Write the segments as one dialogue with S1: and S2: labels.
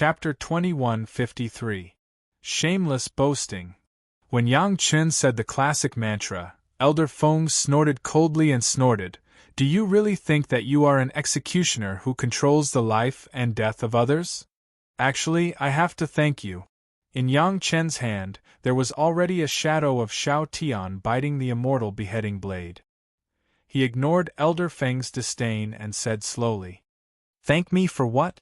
S1: Chapter 2153. Shameless Boasting. When Yang Chen said the classic mantra, Elder Feng snorted coldly and snorted, "Do you really think that you are an executioner who controls the life and death of others? Actually, I have to thank you." In Yang Chen's hand, there was already a shadow of Shao Tian biting the immortal beheading blade. He ignored Elder Feng's disdain and said slowly, "Thank me for what?"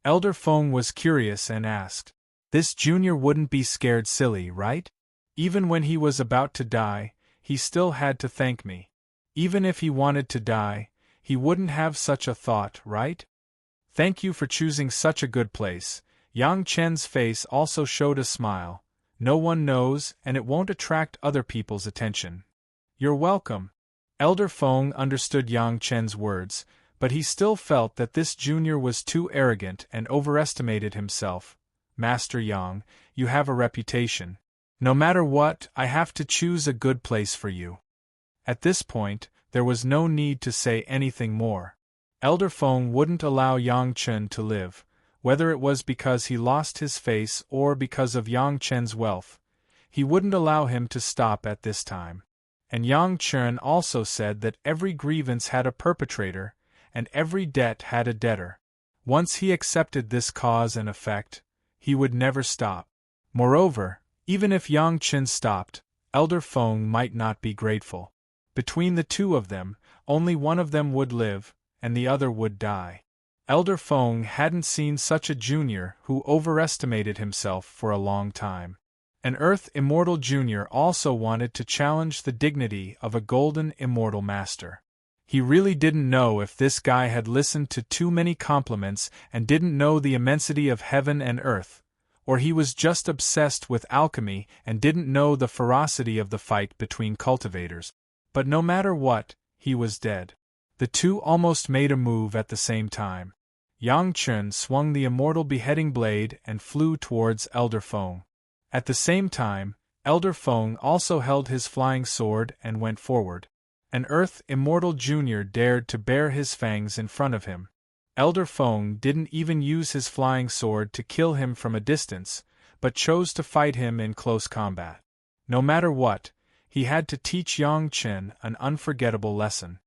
S1: Elder Feng was curious and asked, "This junior wouldn't be scared silly, right? Even when he was about to die, he still had to thank me. Even if he wanted to die, he wouldn't have such a thought, right? Thank you for choosing such a good place." Yang Chen's face also showed a smile. "No one knows, and it won't attract other people's attention." "You're welcome." Elder Feng understood Yang Chen's words, but he still felt that this junior was too arrogant and overestimated himself. "Master Yang, you have a reputation. No matter what, I have to choose a good place for you." At this point, there was no need to say anything more. Elder Feng wouldn't allow Yang Chen to live, whether it was because he lost his face or because of Yang Chen's wealth. He wouldn't allow him to stop at this time. And Yang Chen also said that every grievance had a perpetrator, and every debt had a debtor. Once he accepted this cause and effect, he would never stop. Moreover, even if Yang Chen stopped, Elder Feng might not be grateful. Between the two of them, only one of them would live, and the other would die. Elder Feng hadn't seen such a junior who overestimated himself for a long time. An Earth Immortal Junior also wanted to challenge the dignity of a Golden Immortal Master. He really didn't know if this guy had listened to too many compliments and didn't know the immensity of heaven and earth, or he was just obsessed with alchemy and didn't know the ferocity of the fight between cultivators. But no matter what, he was dead. The two almost made a move at the same time. Yang Chen swung the immortal beheading blade and flew towards Elder Feng. At the same time, Elder Feng also held his flying sword and went forward. An Earth Immortal Junior dared to bare his fangs in front of him. Elder Feng didn't even use his flying sword to kill him from a distance, but chose to fight him in close combat. No matter what, he had to teach Yang Chen an unforgettable lesson.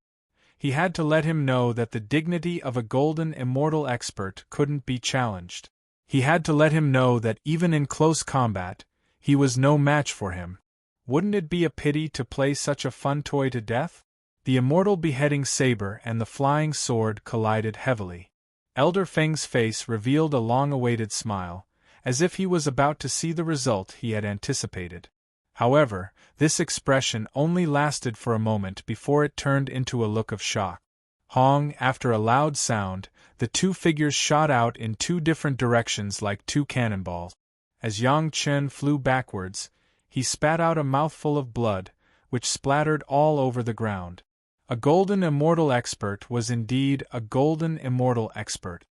S1: He had to let him know that the dignity of a Golden Immortal expert couldn't be challenged. He had to let him know that even in close combat, he was no match for him. Wouldn't it be a pity to play such a fun toy to death? The immortal beheading saber and the flying sword collided heavily. Elder Feng's face revealed a long-awaited smile, as if he was about to see the result he had anticipated. However, this expression only lasted for a moment before it turned into a look of shock. Hong! After a loud sound, the two figures shot out in two different directions like two cannonballs. As Yang Chen flew backwards, he spat out a mouthful of blood, which splattered all over the ground. A Golden Immortal expert was indeed a Golden Immortal expert.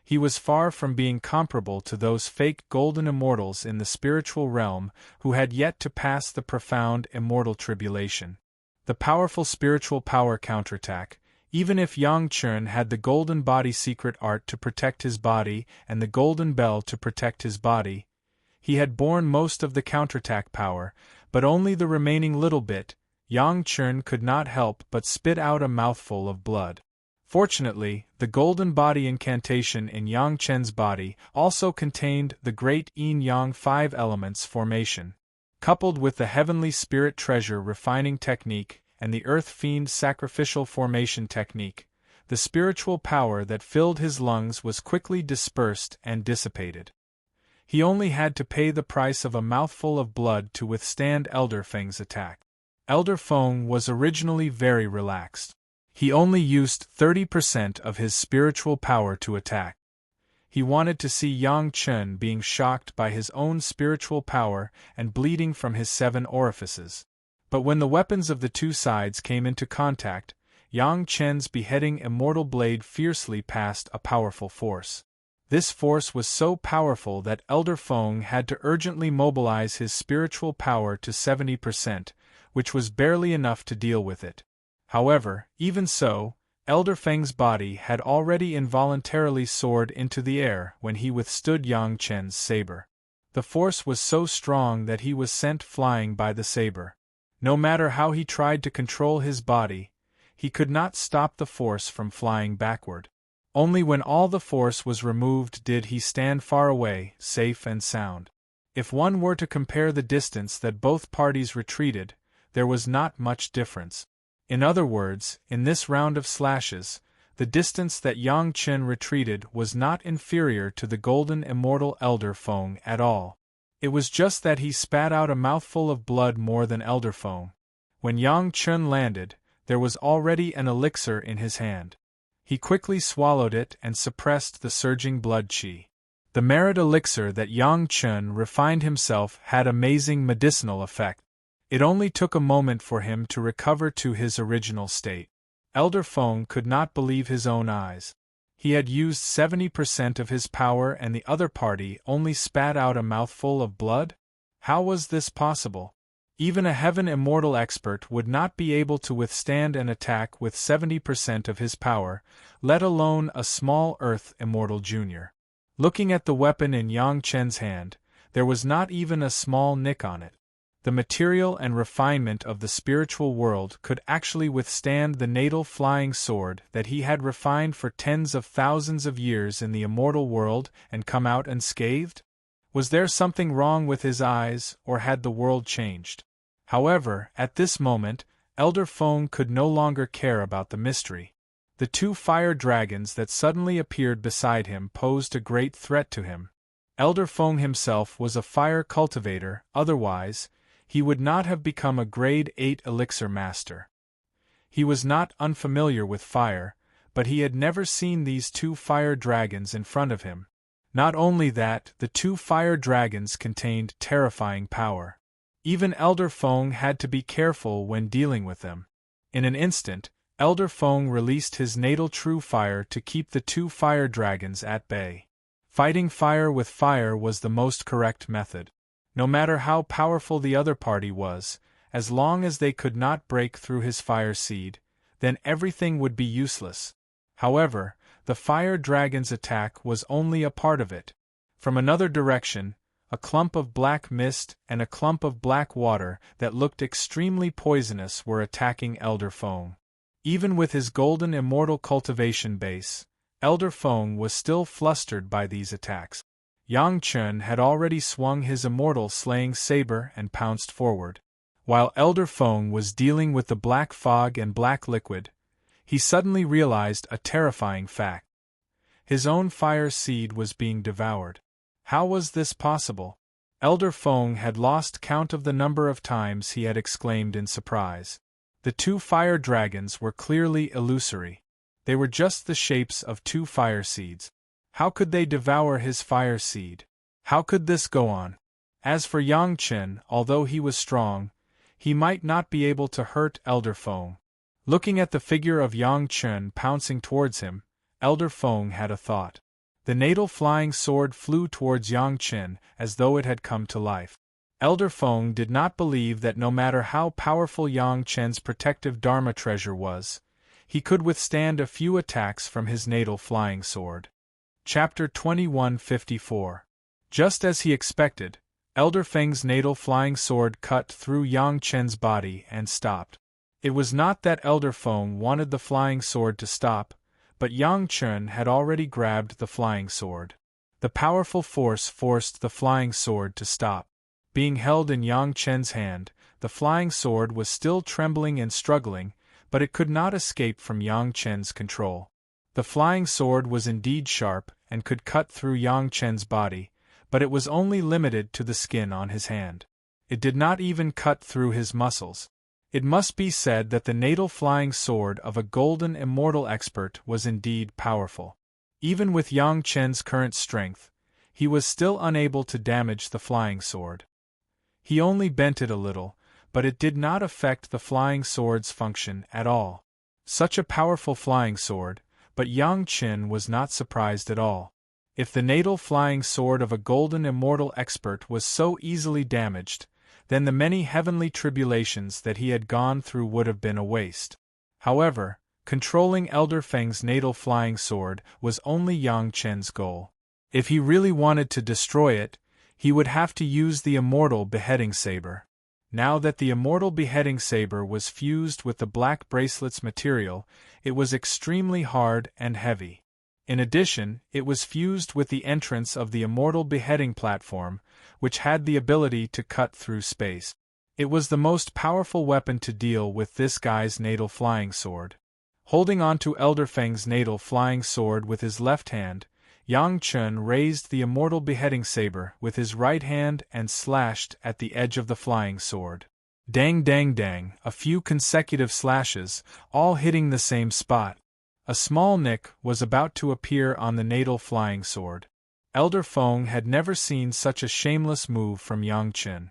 S1: He was far from being comparable to those fake Golden Immortals in the spiritual realm who had yet to pass the profound immortal tribulation. The powerful spiritual power counterattack, even if Yang Chen had the Golden Body secret art to protect his body and the Golden Bell to protect his body, he had borne most of the counterattack power, but only the remaining little bit. Yang Chen could not help but spit out a mouthful of blood. Fortunately, the Golden Body incantation in Yang Chen's body also contained the great Yin-Yang 5 elements formation. Coupled with the Heavenly Spirit Treasure refining technique and the Earth Fiend sacrificial formation technique, the spiritual power that filled his lungs was quickly dispersed and dissipated. He only had to pay the price of a mouthful of blood to withstand Elder Feng's attack. Elder Feng was originally very relaxed. He only used 30% of his spiritual power to attack. He wanted to see Yang Chen being shocked by his own spiritual power and bleeding from his 7 orifices. But when the weapons of the two sides came into contact, Yang Chen's beheading immortal blade fiercely passed a powerful force. This force was so powerful that Elder Feng had to urgently mobilize his spiritual power to 70%, which was barely enough to deal with it. However, even so, Elder Feng's body had already involuntarily soared into the air when he withstood Yang Chen's saber. The force was so strong that he was sent flying by the saber. No matter how he tried to control his body, he could not stop the force from flying backward. Only when all the force was removed did he stand far away, safe and sound. If one were to compare the distance that both parties retreated, there was not much difference. In other words, in this round of slashes, the distance that Yang Chen retreated was not inferior to the golden immortal Elder Feng at all. It was just that he spat out a mouthful of blood more than Elder Feng. When Yang Chen landed, there was already an elixir in his hand. He quickly swallowed it and suppressed the surging blood qi. The merit elixir that Yang Chen refined himself had amazing medicinal effect. It only took a moment for him to recover to his original state. Elder Feng could not believe his own eyes. He had used 70% of his power and the other party only spat out a mouthful of blood? How was this possible? Even a heaven immortal expert would not be able to withstand an attack with 70% of his power, let alone a small earth immortal junior. Looking at the weapon in Yang Chen's hand, there was not even a small nick on it. The material and refinement of the spiritual world could actually withstand the natal flying sword that he had refined for tens of thousands of years in the immortal world and come out unscathed? Was there something wrong with his eyes, or had the world changed? However, at this moment, Elder Feng could no longer care about the mystery. The two fire dragons that suddenly appeared beside him posed a great threat to him. Elder Feng himself was a fire cultivator, otherwise, he would not have become a grade 8 elixir master. He was not unfamiliar with fire, but he had never seen these two fire dragons in front of him. Not only that, the two fire dragons contained terrifying power. Even Elder Feng had to be careful when dealing with them. In an instant, Elder Feng released his natal true fire to keep the two fire dragons at bay. Fighting fire with fire was the most correct method. No matter how powerful the other party was, as long as they could not break through his fire seed, then everything would be useless. However, the fire dragon's attack was only a part of it. From another direction, a clump of black mist and a clump of black water that looked extremely poisonous were attacking Elder Feng. Even with his golden immortal cultivation base, Elder Feng was still flustered by these attacks. Yang Chen had already swung his immortal slaying saber and pounced forward. While Elder Feng was dealing with the black fog and black liquid, he suddenly realized a terrifying fact. His own fire seed was being devoured. How was this possible? Elder Feng had lost count of the number of times he had exclaimed in surprise. The two fire dragons were clearly illusory. They were just the shapes of two fire seeds. How could they devour his fire seed? How could this go on? As for Yang Chen, although he was strong, he might not be able to hurt Elder Feng. Looking at the figure of Yang Chen pouncing towards him, Elder Feng had a thought. The natal flying sword flew towards Yang Chen as though it had come to life. Elder Feng did not believe that no matter how powerful Yang Chen's protective Dharma treasure was, he could withstand a few attacks from his natal flying sword. Chapter 2154. Just as he expected, Elder Feng's natal flying sword cut through Yang Chen's body and stopped. It was not that Elder Feng wanted the flying sword to stop, but Yang Chen had already grabbed the flying sword. The powerful force forced the flying sword to stop. Being held in Yang Chen's hand, the flying sword was still trembling and struggling, but it could not escape from Yang Chen's control. The flying sword was indeed sharp and could cut through Yang Chen's body, but it was only limited to the skin on his hand. It did not even cut through his muscles. It must be said that the natal flying sword of a golden immortal expert was indeed powerful. Even with Yang Chen's current strength, he was still unable to damage the flying sword. He only bent it a little, but it did not affect the flying sword's function at all. Such a powerful flying sword, but Yang Chen was not surprised at all. If the natal flying sword of a golden immortal expert was so easily damaged, then the many heavenly tribulations that he had gone through would have been a waste. However, Controlling Elder Feng's natal flying sword was only Yang Chen's goal. If he really wanted to destroy it, he would have to use the Immortal beheading saber. Now that the Immortal beheading saber was fused with the black bracelet's material, it was extremely hard and heavy. In addition, it was fused with the entrance of the Immortal beheading platform, which had the ability to cut through space. It was the most powerful weapon to deal with this guy's natal flying sword. Holding onto Elder Feng's natal flying sword with his left hand, Yang Chen raised the Immortal beheading saber with his right hand and slashed at the edge of the flying sword. Dang dang dang, a few consecutive slashes, all hitting the same spot. A small nick was about to appear on the natal flying sword. Elder Feng had never seen such a shameless move from Yang Chen.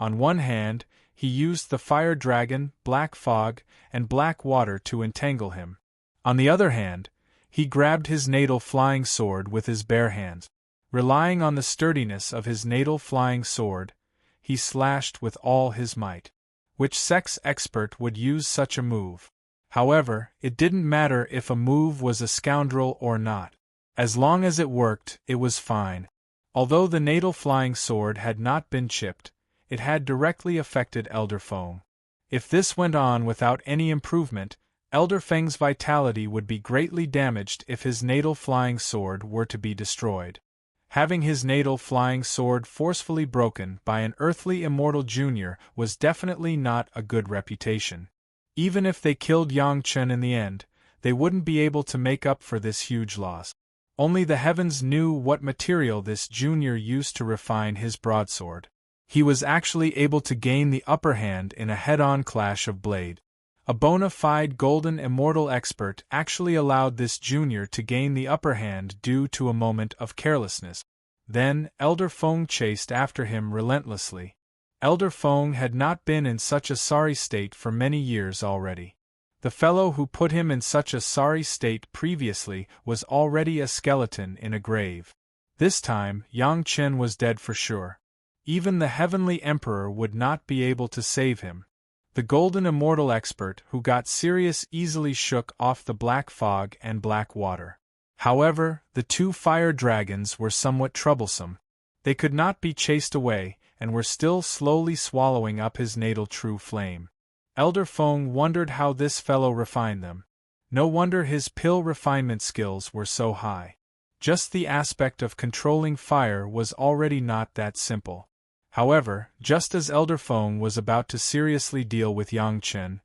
S1: On one hand, he used the fire dragon, black fog, and black water to entangle him. On the other hand, he grabbed his natal flying sword with his bare hands. Relying on the sturdiness of his natal flying sword, he slashed with all his might. Which sex expert would use such a move? However, it didn't matter if a move was a scoundrel or not. As long as it worked, it was fine. Although the natal flying sword had not been chipped, it had directly affected Elder Feng. If this went on without any improvement, Elder Feng's vitality would be greatly damaged if his natal flying sword were to be destroyed. Having his natal flying sword forcefully broken by an earthly immortal junior was definitely not a good reputation. Even if they killed Yang Chen in the end, they wouldn't be able to make up for this huge loss. Only the heavens knew what material this junior used to refine his broadsword. He was actually able to gain the upper hand in a head-on clash of blade. A bona fide golden immortal expert actually allowed this junior to gain the upper hand due to a moment of carelessness. Then, Elder Feng chased after him relentlessly. Elder Feng had not been in such a sorry state for many years already. The fellow who put him in such a sorry state previously was already a skeleton in a grave. This time, Yang Chen was dead for sure. Even the Heavenly Emperor would not be able to save him. The golden immortal expert who got serious easily shook off the black fog and black water. However, the two fire dragons were somewhat troublesome. They could not be chased away, and were still slowly swallowing up his natal true flame. Elder Feng wondered how this fellow refined them. No wonder his pill refinement skills were so high. Just the aspect of controlling fire was already not that simple. However, just as Elder Feng was about to seriously deal with Yang Chen,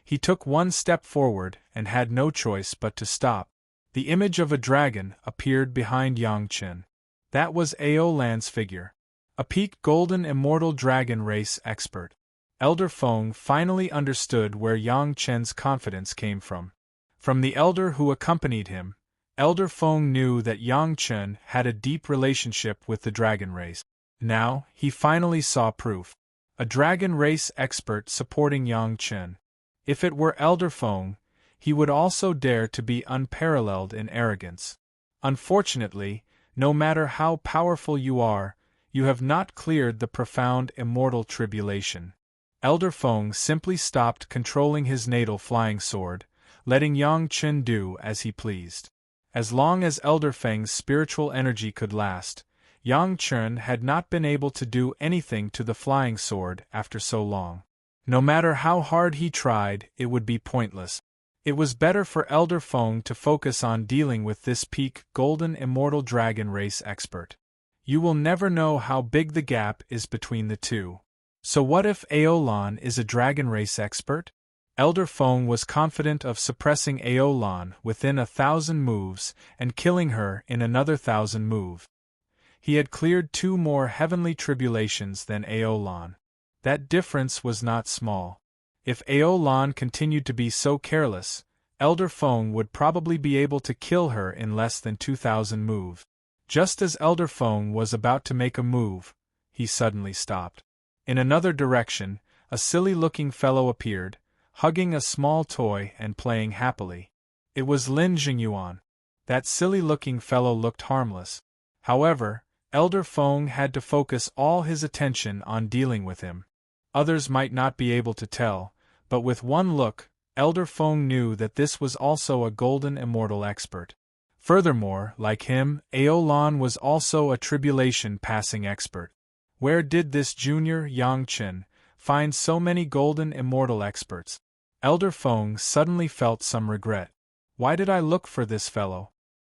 S1: he took one step forward and had no choice but to stop. The image of a dragon appeared behind Yang Chen. That was Aolan's figure. A peaked golden immortal dragon race expert. Elder Feng finally understood where Yang Chen's confidence came from. From the elder who accompanied him, Elder Feng knew that Yang Chen had a deep relationship with the dragon race. Now, he finally saw proof. A dragon race expert supporting Yang Chen. If it were Elder Feng, he would also dare to be unparalleled in arrogance. Unfortunately, no matter how powerful you are, you have not cleared the profound immortal tribulation. Elder Feng simply stopped controlling his natal flying sword, letting Yang Chen do as he pleased. As long as Elder Feng's spiritual energy could last, Yang Chen had not been able to do anything to the flying sword after so long. No matter how hard he tried, it would be pointless. It was better for Elder Feng to focus on dealing with this peak golden immortal dragon race expert. You will never know how big the gap is between the two. So what if Aolan is a dragon race expert? Elder Feng was confident of suppressing Aolan within 1,000 moves and killing her in another 1,000 moves. He had cleared 2 more heavenly tribulations than Aolan. That difference was not small. If Aolan continued to be so careless, Elder Feng would probably be able to kill her in less than 2,000 moves. Just as Elder Feng was about to make a move, he suddenly stopped. In another direction, a silly-looking fellow appeared, hugging a small toy and playing happily. It was Lin Jingyuan. That silly-looking fellow looked harmless. However, Elder Feng had to focus all his attention on dealing with him. Others might not be able to tell, but with one look, Elder Feng knew that this was also a golden immortal expert. Furthermore, like him, Aolan was also a tribulation-passing expert. Where did this junior Yang Qin find so many golden immortal experts? Elder Feng suddenly felt some regret. Why did I look for this fellow?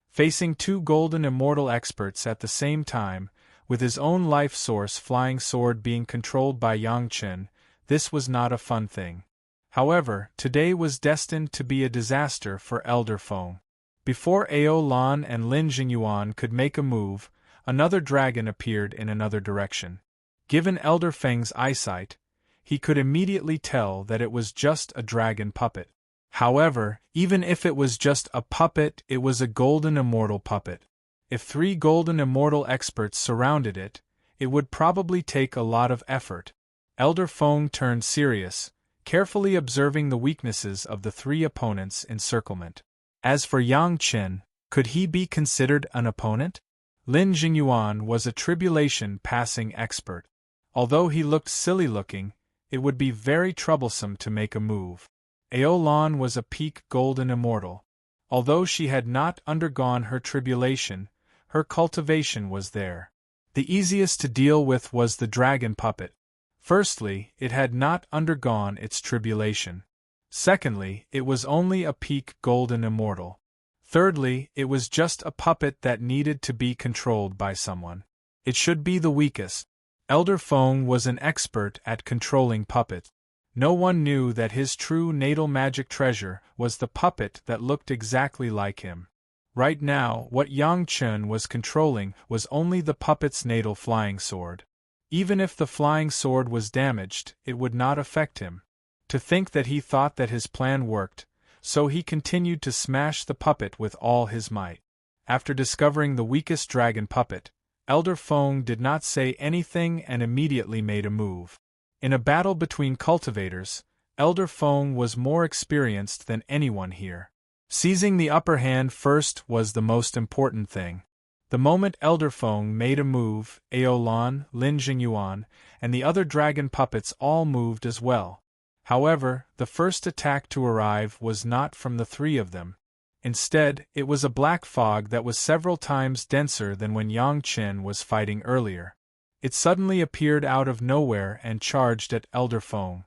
S1: Facing two golden immortal experts at the same time, with his own life source flying sword being controlled by Yang Qin, this was not a fun thing. However, today was destined to be a disaster for Elder Feng. Before Aolan and Lin Jingyuan could make a move, another dragon appeared in another direction. Given Elder Feng's eyesight, he could immediately tell that it was just a dragon puppet. However, even if it was just a puppet, it was a golden immortal puppet. If 3 golden immortal experts surrounded it, it would probably take a lot of effort. Elder Feng turned serious, carefully observing the weaknesses of the 3 opponents' encirclement. As for Yang Qin, could he be considered an opponent? Lin Jingyuan was a tribulation-passing expert. Although he looked silly-looking, it would be very troublesome to make a move. Aolan was a peak golden immortal. Although she had not undergone her tribulation, her cultivation was there. The easiest to deal with was the dragon puppet. Firstly, it had not undergone its tribulation. Secondly, it was only a peak golden immortal. Thirdly, it was just a puppet that needed to be controlled by someone. It should be the weakest. Elder Feng was an expert at controlling puppets. No one knew that his true natal magic treasure was the puppet that looked exactly like him. Right now, what Yang Qin was controlling was only the puppet's natal flying sword. Even if the flying sword was damaged, it would not affect him. To think that he thought that his plan worked, so he continued to smash the puppet with all his might. After discovering the weakest dragon puppet, Elder Feng did not say anything and immediately made a move. In a battle between cultivators, Elder Feng was more experienced than anyone here. Seizing the upper hand first was the most important thing. The moment Elder Feng made a move, Aolan, Lin Jingyuan, and the other dragon puppets all moved as well. However, the first attack to arrive was not from the 3 of them. Instead, it was a black fog that was several times denser than when Yang Qin was fighting earlier. It suddenly appeared out of nowhere and charged at Elder Feng.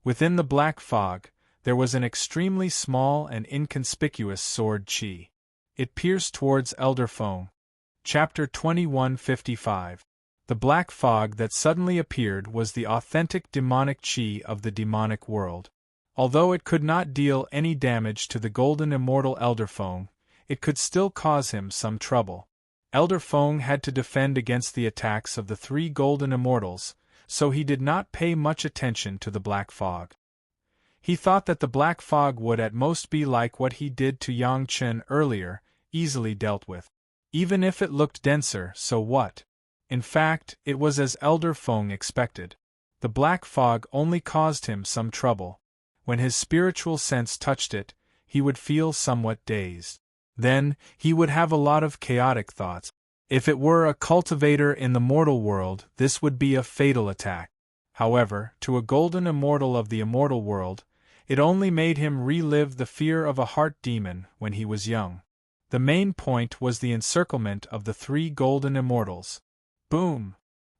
S1: Within the black fog, there was an extremely small and inconspicuous sword chi. It pierced towards Elder Feng. Chapter 2155. The black fog that suddenly appeared was the authentic demonic chi of the demonic world. Although it could not deal any damage to the golden immortal Elder Feng, it could still cause him some trouble. Elder Feng had to defend against the attacks of the 3 golden immortals, so he did not pay much attention to the black fog. He thought that the black fog would at most be like what he did to Yang Qin earlier, easily dealt with. Even if it looked denser, so what? In fact, it was as Elder Feng expected. The black fog only caused him some trouble. When his spiritual sense touched it, he would feel somewhat dazed. Then, he would have a lot of chaotic thoughts. If it were a cultivator in the mortal world, this would be a fatal attack. However, to a golden immortal of the immortal world, it only made him relive the fear of a heart demon when he was young. The main point was the encirclement of the 3 golden immortals. Boom!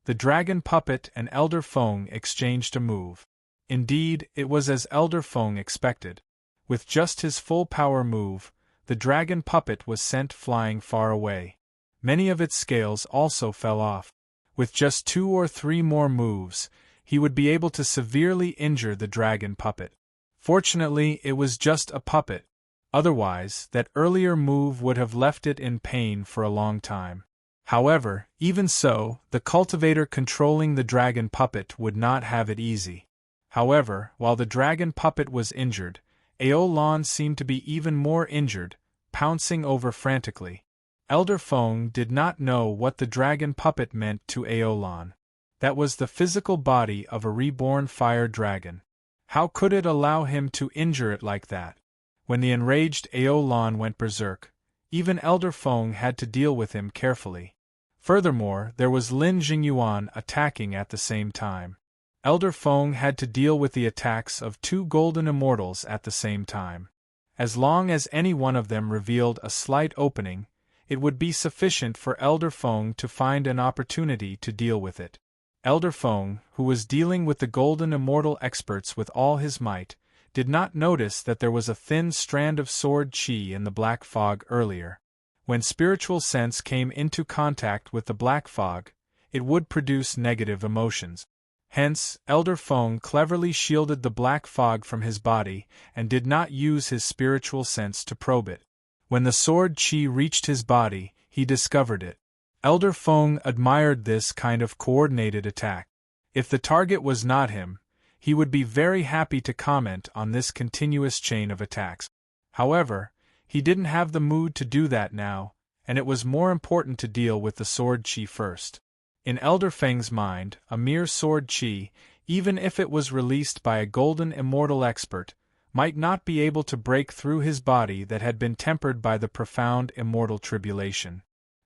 S1: The dragon puppet and Elder Feng exchanged a move. Indeed, it was as Elder Feng expected. With just his full power move, the dragon puppet was sent flying far away. Many of its scales also fell off. With just 2 or 3 more moves, he would be able to severely injure the dragon puppet. Fortunately, it was just a puppet. Otherwise, that earlier move would have left it in pain for a long time. However, even so, the cultivator controlling the dragon puppet would not have it easy. However, while the dragon puppet was injured, Aolan seemed to be even more injured, pouncing over frantically. Elder Feng did not know what the dragon puppet meant to Aolan. That was the physical body of a reborn fire dragon. How could it allow him to injure it like that? When the enraged Aolan went berserk, even Elder Feng had to deal with him carefully. Furthermore, there was Lin Jingyuan attacking at the same time. Elder Feng had to deal with the attacks of two golden immortals at the same time. As long as any one of them revealed a slight opening, it would be sufficient for Elder Feng to find an opportunity to deal with it. Elder Feng, who was dealing with the golden immortal experts with all his might, did not notice that there was a thin strand of sword chi in the black fog earlier. When spiritual sense came into contact with the black fog, it would produce negative emotions. Hence, Elder Feng cleverly shielded the black fog from his body and did not use his spiritual sense to probe it. When the sword chi reached his body, he discovered it. Elder Feng admired this kind of coordinated attack. If the target was not him, he would be very happy to comment on this continuous chain of attacks. However, he didn't have the mood to do that now, and it was more important to deal with the sword chi first. In Elder Feng's mind, a mere sword chi, even if it was released by a golden immortal expert, might not be able to break through his body that had been tempered by the profound immortal tribulation.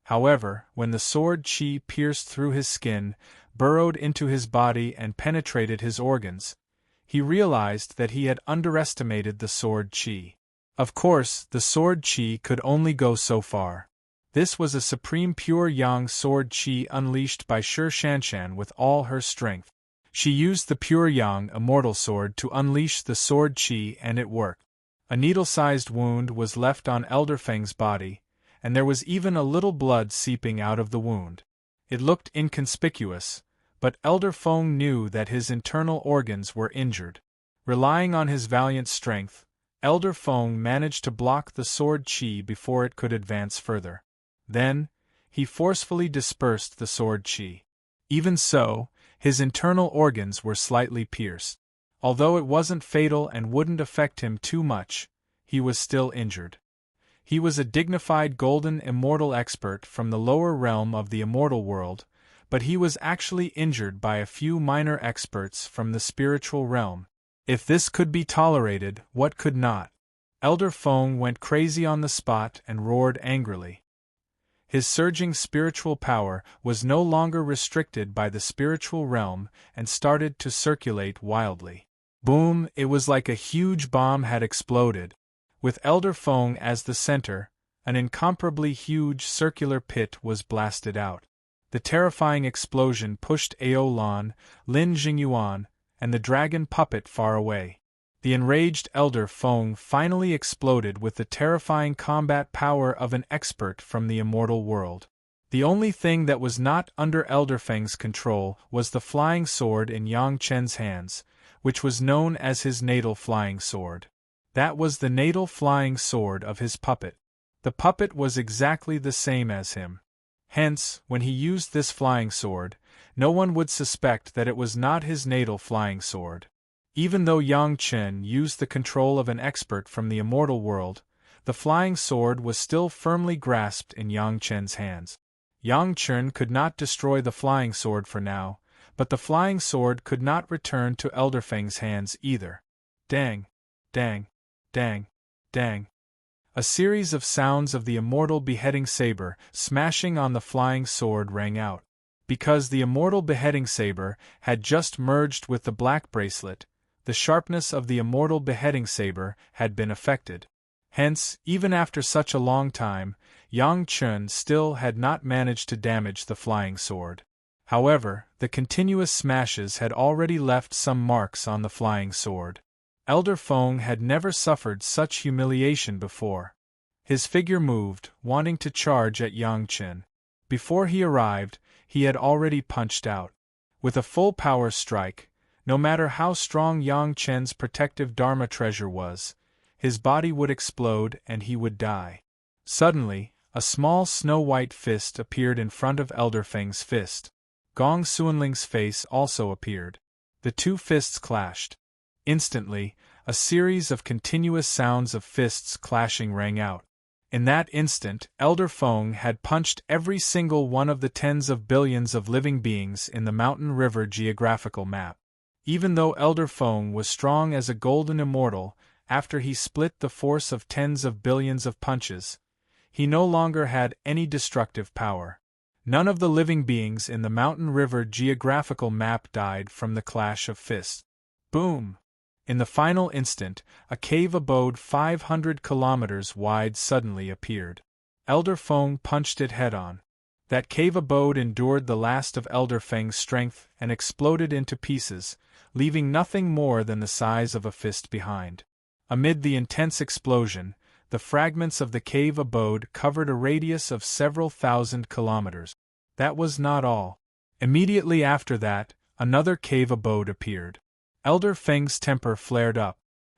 S1: However, when the sword chi pierced through his skin, burrowed into his body and penetrated his organs, he realized that he had underestimated the sword chi. Of course, the sword chi could only go so far. This was a supreme pure yang sword chi unleashed by Shi Shanshan with all her strength. She used the pure yang immortal sword to unleash the sword chi and it worked. A needle-sized wound was left on Elder Feng's body, and there was even a little blood seeping out of the wound. It looked inconspicuous, but Elder Feng knew that his internal organs were injured. Relying on his valiant strength, Elder Feng managed to block the sword chi before it could advance further. Then, he forcefully dispersed the sword chi. Even so, his internal organs were slightly pierced. Although it wasn't fatal and wouldn't affect him too much, he was still injured. He was a dignified golden immortal expert from the lower realm of the immortal world, but he was actually injured by a few minor experts from the spiritual realm. If this could be tolerated, what could not? Elder Feng went crazy on the spot and roared angrily. His surging spiritual power was no longer restricted by the spiritual realm and started to circulate wildly. Boom! It was like a huge bomb had exploded. With Elder Feng as the center, an incomparably huge circular pit was blasted out. The terrifying explosion pushed Ao Lan, Lin Jingyuan, and the dragon puppet far away. The enraged Elder Feng finally exploded with the terrifying combat power of an expert from the immortal world. The only thing that was not under Elder Feng's control was the flying sword in Yang Chen's hands, which was known as his natal flying sword. That was the natal flying sword of his puppet. The puppet was exactly the same as him. Hence, when he used this flying sword, no one would suspect that it was not his natal flying sword. Even though Yang Chen used the control of an expert from the immortal world, the flying sword was still firmly grasped in Yang Chen's hands. Yang Chen could not destroy the flying sword for now, but the flying sword could not return to Elder Feng's hands either. Dang! Dang! Dang! Dang! A series of sounds of the immortal beheading saber smashing on the flying sword rang out. Because the immortal beheading saber had just merged with the black bracelet, the sharpness of the immortal beheading saber had been affected. Hence, even after such a long time, Yang Chen still had not managed to damage the flying sword. However, the continuous smashes had already left some marks on the flying sword. Elder Feng had never suffered such humiliation before. His figure moved, wanting to charge at Yang Chen. Before he arrived, he had already punched out. With a full power strike, no matter how strong Yang Chen's protective Dharma treasure was, his body would explode and he would die. Suddenly, a small snow-white fist appeared in front of Elder Feng's fist. Gong Xuanling's face also appeared. The two fists clashed. Instantly, a series of continuous sounds of fists clashing rang out. In that instant, Elder Feng had punched every single one of the tens of billions of living beings in the Mountain River geographical map. Even though Elder Feng was strong as a golden immortal, after he split the force of tens of billions of punches, he no longer had any destructive power. None of the living beings in the Mountain River geographical map died from the clash of fists. Boom! In the final instant, a cave abode 500 kilometers wide suddenly appeared. Elder Feng punched it head-on. That cave abode endured the last of Elder Feng's strength and exploded into pieces, leaving nothing more than the size of a fist behind. Amid the intense explosion, the fragments of the cave abode covered a radius of several thousand kilometers. That was not all. Immediately after that, another cave abode appeared. Elder Feng's temper flared up.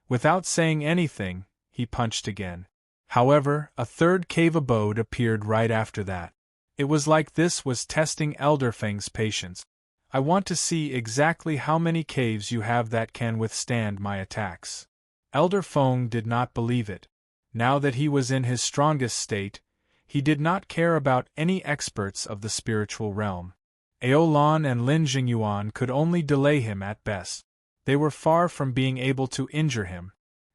S1: Without saying anything, he punched again. However, a third cave abode appeared right after that. It was like this was testing Elder Feng's patience. I want to see exactly how many caves you have that can withstand my attacks. Elder Feng did not believe it. Now that he was in his strongest state, he did not care about any experts of the spiritual realm. Aolan and Lin Jingyuan could only delay him at best. They were far from being able to injure him.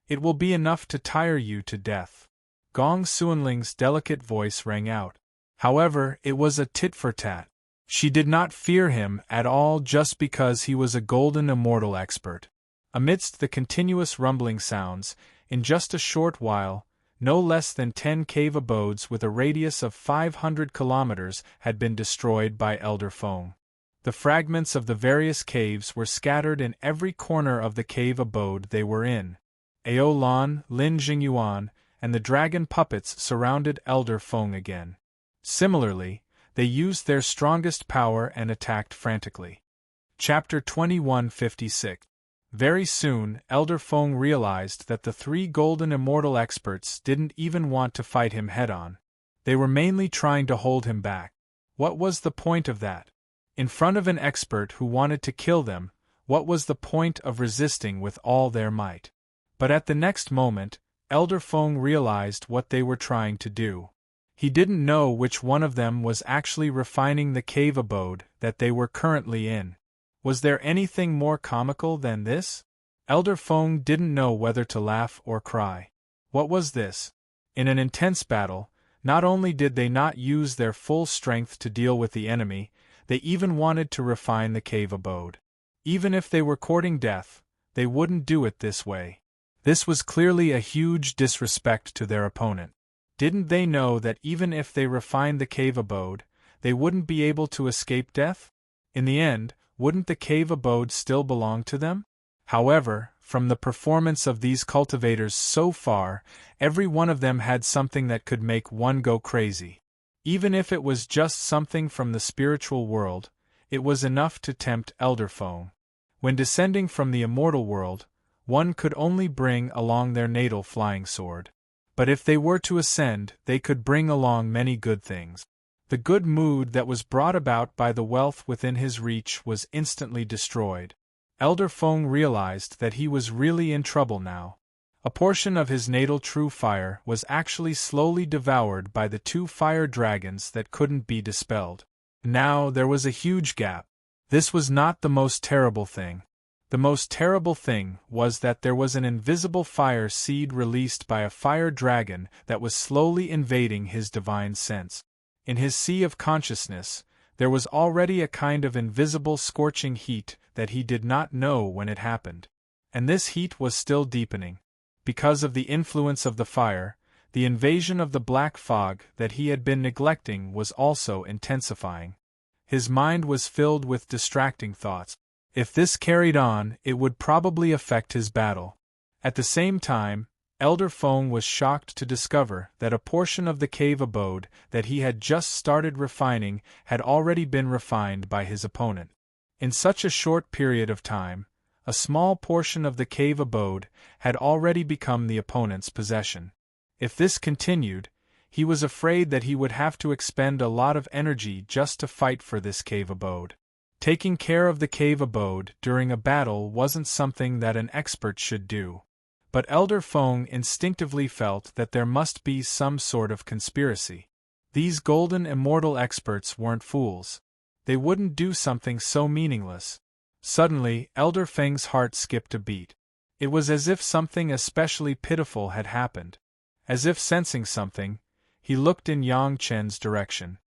S1: It will be enough to tire you to death. Gong Suanling's delicate voice rang out. However, it was a tit-for-tat. She did not fear him at all just because he was a golden immortal expert. Amidst the continuous rumbling sounds, in just a short while, no less than 10 cave abodes with a radius of 500 kilometers had been destroyed by Elder Feng. The fragments of the various caves were scattered in every corner of the cave abode they were in. Aolan, Lin Jingyuan, and the dragon puppets surrounded Elder Feng again. Similarly, they used their strongest power and attacked frantically. Chapter 2156. Very soon, Elder Feng realized that the 3 golden immortal experts didn't even want to fight him head-on. They were mainly trying to hold him back. What was the point of that? In front of an expert who wanted to kill them, what was the point of resisting with all their might? But at the next moment, Elder Feng realized what they were trying to do. He didn't know which one of them was actually refining the cave abode that they were currently in. Was there anything more comical than this? Elder Feng didn't know whether to laugh or cry. What was this? In an intense battle, not only did they not use their full strength to deal with the enemy, they even wanted to refine the cave abode. Even if they were courting death, they wouldn't do it this way. This was clearly a huge disrespect to their opponent. Didn't they know that even if they refined the cave abode, they wouldn't be able to escape death? In the end, wouldn't the cave abode still belong to them? However, from the performance of these cultivators so far, every one of them had something that could make one go crazy. Even if it was just something from the spiritual world, it was enough to tempt Elder Feng. When descending from the immortal world, one could only bring along their natal flying sword. But if they were to ascend, they could bring along many good things. The good mood that was brought about by the wealth within his reach was instantly destroyed. Elder Feng realized that he was really in trouble now. A portion of his natal true fire was actually slowly devoured by the 2 fire dragons that couldn't be dispelled. Now there was a huge gap. This was not the most terrible thing. The most terrible thing was that there was an invisible fire seed released by a fire dragon that was slowly invading his divine sense. In his sea of consciousness, there was already a kind of invisible scorching heat that he did not know when it happened. And this heat was still deepening. Because of the influence of the fire, the invasion of the black fog that he had been neglecting was also intensifying. His mind was filled with distracting thoughts. If this carried on, it would probably affect his battle. At the same time, Elder Feng was shocked to discover that a portion of the cave abode that he had just started refining had already been refined by his opponent. In such a short period of time, a small portion of the cave abode had already become the opponent's possession. If this continued, he was afraid that he would have to expend a lot of energy just to fight for this cave abode. Taking care of the cave abode during a battle wasn't something that an expert should do. But Elder Feng instinctively felt that there must be some sort of conspiracy. These golden immortal experts weren't fools. They wouldn't do something so meaningless. Suddenly, Elder Feng's heart skipped a beat. It was as if something especially pitiful had happened. As if sensing something, he looked in Yang Chen's direction.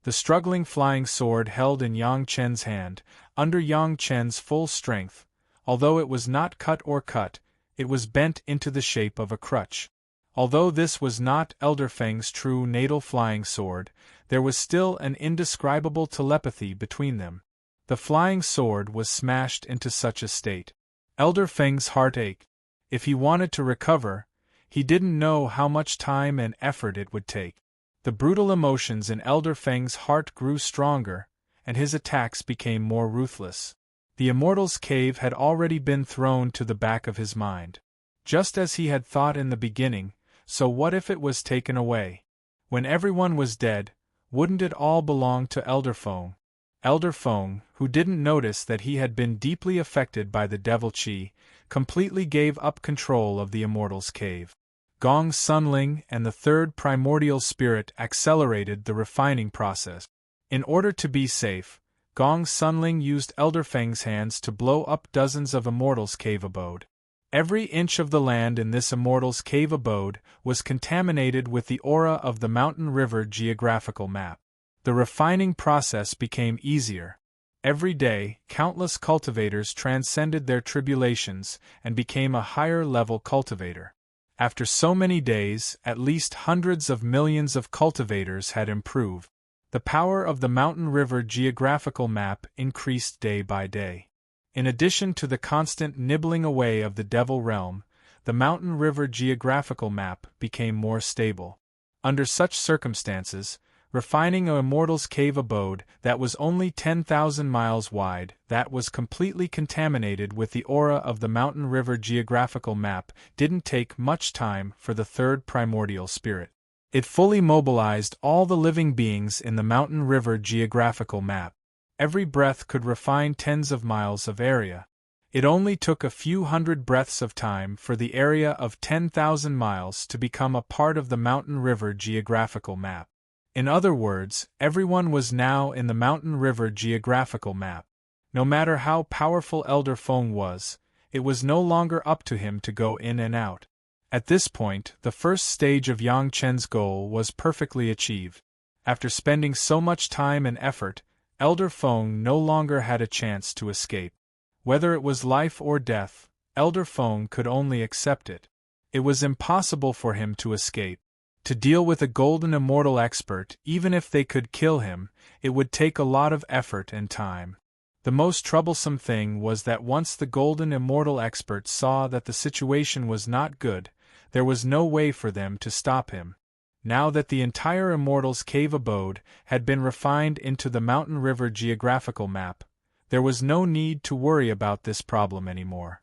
S1: The struggling flying sword held in Yang Chen's hand, under Yang Chen's full strength, although it was not cut or cut, it was bent into the shape of a crutch. Although this was not Elder Feng's true natal flying sword, there was still an indescribable telepathy between them. The flying sword was smashed into such a state. Elder Feng's heart ached. If he wanted to recover, he didn't know how much time and effort it would take. The brutal emotions in Elder Feng's heart grew stronger, and his attacks became more ruthless. The Immortal's cave had already been thrown to the back of his mind. Just as he had thought in the beginning, so what if it was taken away? When everyone was dead, wouldn't it all belong to Elder Feng? Elder Feng, who didn't notice that he had been deeply affected by the devil chi, completely gave up control of the Immortal's cave. Gong Sunling and the third primordial spirit accelerated the refining process. In order to be safe, Gong Sunling used Elder Feng's hands to blow up dozens of Immortal's cave abode. Every inch of the land in this Immortal's cave abode was contaminated with the aura of the Mountain River geographical map. The refining process became easier. Every day, countless cultivators transcended their tribulations and became a higher-level cultivator. After so many days, at least hundreds of millions of cultivators had improved. The power of the Mountain River geographical map increased day by day. In addition to the constant nibbling away of the Devil Realm, the Mountain River geographical map became more stable. Under such circumstances, refining an Immortal's cave abode that was only 10,000 miles wide, that was completely contaminated with the aura of the Mountain River geographical map, didn't take much time for the third primordial spirit. It fully mobilized all the living beings in the Mountain River geographical map. Every breath could refine tens of miles of area. It only took a few hundred breaths of time for the area of 10,000 miles to become a part of the Mountain River geographical map. In other words, everyone was now in the Mountain River geographical map. No matter how powerful Elder Feng was, it was no longer up to him to go in and out. At this point, the first stage of Yang Chen's goal was perfectly achieved. After spending so much time and effort, Elder Feng no longer had a chance to escape. Whether it was life or death, Elder Feng could only accept it. It was impossible for him to escape. To deal with a golden immortal expert, even if they could kill him, it would take a lot of effort and time. The most troublesome thing was that once the golden immortal expert saw that the situation was not good, there was no way for them to stop him. Now that the entire Immortal's cave abode had been refined into the Mountain River geographical map, there was no need to worry about this problem anymore.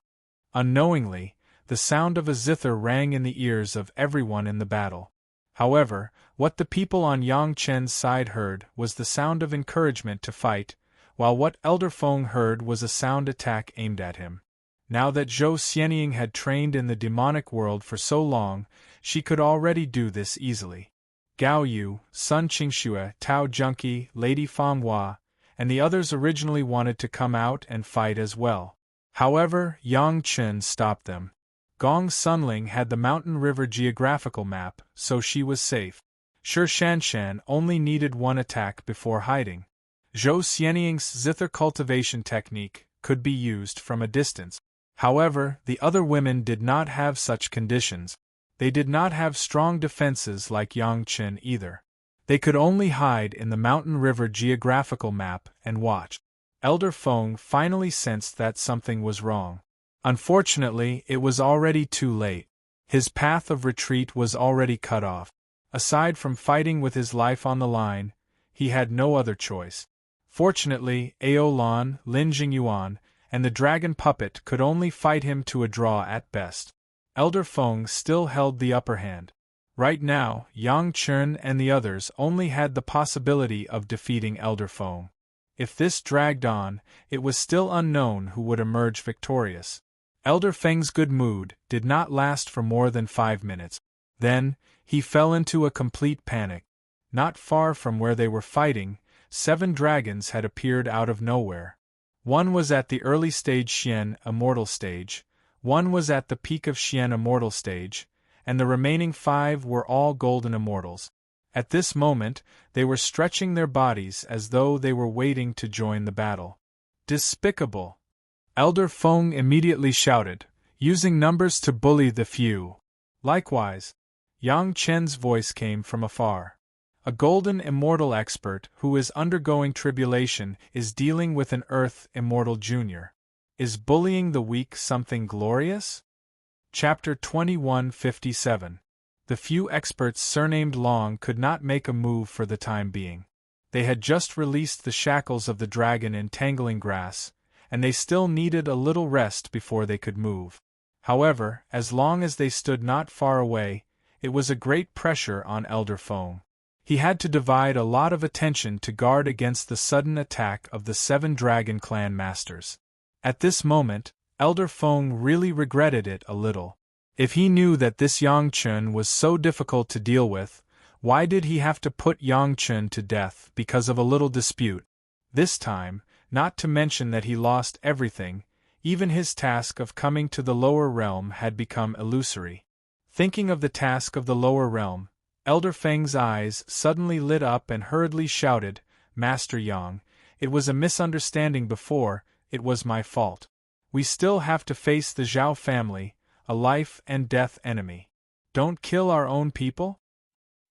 S1: Unknowingly, the sound of a zither rang in the ears of everyone in the battle. However, what the people on Yang Chen's side heard was the sound of encouragement to fight, while what Elder Feng heard was a sound attack aimed at him. Now that Zhou Xianying had trained in the demonic world for so long, she could already do this easily. Gao Yu, Sun Qingxue, Tao Junqi, Lady Fanghua, and the others originally wanted to come out and fight as well. However, Yang Chen stopped them. Gong Sunling had the Mountain River geographical map, so she was safe. Shi Shanshan only needed one attack before hiding. Zhou Xianying's zither cultivation technique could be used from a distance. However, the other women did not have such conditions. They did not have strong defenses like Yang Chen either. They could only hide in the Mountain River geographical map and watch. Elder Feng finally sensed that something was wrong. Unfortunately, it was already too late. His path of retreat was already cut off. Aside from fighting with his life on the line, he had no other choice. Fortunately, Aolan, Lin Jingyuan, and the dragon puppet could only fight him to a draw at best. Elder Feng still held the upper hand. Right now, Yang Chen and the others only had the possibility of defeating Elder Feng. If this dragged on, it was still unknown who would emerge victorious. Elder Feng's good mood did not last for more than 5 minutes. Then, he fell into a complete panic. Not far from where they were fighting, 7 dragons had appeared out of nowhere. One was at the early stage Xian Immortal stage, one was at the peak of Xian Immortal stage, and the remaining 5 were all golden immortals. At this moment, they were stretching their bodies as though they were waiting to join the battle. Despicable! Elder Feng immediately shouted, using numbers to bully the few. Likewise, Yang Chen's voice came from afar. A golden immortal expert who is undergoing tribulation is dealing with an earth immortal junior. Is bullying the weak something glorious? Chapter 2157. The few experts surnamed Long could not make a move for the time being. They had just released the shackles of the dragon in tangling grass, and they still needed a little rest before they could move. However, as long as they stood not far away, it was a great pressure on Elder Feng. He had to divide a lot of attention to guard against the sudden attack of the 7 Dragon Clan Masters. At this moment, Elder Feng really regretted it a little. If he knew that this Yang Chun was so difficult to deal with, why did he have to put Yang Chun to death because of a little dispute? This time, not to mention that he lost everything, even his task of coming to the lower realm had become illusory. Thinking of the task of the lower realm, Elder Feng's eyes suddenly lit up and hurriedly shouted, "Master Yang, it was a misunderstanding before, it was my fault. We still have to face the Zhao family, a life and death enemy. Don't kill our own people?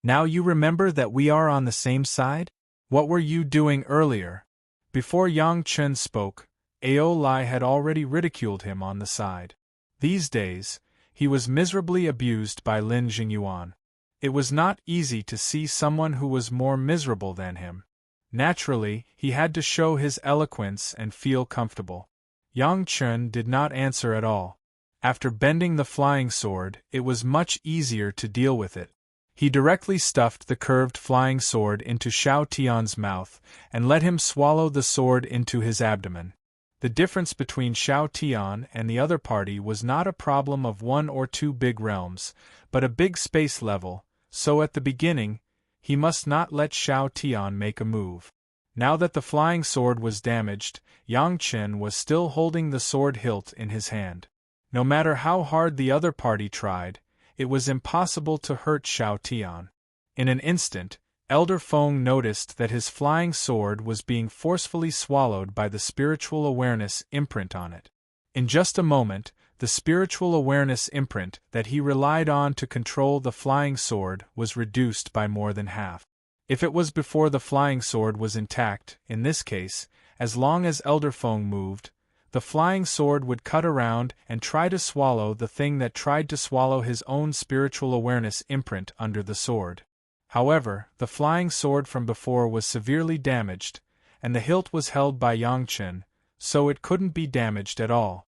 S1: Now you remember that we are on the same side? What were you doing earlier?" Before Yang Chun spoke, Ao Lai had already ridiculed him on the side. These days, he was miserably abused by Lin Jingyuan. It was not easy to see someone who was more miserable than him. Naturally, he had to show his eloquence and feel comfortable. Yang Chun did not answer at all. After bending the flying sword, it was much easier to deal with it. He directly stuffed the curved flying sword into Xiao Tian's mouth and let him swallow the sword into his abdomen. The difference between Xiao Tian and the other party was not a problem of 1 or 2 big realms, but a big space level, so at the beginning, he must not let Xiao Tian make a move. Now that the flying sword was damaged, Yang Chen was still holding the sword hilt in his hand. No matter how hard the other party tried, it was impossible to hurt Xiao Tian. In an instant, Elder Feng noticed that his flying sword was being forcefully swallowed by the spiritual awareness imprint on it. In just a moment, the spiritual awareness imprint that he relied on to control the flying sword was reduced by more than half. If it was before the flying sword was intact, in this case, as long as Elder Feng moved, the flying sword would cut around and try to swallow the thing that tried to swallow his own spiritual awareness imprint under the sword. However, the flying sword from before was severely damaged, and the hilt was held by Yang Chen, so it couldn't be damaged at all.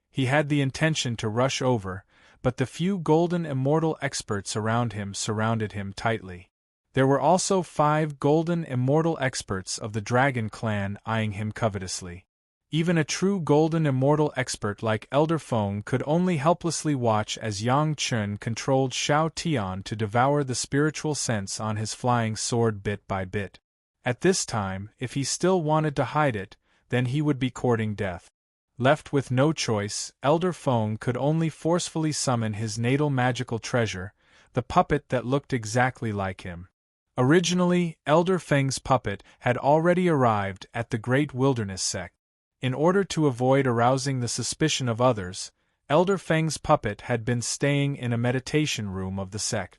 S1: He had the intention to rush over, but the few golden immortal experts around him surrounded him tightly. There were also 5 golden immortal experts of the Dragon Clan eyeing him covetously. Even a true golden immortal expert like Elder Feng could only helplessly watch as Yang Chun controlled Xiao Tian to devour the spiritual sense on his flying sword bit by bit. At this time, if he still wanted to hide it, then he would be courting death. Left with no choice, Elder Feng could only forcefully summon his natal magical treasure, the puppet that looked exactly like him. Originally, Elder Feng's puppet had already arrived at the Great Wilderness Sect. In order to avoid arousing the suspicion of others, Elder Feng's puppet had been staying in a meditation room of the sect.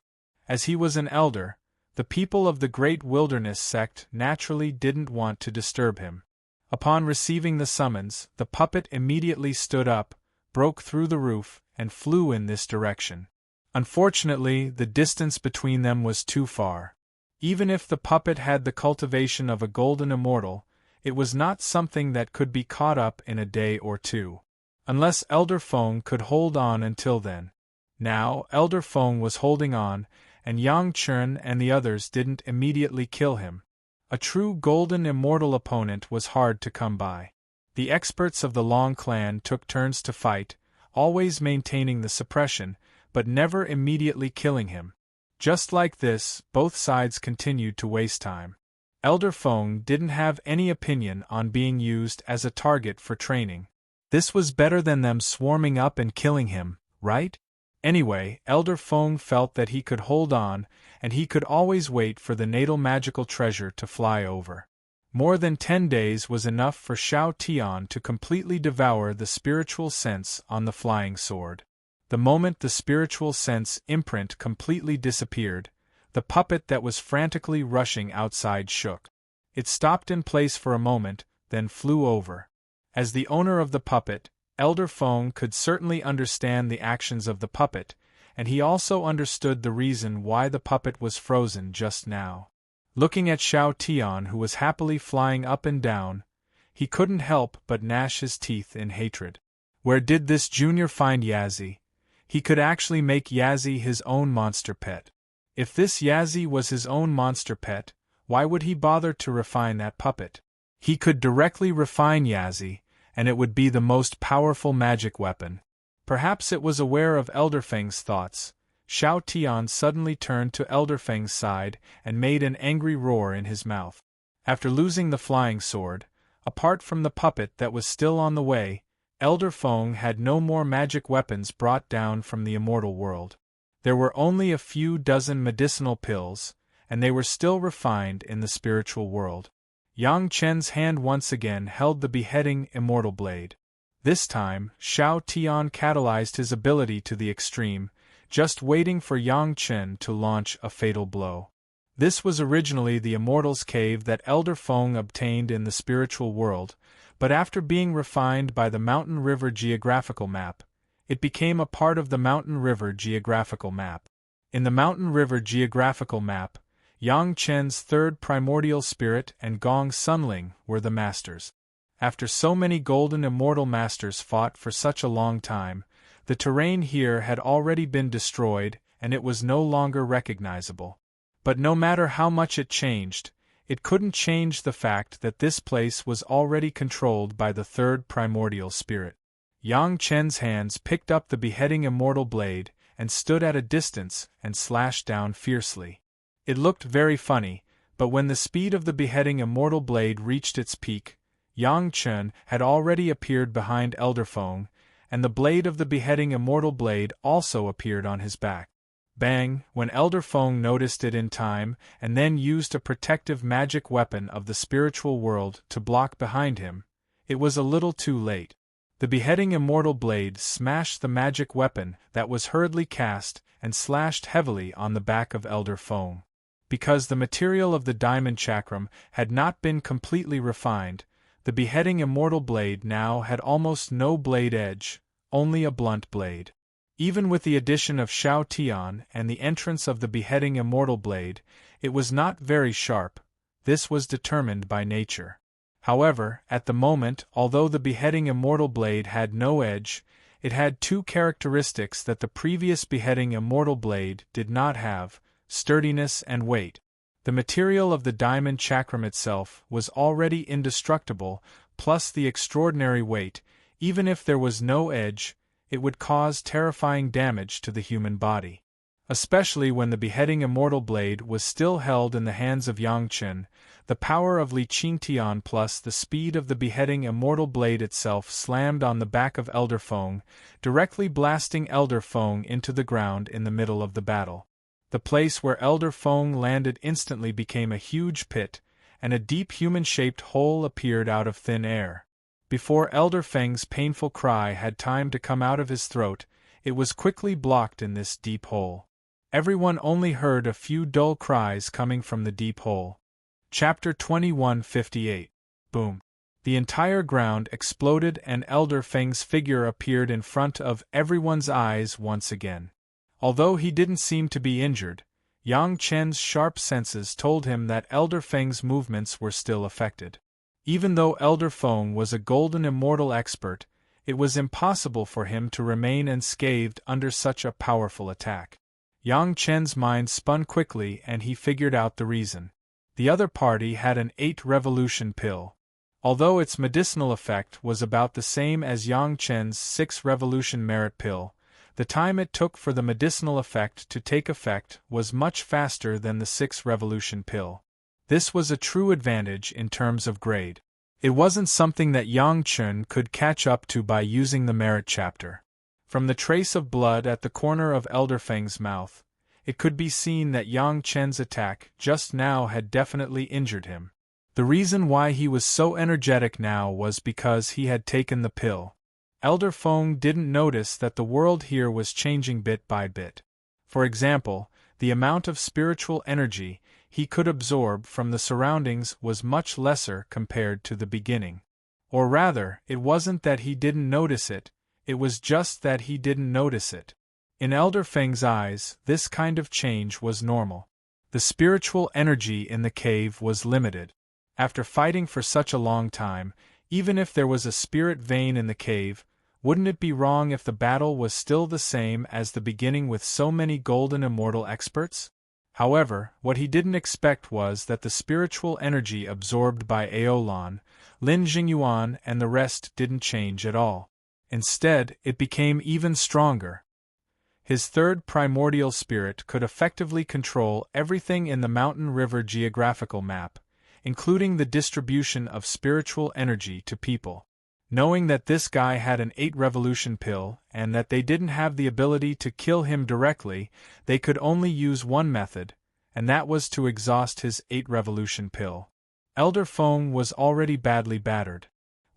S1: As he was an elder, the people of the Great Wilderness Sect naturally didn't want to disturb him. Upon receiving the summons, the puppet immediately stood up, broke through the roof, and flew in this direction. Unfortunately, the distance between them was too far. Even if the puppet had the cultivation of a golden immortal, it was not something that could be caught up in a day or 2. Unless Elder Feng could hold on until then. Now, Elder Feng was holding on, and Yang Chun and the others didn't immediately kill him. A true golden immortal opponent was hard to come by. The experts of the Long clan took turns to fight, always maintaining the suppression, but never immediately killing him. Just like this, both sides continued to waste time. Elder Feng didn't have any opinion on being used as a target for training. This was better than them swarming up and killing him, right? Anyway, Elder Feng felt that he could hold on, and he could always wait for the natal magical treasure to fly over. More than 10 days was enough for Xiao Tian to completely devour the spiritual sense on the flying sword. The moment the spiritual sense imprint completely disappeared, the puppet that was frantically rushing outside shook. It stopped in place for a moment, then flew over. As the owner of the puppet, Elder Feng could certainly understand the actions of the puppet, and he also understood the reason why the puppet was frozen just now. Looking at Xiao Tian, who was happily flying up and down, he couldn't help but gnash his teeth in hatred. Where did this junior find Yazzie? He could actually make Yazzie his own monster pet. If this Yazzie was his own monster pet, why would he bother to refine that puppet? He could directly refine Yazzie, and it would be the most powerful magic weapon. Perhaps it was aware of Elder Feng's thoughts. Xiao Tian suddenly turned to Elder Feng's side and made an angry roar in his mouth. After losing the flying sword, apart from the puppet that was still on the way, Elder Feng had no more magic weapons brought down from the immortal world. There were only a few dozen medicinal pills, and they were still refined in the spiritual world. Yang Chen's hand once again held the beheading immortal blade. This time, Xiao Tian catalyzed his ability to the extreme, just waiting for Yang Chen to launch a fatal blow. This was originally the Immortal's Cave that Elder Feng obtained in the spiritual world, but after being refined by the Mountain River geographical map, it became a part of the Mountain River geographical map. In the Mountain River geographical map, Yang Chen's third primordial spirit and Gong Sunling were the masters. After so many golden immortal masters fought for such a long time, the terrain here had already been destroyed and it was no longer recognizable. But no matter how much it changed, it couldn't change the fact that this place was already controlled by the third primordial spirit. Yang Chen's hands picked up the beheading immortal blade and stood at a distance and slashed down fiercely. It looked very funny, but when the speed of the beheading immortal blade reached its peak, Yang Chen had already appeared behind Elder Feng, and the blade of the beheading immortal blade also appeared on his back. Bang! When Elder Feng noticed it in time and then used a protective magic weapon of the spiritual world to block behind him, it was a little too late. The beheading immortal blade smashed the magic weapon that was hurriedly cast and slashed heavily on the back of Elder Feng. Because the material of the diamond chakram had not been completely refined, the beheading immortal blade now had almost no blade edge, only a blunt blade. Even with the addition of Xiao Tian and the entrance of the beheading immortal blade, it was not very sharp. This was determined by nature. However, at the moment, although the beheading immortal blade had no edge, it had two characteristics that the previous beheading immortal blade did not have: sturdiness and weight. The material of the diamond chakram itself was already indestructible, plus the extraordinary weight. Even if there was no edge, it would cause terrifying damage to the human body. Especially when the beheading immortal blade was still held in the hands of Yang Chen, the power of Li Qingtian plus the speed of the beheading immortal blade itself slammed on the back of Elder Feng, directly blasting Elder Feng into the ground in the middle of the battle. The place where Elder Feng landed instantly became a huge pit, and a deep human-shaped hole appeared out of thin air. Before Elder Feng's painful cry had time to come out of his throat, it was quickly blocked in this deep hole. Everyone only heard a few dull cries coming from the deep hole. Chapter 2158. Boom. The entire ground exploded and Elder Feng's figure appeared in front of everyone's eyes once again. Although he didn't seem to be injured, Yang Chen's sharp senses told him that Elder Feng's movements were still affected. Even though Elder Feng was a golden immortal expert, it was impossible for him to remain unscathed under such a powerful attack. Yang Chen's mind spun quickly and he figured out the reason. The other party had an 8-revolution pill. Although its medicinal effect was about the same as Yang Chen's 6-revolution merit pill, the time it took for the medicinal effect to take effect was much faster than the 6-revolution pill. This was a true advantage in terms of grade. It wasn't something that Yang Chen could catch up to by using the merit chapter. From the trace of blood at the corner of Elder Feng's mouth, it could be seen that Yang Chen's attack just now had definitely injured him. The reason why he was so energetic now was because he had taken the pill. Elder Feng didn't notice that the world here was changing bit by bit. For example, the amount of spiritual energy he could absorb from the surroundings was much lesser compared to the beginning. Or rather, it wasn't that he didn't notice it, it was just that he didn't notice it. In Elder Feng's eyes, this kind of change was normal. The spiritual energy in the cave was limited. After fighting for such a long time, even if there was a spirit vein in the cave, wouldn't it be wrong if the battle was still the same as the beginning with so many golden immortal experts? However, what he didn't expect was that the spiritual energy absorbed by Aolan, Lin Jingyuan and the rest didn't change at all. Instead, it became even stronger. His third primordial spirit could effectively control everything in the mountain river geographical map, including the distribution of spiritual energy to people. Knowing that this guy had an 8-revolution pill and that they didn't have the ability to kill him directly, they could only use one method, and that was to exhaust his 8-revolution pill. Elder Feng was already badly battered.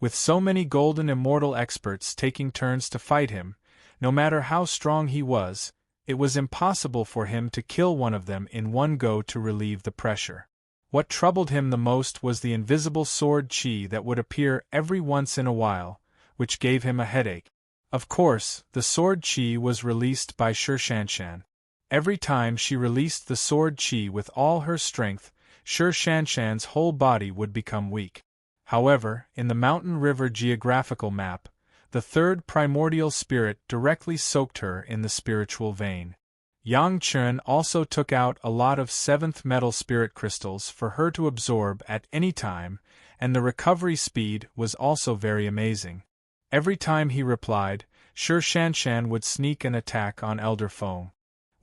S1: With so many golden immortal experts taking turns to fight him, no matter how strong he was, it was impossible for him to kill one of them in one go to relieve the pressure. What troubled him the most was the invisible sword chi that would appear every once in a while, which gave him a headache. Of course, the sword chi was released by Shi Shanshan. Every time she released the sword chi with all her strength, Shi Shanshan's whole body would become weak. However, in the mountain river geographical map, the third primordial spirit directly soaked her in the spiritual vein. Yang Chen also took out a lot of 7th metal spirit crystals for her to absorb at any time, and the recovery speed was also very amazing. Every time he replied, Shi Shanshan would sneak an attack on Elder Feng.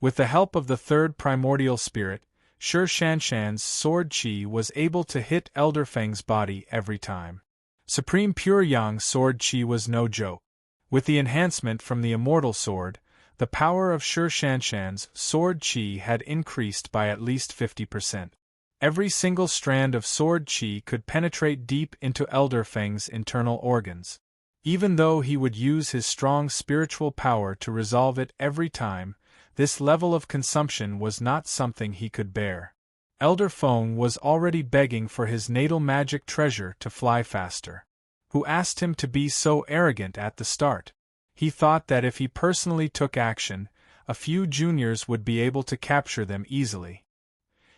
S1: With the help of the third primordial spirit, Shi Shanshan's sword chi was able to hit Elder Feng's body every time. Supreme Pure Yang sword chi was no joke. With the enhancement from the Immortal sword, the power of Shi Shanshan's sword chi had increased by at least 50%. Every single strand of sword chi could penetrate deep into Elder Feng's internal organs. Even though he would use his strong spiritual power to resolve it every time, this level of consumption was not something he could bear. Elder Feng was already begging for his natal magic treasure to fly faster. Who asked him to be so arrogant at the start? He thought that if he personally took action, a few juniors would be able to capture them easily.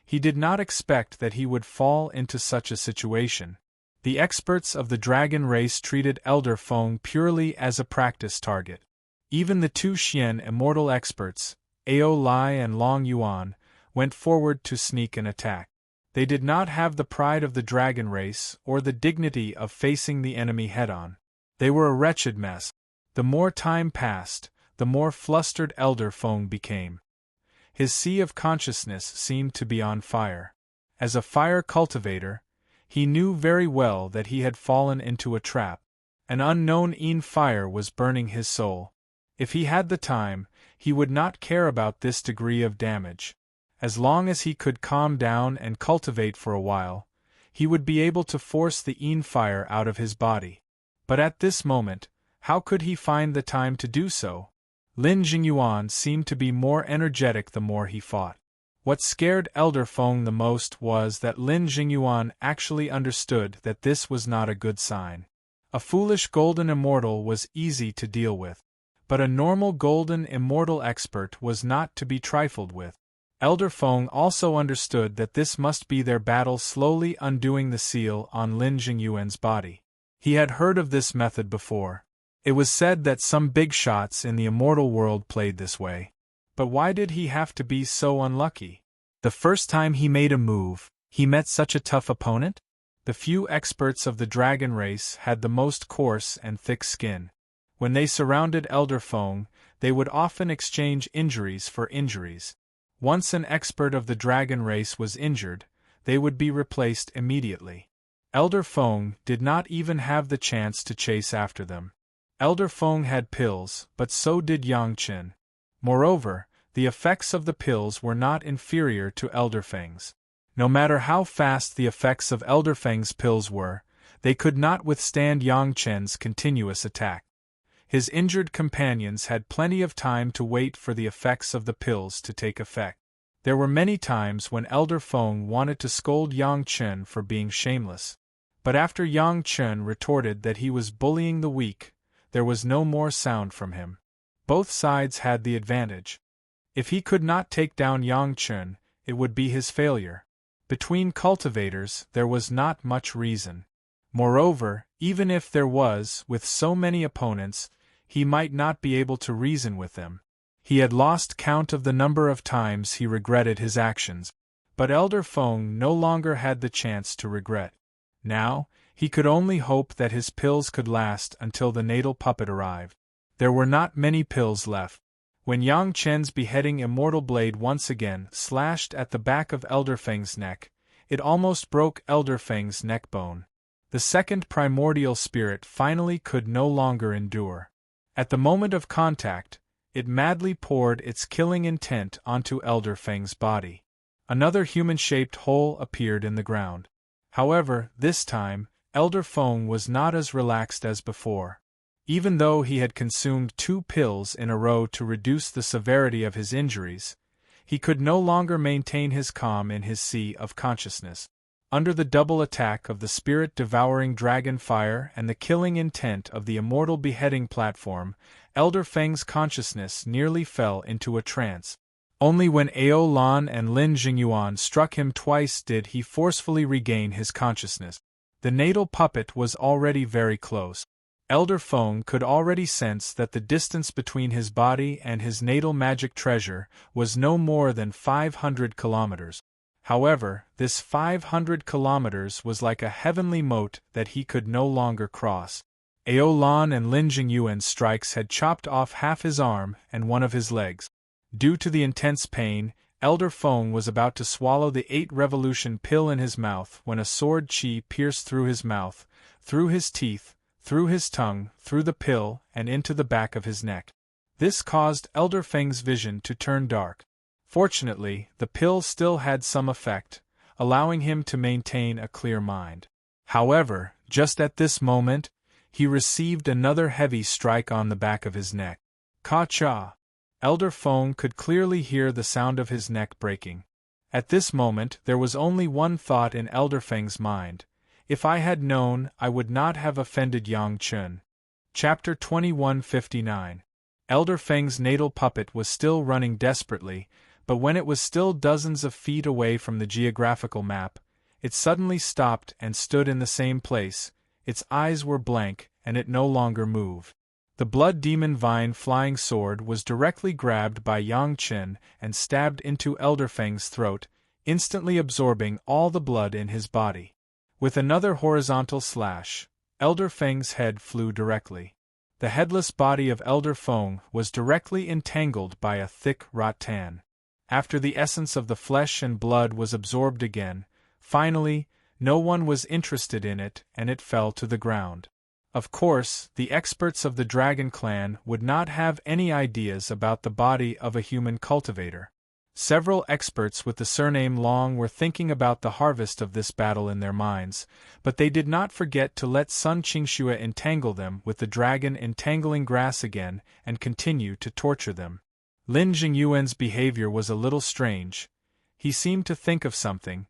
S1: He did not expect that he would fall into such a situation. The experts of the dragon race treated Elder Feng purely as a practice target. Even the 2 Xian immortal experts, Ao Lai and Long Yuan, went forward to sneak an attack. They did not have the pride of the dragon race or the dignity of facing the enemy head-on. They were a wretched mess. The more time passed, the more flustered Elder Feng became. His sea of consciousness seemed to be on fire. As a fire cultivator, he knew very well that he had fallen into a trap. An unknown fire was burning his soul. If he had the time, he would not care about this degree of damage. As long as he could calm down and cultivate for a while, he would be able to force the fire out of his body. But at this moment, how could he find the time to do so? Lin Jingyuan seemed to be more energetic the more he fought. What scared Elder Feng the most was that Lin Jingyuan actually understood that this was not a good sign. A foolish golden immortal was easy to deal with, but a normal golden immortal expert was not to be trifled with. Elder Feng also understood that this must be their battle slowly undoing the seal on Lin Jingyuan's body. He had heard of this method before. It was said that some big shots in the immortal world played this way. But why did he have to be so unlucky? The first time he made a move, he met such a tough opponent? The few experts of the dragon race had the most coarse and thick skin. When they surrounded Elder Feng, they would often exchange injuries for injuries. Once an expert of the dragon race was injured, they would be replaced immediately. Elder Feng did not even have the chance to chase after them. Elder Feng had pills, but so did Yang Qin. Moreover, the effects of the pills were not inferior to Elder Feng's. No matter how fast the effects of Elder Feng's pills were, they could not withstand Yang Chen's continuous attack. His injured companions had plenty of time to wait for the effects of the pills to take effect. There were many times when Elder Feng wanted to scold Yang Chen for being shameless. But after Yang Chen retorted that he was bullying the weak, there was no more sound from him. Both sides had the advantage. If he could not take down Yang Chen, it would be his failure. Between cultivators, there was not much reason. Moreover, even if there was, with so many opponents, he might not be able to reason with them. He had lost count of the number of times he regretted his actions. But Elder Feng no longer had the chance to regret. Now, he could only hope that his pills could last until the natal puppet arrived. There were not many pills left. When Yang Chen's beheading immortal blade once again slashed at the back of Elder Feng's neck, it almost broke Elder Feng's neck bone. The second primordial spirit finally could no longer endure. At the moment of contact, it madly poured its killing intent onto Elder Feng's body. Another human-shaped hole appeared in the ground. However, this time, Elder Feng was not as relaxed as before. Even though he had consumed 2 pills in a row to reduce the severity of his injuries, he could no longer maintain his calm in his sea of consciousness. Under the double attack of the spirit-devouring dragon fire and the killing intent of the immortal beheading platform, Elder Feng's consciousness nearly fell into a trance. Only when Ao Lan and Lin Jingyuan struck him twice did he forcefully regain his consciousness. The natal puppet was already very close. Elder Feng could already sense that the distance between his body and his natal magic treasure was no more than 500 kilometers. However, this 500 kilometers was like a heavenly moat that he could no longer cross. Ao Lan and Lin Jingyuan's strikes had chopped off half his arm and one of his legs. Due to the intense pain, Elder Feng was about to swallow the 8-revolution pill in his mouth when a sword chi pierced through his mouth, through his teeth, through his tongue, through the pill, and into the back of his neck. This caused Elder Feng's vision to turn dark. Fortunately, the pill still had some effect, allowing him to maintain a clear mind. However, just at this moment, he received another heavy strike on the back of his neck. Ka-cha! Elder Feng could clearly hear the sound of his neck breaking. At this moment, there was only one thought in Elder Feng's mind. If I had known, I would not have offended Yang Chen. Chapter 2159. Elder Feng's natal puppet was still running desperately, but when it was still dozens of feet away from the geographical map, it suddenly stopped and stood in the same place. Its eyes were blank, and it no longer moved. The blood demon vine flying sword was directly grabbed by Yang Chen and stabbed into Elder Feng's throat, instantly absorbing all the blood in his body. With another horizontal slash, Elder Feng's head flew directly. The headless body of Elder Feng was directly entangled by a thick rattan. After the essence of the flesh and blood was absorbed again, finally, no one was interested in it and it fell to the ground. Of course, the experts of the Dragon Clan would not have any ideas about the body of a human cultivator. Several experts with the surname Long were thinking about the harvest of this battle in their minds, but they did not forget to let Sun Qingxue entangle them with the dragon entangling grass again and continue to torture them. Lin Jingyuan's behavior was a little strange. He seemed to think of something.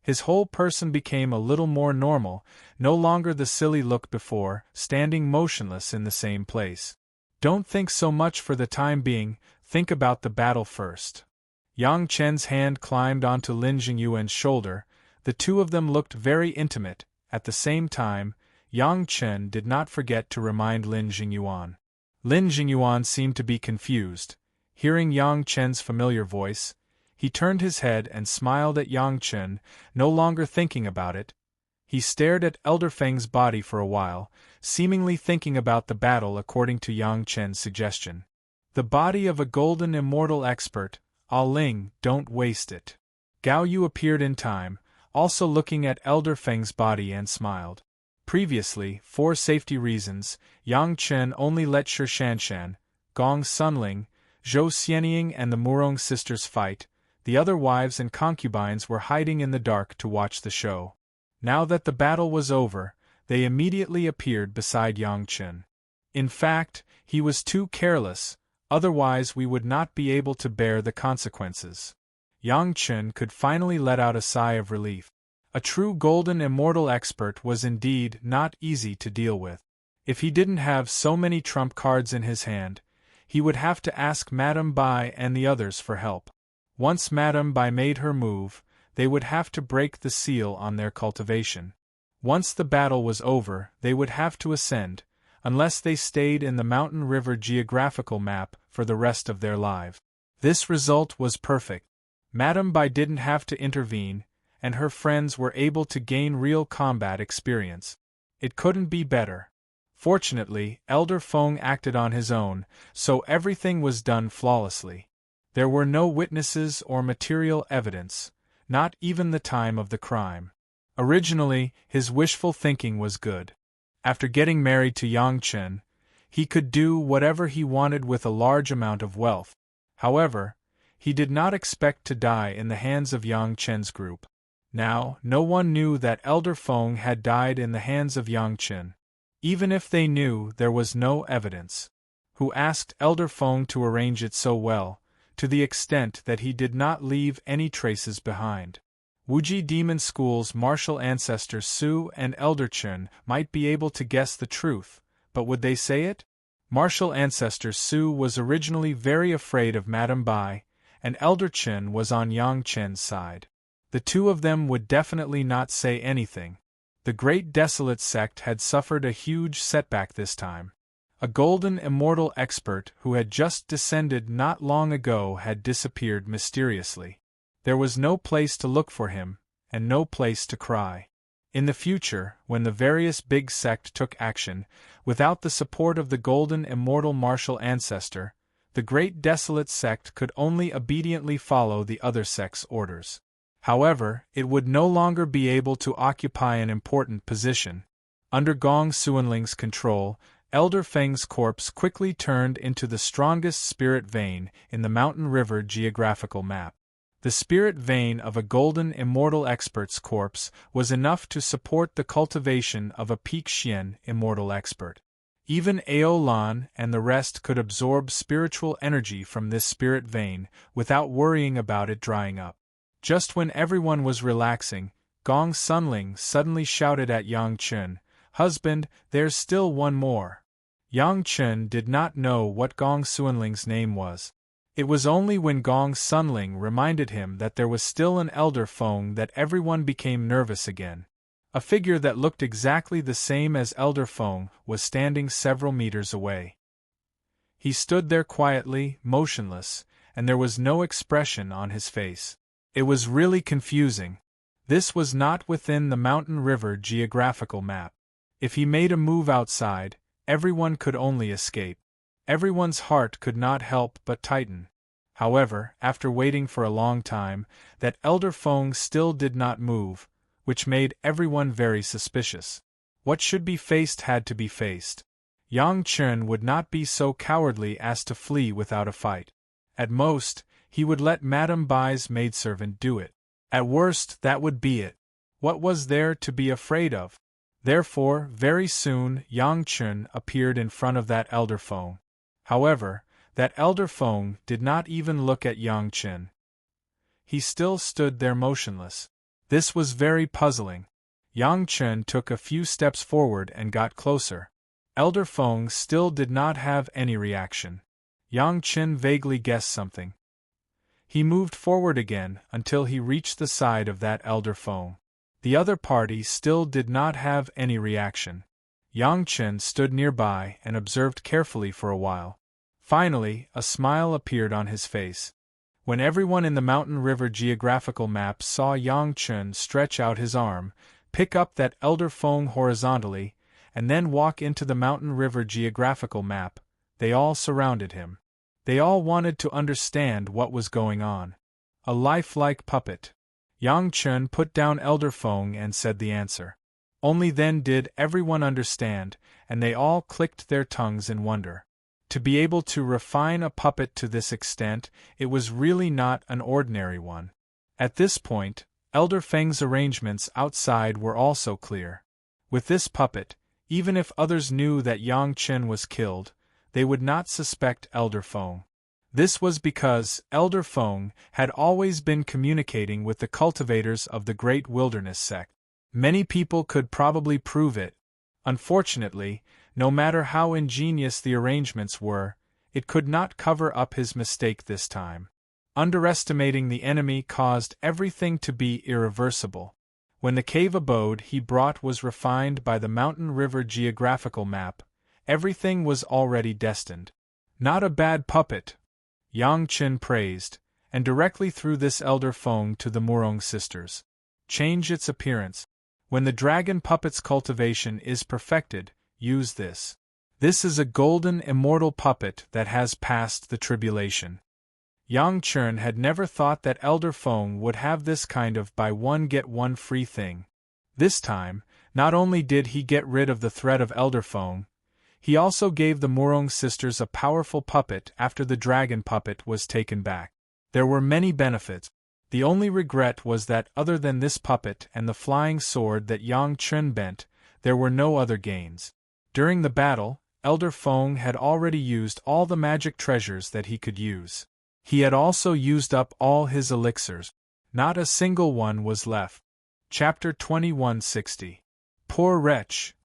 S1: His whole person became a little more normal, no longer the silly look before, standing motionless in the same place. Don't think so much for the time being, think about the battle first. Yang Chen's hand climbed onto Lin Jingyuan's shoulder. The two of them looked very intimate. At the same time, Yang Chen did not forget to remind Lin Jingyuan. Lin Jingyuan seemed to be confused. Hearing Yang Chen's familiar voice, he turned his head and smiled at Yang Chen, no longer thinking about it. He stared at Elder Feng's body for a while, seemingly thinking about the battle according to Yang Chen's suggestion. The body of a golden immortal expert, Ah Ling, don't waste it. Gao Yu appeared in time, also looking at Elder Feng's body and smiled. Previously, for safety reasons, Yang Chen only let Shi Shanshan, Gong Sunling, Zhou Xianying and the Murong sisters fight. The other wives and concubines were hiding in the dark to watch the show. Now that the battle was over, they immediately appeared beside Yang Chen. In fact, he was too careless, otherwise we would not be able to bear the consequences. Yang Chen could finally let out a sigh of relief. A true golden immortal expert was indeed not easy to deal with. If he didn't have so many trump cards in his hand, he would have to ask Madame Bai and the others for help. Once Madame Bai made her move, they would have to break the seal on their cultivation. Once the battle was over, they would have to ascend, unless they stayed in the mountain river geographical map for the rest of their lives. This result was perfect. Madame Bai didn't have to intervene, and her friends were able to gain real combat experience. It couldn't be better. Fortunately, Elder Feng acted on his own, so everything was done flawlessly. There were no witnesses or material evidence, not even the time of the crime. Originally, his wishful thinking was good. After getting married to Yang Chen, he could do whatever he wanted with a large amount of wealth. However, he did not expect to die in the hands of Yang Chen's group. Now, no one knew that Elder Feng had died in the hands of Yang Chen. Even if they knew, there was no evidence. Who asked Elder Feng to arrange it so well, to the extent that he did not leave any traces behind? Wuji Demon School's martial ancestors Su and Elder Chen might be able to guess the truth, but would they say it? Martial ancestor Su was originally very afraid of Madame Bai, and Elder Chen was on Yang Chen's side. The two of them would definitely not say anything. The Great Desolate Sect had suffered a huge setback this time. A golden immortal expert who had just descended not long ago had disappeared mysteriously. There was no place to look for him, and no place to cry. In the future, when the various big sect took action, without the support of the golden immortal martial ancestor, the Great Desolate Sect could only obediently follow the other sect's orders. However, it would no longer be able to occupy an important position. Under Gong Suanling's control, Elder Feng's corpse quickly turned into the strongest spirit vein in the mountain river geographical map. The spirit vein of a golden immortal expert's corpse was enough to support the cultivation of a peak Xian immortal expert. Even Aolan and the rest could absorb spiritual energy from this spirit vein without worrying about it drying up. Just when everyone was relaxing, Gong Sunling suddenly shouted at Yang Chen, "Husband, there's still one more." Yang Chen did not know what Gong Suanling's name was. It was only when Gong Sunling reminded him that there was still an Elder Feng that everyone became nervous again. A figure that looked exactly the same as Elder Feng was standing several meters away. He stood there quietly, motionless, and there was no expression on his face. It was really confusing. This was not within the mountain river geographical map. If he made a move outside, everyone could only escape. Everyone's heart could not help but tighten. However, after waiting for a long time, that Elder Feng still did not move, which made everyone very suspicious. What should be faced had to be faced. Yang Chen would not be so cowardly as to flee without a fight. At most, he would let Madame Bai's maidservant do it. At worst, that would be it. What was there to be afraid of? Therefore, very soon Yang Chen appeared in front of that Elder Feng. However, that Elder Feng did not even look at Yang Chen. He still stood there motionless. This was very puzzling. Yang Chen took a few steps forward and got closer. Elder Feng still did not have any reaction. Yang Chen vaguely guessed something. He moved forward again until he reached the side of that Elder Feng. The other party still did not have any reaction. Yang Chen stood nearby and observed carefully for a while. Finally, a smile appeared on his face. When everyone in the mountain river geographical map saw Yang Chen stretch out his arm, pick up that Elder Feng horizontally, and then walk into the mountain river geographical map, they all surrounded him. They all wanted to understand what was going on. A lifelike puppet. Yang Chen put down Elder Feng and said the answer. Only then did everyone understand, and they all clicked their tongues in wonder. To be able to refine a puppet to this extent, it was really not an ordinary one. At this point, Elder Feng's arrangements outside were also clear. With this puppet, even if others knew that Yang Chen was killed, they would not suspect Elder Feng. This was because Elder Feng had always been communicating with the cultivators of the Great Wilderness sect. Many people could probably prove it. Unfortunately, no matter how ingenious the arrangements were, it could not cover up his mistake this time. Underestimating the enemy caused everything to be irreversible. When the cave abode he brought was refined by the mountain river geographical map, everything was already destined. Not a bad puppet, Yang Chen praised, and directly threw this Elder Feng to the Murong sisters. Change its appearance. When the dragon puppet's cultivation is perfected, use this. This is a golden immortal puppet that has passed the tribulation. Yang Chen had never thought that Elder Feng would have this kind of buy one get one free thing. This time, not only did he get rid of the threat of Elder Feng, he also gave the Murong sisters a powerful puppet after the dragon puppet was taken back. There were many benefits. The only regret was that other than this puppet and the flying sword that Yang Chen bent, there were no other gains. During the battle, Elder Feng had already used all the magic treasures that he could use. He had also used up all his elixirs. Not a single one was left. Chapter 2160. Poor wretch!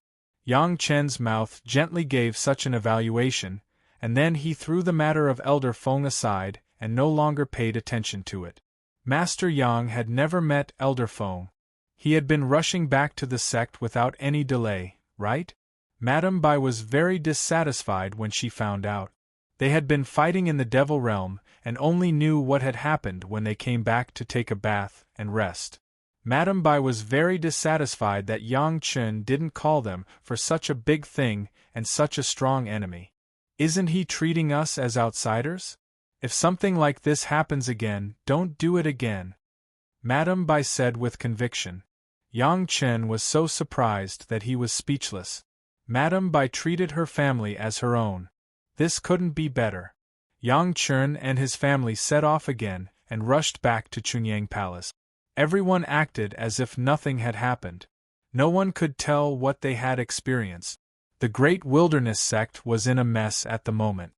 S1: Yang Chen's mouth gently gave such an evaluation, and then he threw the matter of Elder Feng aside and no longer paid attention to it. Master Yang had never met Elder Feng. He had been rushing back to the sect without any delay, right? Madame Bai was very dissatisfied when she found out. They had been fighting in the Devil Realm, and only knew what had happened when they came back to take a bath and rest. Madame Bai was very dissatisfied that Yang Chen didn't call them for such a big thing and such a strong enemy. Isn't he treating us as outsiders? If something like this happens again, don't do it again, Madame Bai said with conviction. Yang Chen was so surprised that he was speechless. Madame Bai treated her family as her own. This couldn't be better. Yang Chen and his family set off again and rushed back to Chunyang Palace. Everyone acted as if nothing had happened. No one could tell what they had experienced. The Great Wilderness sect was in a mess at the moment.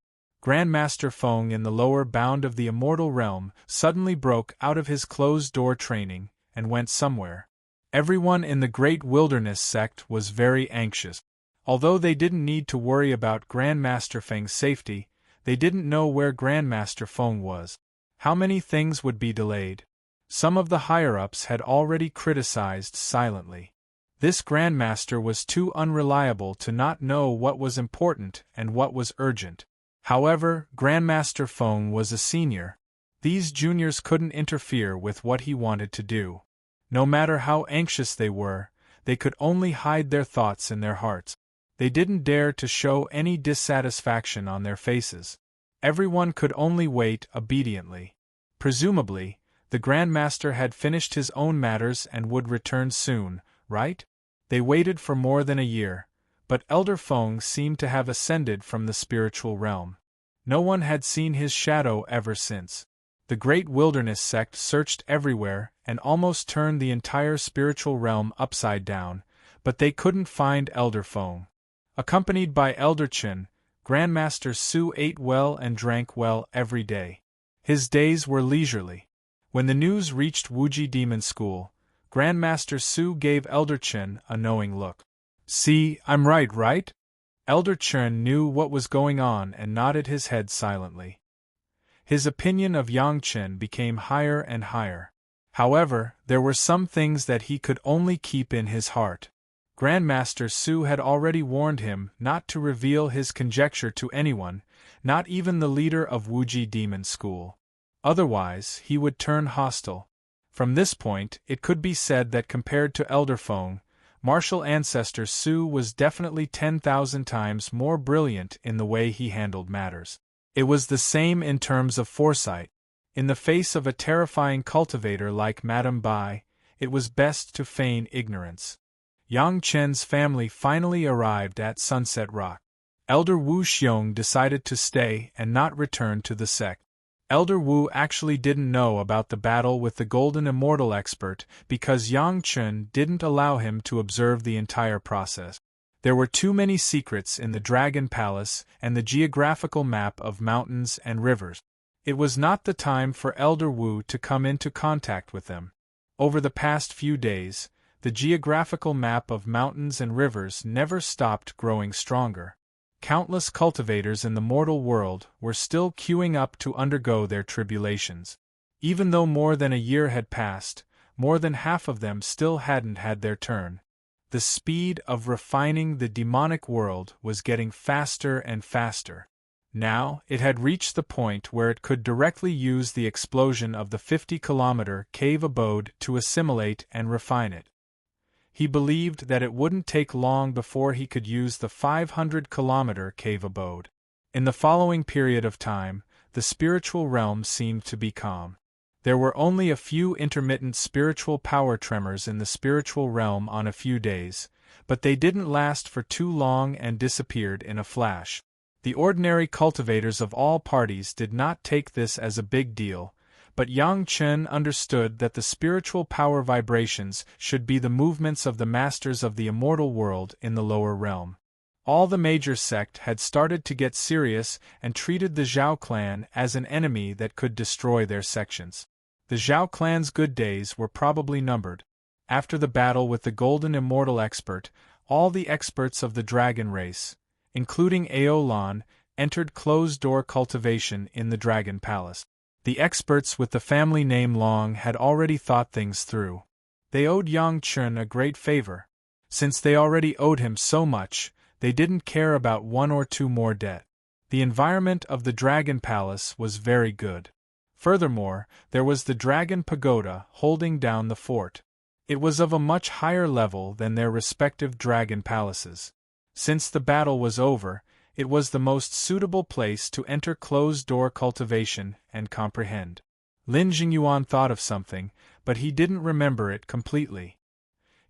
S1: Grandmaster Feng in the lower bound of the Immortal Realm suddenly broke out of his closed-door training and went somewhere. Everyone in the Great Wilderness sect was very anxious. Although they didn't need to worry about Grandmaster Feng's safety, they didn't know where Grandmaster Feng was. How many things would be delayed? Some of the higher-ups had already criticized silently. This Grandmaster was too unreliable to not know what was important and what was urgent. However, Grandmaster Feng was a senior. These juniors couldn't interfere with what he wanted to do. No matter how anxious they were, they could only hide their thoughts in their hearts. They didn't dare to show any dissatisfaction on their faces. Everyone could only wait obediently. Presumably, the Grandmaster had finished his own matters and would return soon, right? They waited for more than a year, but Elder Feng seemed to have ascended from the spiritual realm. No one had seen his shadow ever since. The Great Wilderness sect searched everywhere and almost turned the entire spiritual realm upside down, but they couldn't find Elder Feng. Accompanied by Elder Chen, Grandmaster Su ate well and drank well every day. His days were leisurely. When the news reached Wuji Demon School, Grandmaster Su gave Elder Chen a knowing look. See, I'm right? Elder Chen knew what was going on and nodded his head silently. His opinion of Yang Chen became higher and higher. However, there were some things that he could only keep in his heart. Grandmaster Su had already warned him not to reveal his conjecture to anyone, not even the leader of Wuji Demon School. Otherwise, he would turn hostile. From this point, it could be said that compared to Elder Feng, martial ancestor Su was definitely 10,000 times more brilliant in the way he handled matters. It was the same in terms of foresight. In the face of a terrifying cultivator like Madame Bai, it was best to feign ignorance. Yang Chen's family finally arrived at Sunset Rock. Elder Wu Xiong decided to stay and not return to the sect. Elder Wu actually didn't know about the battle with the Golden Immortal expert because Yang Chen didn't allow him to observe the entire process. There were too many secrets in the Dragon Palace and the geographical map of mountains and rivers. It was not the time for Elder Wu to come into contact with them. Over the past few days, the geographical map of mountains and rivers never stopped growing stronger. Countless cultivators in the mortal world were still queuing up to undergo their tribulations. Even though more than a year had passed, more than half of them still hadn't had their turn. The speed of refining the demonic world was getting faster and faster. Now, it had reached the point where it could directly use the explosion of the 50-kilometer cave abode to assimilate and refine it. He believed that it wouldn't take long before he could use the 500-kilometer cave abode. In the following period of time, the spiritual realm seemed to be calm. There were only a few intermittent spiritual power tremors in the spiritual realm on a few days, but they didn't last for too long and disappeared in a flash. The ordinary cultivators of all parties did not take this as a big deal, but Yang Chen understood that the spiritual power vibrations should be the movements of the masters of the immortal world in the lower realm. All the major sect had started to get serious and treated the Zhao clan as an enemy that could destroy their sections. The Zhao clan's good days were probably numbered. After the battle with the Golden Immortal expert, all the experts of the dragon race, including Aolan, entered closed-door cultivation in the Dragon Palace. The experts with the family name Long had already thought things through. They owed Yang Chen a great favor. Since they already owed him so much, they didn't care about one or two more debt. The environment of the Dragon Palace was very good. Furthermore, there was the Dragon Pagoda holding down the fort. It was of a much higher level than their respective dragon palaces. Since the battle was over, it was the most suitable place to enter closed-door cultivation and comprehend. Lin Jingyuan thought of something, but he didn't remember it completely.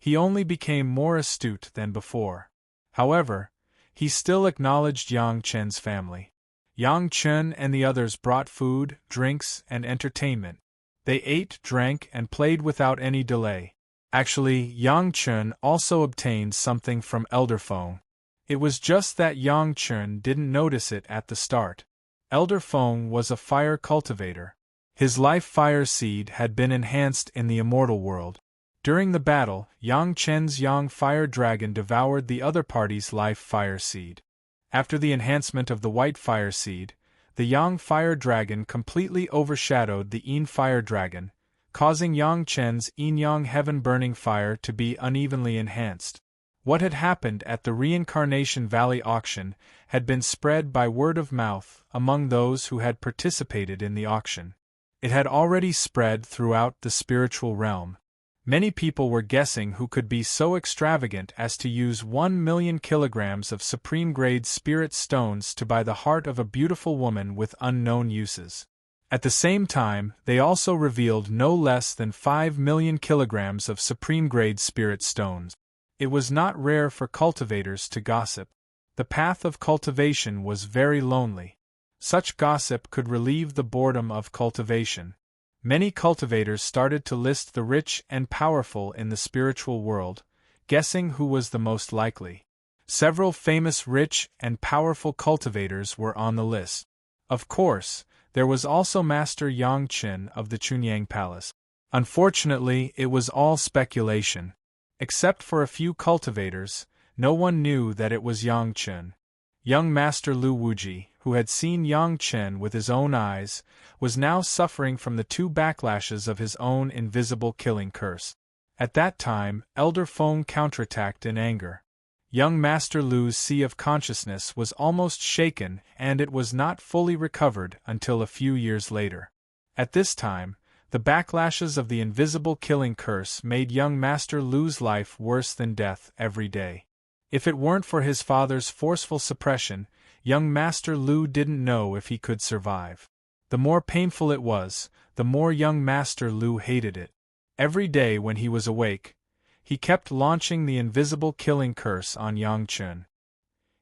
S1: He only became more astute than before. However, he still acknowledged Yang Chen's family. Yang Chen and the others brought food, drinks, and entertainment. They ate, drank, and played without any delay. Actually, Yang Chen also obtained something from Elder Feng. It was just that Yang Chen didn't notice it at the start. Elder Feng was a fire cultivator. His life fire seed had been enhanced in the immortal world. During the battle, Yang Chen's Yang Fire Dragon devoured the other party's life fire seed. After the enhancement of the white fire seed, the Yang Fire Dragon completely overshadowed the Yin Fire Dragon, causing Yang Chen's Yin Yang Heaven Burning Fire to be unevenly enhanced. What had happened at the Reincarnation Valley auction had been spread by word of mouth among those who had participated in the auction. It had already spread throughout the spiritual realm. Many people were guessing who could be so extravagant as to use 1 million kilograms of supreme-grade spirit stones to buy the heart of a beautiful woman with unknown uses. At the same time, they also revealed no less than 5 million kilograms of supreme-grade spirit stones. It was not rare for cultivators to gossip. The path of cultivation was very lonely. Such gossip could relieve the boredom of cultivation. Many cultivators started to list the rich and powerful in the spiritual world, guessing who was the most likely. Several famous rich and powerful cultivators were on the list. Of course, there was also Master Yang Chen of the Chunyang Palace. Unfortunately, it was all speculation. Except for a few cultivators, no one knew that it was Yang Chen. Young Master Lu Wuji, who had seen Yang Chen with his own eyes, was now suffering from the 2 backlashes of his own invisible killing curse. At that time, Elder Feng counterattacked in anger. Young Master Lu's sea of consciousness was almost shaken, and it was not fully recovered until a few years later. At this time, the backlashes of the invisible killing curse made young Master Lu's life worse than death every day. If it weren't for his father's forceful suppression, young Master Lu didn't know if he could survive. The more painful it was, the more young Master Lu hated it. Every day when he was awake, He kept launching the invisible killing curse on Yang Chun.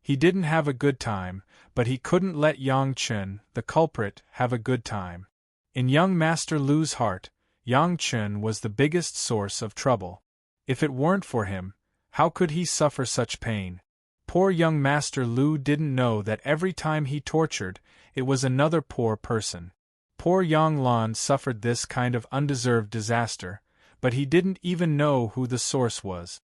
S1: He didn't have a good time, but he couldn't let Yang Chun, the culprit, have a good time. In young Master Lu's heart, Yang Chun was the biggest source of trouble. If it weren't for him, how could he suffer such pain? Poor young Master Lu didn't know that every time he tortured, it was another poor person. Poor Yang Lan suffered this kind of undeserved disaster, but he didn't even know who the source was.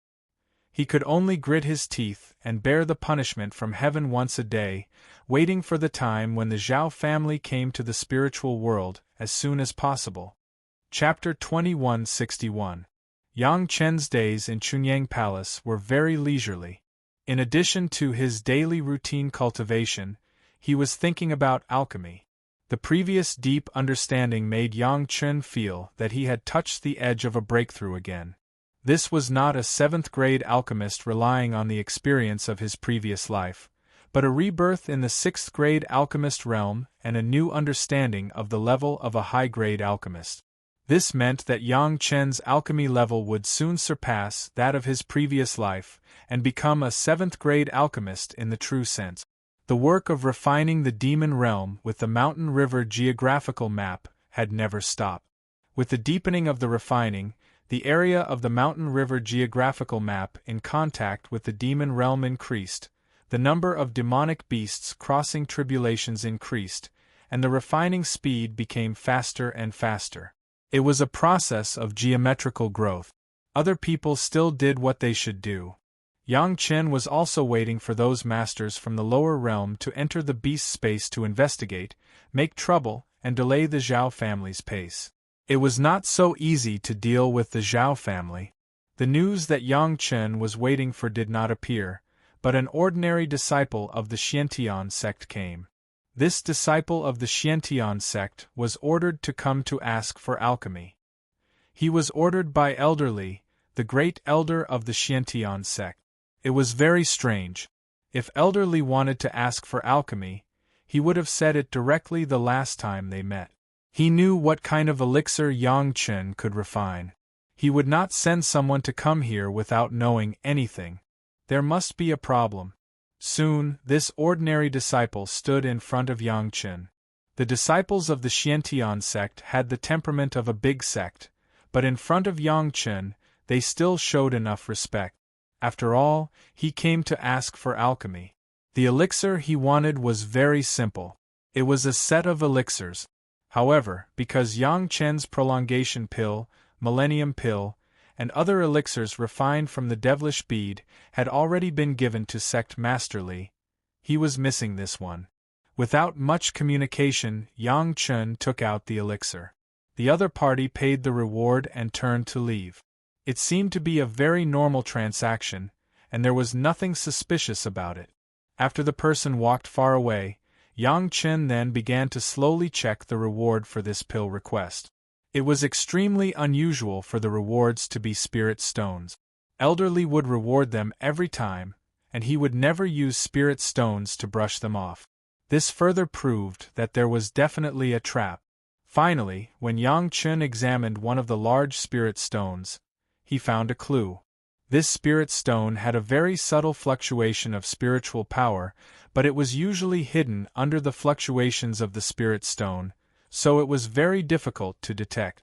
S1: He could only grit his teeth and bear the punishment from heaven once a day, waiting for the time when the Zhao family came to the spiritual world as soon as possible. Chapter 2161. Yang Chen's days in Chunyang Palace were very leisurely. In addition to his daily routine cultivation, he was thinking about alchemy. The previous deep understanding made Yang Chen feel that he had touched the edge of a breakthrough again. This was not a seventh-grade alchemist relying on the experience of his previous life, but a rebirth in the sixth-grade alchemist realm and a new understanding of the level of a high-grade alchemist. This meant that Yang Chen's alchemy level would soon surpass that of his previous life and become a seventh-grade alchemist in the true sense. The work of refining the demon realm with the Mountain River geographical map had never stopped. With the deepening of the refining, the area of the Mountain River geographical map in contact with the demon realm increased, the number of demonic beasts crossing tribulations increased, and the refining speed became faster and faster. It was a process of geometrical growth. Other people still did what they should do. Yang Chen was also waiting for those masters from the lower realm to enter the beast space to investigate, make trouble, and delay the Zhao family's pace. It was not so easy to deal with the Zhao family. The news that Yang Chen was waiting for did not appear, but an ordinary disciple of the Xiantian sect came. This disciple of the Xiantian sect was ordered to come to ask for alchemy. He was ordered by Elder Li, the great elder of the Xiantian sect. It was very strange. If Elder Li wanted to ask for alchemy, he would have said it directly the last time they met. He knew what kind of elixir Yang Chen could refine. He would not send someone to come here without knowing anything. There must be a problem. Soon, this ordinary disciple stood in front of Yang Chen. The disciples of the Xiantian sect had the temperament of a big sect, but in front of Yang Chen, they still showed enough respect. After all, he came to ask for alchemy. The elixir he wanted was very simple. It was a set of elixirs. However, because Yang Chen's prolongation pill, millennium pill, and other elixirs refined from the devilish bead had already been given to sect Master Li, he was missing this one. Without much communication, Yang Chen took out the elixir. The other party paid the reward and turned to leave. It seemed to be a very normal transaction, and there was nothing suspicious about it. After the person walked far away, Yang Chen then began to slowly check the reward for this pill request. It was extremely unusual for the rewards to be spirit stones. Elder Li would reward them every time, and he would never use spirit stones to brush them off. This further proved that there was definitely a trap. Finally, when Yang Chen examined one of the large spirit stones, he found a clue. This spirit stone had a very subtle fluctuation of spiritual power, but it was usually hidden under the fluctuations of the spirit stone, so it was very difficult to detect.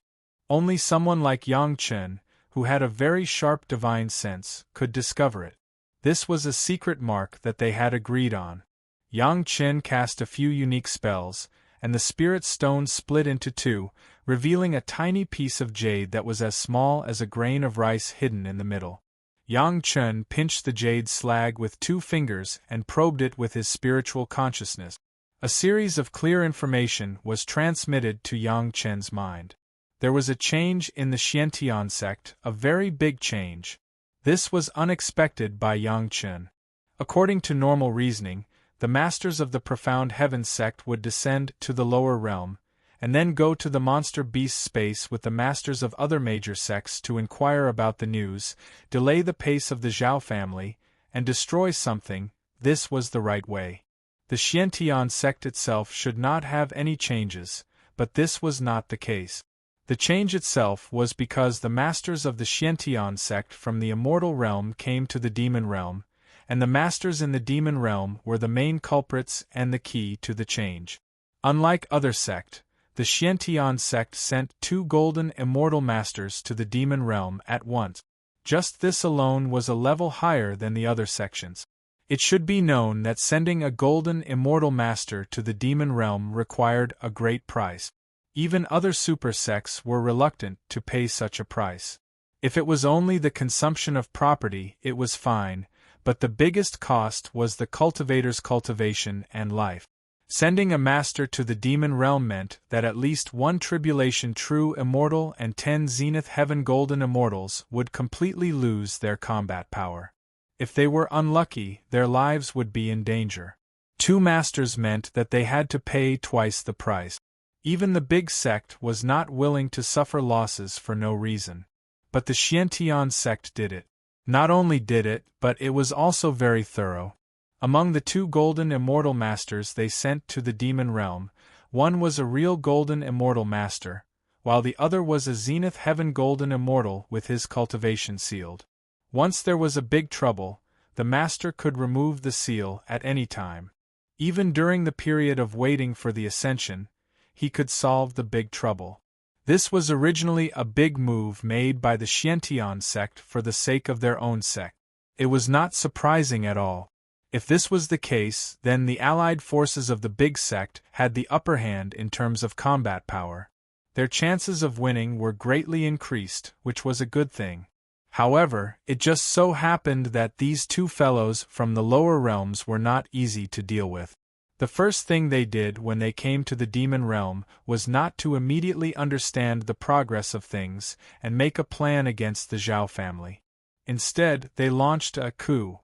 S1: Only someone like Yang Chen, who had a very sharp divine sense, could discover it. This was a secret mark that they had agreed on. Yang Chen cast a few unique spells, and the spirit stone split into two, revealing a tiny piece of jade that was as small as a grain of rice hidden in the middle. Yang Chen pinched the jade slag with 2 fingers and probed it with his spiritual consciousness. A series of clear information was transmitted to Yang Chen's mind. There was a change in the Xiantian sect, a very big change. This was unexpected by Yang Chen. According to normal reasoning, the masters of the Profound Heaven sect would descend to the lower realm, and then go to the monster beast space with the masters of other major sects to inquire about the news, delay the pace of the Zhao family, and destroy something. This was the right way. The Xiantian sect itself should not have any changes, but this was not the case. The The change itself was because the masters of the Xiantian sect from the immortal realm came to the demon realm, and the masters in the demon realm were the main culprits and the key to the change. Unlike other sect, the Xiantian sect sent 2 golden immortal masters to the demon realm at once. Just this alone was a level higher than the other sections. It should be known that sending a golden immortal master to the demon realm required a great price. Even other super sects were reluctant to pay such a price. If it was only the consumption of property, it was fine, but the biggest cost was the cultivator's cultivation and life. Sending a master to the demon realm meant that at least 1 tribulation true immortal and 10 zenith heaven golden immortals would completely lose their combat power. If they were unlucky, their lives would be in danger. 2 masters meant that they had to pay twice the price. Even the big sect was not willing to suffer losses for no reason. But the Xiantian sect did it. Not only did it, but it was also very thorough. Among the 2 golden immortal masters they sent to the demon realm, one was a real golden immortal master, while the other was a zenith heaven golden immortal with his cultivation sealed. Once there was a big trouble, the master could remove the seal at any time. Even during the period of waiting for the ascension, he could solve the big trouble. This was originally a big move made by the Xiantian sect for the sake of their own sect. It was not surprising at all. If this was the case, then the allied forces of the big sect had the upper hand in terms of combat power. Their chances of winning were greatly increased, which was a good thing. However, it just so happened that these 2 fellows from the lower realms were not easy to deal with. The first thing they did when they came to the demon realm was not to immediately understand the progress of things and make a plan against the Zhao family. Instead, they launched a coup.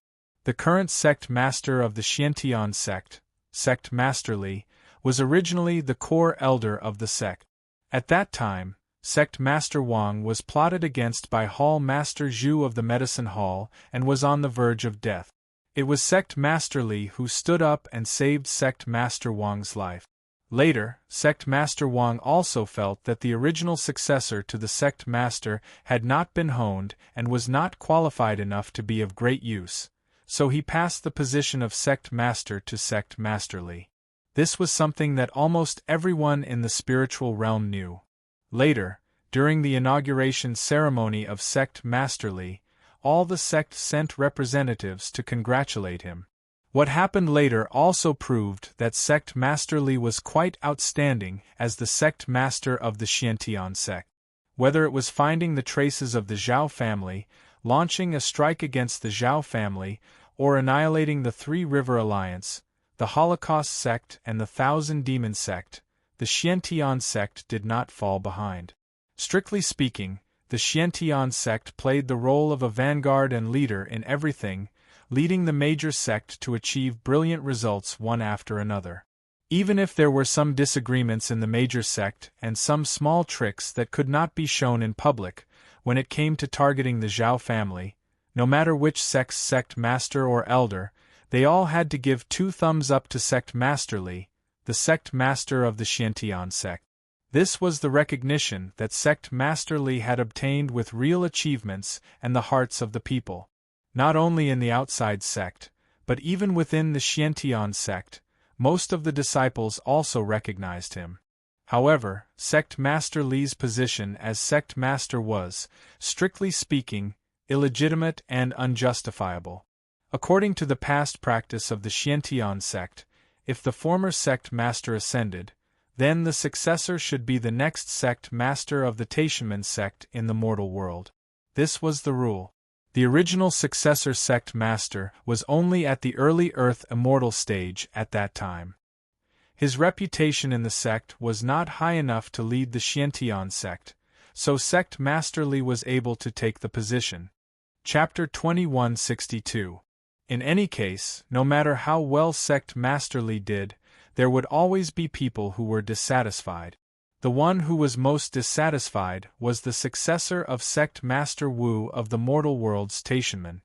S1: The current sect master of the Xiantian sect, Sect Master Li, was originally the core elder of the sect. At that time, Sect Master Wang was plotted against by Hall Master Zhu of the Medicine Hall and was on the verge of death. It was Sect Master Li who stood up and saved Sect Master Wang's life. Later, Sect Master Wang also felt that the original successor to the Sect Master had not been honed and was not qualified enough to be of great use, so he passed the position of Sect Master to Sect Master Li. This was something that almost everyone in the spiritual realm knew. Later, during the inauguration ceremony of Sect Master Li, all the sect sent representatives to congratulate him. What happened later also proved that Sect Master Li was quite outstanding as the sect master of the Xiantian sect. Whether it was finding the traces of the Zhao family, launching a strike against the Zhao family, or annihilating the 3 River Alliance, the Holocaust sect and the Thousand Demon sect, the Xiantian sect did not fall behind. Strictly speaking, the Xiantian sect played the role of a vanguard and leader in everything, leading the major sect to achieve brilliant results one after another. Even if there were some disagreements in the major sect and some small tricks that could not be shown in public, when it came to targeting the Zhao family, no matter which sect's sect master or elder, they all had to give 2 thumbs up to Sect Master Li, the sect master of the Xiantian sect. This was the recognition that Sect Master Li had obtained with real achievements and the hearts of the people. Not only in the outside sect, but even within the Xiantian sect, most of the disciples also recognized him. However, Sect Master Li's position as sect master was, strictly speaking, illegitimate and unjustifiable. According to the past practice of the Xiantian sect, if the former sect master ascended, then the successor should be the next sect master of the Taishanmen sect in the mortal world. This was the rule. The original successor sect master was only at the early Earth immortal stage at that time. His reputation in the sect was not high enough to lead the Xiantian sect, so Sect Master Li was able to take the position. Chapter 2162. In any case, no matter how well Sect Master Li did, there would always be people who were dissatisfied. The one who was most dissatisfied was the successor of Sect Master Wu of the mortal world's Taishanmen.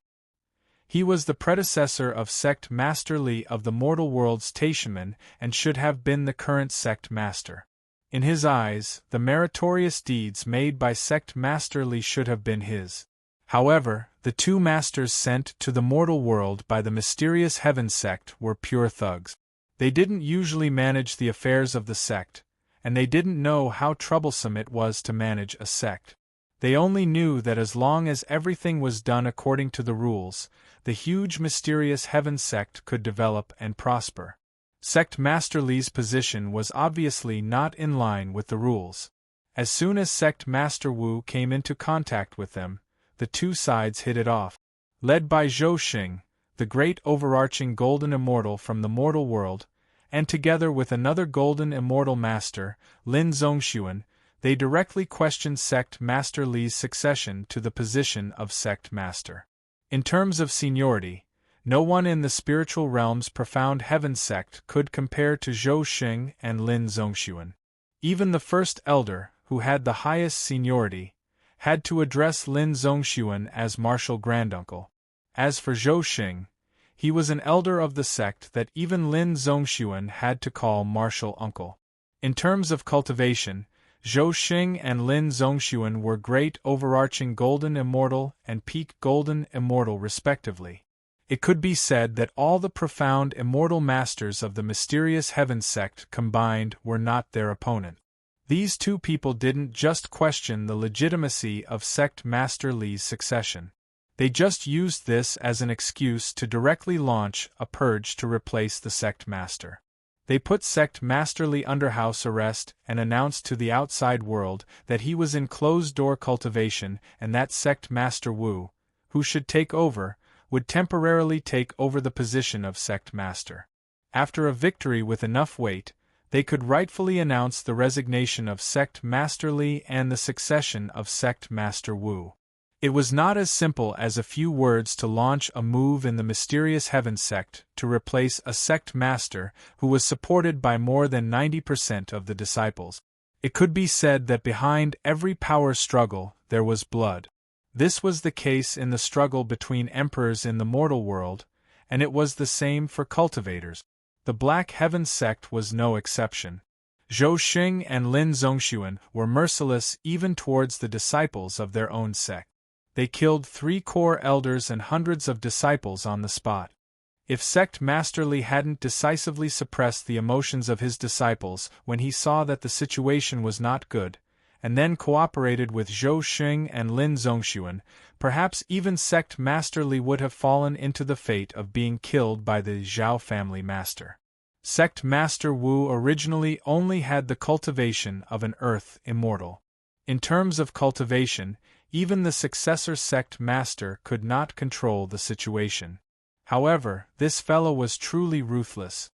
S1: He was the predecessor of Sect Master Li of the mortal world's Taishanmen and should have been the current sect master. In his eyes, the meritorious deeds made by Sect Master Li should have been his. However, the two masters sent to the mortal world by the mysterious Heaven sect were pure thugs. They didn't usually manage the affairs of the sect, and they didn't know how troublesome it was to manage a sect. They only knew that as long as everything was done according to the rules, the huge mysterious Heaven sect could develop and prosper. Sect Master Li's position was obviously not in line with the rules. As soon as Sect Master Wu came into contact with them, the two sides hit it off. Led by Zhou Xing, the great overarching golden immortal from the mortal world, and together with another golden immortal master, Lin Zongxuan, they directly questioned Sect Master Li's succession to the position of Sect Master. In terms of seniority, no one in the spiritual realm's profound Heaven sect could compare to Zhou Xing and Lin Zongxuan. Even the first elder, who had the highest seniority, had to address Lin Zongxuan as martial granduncle. As for Zhou Xing, he was an elder of the sect that even Lin Zongxuan had to call martial uncle. In terms of cultivation, Zhou Xing and Lin Zongxuan were great overarching golden immortal and peak golden immortal respectively. It could be said that all the profound immortal masters of the mysterious Heaven sect combined were not their opponent. These two people didn't just question the legitimacy of Sect Master Li's succession. They just used this as an excuse to directly launch a purge to replace the Sect Master. They put Sect Master Li under house arrest and announced to the outside world that he was in closed-door cultivation and that Sect Master Wu, who should take over, would temporarily take over the position of Sect Master. After a victory with enough weight, they could rightfully announce the resignation of Sect Master Li and the succession of Sect Master Wu. It was not as simple as a few words to launch a move in the mysterious Heaven sect to replace a sect master who was supported by more than 90% of the disciples. It could be said that behind every power struggle there was blood. This was the case in the struggle between emperors in the mortal world, and it was the same for cultivators. The Black Heaven sect was no exception. Zhou Xing and Lin Zongxuan were merciless even towards the disciples of their own sect. They killed 3 core elders and hundreds of disciples on the spot. If Sect Master Li hadn't decisively suppressed the emotions of his disciples when he saw that the situation was not good, and then cooperated with Zhou Xing and Lin Zongxuan, perhaps even Sect Master Li would have fallen into the fate of being killed by the Zhao family master. Sect Master Wu originally only had the cultivation of an earth immortal. In terms of cultivation, even the successor Sect Master could not control the situation. However, this fellow was truly ruthless.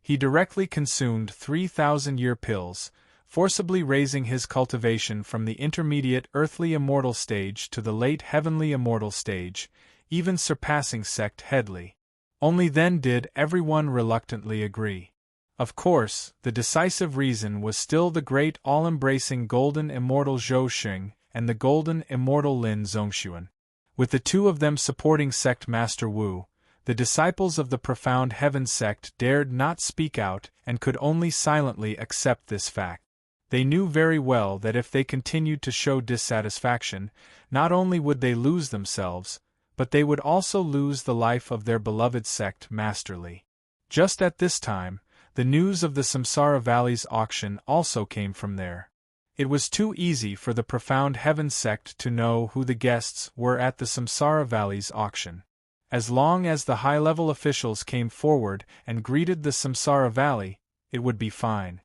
S1: He directly consumed 3,000-year pills, forcibly raising his cultivation from the intermediate earthly immortal stage to the late heavenly immortal stage, even surpassing Sect Headley. Only then did everyone reluctantly agree. Of course, the decisive reason was still the great all-embracing golden immortal Zhou Xing and the golden immortal Lin Zongxuan. With the two of them supporting Sect Master Wu, the disciples of the profound Heaven sect dared not speak out and could only silently accept this fact. They knew very well that if they continued to show dissatisfaction, not only would they lose themselves, but they would also lose the life of their beloved Sect Master Li. Just at this time, the news of the Samsara Valley's auction also came from there. It was too easy for the profound Heaven sect to know who the guests were at the Samsara Valley's auction. As long as the high-level officials came forward and greeted the Samsara Valley, it would be fine.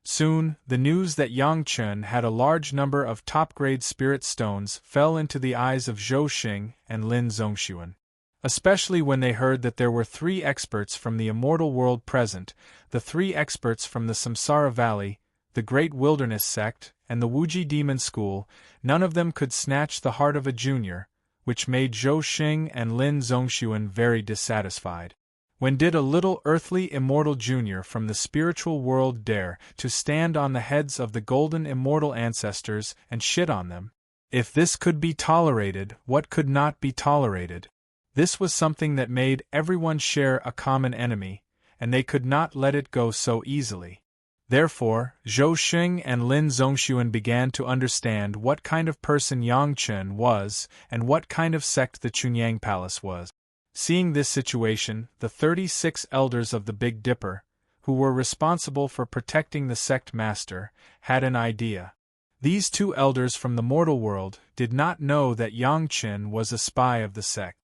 S1: Soon, the news that Yang Chen had a large number of top-grade spirit stones fell into the eyes of Zhou Xing and Lin Zongxuan. Especially when they heard that there were 3 experts from the immortal world present, the 3 experts from the Samsara Valley, the Great Wilderness Sect, and the Wuji Demon School, none of them could snatch the heart of a junior, which made Zhou Xing and Lin Zongxuan very dissatisfied. When did a little earthly immortal junior from the spiritual world dare to stand on the heads of the golden immortal ancestors and shit on them? If this could be tolerated, what could not be tolerated? This was something that made everyone share a common enemy, and they could not let it go so easily. Therefore, Zhou Xing and Lin Zhongxuan began to understand what kind of person Yang Chen was and what kind of sect the Chunyang Palace was. Seeing this situation, the 36 elders of the Big Dipper, who were responsible for protecting the sect master, had an idea. These two elders from the mortal world did not know that Yang Chen was a spy of the sect.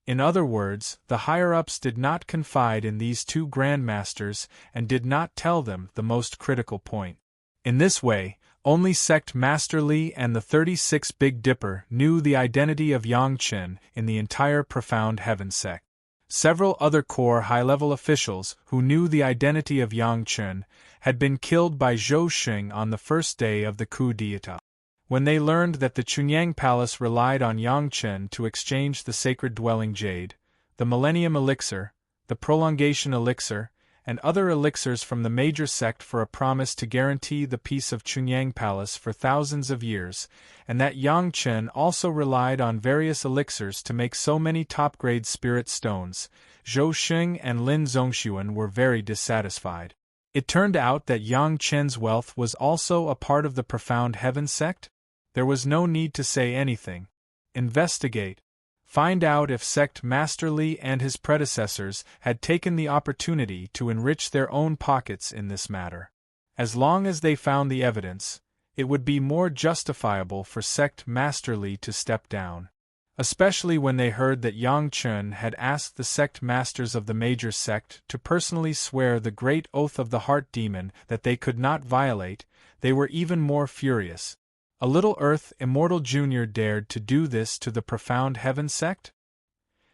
S1: In other words, the higher-ups did not confide in these two grandmasters and did not tell them the most critical point. In this way, only Sect Master Li and the 36 Big Dipper knew the identity of Yang Chen in the entire Profound Heaven sect. Several other core high-level officials who knew the identity of Yang Chen had been killed by Zhou Xing on the first day of the coup d'état. When they learned that the Chunyang Palace relied on Yang Chen to exchange the sacred dwelling jade, the Millennium Elixir, the Prolongation Elixir, and other elixirs from the major sect for a promise to guarantee the peace of Chunyang Palace for thousands of years, and that Yang Chen also relied on various elixirs to make so many top-grade spirit stones, Zhou Xing and Lin Zhongxuan were very dissatisfied. It turned out that Yang Chen's wealth was also a part of the Profound Heaven sect? There was no need to say anything. Investigate. Find out if Sect Master Li and his predecessors had taken the opportunity to enrich their own pockets in this matter. As long as they found the evidence, it would be more justifiable for Sect Master Li to step down. Especially when they heard that Yang Chen had asked the sect masters of the major sect to personally swear the great oath of the heart demon that they could not violate, they were even more furious. A Little Earth Immortal Jr. dared to do this to the Profound Heaven sect?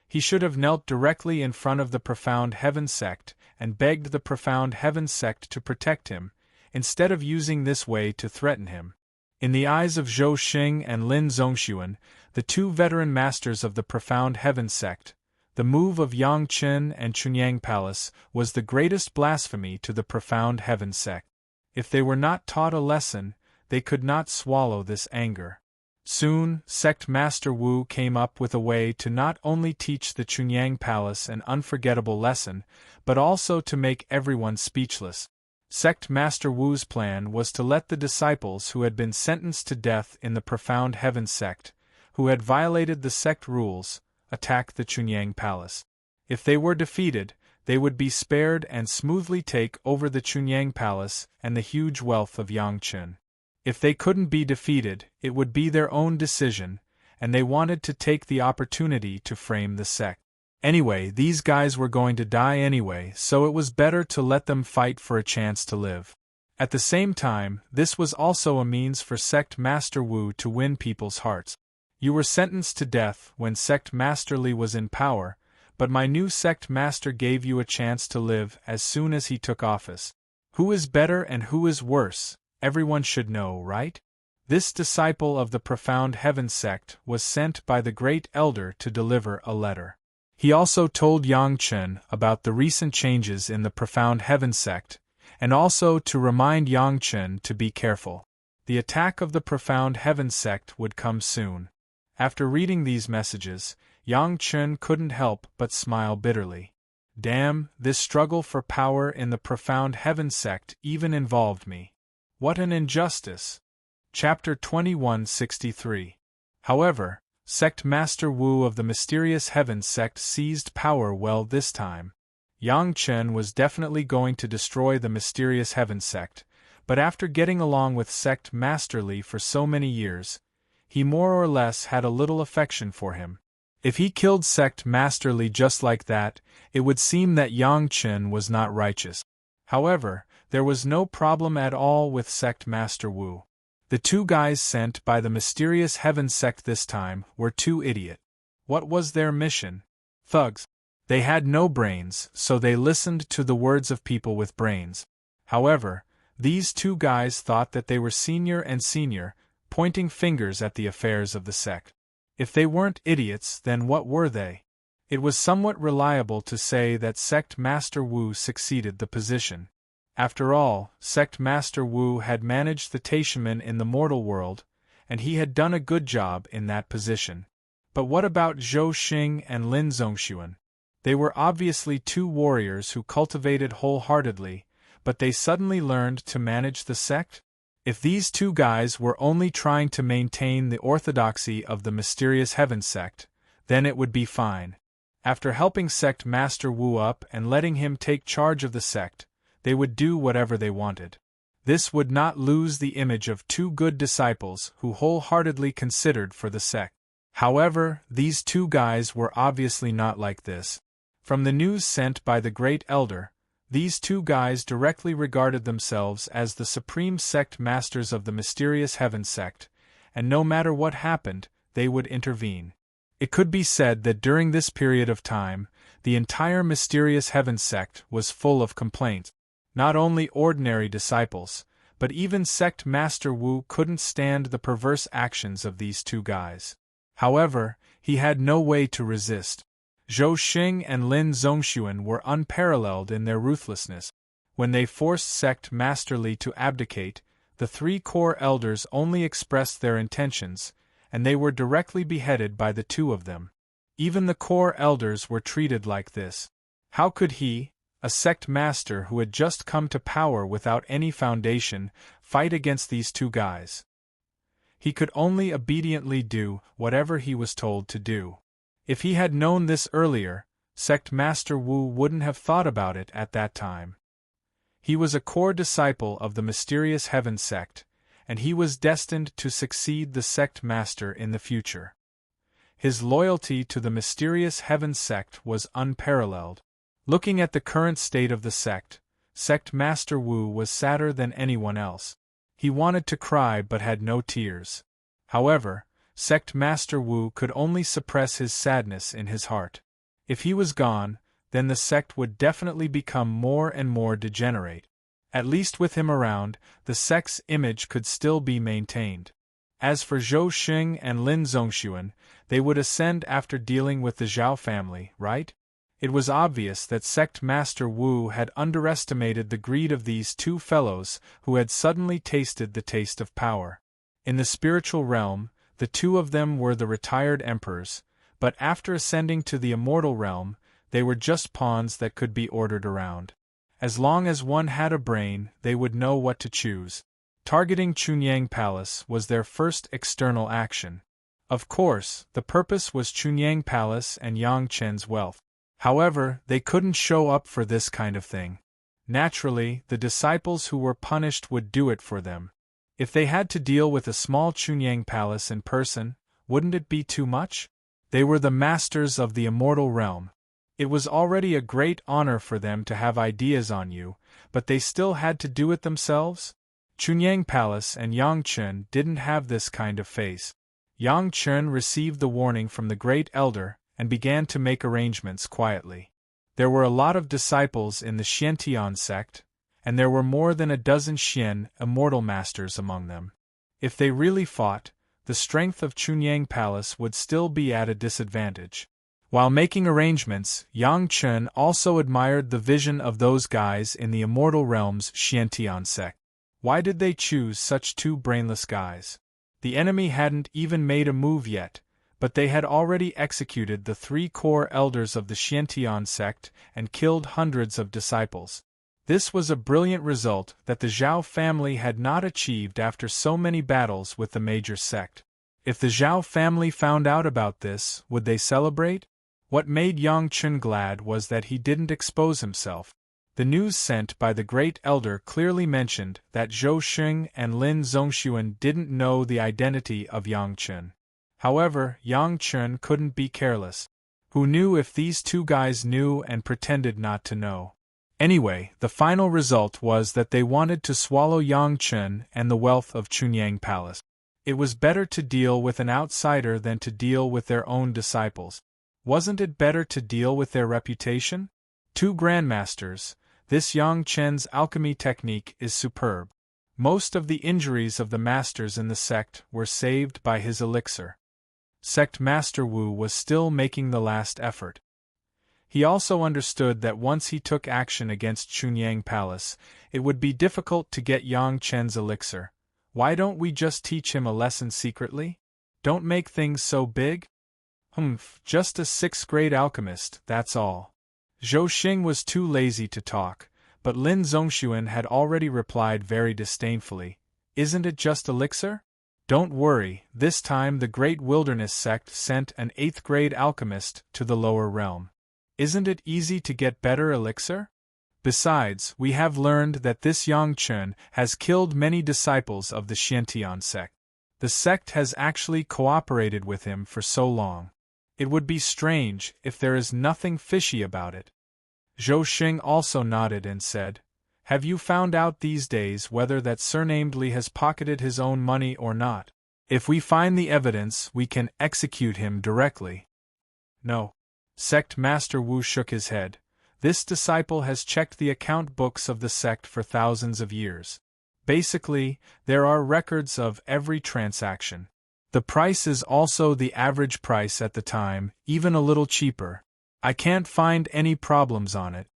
S1: He should have knelt directly in front of the Profound Heaven sect and begged the Profound Heaven sect to protect him, instead of using this way to threaten him. In the eyes of Zhou Xing and Lin Zhongxuan, the two veteran masters of the Profound Heaven sect, the move of Yang Chen and Chunyang Palace was the greatest blasphemy to the Profound Heaven sect. If they were not taught a lesson, they could not swallow this anger. Soon, Sect Master Wu came up with a way to not only teach the Chunyang Palace an unforgettable lesson, but also to make everyone speechless. Sect Master Wu's plan was to let the disciples who had been sentenced to death in the Profound Heaven sect, who had violated the sect rules, attack the Chunyang Palace. If they were defeated, they would be spared and smoothly take over the Chunyang Palace and the huge wealth of Yang Chen. If they couldn't be defeated, it would be their own decision, and they wanted to take the opportunity to frame the sect. Anyway, these guys were going to die anyway, so it was better to let them fight for a chance to live. At the same time, this was also a means for Sect Master Wu to win people's hearts. You were sentenced to death when Sect Master Li was in power, but my new sect master gave you a chance to live as soon as he took office. Who is better and who is worse? Everyone should know, right? This disciple of the Profound Heaven sect was sent by the Great Elder to deliver a letter. He also told Yang Chen about the recent changes in the Profound Heaven sect, and also to remind Yang Chen to be careful. The attack of the Profound Heaven sect would come soon. After reading these messages, Yang Chen couldn't help but smile bitterly. Damn, this struggle for power in the Profound Heaven sect even involved me. What an injustice! Chapter 2163. However, Sect Master Wu of the Mysterious Heaven sect seized power well this time. Yang Chen was definitely going to destroy the Mysterious Heaven sect, but after getting along with Sect Master Li for so many years, he more or less had a little affection for him. If he killed Sect Master Li just like that, it would seem that Yang Chen was not righteous. However, there was no problem at all with Sect Master Wu. The two guys sent by the Mysterious Heaven sect this time were too idiot. What was their mission? Thugs. They had no brains, so they listened to the words of people with brains. However, these two guys thought that they were senior and senior, pointing fingers at the affairs of the sect. If they weren't idiots, then what were they? It was somewhat reliable to say that Sect Master Wu succeeded the position. After all, Sect Master Wu had managed the Taishaman in the mortal world, and he had done a good job in that position. But what about Zhou Xing and Lin Zhongxuan? They were obviously two warriors who cultivated wholeheartedly, but they suddenly learned to manage the sect? If these two guys were only trying to maintain the orthodoxy of the mysterious heaven sect, then it would be fine. After helping Sect Master Wu up and letting him take charge of the sect, they would do whatever they wanted. This would not lose the image of two good disciples who wholeheartedly considered for the sect. However, these two guys were obviously not like this. From the news sent by the Great Elder, these two guys directly regarded themselves as the supreme sect masters of the mysterious heaven sect, and no matter what happened, they would intervene. It could be said that during this period of time, the entire mysterious heaven sect was full of complaints. Not only ordinary disciples, but even sect Master Wu couldn't stand the perverse actions of these two guys. However, he had no way to resist. Zhou Xing and Lin Zhongxuan were unparalleled in their ruthlessness. When they forced sect Master Li to abdicate, the three core elders only expressed their intentions, and they were directly beheaded by the two of them. Even the core elders were treated like this. How could he, a sect master who had just come to power without any foundation, fight against these two guys? He could only obediently do whatever he was told to do. If he had known this earlier, sect Master Wu wouldn't have thought about it at that time. He was a core disciple of the mysterious heaven sect, and he was destined to succeed the sect master in the future. His loyalty to the mysterious heaven sect was unparalleled. Looking at the current state of the sect, sect Master Wu was sadder than anyone else. He wanted to cry but had no tears. However, sect Master Wu could only suppress his sadness in his heart. If he was gone, then the sect would definitely become more and more degenerate. At least with him around, the sect's image could still be maintained. As for Zhou Xing and Lin Zhongxuan, they would ascend after dealing with the Zhao family, right? It was obvious that sect Master Wu had underestimated the greed of these two fellows who had suddenly tasted the taste of power. In the spiritual realm, the two of them were the retired emperors, but after ascending to the immortal realm, they were just pawns that could be ordered around. As long as one had a brain, they would know what to choose. Targeting Chunyang Palace was their first external action. Of course, the purpose was Chunyang Palace and Yang Chen's wealth. However, they couldn't show up for this kind of thing. Naturally, the disciples who were punished would do it for them. If they had to deal with a small Chunyang Palace in person, wouldn't it be too much? They were the masters of the immortal realm. It was already a great honor for them to have ideas on you, but they still had to do it themselves? Chunyang Palace and Yang Chen didn't have this kind of face. Yang Chen received the warning from the Great Elder and began to make arrangements quietly. There were a lot of disciples in the Xiantian sect, and there were more than a dozen Xian immortal masters among them. If they really fought, the strength of Chunyang Palace would still be at a disadvantage. While making arrangements, Yang Chen also admired the vision of those guys in the immortal realm's Xiantian sect. Why did they choose such two brainless guys? The enemy hadn't even made a move yet, but they had already executed the three core elders of the Xiantian sect and killed hundreds of disciples. This was a brilliant result that the Zhao family had not achieved after so many battles with the major sect. If the Zhao family found out about this, would they celebrate? What made Yang Chen glad was that he didn't expose himself. The news sent by the Great Elder clearly mentioned that Zhou Xing and Lin Zhongxuan didn't know the identity of Yang Chen. However, Yang Chen couldn't be careless. Who knew if these two guys knew and pretended not to know? Anyway, the final result was that they wanted to swallow Yang Chen and the wealth of Chunyang Palace. It was better to deal with an outsider than to deal with their own disciples. Wasn't it better to deal with their reputation? Two grandmasters, this Yang Chen's alchemy technique is superb. Most of the injuries of the masters in the sect were saved by his elixir. Sect Master Wu was still making the last effort. He also understood that once he took action against Chunyang Palace, it would be difficult to get Yang Chen's elixir. Why don't we just teach him a lesson secretly? Don't make things so big? Just a sixth-grade alchemist, that's all. Zhou Xing was too lazy to talk, But Lin Zhongxuan had already replied very disdainfully, "Isn't it just elixir? Don't worry, this time the Great Wilderness Sect sent an 8th-grade alchemist to the lower realm. Isn't it easy to get better elixir? Besides, we have learned that this Yang Chun has killed many disciples of the Xiantian sect. The sect has actually cooperated with him for so long. It would be strange if there is nothing fishy about it." Zhou Xing also nodded and said, "Have you found out these days whether that surnamed Li has pocketed his own money or not? If we find the evidence, we can execute him directly." "No." Sect Master Wu shook his head. "This disciple has checked the account books of the sect for thousands of years. Basically, there are records of every transaction. The price is also the average price at the time, even a little cheaper. I can't find any problems on it."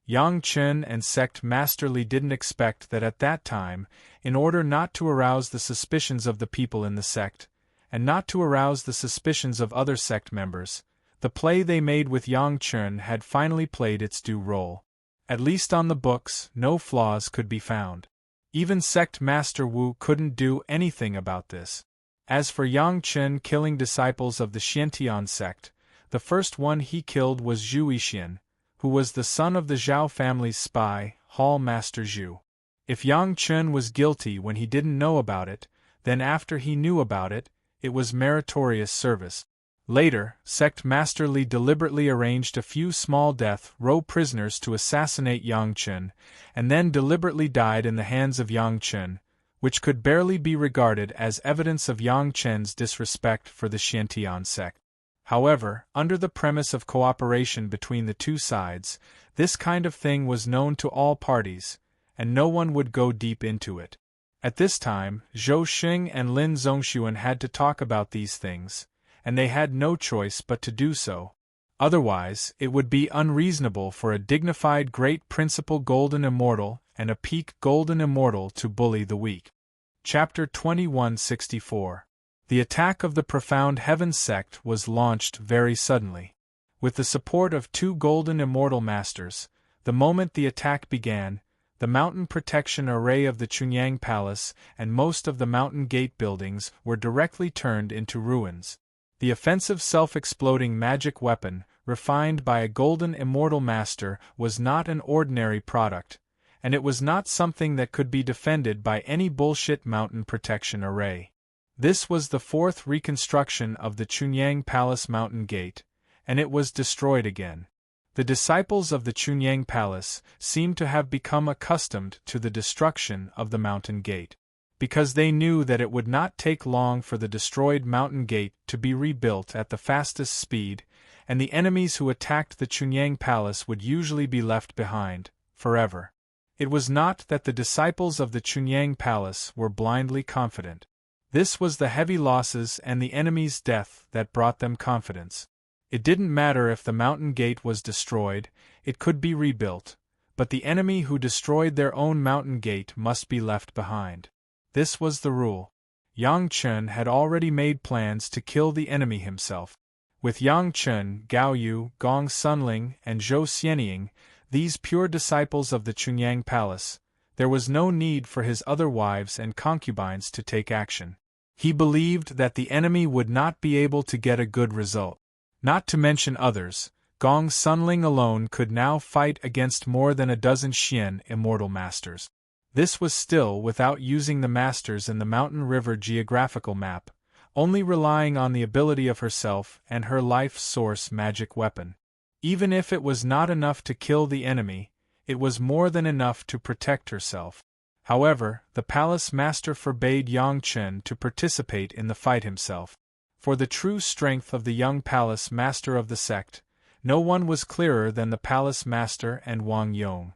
S1: Yang Chen and Sect Master Li didn't expect that at that time, in order not to arouse the suspicions of the people in the sect, and not to arouse the suspicions of other sect members, the play they made with Yang Chen had finally played its due role. At least on the books, no flaws could be found. Even Sect Master Wu couldn't do anything about this. As for Yang Chen killing disciples of the Xiantian sect, the first one he killed was Zhu Yixian, who was the son of the Zhao family's spy, Hall Master Zhu. If Yang Chen was guilty when he didn't know about it, then after he knew about it, it was meritorious service. Later, Sect Master Li deliberately arranged a few small death row prisoners to assassinate Yang Chen, and then deliberately died in the hands of Yang Chen, which could barely be regarded as evidence of Yang Chen's disrespect for the Xiantian sect. However, under the premise of cooperation between the two sides, this kind of thing was known to all parties, and no one would go deep into it. At this time, Zhou Xing and Lin Zhongxuan had to talk about these things, and they had no choice but to do so. Otherwise, it would be unreasonable for a dignified Great Principal Golden Immortal and a Peak Golden Immortal to bully the weak. Chapter 2164. The attack of the Profound Heaven sect was launched very suddenly. With the support of 2 Golden Immortal Masters, the moment the attack began, the mountain protection array of the Chunyang Palace and most of the mountain gate buildings were directly turned into ruins. The offensive self-exploding magic weapon, refined by a Golden Immortal Master, was not an ordinary product, and it was not something that could be defended by any bullshit mountain protection array. This was the 4th reconstruction of the Chunyang Palace Mountain Gate, and it was destroyed again. The disciples of the Chunyang Palace seemed to have become accustomed to the destruction of the Mountain Gate, because they knew that it would not take long for the destroyed Mountain Gate to be rebuilt at the fastest speed, and the enemies who attacked the Chunyang Palace would usually be left behind, forever. It was not that the disciples of the Chunyang Palace were blindly confident. This was the heavy losses and the enemy's death that brought them confidence. It didn't matter if the mountain gate was destroyed, it could be rebuilt, but the enemy who destroyed their own mountain gate must be left behind. This was the rule. Yang Chen had already made plans to kill the enemy himself. With Yang Chen, Gao Yu, Gong Sunling, and Zhou Xianying, these pure disciples of the Chunyang Palace, there was no need for his other wives and concubines to take action. He believed that the enemy would not be able to get a good result. Not to mention others, Gong Sunling alone could now fight against more than a dozen Xian immortal masters. This was still without using the masters in the Mountain River geographical map, only relying on the ability of herself and her life source magic weapon. Even if it was not enough to kill the enemy, it was more than enough to protect herself. However, the palace master forbade Yang Chen to participate in the fight himself. For the true strength of the young palace master of the sect, no one was clearer than the palace master and Wang Yong.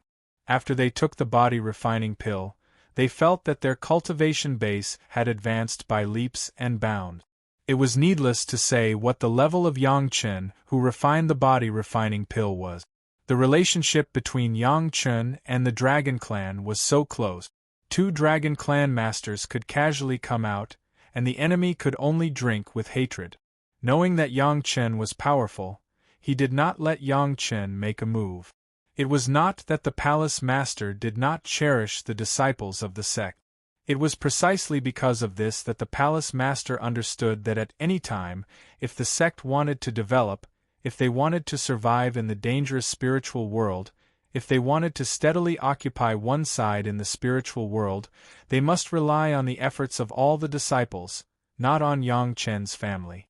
S1: After they took the body refining pill, they felt that their cultivation base had advanced by leaps and bounds. It was needless to say what the level of Yang Chen, who refined the body refining pill, was. The relationship between Yang Chen and the Dragon Clan was so close. 2 Dragon Clan masters could casually come out, and the enemy could only drink with hatred. Knowing that Yang Chen was powerful, he did not let Yang Chen make a move. It was not that the palace master did not cherish the disciples of the sect. It was precisely because of this that the palace master understood that at any time, if the sect wanted to develop, if they wanted to survive in the dangerous spiritual world, if they wanted to steadily occupy one side in the spiritual world, they must rely on the efforts of all the disciples, not on Yang Chen's family.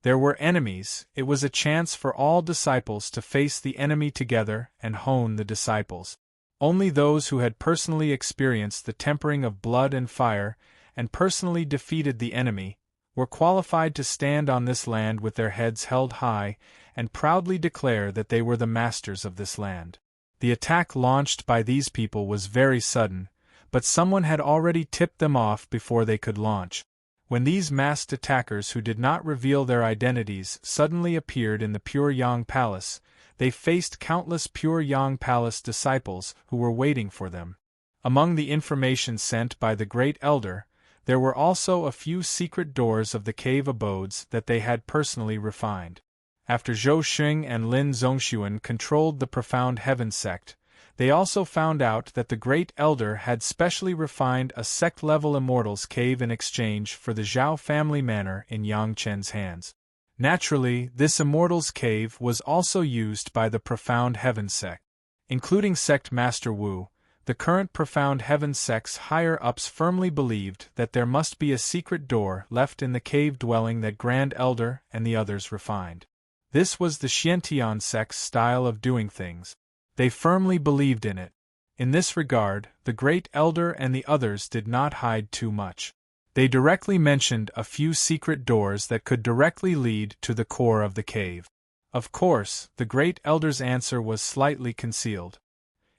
S1: There were enemies, it was a chance for all disciples to face the enemy together and hone the disciples. Only those who had personally experienced the tempering of blood and fire, and personally defeated the enemy, were qualified to stand on this land with their heads held high, and proudly declare that they were the masters of this land. The attack launched by these people was very sudden, but someone had already tipped them off before they could launch. When these masked attackers who did not reveal their identities suddenly appeared in the Pure Yang Palace, they faced countless Pure Yang Palace disciples who were waiting for them. Among the information sent by the Great Elder, there were also a few secret doors of the cave abodes that they had personally refined. After Zhou Xing and Lin Zongxuan controlled the Profound Heaven sect, they also found out that the Great Elder had specially refined a sect-level Immortal's cave in exchange for the Zhao family manor in Yang Chen's hands. Naturally, this Immortal's cave was also used by the Profound Heaven sect. Including Sect Master Wu, the current Profound Heaven sect's higher-ups firmly believed that there must be a secret door left in the cave dwelling that Grand Elder and the others refined. This was the Xiantian sect's style of doing things. They firmly believed in it. In this regard, the Great Elder and the others did not hide too much. They directly mentioned a few secret doors that could directly lead to the core of the cave. Of course, the Great Elder's answer was slightly concealed.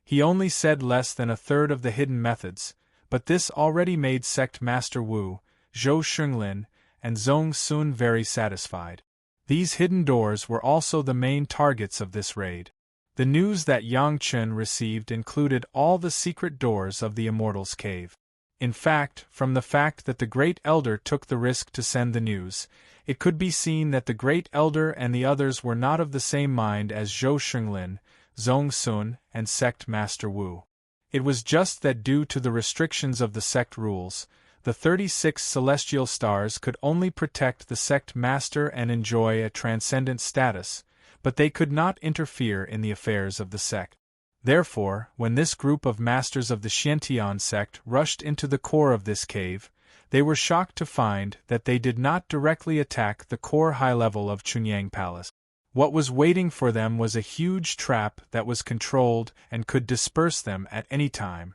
S1: He only said less than a third of the hidden methods, but this already made Sect Master Wu, Zhou Xinglin, and Zong Sun very satisfied. These hidden doors were also the main targets of this raid. The news that Yang Chen received included all the secret doors of the Immortal's cave. In fact, from the fact that the Great Elder took the risk to send the news, it could be seen that the Great Elder and the others were not of the same mind as Zhou Xinglin, Zong Sun, and Sect Master Wu. It was just that due to the restrictions of the sect rules, the 36 celestial stars could only protect the sect master and enjoy a transcendent status, but they could not interfere in the affairs of the sect. Therefore, when this group of masters of the Xiantian sect rushed into the core of this cave, they were shocked to find that they did not directly attack the core high level of Chunyang Palace. What was waiting for them was a huge trap that was controlled and could disperse them at any time.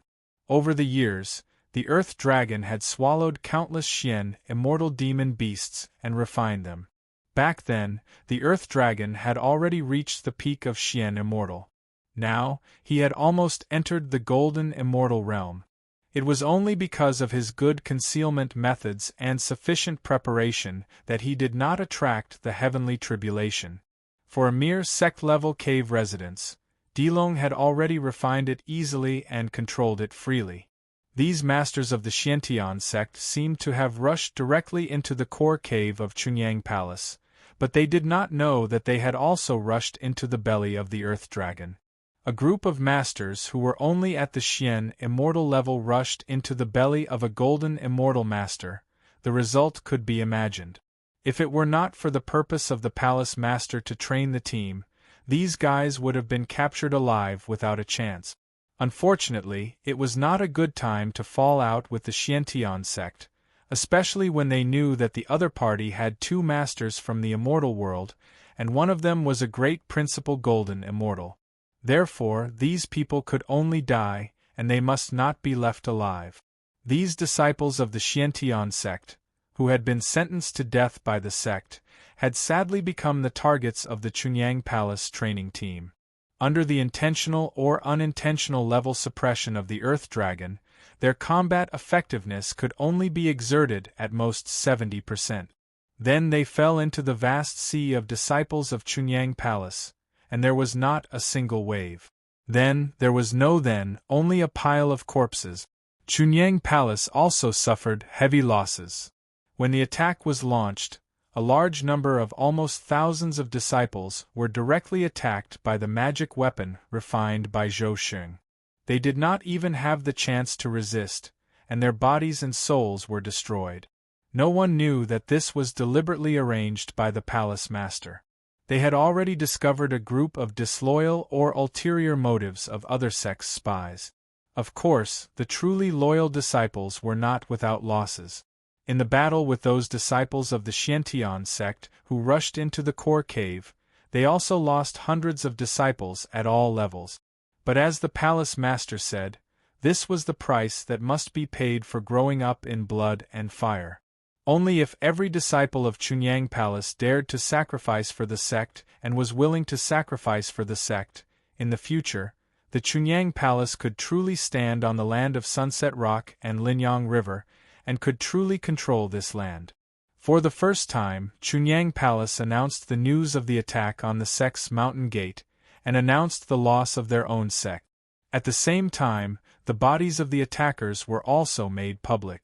S1: Over the years, the Earth Dragon had swallowed countless Xian, immortal demon beasts, and refined them. Back then, the Earth Dragon had already reached the peak of Xian Immortal. Now, he had almost entered the Golden Immortal realm. It was only because of his good concealment methods and sufficient preparation that he did not attract the heavenly tribulation. For a mere sect-level cave residence, Dilong had already refined it easily and controlled it freely. These masters of the Xiantian sect seemed to have rushed directly into the core cave of Chunyang Palace, but they did not know that they had also rushed into the belly of the Earth Dragon. A group of masters who were only at the Xian Immortal level rushed into the belly of a Golden Immortal Master. The result could be imagined. If it were not for the purpose of the Palace Master to train the team, these guys would have been captured alive without a chance. Unfortunately, it was not a good time to fall out with the Xiantian sect, especially when they knew that the other party had two masters from the immortal world, and one of them was a great principal Golden Immortal. Therefore, these people could only die, and they must not be left alive. These disciples of the Xiantian sect, who had been sentenced to death by the sect, had sadly become the targets of the Chunyang Palace training team. Under the intentional or unintentional level suppression of the Earth Dragon, their combat effectiveness could only be exerted at most 70%. Then they fell into the vast sea of disciples of Chunyang Palace, and there was not a single wave. Then, there was only a pile of corpses. Chunyang Palace also suffered heavy losses. When the attack was launched, a large number of almost thousands of disciples were directly attacked by the magic weapon refined by Zhou Xing. They did not even have the chance to resist, and their bodies and souls were destroyed. No one knew that this was deliberately arranged by the palace master. They had already discovered a group of disloyal or ulterior motives of other sects' spies. Of course, the truly loyal disciples were not without losses. In the battle with those disciples of the Xiantian sect who rushed into the core cave, they also lost hundreds of disciples at all levels. But as the palace master said, this was the price that must be paid for growing up in blood and fire. Only if every disciple of Chunyang Palace dared to sacrifice for the sect and was willing to sacrifice for the sect, in the future, the Chunyang Palace could truly stand on the land of Sunset Rock and Linyang River, and could truly control this land. For the first time, Chunyang Palace announced the news of the attack on the sect's mountain gate, and announced the loss of their own sect. At the same time, the bodies of the attackers were also made public.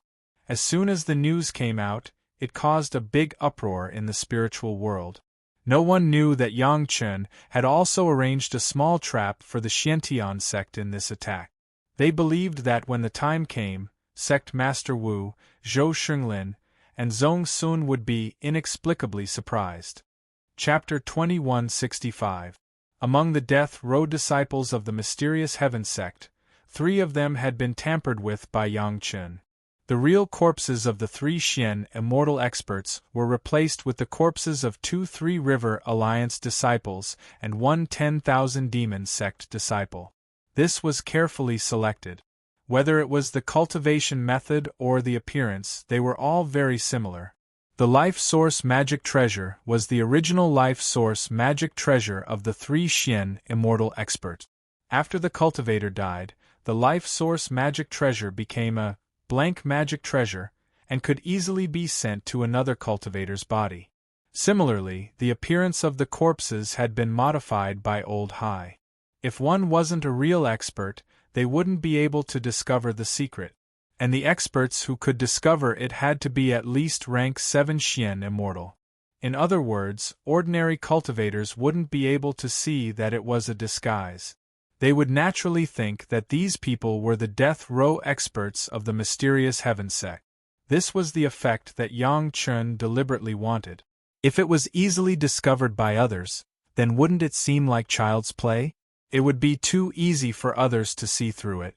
S1: As soon as the news came out, it caused a big uproar in the spiritual world. No one knew that Yang Chen had also arranged a small trap for the Xiantian sect in this attack. They believed that when the time came, Sect Master Wu, Zhou Xinglin, and Zhong Sun would be inexplicably surprised. Chapter 2165. Among the death row disciples of the mysterious heaven sect, 3 of them had been tampered with by Yang Chen. The real corpses of the 3 Xian Immortal experts were replaced with the corpses of 2 Three River Alliance disciples and 1 10,000 Demon sect disciple. This was carefully selected. Whether it was the cultivation method or the appearance, they were all very similar. The Life Source Magic Treasure was the original Life Source Magic Treasure of the 3 Xian Immortal experts. After the cultivator died, the Life Source Magic Treasure became a blank magic treasure, and could easily be sent to another cultivator's body. Similarly, the appearance of the corpses had been modified by Old High. If one wasn't a real expert, they wouldn't be able to discover the secret, and the experts who could discover it had to be at least rank 7 Xian Immortal. In other words, ordinary cultivators wouldn't be able to see that it was a disguise. They would naturally think that these people were the death row experts of the mysterious heaven sect. This was the effect that Yang Chen deliberately wanted. If it was easily discovered by others, then wouldn't it seem like child's play? It would be too easy for others to see through it.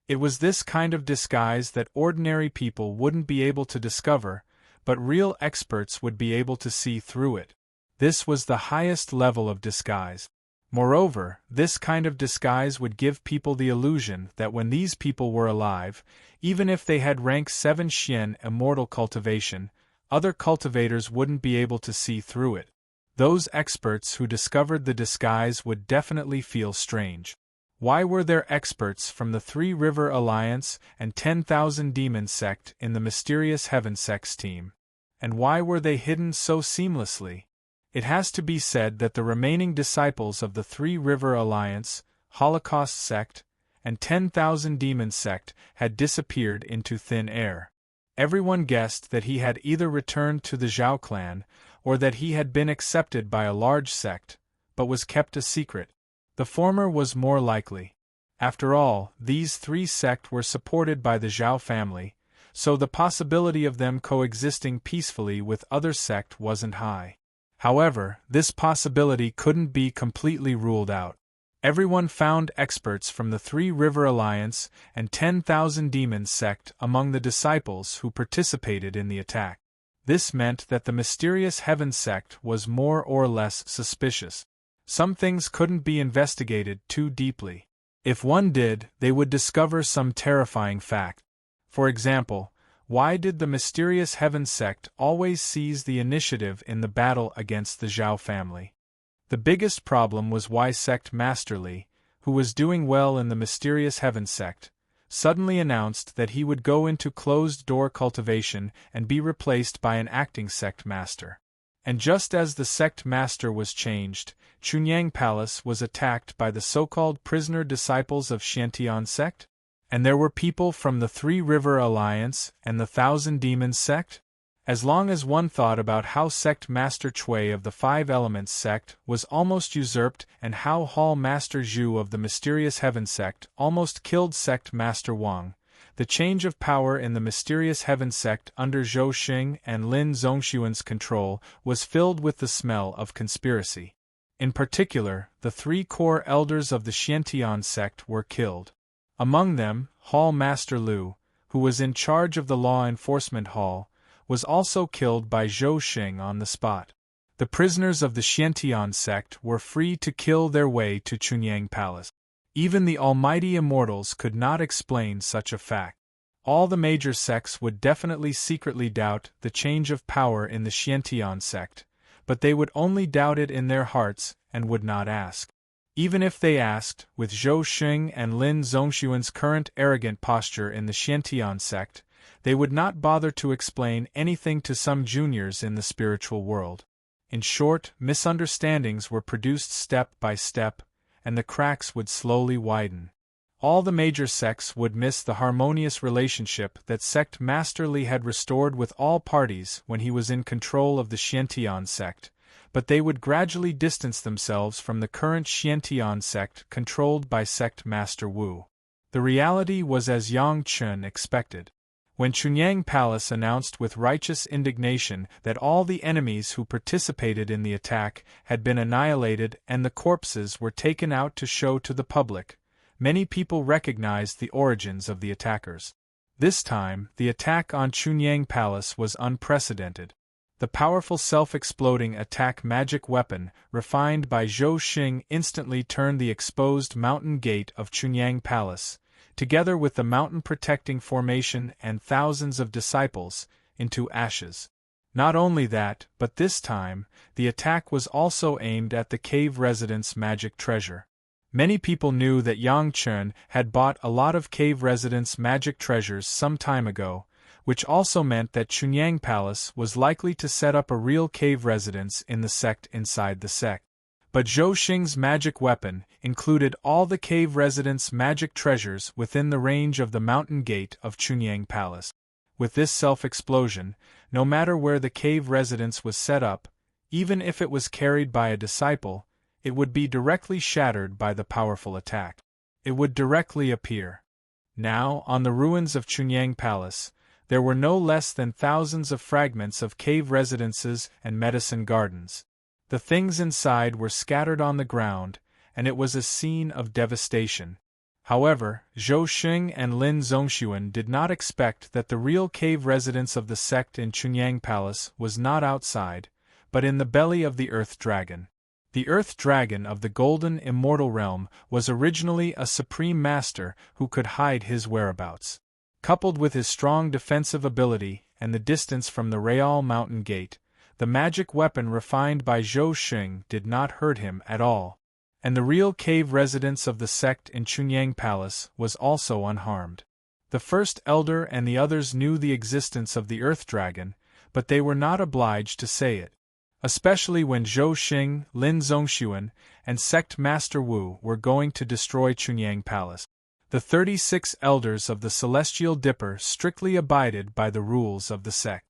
S1: It was this kind of disguise that ordinary people wouldn't be able to discover, but real experts would be able to see through it. This was the highest level of disguise. Moreover, this kind of disguise would give people the illusion that when these people were alive, even if they had rank 7 Xian Immortal cultivation, other cultivators wouldn't be able to see through it. Those experts who discovered the disguise would definitely feel strange. Why were there experts from the 3 River Alliance and 10,000 Demon sect in the mysterious Heaven sect's team? And why were they hidden so seamlessly? It has to be said that the remaining disciples of the 3 River Alliance, Holocaust sect, and 10,000 Demon sect had disappeared into thin air. Everyone guessed that he had either returned to the Zhao clan, or that he had been accepted by a large sect, but was kept a secret. The former was more likely. After all, these 3 sects were supported by the Zhao family, so the possibility of them coexisting peacefully with other sects wasn't high. However, this possibility couldn't be completely ruled out. Everyone found experts from the 3 River Alliance and 10,000 Demon sect among the disciples who participated in the attack. This meant that the mysterious Heaven sect was more or less suspicious. Some things couldn't be investigated too deeply. If one did, they would discover some terrifying fact. For example, why did the mysterious Heaven sect always seize the initiative in the battle against the Zhao family? The biggest problem was why Sect Master Li, who was doing well in the mysterious Heaven sect, suddenly announced that he would go into closed-door cultivation and be replaced by an acting sect master. And just as the sect master was changed, Chunyang Palace was attacked by the so-called prisoner disciples of Xiantian sect? And there were people from the 3 River Alliance and the 1,000 Demons sect? As long as one thought about how Sect Master Chui of the Five Elements sect was almost usurped and how Hall Master Zhu of the Mysterious Heaven sect almost killed Sect Master Wang, the change of power in the Mysterious Heaven sect under Zhou Xing and Lin Zhongxuan's control was filled with the smell of conspiracy. In particular, the three core elders of the Xiantian sect were killed. Among them, Hall Master Lu, who was in charge of the Law Enforcement Hall, was also killed by Zhou Xing on the spot. The prisoners of the Xiantian sect were free to kill their way to Chunyang Palace. Even the almighty Immortals could not explain such a fact. All the major sects would definitely secretly doubt the change of power in the Xiantian sect, but they would only doubt it in their hearts and would not ask. Even if they asked, with Zhou Xing and Lin Zhongxuan's current arrogant posture in the Xiantian sect, they would not bother to explain anything to some juniors in the spiritual world. In short, misunderstandings were produced step by step, and the cracks would slowly widen. All the major sects would miss the harmonious relationship that Sect Master Li had restored with all parties when he was in control of the Xiantian sect, but they would gradually distance themselves from the current Xiantian sect controlled by Sect Master Wu. The reality was as Yang Chun expected. When Chunyang Palace announced with righteous indignation that all the enemies who participated in the attack had been annihilated and the corpses were taken out to show to the public, many people recognized the origins of the attackers. This time, the attack on Chunyang Palace was unprecedented. The powerful self-exploding attack magic weapon, refined by Zhou Xing, instantly turned the exposed mountain gate of Chunyang Palace, together with the mountain-protecting formation and thousands of disciples, into ashes. Not only that, but this time, the attack was also aimed at the cave residents' magic treasure. Many people knew that Yang Chun had bought a lot of cave residents' magic treasures some time ago, which also meant that Chunyang Palace was likely to set up a real cave residence in the sect inside the sect. But Zhou Xing's magic weapon included all the cave residents' magic treasures within the range of the mountain gate of Chunyang Palace. With this self-explosion, no matter where the cave residence was set up, even if it was carried by a disciple, it would be directly shattered by the powerful attack. It would directly appear. Now, on the ruins of Chunyang Palace, there were no less than thousands of fragments of cave residences and medicine gardens. The things inside were scattered on the ground, and it was a scene of devastation. However, Zhou Xing and Lin Zhongxuan did not expect that the real cave residence of the sect in Chunyang Palace was not outside, but in the belly of the Earth Dragon. The Earth Dragon of the Golden Immortal Realm was originally a supreme master who could hide his whereabouts. Coupled with his strong defensive ability and the distance from the Real Mountain Gate, the magic weapon refined by Zhou Xing did not hurt him at all, and the real cave residence of the sect in Chunyang Palace was also unharmed. The first elder and the others knew the existence of the Earth Dragon, but they were not obliged to say it. Especially when Zhou Xing, Lin Zhongxuan, and Sect Master Wu were going to destroy Chunyang Palace. The 36 elders of the Celestial Dipper strictly abided by the rules of the sect.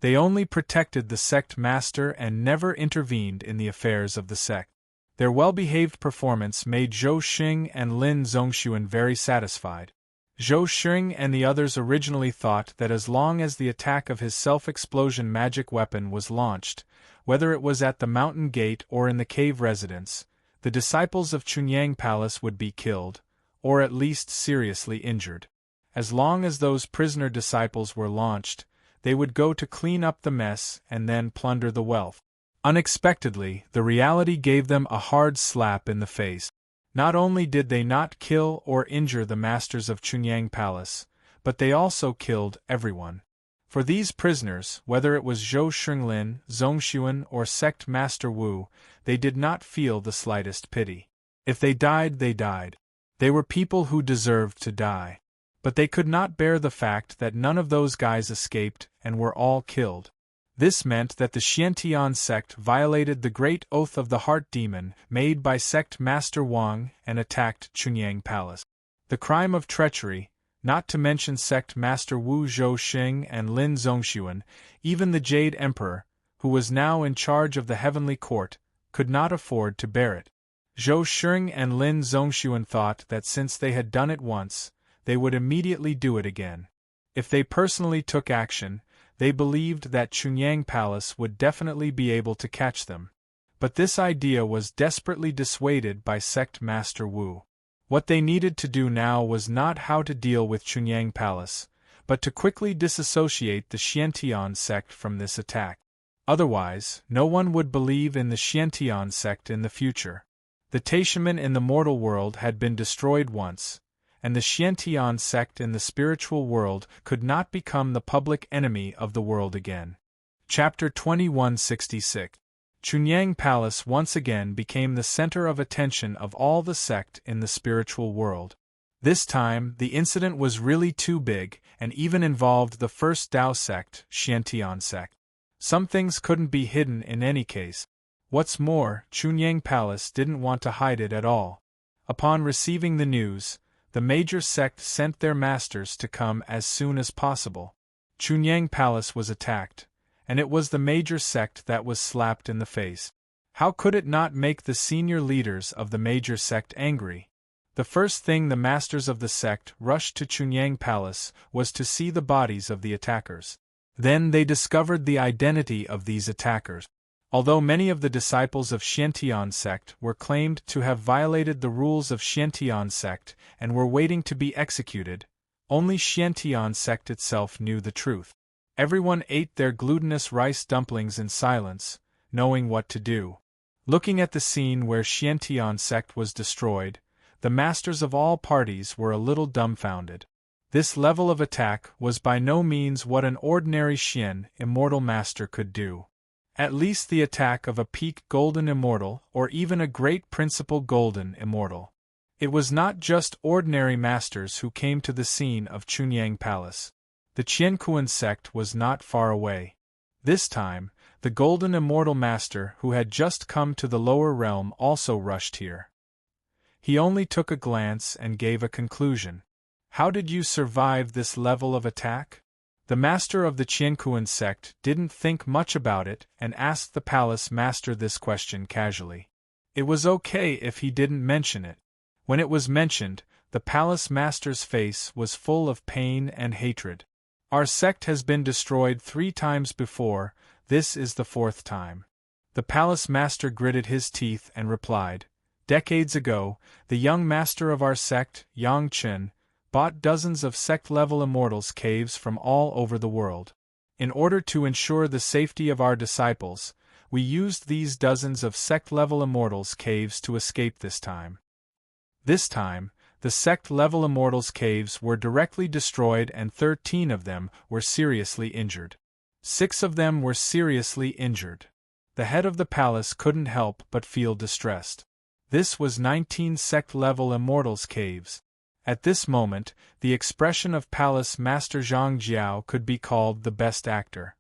S1: They only protected the sect master and never intervened in the affairs of the sect. Their well-behaved performance made Zhou Xing and Lin Zhongxuan very satisfied. Zhou Xing and the others originally thought that as long as the attack of his self-explosion magic weapon was launched, whether it was at the mountain gate or in the cave residence, the disciples of Chunyang Palace would be killed, or at least seriously injured. As long as those prisoner disciples were launched, they would go to clean up the mess and then plunder the wealth. Unexpectedly, the reality gave them a hard slap in the face. Not only did they not kill or injure the masters of Chunyang Palace, but they also killed everyone. For these prisoners, whether it was Zhou Xinglin, Zhongxuan, or Sect Master Wu, they did not feel the slightest pity. If they died, they died. They were people who deserved to die. But they could not bear the fact that none of those guys escaped and were all killed. This meant that the Xiantian sect violated the great oath of the Heart Demon made by Sect Master Wang and attacked Chunyang Palace. The crime of treachery, not to mention sect master Wu Zhou and Lin Zhongxuan. Even the Jade Emperor, who was now in charge of the heavenly court, could not afford to bear it. Zhou Sheng and Lin Zhongxuan thought that since they had done it once, they would immediately do it again. If they personally took action, they believed that Chunyang Palace would definitely be able to catch them. But this idea was desperately dissuaded by sect master Wu. What they needed to do now was not how to deal with Chunyang Palace, but to quickly disassociate the Xiantian sect from this attack. Otherwise, no one would believe in the Xiantian sect in the future. The Taishaman in the mortal world had been destroyed once, and the Xiantian sect in the spiritual world could not become the public enemy of the world again. Chapter 2166. Chunyang Palace once again became the center of attention of all the sect in the spiritual world. This time, the incident was really too big, and even involved the first Dao sect, Xiantian sect. Some things couldn't be hidden in any case. What's more, Chunyang Palace didn't want to hide it at all. Upon receiving the news, the major sect sent their masters to come as soon as possible. Chunyang Palace was attacked, and it was the major sect that was slapped in the face. How could it not make the senior leaders of the major sect angry? The first thing the masters of the sect rushed to Chunyang Palace was to see the bodies of the attackers. Then they discovered the identity of these attackers. Although many of the disciples of Xiantian sect were claimed to have violated the rules of Xiantian sect and were waiting to be executed, only Xiantian sect itself knew the truth. Everyone ate their glutinous rice dumplings in silence, knowing what to do. Looking at the scene where Xiantian sect was destroyed, the masters of all parties were a little dumbfounded. This level of attack was by no means what an ordinary Xian Immortal master could do. At least the attack of a peak Golden Immortal or even a great Principal Golden Immortal. It was not just ordinary masters who came to the scene of Chunyang Palace. The Qiankuan sect was not far away. This time, the Golden Immortal Master who had just come to the lower realm also rushed here. He only took a glance and gave a conclusion. How did you survive this level of attack? The master of the Qiankuan sect didn't think much about it and asked the palace master this question casually. It was okay if he didn't mention it. When it was mentioned, the palace master's face was full of pain and hatred. Our sect has been destroyed 3 times before, this is the 4th time. The palace master gritted his teeth and replied, Decades ago, the young master of our sect, Yang Chen, bought dozens of sect-level immortals caves from all over the world. In order to ensure the safety of our disciples, we used these dozens of sect-level immortals caves to escape this time. This time, the sect-level immortals caves were directly destroyed and 13 of them were seriously injured. 6 of them were seriously injured. The head of the palace couldn't help but feel distressed. This was 19 sect-level immortals caves. At this moment, the expression of Palace Master Zhang Jiao could be called the best actor.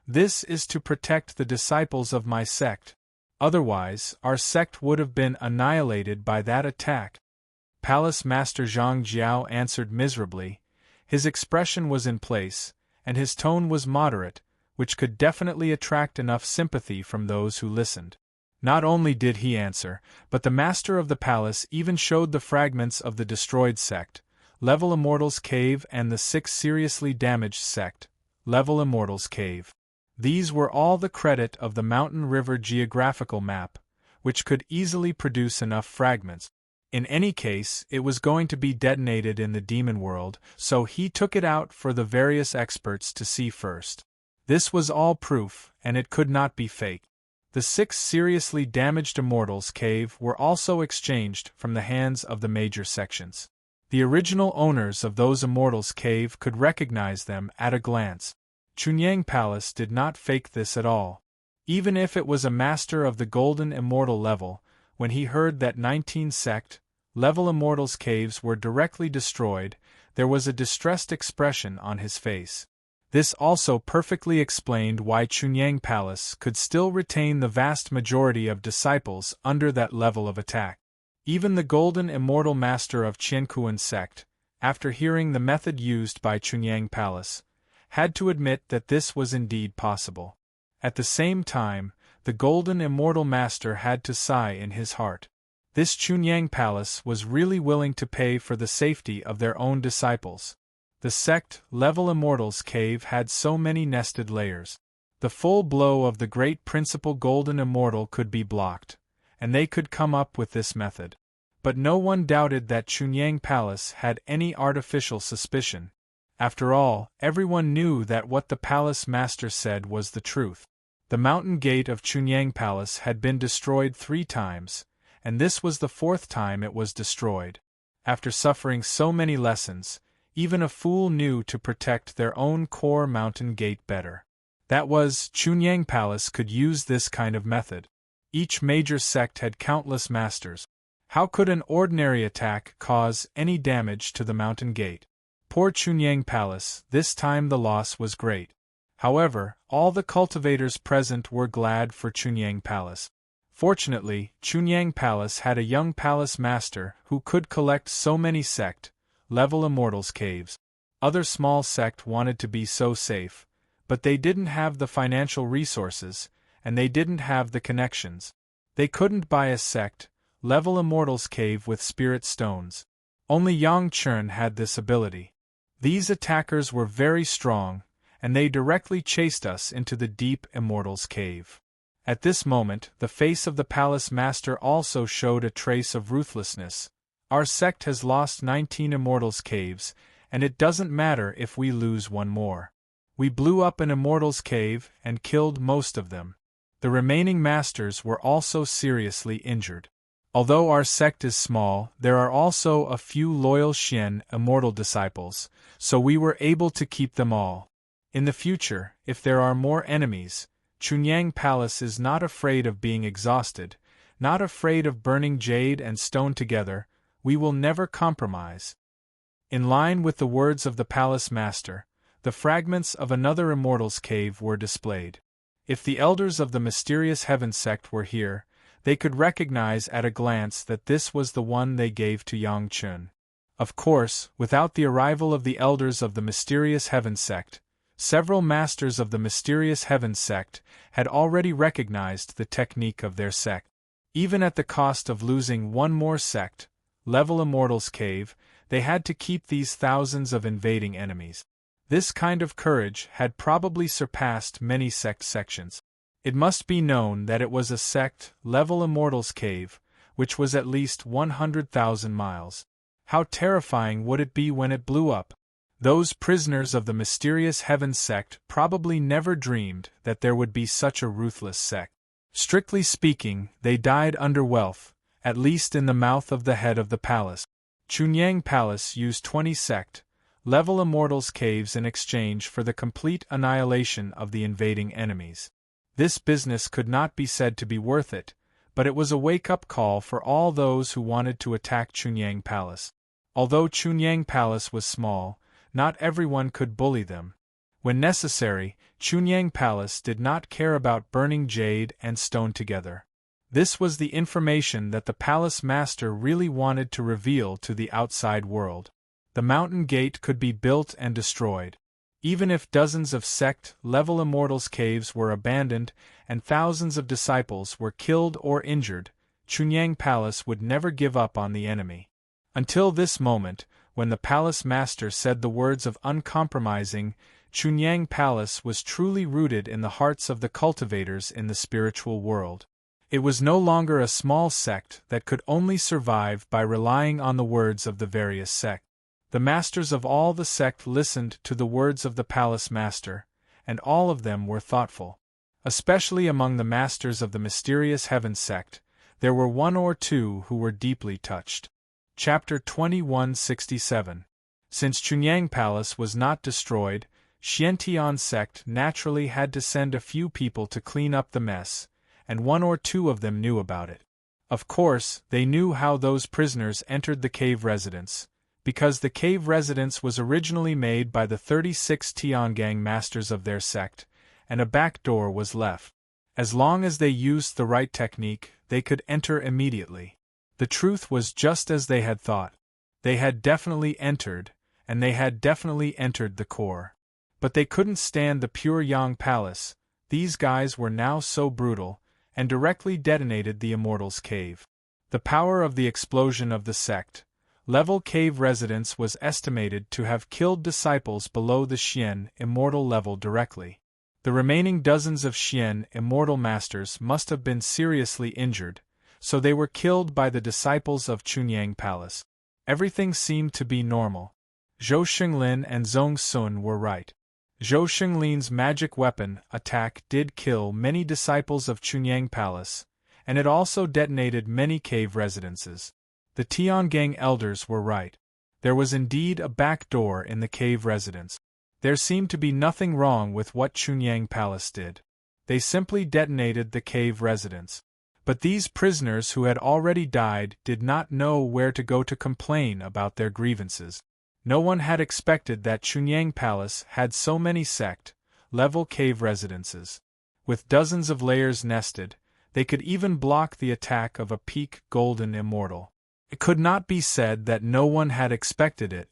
S1: This is to protect the disciples of my sect. Otherwise, our sect would have been annihilated by that attack. Palace Master Zhang Jiao answered miserably. His expression was in place, and his tone was moderate, which could definitely attract enough sympathy from those who listened. Not only did he answer, but the master of the palace even showed the fragments of the destroyed sect, Level Immortals Cave, and the 6 seriously damaged sect, Level Immortals Cave. These were all the credit of the Mountain River geographical map, which could easily produce enough fragments. In any case, it was going to be detonated in the demon world, so he took it out for the various experts to see first. This was all proof, and it could not be faked. The 6 seriously damaged Immortals Cave were also exchanged from the hands of the major sections. The original owners of those Immortals Cave could recognize them at a glance. Chunyang Palace did not fake this at all. Even if it was a master of the Golden Immortal level, when he heard that 19 sect-level Immortals Caves were directly destroyed, there was a distressed expression on his face. This also perfectly explained why Chunyang Palace could still retain the vast majority of disciples under that level of attack. Even the Golden Immortal Master of Qiankuan sect, after hearing the method used by Chunyang Palace, had to admit that this was indeed possible. At the same time, the golden immortal master had to sigh in his heart. This Chunyang Palace was really willing to pay for the safety of their own disciples. The sect level Immortal's cave had so many nested layers. The full blow of the great principal golden immortal could be blocked, and they could come up with this method. But no one doubted that Chunyang Palace had any artificial suspicion. After all, everyone knew that what the palace master said was the truth. The mountain gate of Chunyang Palace had been destroyed 3 times, and this was the 4th time it was destroyed. After suffering so many lessons, even a fool knew to protect their own core mountain gate better. That was, Chunyang Palace could use this kind of method. Each major sect had countless masters. How could an ordinary attack cause any damage to the mountain gate? Poor Chunyang Palace, this time the loss was great. However, all the cultivators present were glad for Chunyang Palace. Fortunately, Chunyang Palace had a young palace master who could collect so many sect-level immortals' caves. Other small sect wanted to be so safe, but they didn't have the financial resources, and they didn't have the connections. They couldn't buy a sect-level immortals' cave with spirit stones. Only Yang Chun had this ability. These attackers were very strong, and they directly chased us into the deep immortals' cave. At this moment, the face of the palace master also showed a trace of ruthlessness. Our sect has lost 19 immortals' caves, and it doesn't matter if we lose one more. We blew up an immortals' cave and killed most of them. The remaining masters were also seriously injured. Although our sect is small, there are also a few loyal Xian immortal disciples, so we were able to keep them all. In the future, if there are more enemies, Chunyang Palace is not afraid of being exhausted, not afraid of burning jade and stone together. We will never compromise. In line with the words of the palace master, the fragments of another immortal's cave were displayed. If the elders of the mysterious heaven sect were here, they could recognize at a glance that this was the one they gave to Yang Chun. Of course, without the arrival of the elders of the mysterious heaven sect, several masters of the mysterious heaven sect had already recognized the technique of their sect. Even at the cost of losing one more sect-level immortal's cave, they had to keep these thousands of invading enemies. This kind of courage had probably surpassed many sect sections. It must be known that it was a sect-level immortal's cave, which was at least 100,000 miles. How terrifying would it be when it blew up? Those prisoners of the mysterious heaven sect probably never dreamed that there would be such a ruthless sect. Strictly speaking, they died under wealth, at least in the mouth of the head of the palace. Chunyang Palace used 20 sect-level immortals' caves in exchange for the complete annihilation of the invading enemies. This business could not be said to be worth it, but it was a wake-up call for all those who wanted to attack Chunyang Palace. Although Chunyang Palace was small, not everyone could bully them. When necessary, Chunyang Palace did not care about burning jade and stone together. This was the information that the palace master really wanted to reveal to the outside world. The mountain gate could be built and destroyed. Even if dozens of sect-level immortals' caves were abandoned and thousands of disciples were killed or injured, Chunyang Palace would never give up on the enemy. Until this moment, when the palace master said the words of uncompromising, Chunyang Palace was truly rooted in the hearts of the cultivators in the spiritual world. It was no longer a small sect that could only survive by relying on the words of the various sects. The masters of all the sect listened to the words of the palace master, and all of them were thoughtful. Especially among the masters of the mysterious heaven sect, there were one or two who were deeply touched. Chapter 2167. Since Chunyang Palace was not destroyed, Xiantian sect naturally had to send a few people to clean up the mess, and one or two of them knew about it. Of course, they knew how those prisoners entered the cave residence, because the cave residence was originally made by the 36 Tiangang masters of their sect, and a back door was left. As long as they used the right technique, they could enter immediately. The truth was just as they had thought. They had definitely entered, and they had definitely entered the core. But they couldn't stand the pure Yang Palace. These guys were now so brutal, and directly detonated the Immortal's cave. The power of the explosion of the sect level cave residence was estimated to have killed disciples below the Xian Immortal level directly. The remaining dozens of Xian Immortal masters must have been seriously injured, so they were killed by the disciples of Chunyang Palace. Everything seemed to be normal. Zhou Xinglin and Zhong Sun were right. Zhou Xinglin's magic weapon attack did kill many disciples of Chunyang Palace, and it also detonated many cave residences. The Tiangang elders were right. There was indeed a back door in the cave residence. There seemed to be nothing wrong with what Chunyang Palace did. They simply detonated the cave residence. But these prisoners who had already died did not know where to go to complain about their grievances. No one had expected that Chunyang Palace had so many sect-level cave residences. With dozens of layers nested, they could even block the attack of a peak golden immortal. It could not be said that no one had expected it.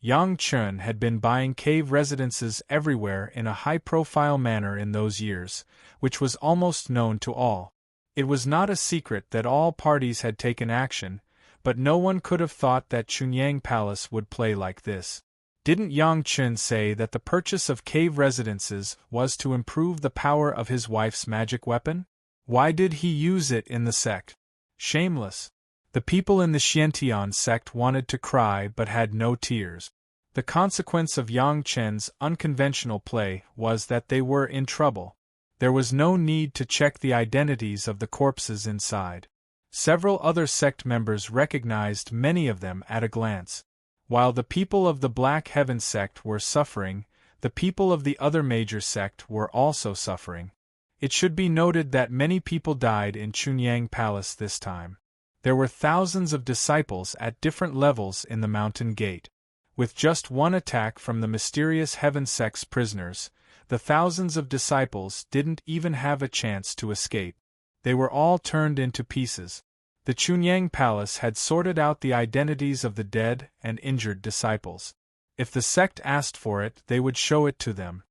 S1: Yang Chun had been buying cave residences everywhere in a high-profile manner in those years, which was almost known to all. It was not a secret that all parties had taken action, but no one could have thought that Chunyang Palace would play like this. Didn't Yang Chun say that the purchase of cave residences was to improve the power of his wife's magic weapon? Why did he use it in the sect? Shameless. The people in the Xiantian sect wanted to cry but had no tears. The consequence of Yang Chen's unconventional play was that they were in trouble. There was no need to check the identities of the corpses inside. Several other sect members recognized many of them at a glance. While the people of the Black Heaven sect were suffering, the people of the other major sect were also suffering. It should be noted that many people died in Chunyang Palace this time. There were thousands of disciples at different levels in the Mountain Gate. With just one attack from the mysterious Heaven sect's prisoners, the thousands of disciples didn't even have a chance to escape. They were all turned into pieces. The Chunyang Palace had sorted out the identities of the dead and injured disciples. If the sect asked for it, they would show it to them.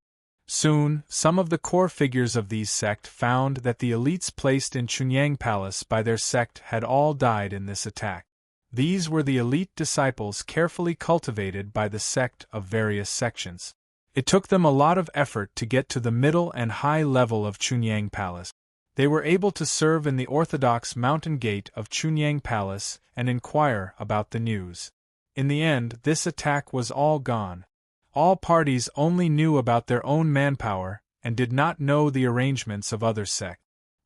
S1: Soon, some of the core figures of these sect found that the elites placed in Chunyang Palace by their sect had all died in this attack. These were the elite disciples carefully cultivated by the sect of various sections. It took them a lot of effort to get to the middle and high level of Chunyang Palace. They were able to serve in the orthodox mountain gate of Chunyang Palace and inquire about the news. In the end, this attack was all gone. All parties only knew about their own manpower and did not know the arrangements of other sects.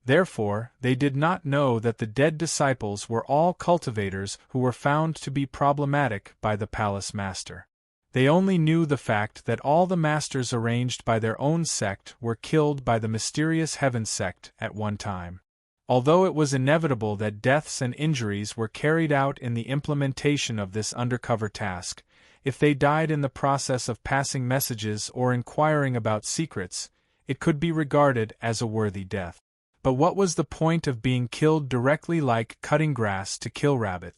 S1: Therefore, they did not know that the dead disciples were all cultivators who were found to be problematic by the palace master. They only knew the fact that all the masters arranged by their own sect were killed by the mysterious Heaven sect at one time. Although it was inevitable that deaths and injuries were carried out in the implementation of this undercover task, if they died in the process of passing messages or inquiring about secrets, it could be regarded as a worthy death. But what was the point of being killed directly like cutting grass to kill rabbit?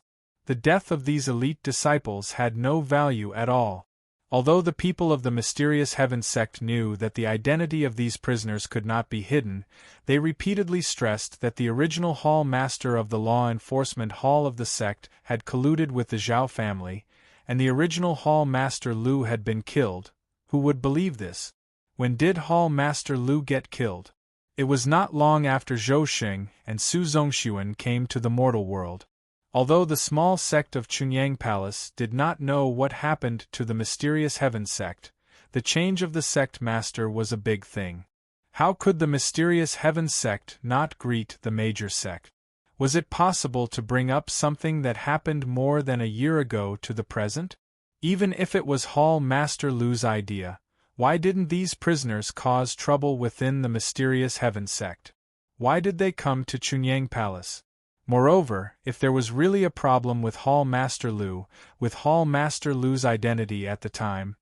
S1: The death of these elite disciples had no value at all. Although the people of the mysterious Heaven sect knew that the identity of these prisoners could not be hidden, they repeatedly stressed that the original hall master of the law enforcement hall of the sect had colluded with the Zhao family, and the original Hall Master Lu had been killed. Who would believe this? When did Hall Master Lu get killed? It was not long after Zhou Xing and Su Zongxuan came to the mortal world. Although the small sect of Chunyang Palace did not know what happened to the mysterious Heaven sect, the change of the sect master was a big thing. How could the mysterious Heaven sect not greet the major sect? Was it possible to bring up something that happened more than a year ago to the present? Even if it was Hall Master Lu's idea, why didn't these prisoners cause trouble within the mysterious Heaven sect? Why did they come to Chunyang Palace? Moreover, if there was really a problem with Hall Master Lu, with Hall Master Lu's identity at the time,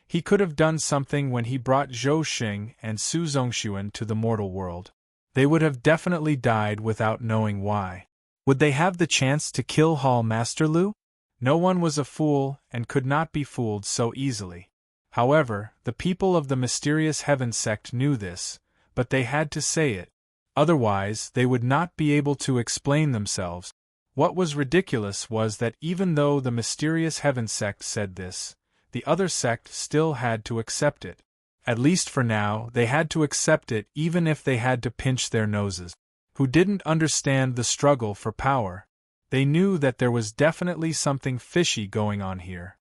S1: he could have done something when he brought Zhou Xing and Su Zongxuan to the mortal world. They would have definitely died without knowing why. Would they have the chance to kill Hall Master Lu? No one was a fool and could not be fooled so easily. However, the people of the mysterious heaven sect knew this, but they had to say it. Otherwise, they would not be able to explain themselves. What was ridiculous was that even though the mysterious heaven sect said this, the other sect still had to accept it. At least for now, they had to accept it even if they had to pinch their noses. Who didn't understand the struggle for power? They knew that there was definitely something fishy going on here.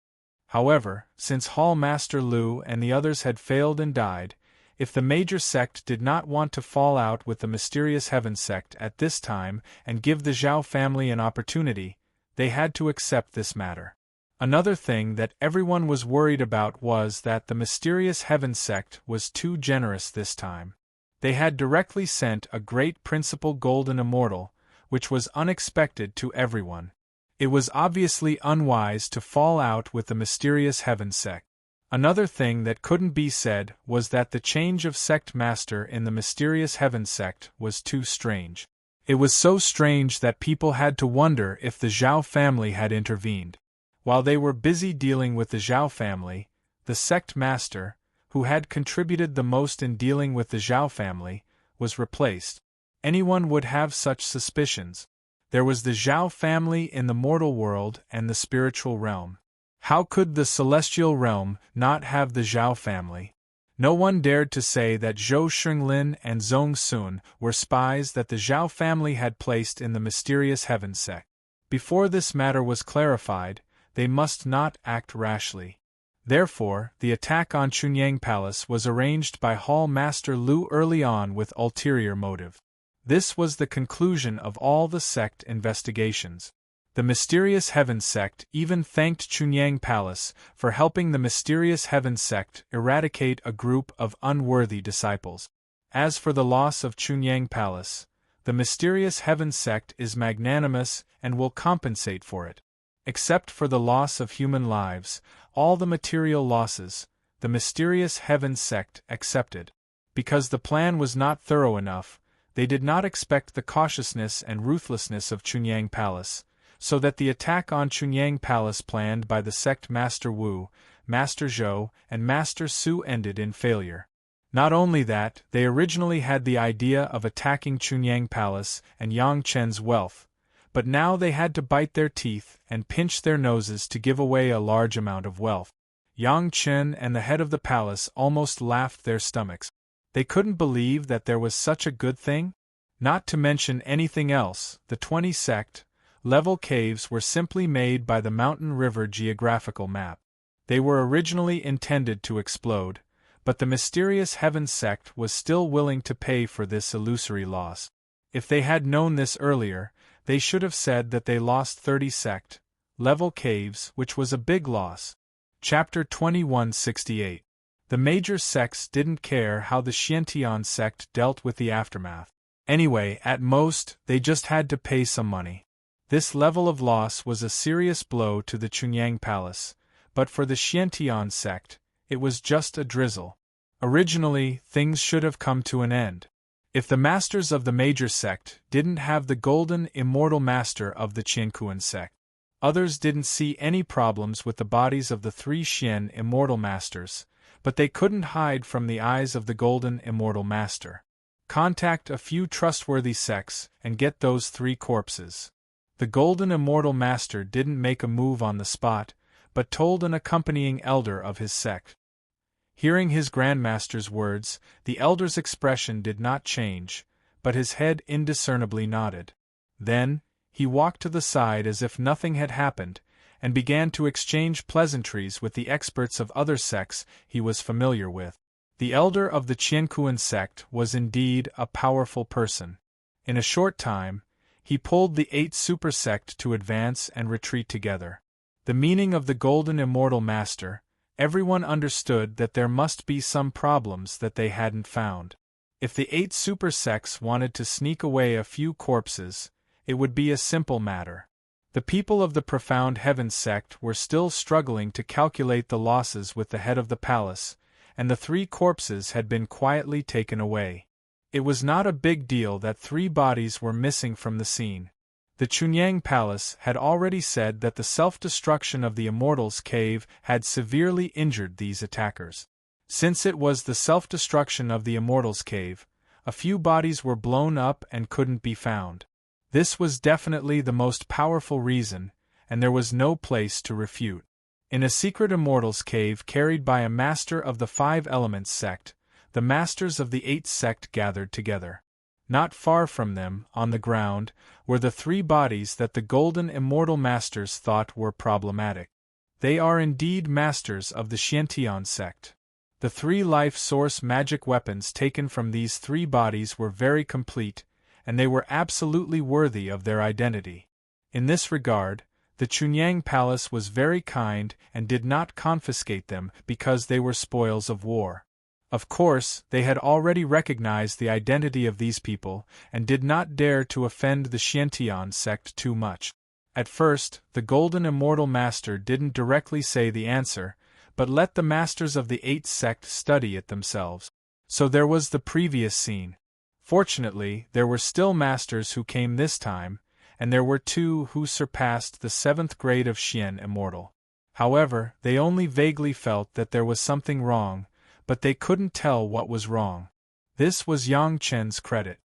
S1: However, since Hall Master Lu and the others had failed and died, if the major sect did not want to fall out with the mysterious heaven sect at this time and give the Zhao family an opportunity, they had to accept this matter. Another thing that everyone was worried about was that the mysterious heaven sect was too generous this time. They had directly sent a great principal golden immortal, which was unexpected to everyone. It was obviously unwise to fall out with the mysterious heaven sect. Another thing that couldn't be said was that the change of sect master in the mysterious heaven sect was too strange. It was so strange that people had to wonder if the Zhao family had intervened. While they were busy dealing with the Zhao family, the sect master, who had contributed the most in dealing with the Zhao family, was replaced. Anyone would have such suspicions. There was the Zhao family in the mortal world and the spiritual realm. How could the celestial realm not have the Zhao family? No one dared to say that Zhou Xinglin and Zhong Sun were spies that the Zhao family had placed in the mysterious heaven sect. Before this matter was clarified, they must not act rashly. Therefore, the attack on Chunyang Palace was arranged by Hall Master Lu early on with ulterior motive. This was the conclusion of all the sect investigations. The mysterious heaven sect even thanked Chunyang Palace for helping the mysterious heaven sect eradicate a group of unworthy disciples. As for the loss of Chunyang Palace, the mysterious heaven sect is magnanimous and will compensate for it. Except for the loss of human lives, all the material losses, the mysterious heaven sect accepted. Because the plan was not thorough enough, they did not expect the cautiousness and ruthlessness of Chunyang Palace, so that the attack on Chunyang Palace planned by the sect Master Wu, Master Zhou, and Master Su ended in failure. Not only that, they originally had the idea of attacking Chunyang Palace and Yang Chen's wealth, but now they had to bite their teeth and pinch their noses to give away a large amount of wealth. Yang Chen and the head of the palace almost laughed their stomachs. They couldn't believe that there was such a good thing. Not to mention anything else, the 20 sect level caves were simply made by the Mountain River geographical map. They were originally intended to explode, but the mysterious heaven sect was still willing to pay for this illusory loss. If they had known this earlier, they should have said that they lost 30 sect level caves, which was a big loss. Chapter 2168. The major sects didn't care how the Xiantian sect dealt with the aftermath. Anyway, at most, they just had to pay some money. This level of loss was a serious blow to the Chunyang Palace, but for the Xiantian sect, it was just a drizzle. Originally, things should have come to an end. If the masters of the major sect didn't have the golden immortal master of the Qiankuan sect, others didn't see any problems with the bodies of the 3 Xian immortal masters, but they couldn't hide from the eyes of the golden immortal master. Contact a few trustworthy sects and get those 3 corpses. The golden immortal master didn't make a move on the spot, but told an accompanying elder of his sect. Hearing his grandmaster's words, the elder's expression did not change, but his head indiscernibly nodded. Then, he walked to the side as if nothing had happened, and began to exchange pleasantries with the experts of other sects he was familiar with. The elder of the Qiankuan sect was indeed a powerful person. In a short time, he pulled the 8 super sect to advance and retreat together. The meaning of the golden immortal master, everyone understood that there must be some problems that they hadn't found. If the 8 super sects wanted to sneak away a few corpses, it would be a simple matter. The people of the profound heaven sect were still struggling to calculate the losses with the head of the palace, and the 3 corpses had been quietly taken away. It was not a big deal that 3 bodies were missing from the scene. The Chunyang Palace had already said that the self-destruction of the Immortal's cave had severely injured these attackers. Since it was the self-destruction of the Immortal's cave, a few bodies were blown up and couldn't be found. This was definitely the most powerful reason, and there was no place to refute. In a secret Immortal's cave carried by a master of the Five Elements sect, the masters of the 8th sect gathered together. Not far from them, on the ground, were the 3 bodies that the Golden Immortal Masters thought were problematic. They are indeed masters of the Xiantian sect. The 3 life source magic weapons taken from these 3 bodies were very complete, and they were absolutely worthy of their identity. In this regard, the Chunyang Palace was very kind and did not confiscate them because they were spoils of war. Of course, they had already recognized the identity of these people and did not dare to offend the Xiantian sect too much. At first, the Golden Immortal Master didn't directly say the answer, but let the masters of the 8th sect study it themselves. So there was the previous scene. Fortunately, there were still masters who came this time, and there were 2 who surpassed the 7th grade of Xian Immortal. However, they only vaguely felt that there was something wrong, but they couldn't tell what was wrong. This was Yang Chen's credit.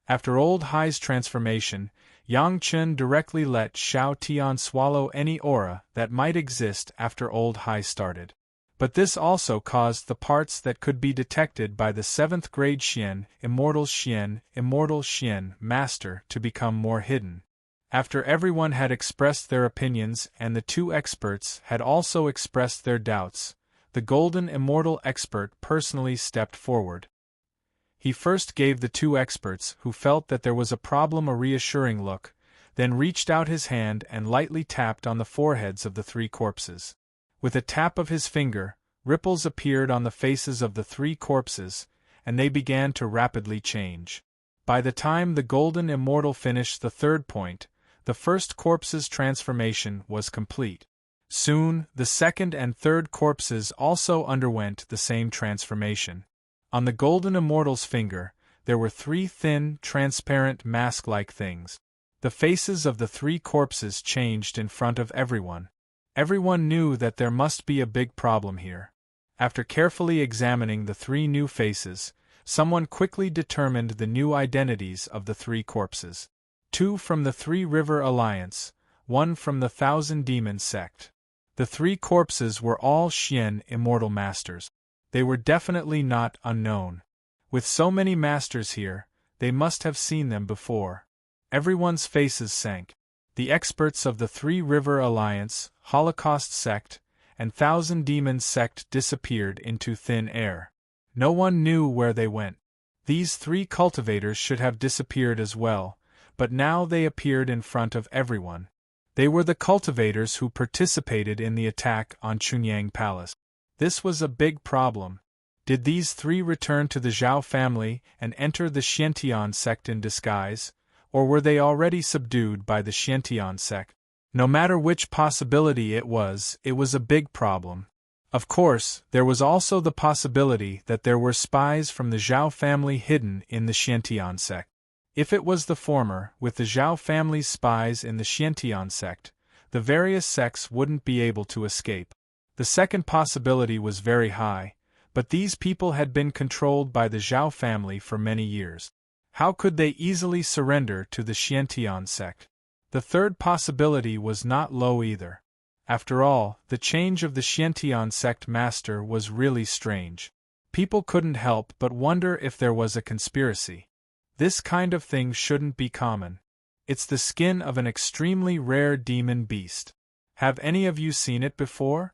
S1: After Old Hai's transformation, Yang Chen directly let Xiao Tian swallow any aura that might exist after Old Hai started. But this also caused the parts that could be detected by the 7th grade Xian Immortal Xian Master to become more hidden. After everyone had expressed their opinions and the 2 experts had also expressed their doubts, the Golden Immortal Expert personally stepped forward. He first gave the 2 experts who felt that there was a problem a reassuring look, then reached out his hand and lightly tapped on the foreheads of the 3 corpses. With a tap of his finger, ripples appeared on the faces of the 3 corpses, and they began to rapidly change. By the time the Golden Immortal finished the 3rd point, the first corpse's transformation was complete. Soon, the 2nd and 3rd corpses also underwent the same transformation. On the Golden Immortal's finger, there were 3 thin, transparent mask-like things. The faces of the 3 corpses changed in front of everyone. Everyone knew that there must be a big problem here. After carefully examining the 3 new faces, someone quickly determined the new identities of the 3 corpses. 2 from the 3 River Alliance, 1 from the 1,000 Demon sect. The 3 corpses were all Xian Immortal Masters. They were definitely not unknown. With so many masters here, they must have seen them before. Everyone's faces sank. The experts of the 3 River Alliance, Holocaust sect, and 1,000 Demon sect disappeared into thin air. No one knew where they went. These 3 cultivators should have disappeared as well, but now they appeared in front of everyone. They were the cultivators who participated in the attack on Chunyang Palace. This was a big problem. Did these 3 return to the Zhao family and enter the Xiantian sect in disguise, or were they already subdued by the Xiantian sect? No matter which possibility it was a big problem. Of course, there was also the possibility that there were spies from the Zhao family hidden in the Xiantian sect. If it was the former, with the Zhao family's spies in the Xiantian sect, the various sects wouldn't be able to escape. The second possibility was very high, but these people had been controlled by the Zhao family for many years. How could they easily surrender to the Xiantian sect? The third possibility was not low either. After all, the change of the Xiantian sect master was really strange. People couldn't help but wonder if there was a conspiracy. This kind of thing shouldn't be common. It's the skin of an extremely rare demon beast. Have any of you seen it before?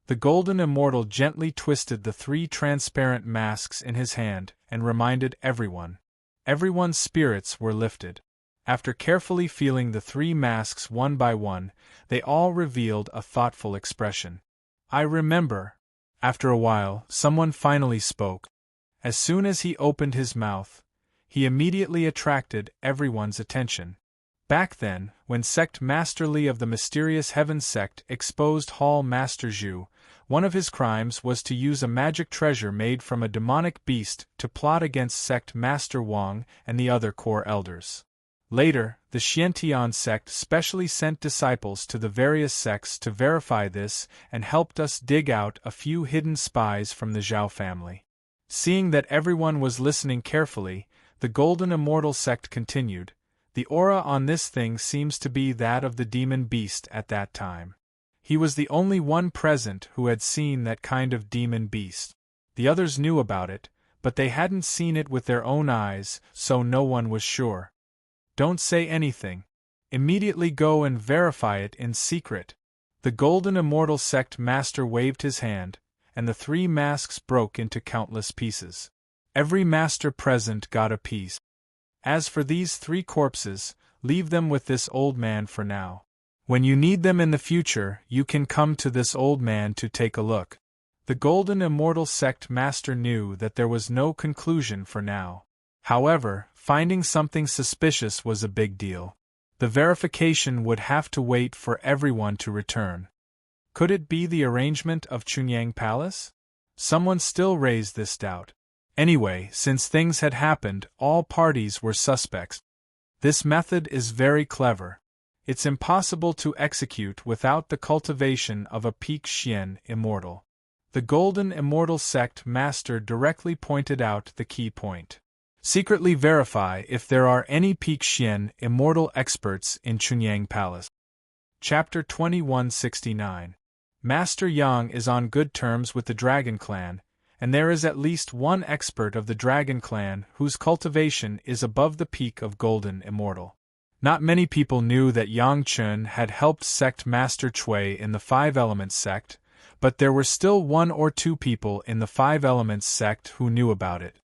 S1: The Golden Immortal gently twisted the 3 transparent masks in his hand and reminded everyone. Everyone's spirits were lifted. After carefully feeling the 3 masks one by one, they all revealed a thoughtful expression. I remember. After a while, someone finally spoke. As soon as he opened his mouth, he immediately attracted everyone's attention. Back then, when Sect Master Li of the Mysterious Heaven Sect exposed Hall Master Zhu, one of his crimes was to use a magic treasure made from a demonic beast to plot against Sect Master Wang and the other core elders. Later, the Xiantian sect specially sent disciples to the various sects to verify this and helped us dig out a few hidden spies from the Zhao family. Seeing that everyone was listening carefully, the Golden Immortal sect continued. The aura on this thing seems to be that of the demon beast at that time. He was the only one present who had seen that kind of demon beast. The others knew about it, but they hadn't seen it with their own eyes, so no one was sure. Don't say anything. Immediately go and verify it in secret. The Golden Immortal sect master waved his hand, and the 3 masks broke into countless pieces. Every master present got a piece. As for these 3 corpses, leave them with this old man for now. When you need them in the future, you can come to this old man to take a look. The Golden Immortal sect master knew that there was no conclusion for now. However, finding something suspicious was a big deal. The verification would have to wait for everyone to return. Could it be the arrangement of Chunyang Palace? Someone still raised this doubt. Anyway, since things had happened, all parties were suspects. This method is very clever. It's impossible to execute without the cultivation of a peak Xian immortal. The Golden Immortal sect master directly pointed out the key point. Secretly verify if there are any peak Xian immortal experts in Chunyang Palace. Chapter 2169. Master Yang is on good terms with the Dragon Clan, and there is at least one expert of the Dragon Clan whose cultivation is above the peak of Golden Immortal. Not many people knew that Yang Chun had helped sect Master Chui in the 5 Elements sect, but there were still 1 or 2 people in the 5 Elements sect who knew about it.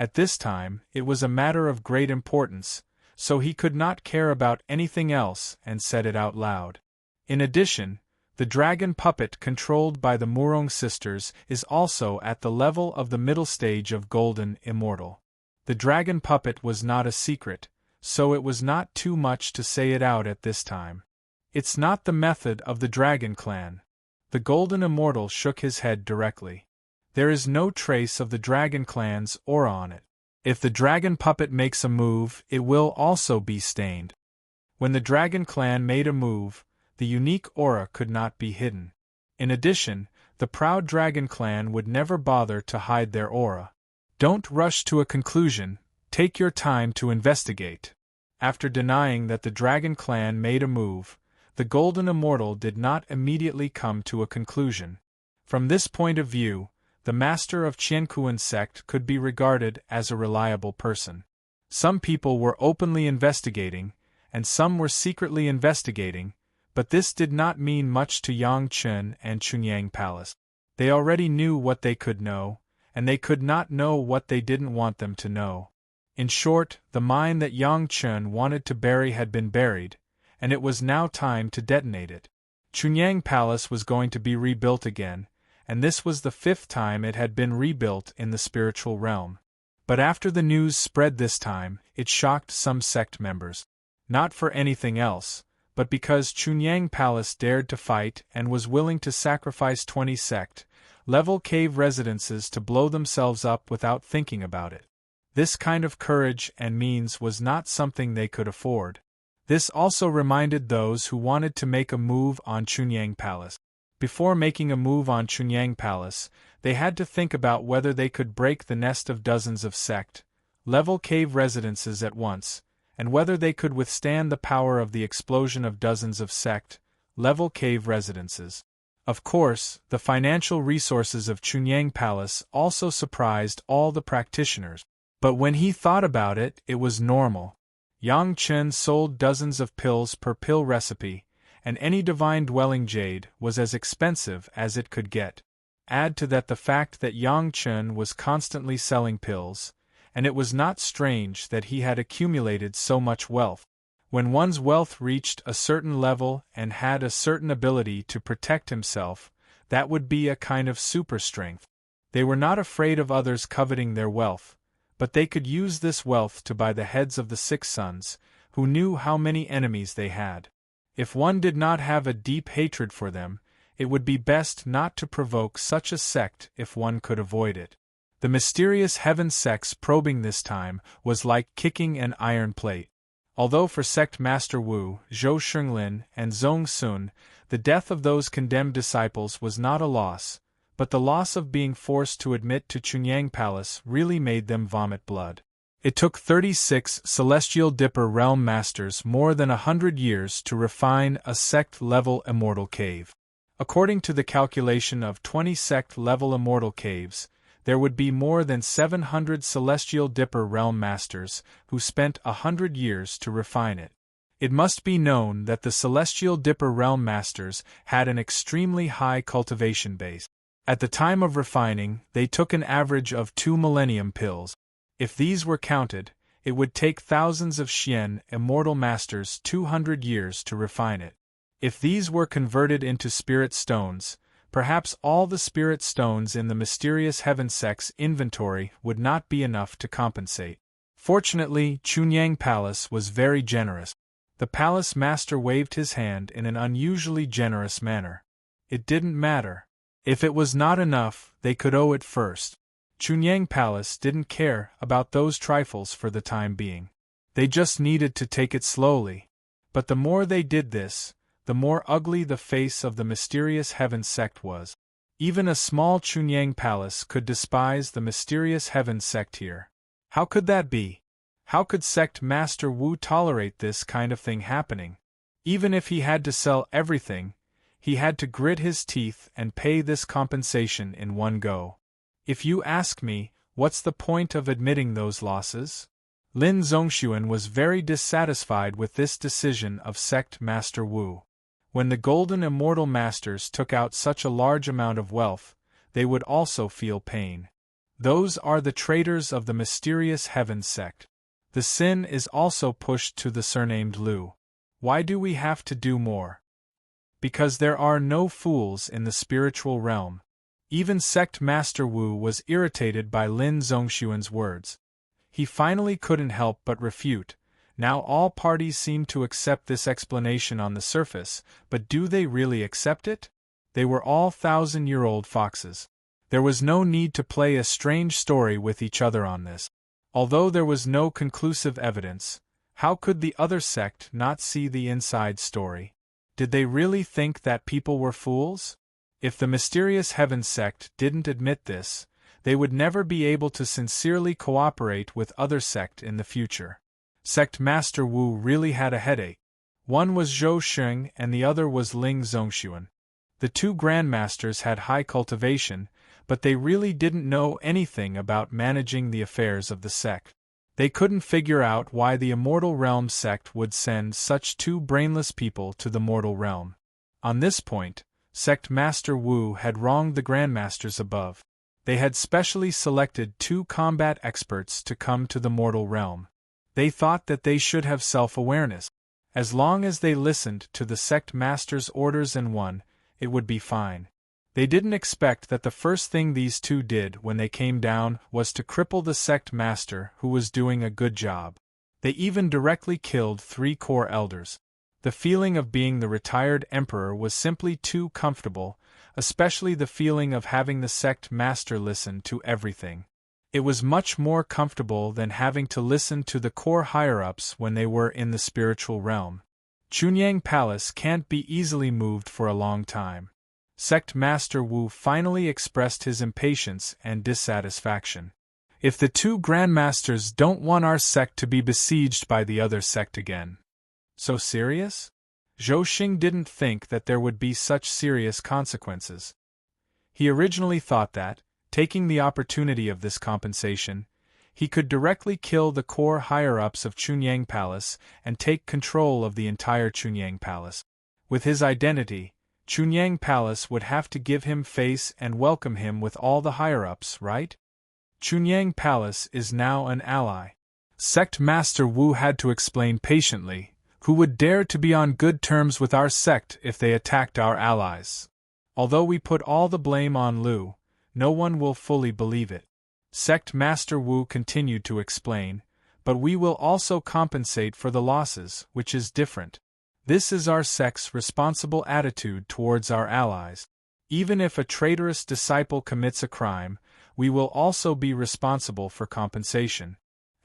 S1: At this time, it was a matter of great importance, so he could not care about anything else and said it out loud. In addition, the dragon puppet controlled by the Murong sisters is also at the level of the middle stage of Golden Immortal. The dragon puppet was not a secret, so it was not too much to say it out at this time. It's not the method of the Dragon Clan. The Golden Immortal shook his head directly. There is no trace of the Dragon Clan's aura on it. If the dragon puppet makes a move, it will also be stained. When the Dragon Clan made a move, the unique aura could not be hidden. In addition, the proud Dragon Clan would never bother to hide their aura. Don't rush to a conclusion, take your time to investigate. After denying that the Dragon Clan made a move, the Golden Immortal did not immediately come to a conclusion. From this point of view, the master of Qiankuan sect could be regarded as a reliable person. Some people were openly investigating, and some were secretly investigating, but this did not mean much to Yang Chun and Chunyang Palace. They already knew what they could know, and they could not know what they didn't want them to know. In short, the mine that Yang Chun wanted to bury had been buried, and it was now time to detonate it. Chunyang Palace was going to be rebuilt again, and this was the 5th time it had been rebuilt in the spiritual realm. But after the news spread this time, it shocked some sect members. Not for anything else, but because Chunyang Palace dared to fight and was willing to sacrifice 20 sect-level cave residences to blow themselves up without thinking about it. This kind of courage and means was not something they could afford. This also reminded those who wanted to make a move on Chunyang Palace. Before making a move on Chunyang Palace, they had to think about whether they could break the nest of dozens of sect-level cave residences at once, and whether they could withstand the power of the explosion of dozens of sect-level cave residences. Of course, the financial resources of Chunyang Palace also surprised all the practitioners. But when he thought about it, it was normal. Yang Chen sold dozens of pills per pill recipe, and any divine dwelling jade was as expensive as it could get. Add to that the fact that Yang Chen was constantly selling pills, and it was not strange that he had accumulated so much wealth. When one's wealth reached a certain level and had a certain ability to protect himself, that would be a kind of super strength. They were not afraid of others coveting their wealth, but they could use this wealth to buy the heads of the 6 sons, who knew how many enemies they had. If one did not have a deep hatred for them, it would be best not to provoke such a sect if one could avoid it. The mysterious heaven sects probing this time was like kicking an iron plate. Although for sect Master Wu, Zhou Shunlin, and Zhong Sun, the death of those condemned disciples was not a loss, but the loss of being forced to admit to Chunyang Palace really made them vomit blood. It took 36 Celestial Dipper Realm Masters more than 100 years to refine a sect-level immortal cave. According to the calculation of 20 sect-level immortal caves, there would be more than 700 Celestial Dipper Realm Masters who spent 100 years to refine it. It must be known that the Celestial Dipper Realm Masters had an extremely high cultivation base. At the time of refining, they took an average of 2 millennium pills. If these were counted, it would take thousands of Xian Immortal Masters 200 years to refine it. If these were converted into spirit stones, perhaps all the spirit stones in the mysterious Heaven Sect's inventory would not be enough to compensate. Fortunately, Chunyang Palace was very generous. The palace master waved his hand in an unusually generous manner. It didn't matter. If it was not enough, they could owe it first. Chunyang Palace didn't care about those trifles for the time being. They just needed to take it slowly. But the more they did this, the more ugly the face of the mysterious Heaven Sect was. Even a small Chunyang Palace could despise the mysterious Heaven Sect here. How could that be? How could Sect Master Wu tolerate this kind of thing happening? Even if he had to sell everything, he had to grit his teeth and pay this compensation in one go. If you ask me, what's the point of admitting those losses? Lin Zhongxuan was very dissatisfied with this decision of Sect Master Wu. When the Golden Immortal Masters took out such a large amount of wealth, they would also feel pain. Those are the traitors of the mysterious Heaven Sect. The sin is also pushed to the surnamed Lu. Why do we have to do more? Because there are no fools in the spiritual realm. Even Sect Master Wu was irritated by Lin Zhongxuan's words. He finally couldn't help but refute. Now all parties seem to accept this explanation on the surface, but do they really accept it? They were all 1,000-year-old foxes. There was no need to play a strange story with each other on this. Although there was no conclusive evidence, how could the other sect not see the inside story? Did they really think that people were fools? If the mysterious Heaven Sect didn't admit this, they would never be able to sincerely cooperate with other sect in the future. Sect Master Wu really had a headache. One was Zhou Sheng and the other was Ling Zhongxuan. The two grandmasters had high cultivation, but they really didn't know anything about managing the affairs of the sect. They couldn't figure out why the Immortal Realm sect would send such two brainless people to the mortal realm. On this point, Sect Master Wu had wronged the grandmasters above. They had specially selected 2 combat experts to come to the mortal realm. They thought that they should have self-awareness. As long as they listened to the sect master's orders and won, it would be fine. They didn't expect that the first thing these 2 did when they came down was to cripple the sect master who was doing a good job. They even directly killed 3 core elders. The feeling of being the retired emperor was simply too comfortable, especially the feeling of having the sect master listen to everything. It was much more comfortable than having to listen to the core higher-ups when they were in the spiritual realm. Chunyang Palace can't be easily moved for a long time. Sect Master Wu finally expressed his impatience and dissatisfaction. If the 2 grandmasters don't want our sect to be besieged by the other sect again. So serious? Zhou Xing didn't think that there would be such serious consequences. He originally thought that, taking the opportunity of this compensation, he could directly kill the core higher-ups of Chunyang Palace and take control of the entire Chunyang Palace. With his identity, Chunyang Palace would have to give him face and welcome him with all the higher-ups, right? Chunyang Palace is now an ally. Sect Master Wu had to explain patiently, who would dare to be on good terms with our sect if they attacked our allies. Although we put all the blame on Lu, no one will fully believe it. Sect Master Wu continued to explain, but we will also compensate for the losses, which is different. This is our sect's responsible attitude towards our allies. Even if a traitorous disciple commits a crime, we will also be responsible for compensation.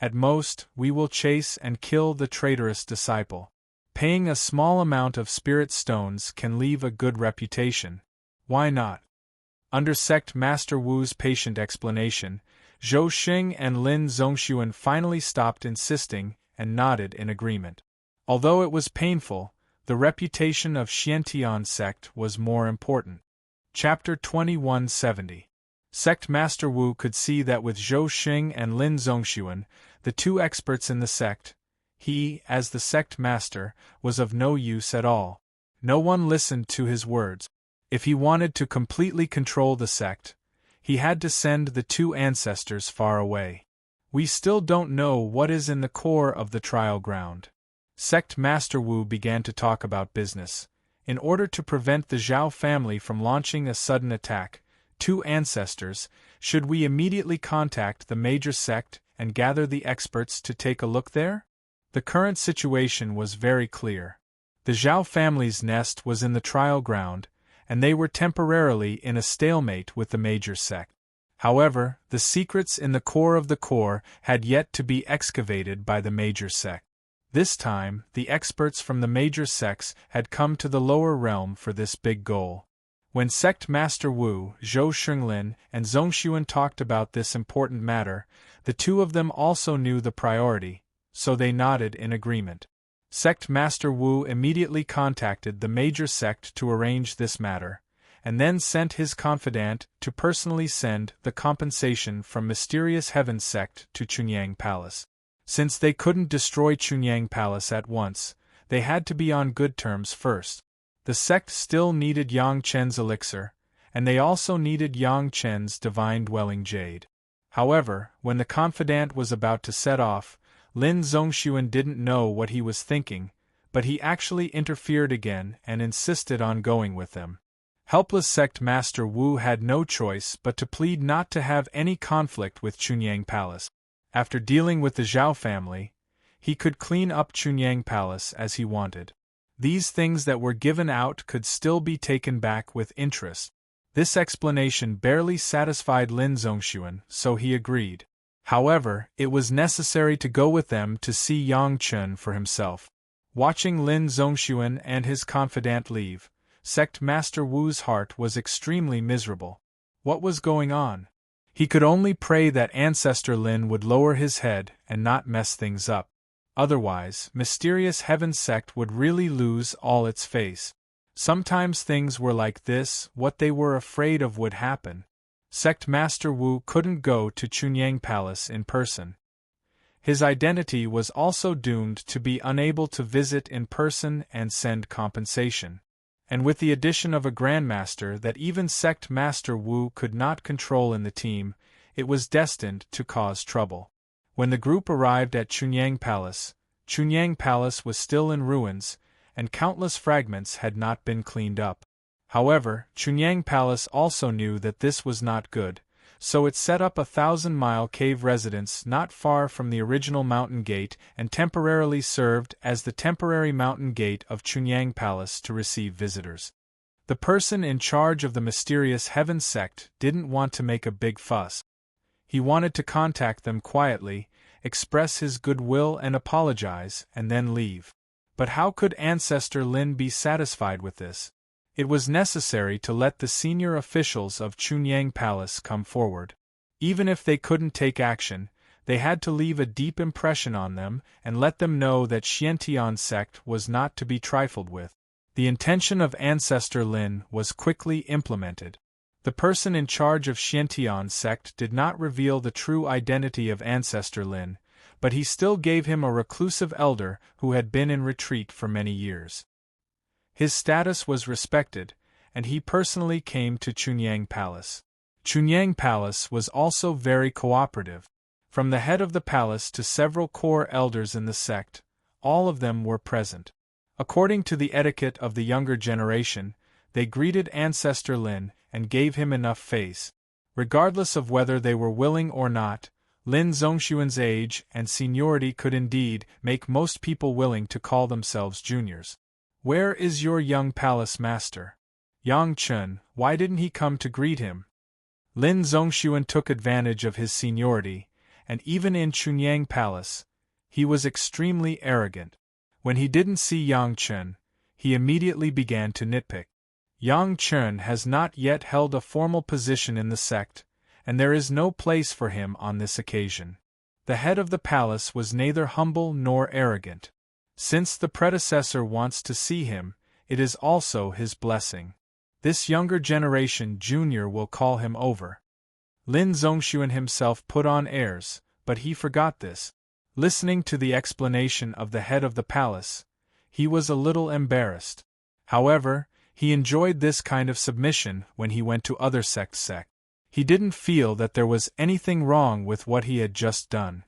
S1: At most, we will chase and kill the traitorous disciple. Paying a small amount of spirit stones can leave a good reputation. Why not? Under Sect Master Wu's patient explanation, Zhou Xing and Lin Zhongxuan finally stopped insisting and nodded in agreement. Although it was painful, the reputation of Xiantian sect was more important. Chapter 2170. Sect Master Wu could see that with Zhou Xing and Lin Zhongxuan, the two experts in the sect, he, as the sect master, was of no use at all. No one listened to his words. If he wanted to completely control the sect, he had to send the two ancestors far away. We still don't know what is in the core of the trial ground. Sect Master Wu began to talk about business. In order to prevent the Zhao family from launching a sudden attack, two ancestors, should we immediately contact the major sect and gather the experts to take a look there? The current situation was very clear. The Zhao family's nest was in the trial ground, and they were temporarily in a stalemate with the major sect. However, the secrets in the core of the core had yet to be excavated by the major sect. This time, the experts from the major sects had come to the lower realm for this big goal. When Sect Master Wu, Zhou Xinglin, and Zhongxuan talked about this important matter, the two of them also knew the priority, so they nodded in agreement. Sect Master Wu immediately contacted the major sect to arrange this matter, and then sent his confidant to personally send the compensation from Mysterious Heaven sect to Chunyang Palace. Since they couldn't destroy Chunyang Palace at once, they had to be on good terms first. The sect still needed Yang Chen's elixir, and they also needed Yang Chen's divine dwelling jade. However, when the confidant was about to set off, Lin Zhongxuan didn't know what he was thinking, but he actually interfered again and insisted on going with them. Helpless Sect Master Wu had no choice but to plead not to have any conflict with Chunyang Palace. After dealing with the Zhao family, he could clean up Chunyang Palace as he wanted. These things that were given out could still be taken back with interest. This explanation barely satisfied Lin Zhongxuan, so he agreed. However, it was necessary to go with them to see Yang Chen for himself. Watching Lin Zhongxuan and his confidant leave, Sect Master Wu's heart was extremely miserable. What was going on? He could only pray that Ancestor Lin would lower his head and not mess things up. Otherwise, Mysterious Heaven sect would really lose all its face. Sometimes things were like this, what they were afraid of would happen. Sect Master Wu couldn't go to Chunyang Palace in person. His identity was also doomed to be unable to visit in person and send compensation. And with the addition of a Grandmaster that even Sect Master Wu could not control in the team, it was destined to cause trouble. When the group arrived at Chunyang Palace was still in ruins, and countless fragments had not been cleaned up. However, Chunyang Palace also knew that this was not good, so it set up a 1,000-mile cave residence not far from the original mountain gate and temporarily served as the temporary mountain gate of Chunyang Palace to receive visitors. The person in charge of the Mysterious Heaven sect didn't want to make a big fuss. He wanted to contact them quietly, express his goodwill and apologize, and then leave. But how could Ancestor Lin be satisfied with this? It was necessary to let the senior officials of Chunyang Palace come forward. Even if they couldn't take action, they had to leave a deep impression on them and let them know that Xiantian sect was not to be trifled with. The intention of Ancestor Lin was quickly implemented. The person in charge of Xiantian sect did not reveal the true identity of Ancestor Lin, but he still gave him a reclusive elder who had been in retreat for many years. His status was respected, and he personally came to Chunyang Palace. Chunyang Palace was also very cooperative. From the head of the palace to several core elders in the sect, all of them were present. According to the etiquette of the younger generation, they greeted Ancestor Lin and gave him enough face. Regardless of whether they were willing or not, Lin Zhongxuan's age and seniority could indeed make most people willing to call themselves juniors. Where is your young palace master? Yang Chen, why didn't he come to greet him? Lin Zhongxuan took advantage of his seniority, and even in Chunyang Palace, he was extremely arrogant. When he didn't see Yang Chen, he immediately began to nitpick. Yang Chen has not yet held a formal position in the sect, and there is no place for him on this occasion. The head of the palace was neither humble nor arrogant. Since the predecessor wants to see him, it is also his blessing. This younger generation junior will call him over. Lin Zhongxuan himself put on airs, but he forgot this. Listening to the explanation of the head of the palace, he was a little embarrassed. However, he enjoyed this kind of submission when he went to other sects. He didn't feel that there was anything wrong with what he had just done.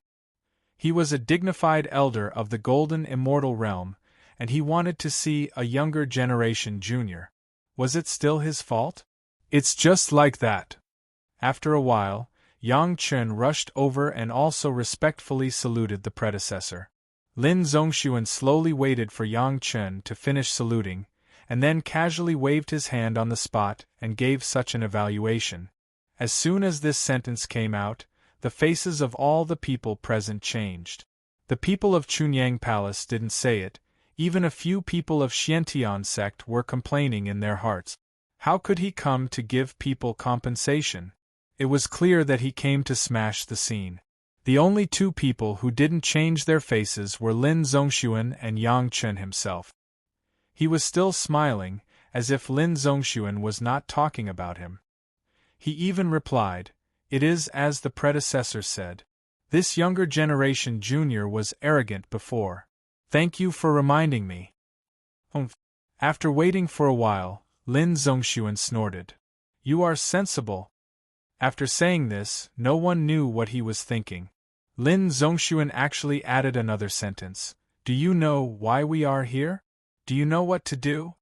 S1: He was a dignified elder of the golden immortal realm, and he wanted to see a younger generation junior. Was it still his fault? It's just like that. After a while, Yang Chen rushed over and also respectfully saluted the predecessor. Lin Zhongxuan slowly waited for Yang Chen to finish saluting, and then casually waved his hand on the spot and gave such an evaluation. As soon as this sentence came out, the faces of all the people present changed. The people of Chunyang Palace didn't say it, even a few people of Xiantian sect were complaining in their hearts. How could he come to give people compensation? It was clear that he came to smash the scene. The only two people who didn't change their faces were Lin Zhongxuan and Yang Chen himself. He was still smiling, as if Lin Zhongxuan was not talking about him. He even replied, "It is as the predecessor said. This younger generation junior was arrogant before. Thank you for reminding me." After waiting for a while, Lin Zhongxuan snorted. "You are sensible." After saying this, no one knew what he was thinking. Lin Zhongxuan actually added another sentence. "Do you know why we are here? Do you know what to do?"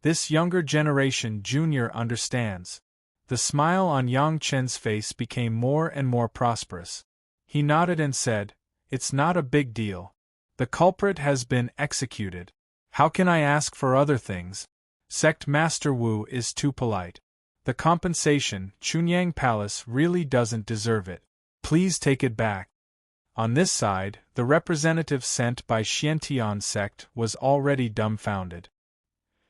S1: This younger generation junior understands. The smile on Yang Chen's face became more and more prosperous. He nodded and said, "It's not a big deal. The culprit has been executed. How can I ask for other things? Sect Master Wu is too polite. The compensation, Chunyang Palace really doesn't deserve it. Please take it back." On this side, the representative sent by Xiantian sect was already dumbfounded.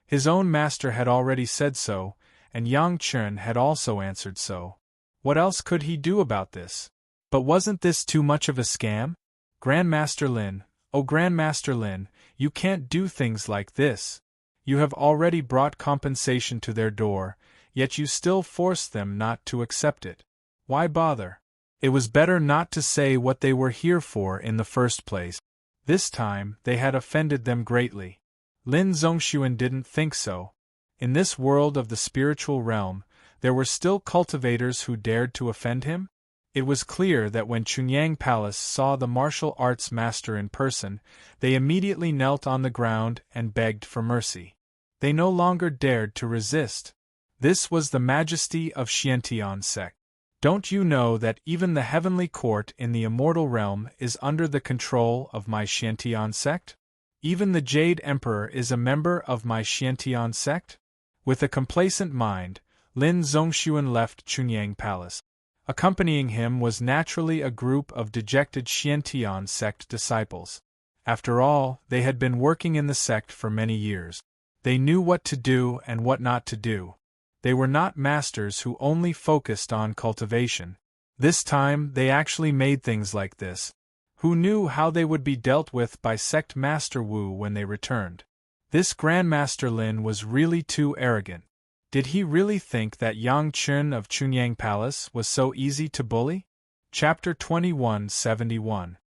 S1: His own master had already said so, and Yang Chen had also answered so. What else could he do about this? But wasn't this too much of a scam? Grandmaster Lin, oh Grandmaster Lin, you can't do things like this. You have already brought compensation to their door, yet you still force them not to accept it. Why bother? It was better not to say what they were here for in the first place. This time, they had offended them greatly. Lin Zhongxuan didn't think so. In this world of the spiritual realm, there were still cultivators who dared to offend him? It was clear that when Chunyang Palace saw the martial arts master in person, they immediately knelt on the ground and begged for mercy. They no longer dared to resist. This was the majesty of Xiantian sect. Don't you know that even the heavenly court in the immortal realm is under the control of my Xiantian sect? Even the Jade Emperor is a member of my Xiantian sect? With a complacent mind, Lin Zhongxuan left Chunyang Palace. Accompanying him was naturally a group of dejected Xiantian sect disciples. After all, they had been working in the sect for many years. They knew what to do and what not to do. They were not masters who only focused on cultivation. This time, they actually made things like this. Who knew how they would be dealt with by Sect Master Wu when they returned? This Grandmaster Lin was really too arrogant. Did he really think that Yang Chen of Chunyang Palace was so easy to bully? Chapter 2171.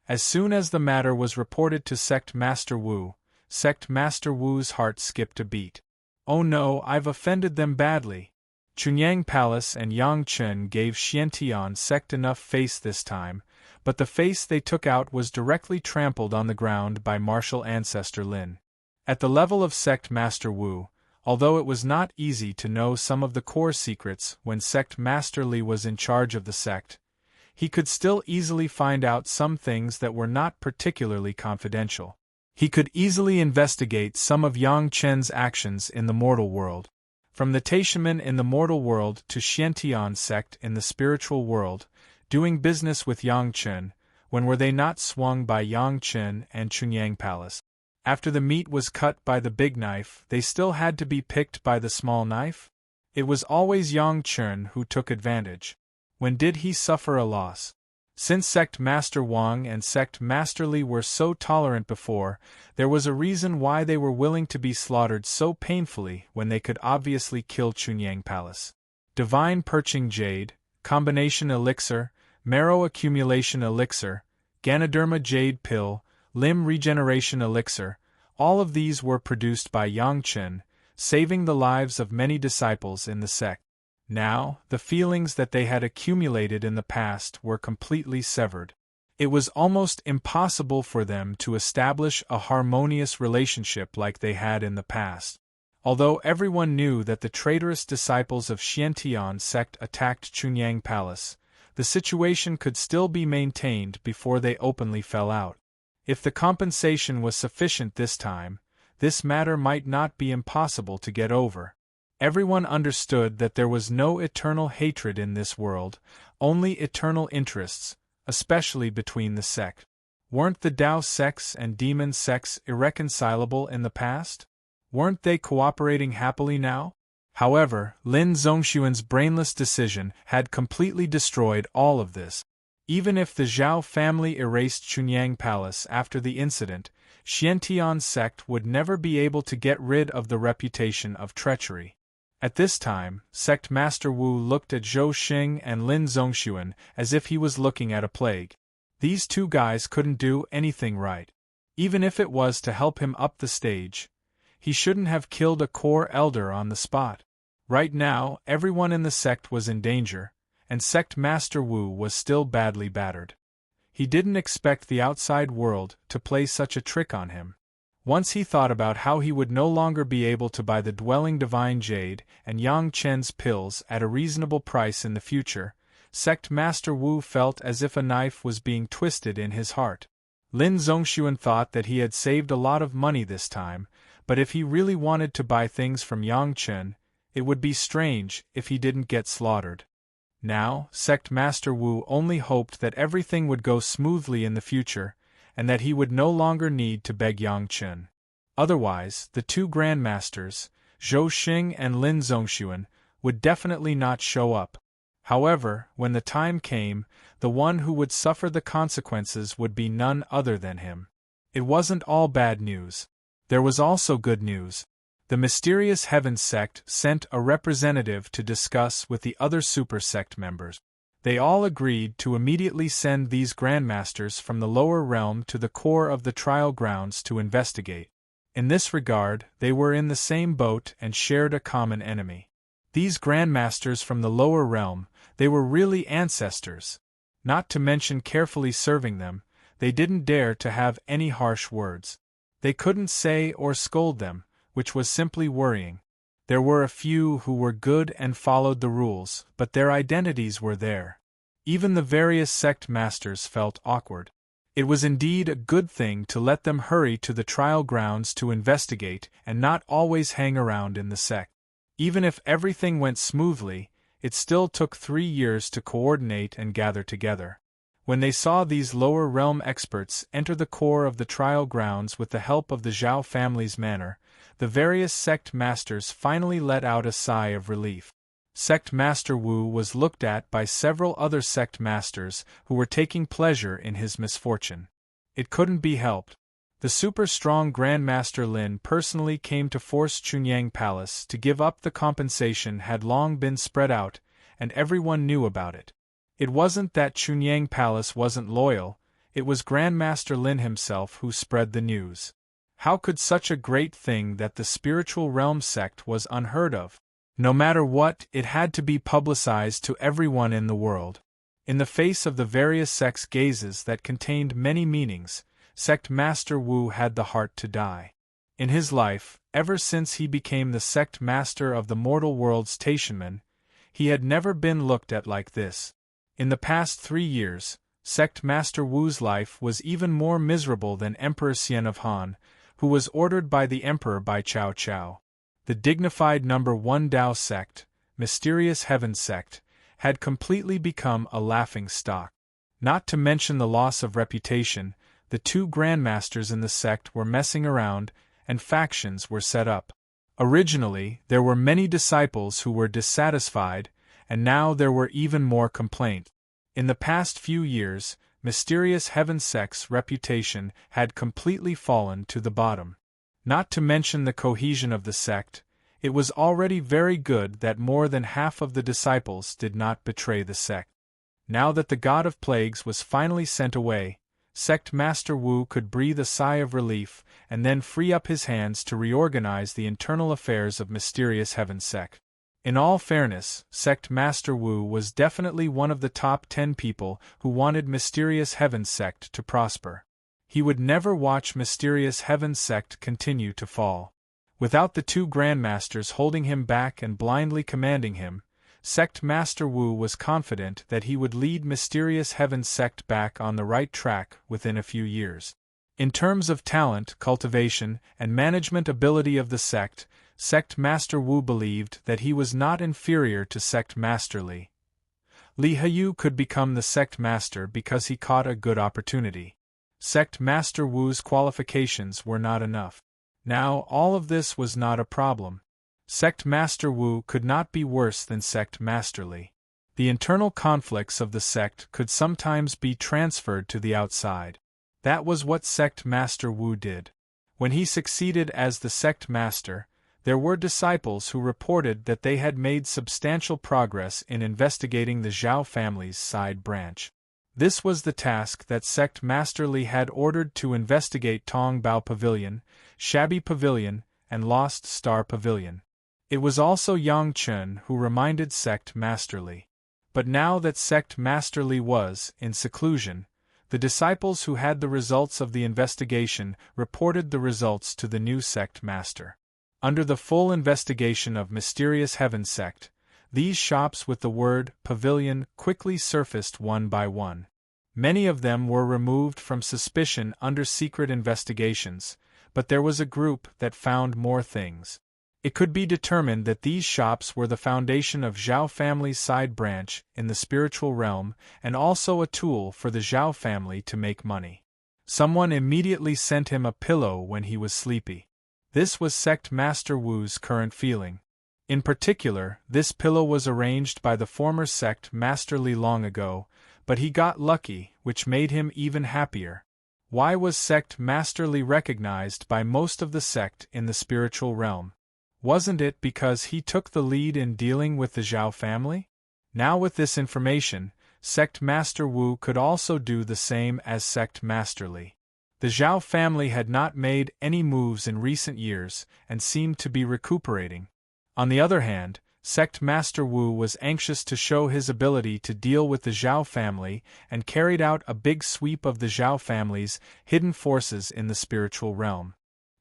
S1: As soon as the matter was reported to Sect Master Wu Wu's heart skipped a beat. Oh no, I've offended them badly. Chunyang Palace and Yang Chen gave Xiantian sect enough face this time, but the face they took out was directly trampled on the ground by martial ancestor Lin. At the level of Sect Master Wu, although it was not easy to know some of the core secrets when Sect Master Li was in charge of the sect, he could still easily find out some things that were not particularly confidential. He could easily investigate some of Yang Chen's actions in the mortal world. From the Taishaman in the mortal world to Xiantian sect in the spiritual world, doing business with Yang Chen, when were they not swung by Yang Chen and Chunyang Palace? After the meat was cut by the big knife, they still had to be picked by the small knife? It was always Yang Chen who took advantage. When did he suffer a loss? Since Sect Master Wang and Sect Master Li were so tolerant before, there was a reason why they were willing to be slaughtered so painfully when they could obviously kill Chunyang Palace. Divine Perching Jade, Combination Elixir, Marrow Accumulation Elixir, Ganoderma Jade Pill, Limb Regeneration Elixir, all of these were produced by Yang Chen, saving the lives of many disciples in the sect. Now, the feelings that they had accumulated in the past were completely severed. It was almost impossible for them to establish a harmonious relationship like they had in the past. Although everyone knew that the traitorous disciples of Xiantian sect attacked Chunyang Palace, the situation could still be maintained before they openly fell out. If the compensation was sufficient this time, this matter might not be impossible to get over. Everyone understood that there was no eternal hatred in this world, only eternal interests, especially between the sect. Weren't the Tao sects and demon sects irreconcilable in the past? Weren't they cooperating happily now? However, Lin Zongxuan's brainless decision had completely destroyed all of this. Even if the Zhao family erased Chunyang Palace after the incident, Xiantian sect would never be able to get rid of the reputation of treachery. At this time, Sect Master Wu looked at Zhou Xing and Lin Zongxuan as if he was looking at a plague. These two guys couldn't do anything right. Even if it was to help him up the stage, he shouldn't have killed a core elder on the spot. Right now, everyone in the sect was in danger, and Sect Master Wu was still badly battered. He didn't expect the outside world to play such a trick on him. Once he thought about how he would no longer be able to buy the Dwelling Divine Jade and Yang Chen's pills at a reasonable price in the future, Sect Master Wu felt as if a knife was being twisted in his heart. Lin Zongxuan thought that he had saved a lot of money this time, but if he really wanted to buy things from Yang Chen, it would be strange if he didn't get slaughtered. Now, Sect Master Wu only hoped that everything would go smoothly in the future, and that he would no longer need to beg Yang Chen. Otherwise, the two grandmasters, Zhou Xing and Lin Zongxuan, would definitely not show up. However, when the time came, the one who would suffer the consequences would be none other than him. It wasn't all bad news. There was also good news. The mysterious Heaven sect sent a representative to discuss with the other super sect members. They all agreed to immediately send these grandmasters from the lower realm to the core of the trial grounds to investigate. In this regard, they were in the same boat and shared a common enemy. These grandmasters from the lower realm, they were really ancestors. Not to mention carefully serving them, they didn't dare to have any harsh words. They couldn't say or scold them, which was simply worrying. There were a few who were good and followed the rules, but their identities were there. Even the various sect masters felt awkward. It was indeed a good thing to let them hurry to the trial grounds to investigate and not always hang around in the sect. Even if everything went smoothly, it still took 3 years to coordinate and gather together. When they saw these lower realm experts enter the core of the trial grounds with the help of the Zhao family's manor, the various sect masters finally let out a sigh of relief. Sect Master Wu was looked at by several other sect masters who were taking pleasure in his misfortune. It couldn't be helped. The super-strong Grandmaster Lin personally came to force Chunyang Palace to give up the compensation had long been spread out, and everyone knew about it. It wasn't that Chunyang Palace wasn't loyal, it was Grandmaster Lin himself who spread the news. How could such a great thing that the spiritual realm sect was unheard of? No matter what, it had to be publicized to everyone in the world. In the face of the various sects' gazes that contained many meanings, Sect Master Wu had the heart to die. In his life, ever since he became the sect master of the mortal world's Taishanmen, he had never been looked at like this. In the past 3 years, Sect Master Wu's life was even more miserable than Emperor Xian of Han, who was ordered by the Emperor by Cao Cao. The dignified number 1 Tao sect, mysterious Heaven sect, had completely become a laughing stock. Not to mention the loss of reputation, the two grandmasters in the sect were messing around, and factions were set up. Originally, there were many disciples who were dissatisfied, and now there were even more complaints. In the past few years, Mysterious Heaven Sect's reputation had completely fallen to the bottom. Not to mention the cohesion of the sect, it was already very good that more than half of the disciples did not betray the sect. Now that the God of Plagues was finally sent away, Sect Master Wu could breathe a sigh of relief and then free up his hands to reorganize the internal affairs of Mysterious Heaven Sect. In all fairness, Sect Master Wu was definitely one of the top 10 people who wanted Mysterious Heaven Sect to prosper. He would never watch Mysterious Heaven Sect continue to fall. Without the two grandmasters holding him back and blindly commanding him, Sect Master Wu was confident that he would lead Mysterious Heaven Sect back on the right track within a few years. In terms of talent, cultivation, and management ability of the sect, Sect Master Wu believed that he was not inferior to Sect Master Li. Li Heyu could become the sect master because he caught a good opportunity. Sect Master Wu's qualifications were not enough. Now, all of this was not a problem. Sect Master Wu could not be worse than Sect Master Li. The internal conflicts of the sect could sometimes be transferred to the outside. That was what Sect Master Wu did. When he succeeded as the sect master, there were disciples who reported that they had made substantial progress in investigating the Zhao family's side branch. This was the task that Sect Master Li had ordered to investigate Tong Bao Pavilion, Shabby Pavilion, and Lost Star Pavilion. It was also Yang Chen who reminded Sect Master Li. But now that Sect Master Li was in seclusion, the disciples who had the results of the investigation reported the results to the new sect master. Under the full investigation of Mysterious Heaven Sect, these shops with the word pavilion quickly surfaced one by one. Many of them were removed from suspicion under secret investigations, but there was a group that found more things. It could be determined that these shops were the foundation of Zhao family's side branch in the spiritual realm and also a tool for the Zhao family to make money. Someone immediately sent him a pillow when he was sleepy. This was Sect Master Wu's current feeling. In particular, this pillow was arranged by the former Sect Master Li long ago, but he got lucky, which made him even happier. Why was Sect Master Li recognized by most of the sect in the spiritual realm? Wasn't it because he took the lead in dealing with the Zhao family? Now with this information, Sect Master Wu could also do the same as Sect Master Li. The Zhao family had not made any moves in recent years and seemed to be recuperating. On the other hand, Sect Master Wu was anxious to show his ability to deal with the Zhao family and carried out a big sweep of the Zhao family's hidden forces in the spiritual realm.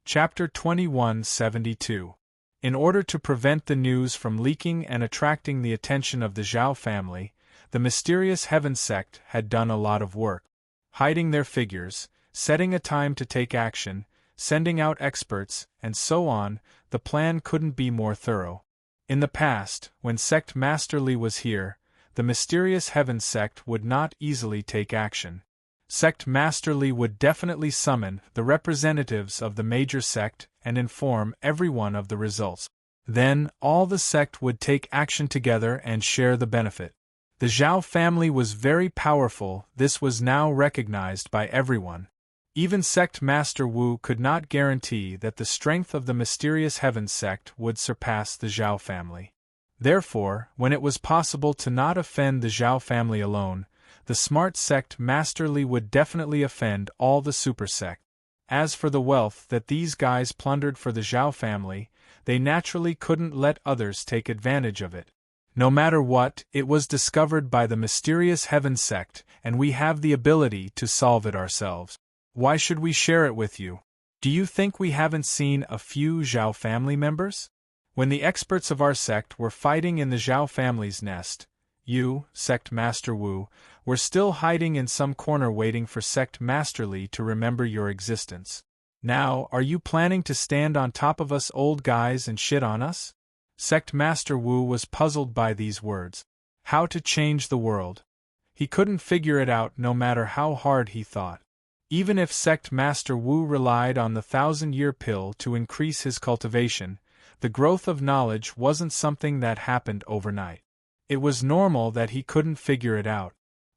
S1: Chapter 2172. In order to prevent the news from leaking and attracting the attention of the Zhao family, the Mysterious Heaven Sect had done a lot of work. Hiding their figures, setting a time to take action, sending out experts, and so on, the plan couldn't be more thorough. In the past, when Sect Master Li was here, the Mysterious Heaven Sect would not easily take action. Sect Master Li would definitely summon the representatives of the major sect and inform everyone of the results. Then, all the sect would take action together and share the benefit. The Zhao family was very powerful, this was now recognized by everyone. Even Sect Master Wu could not guarantee that the strength of the Mysterious Heaven Sect would surpass the Zhao family. Therefore, when it was possible to not offend the Zhao family alone, the smart Sect Master Li would definitely offend all the super sect. As for the wealth that these guys plundered for the Zhao family, they naturally couldn't let others take advantage of it. No matter what, it was discovered by the Mysterious Heaven Sect, and we have the ability to solve it ourselves. Why should we share it with you? Do you think we haven't seen a few Zhao family members? When the experts of our sect were fighting in the Zhao family's nest, you, Sect Master Wu, were still hiding in some corner waiting for Sect Master Li to remember your existence. Now, are you planning to stand on top of us old guys and shit on us? Sect Master Wu was puzzled by these words. How to change the world. He couldn't figure it out no matter how hard he thought. Even if Sect Master Wu relied on the 1,000-year pill to increase his cultivation, the growth of knowledge wasn't something that happened overnight. It was normal that he couldn't figure it out.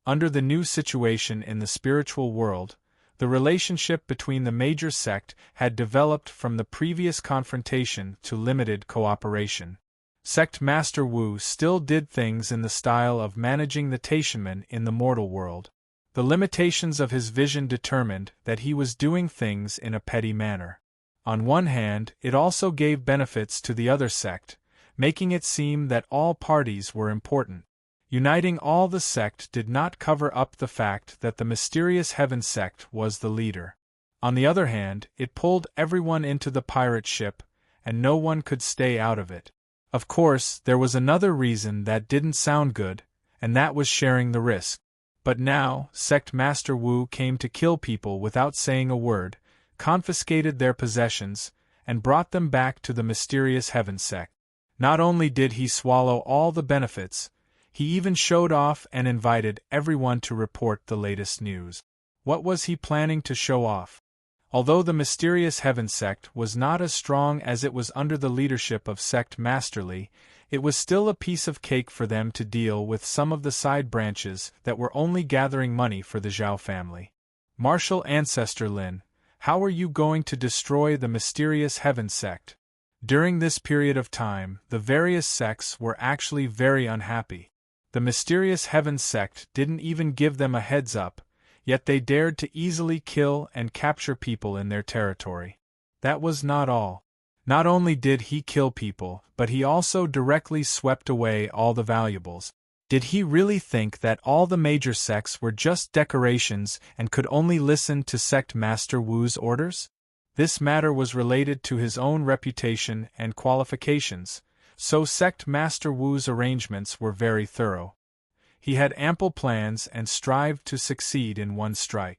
S1: Under the new situation in the spiritual world, the relationship between the major sect had developed from the previous confrontation to limited cooperation. Sect Master Wu still did things in the style of managing the Taishanmen in the mortal world. The limitations of his vision determined that he was doing things in a petty manner. On one hand, it also gave benefits to the other sect, making it seem that all parties were important. Uniting all the sect did not cover up the fact that the mysterious Heaven sect was the leader. On the other hand, it pulled everyone into the pirate ship, and no one could stay out of it. Of course, there was another reason that didn't sound good, and that was sharing the risk. But now, Sect Master Wu came to kill people without saying a word, confiscated their possessions, and brought them back to the mysterious Heaven sect. Not only did he swallow all the benefits, he even showed off and invited everyone to report the latest news. What was he planning to show off? Although the mysterious Heaven sect was not as strong as it was under the leadership of Sect Master Li, it was still a piece of cake for them to deal with some of the side branches that were only gathering money for the Zhao family. Martial Ancestor Lin, how are you going to destroy the mysterious Heaven sect? During this period of time, the various sects were actually very unhappy. The mysterious Heaven sect didn't even give them a heads up, yet they dared to easily kill and capture people in their territory. That was not all. Not only did he kill people, but he also directly swept away all the valuables. Did he really think that all the major sects were just decorations and could only listen to Sect Master Wu's orders? This matter was related to his own reputation and qualifications, so Sect Master Wu's arrangements were very thorough. He had ample plans and strived to succeed in one strike.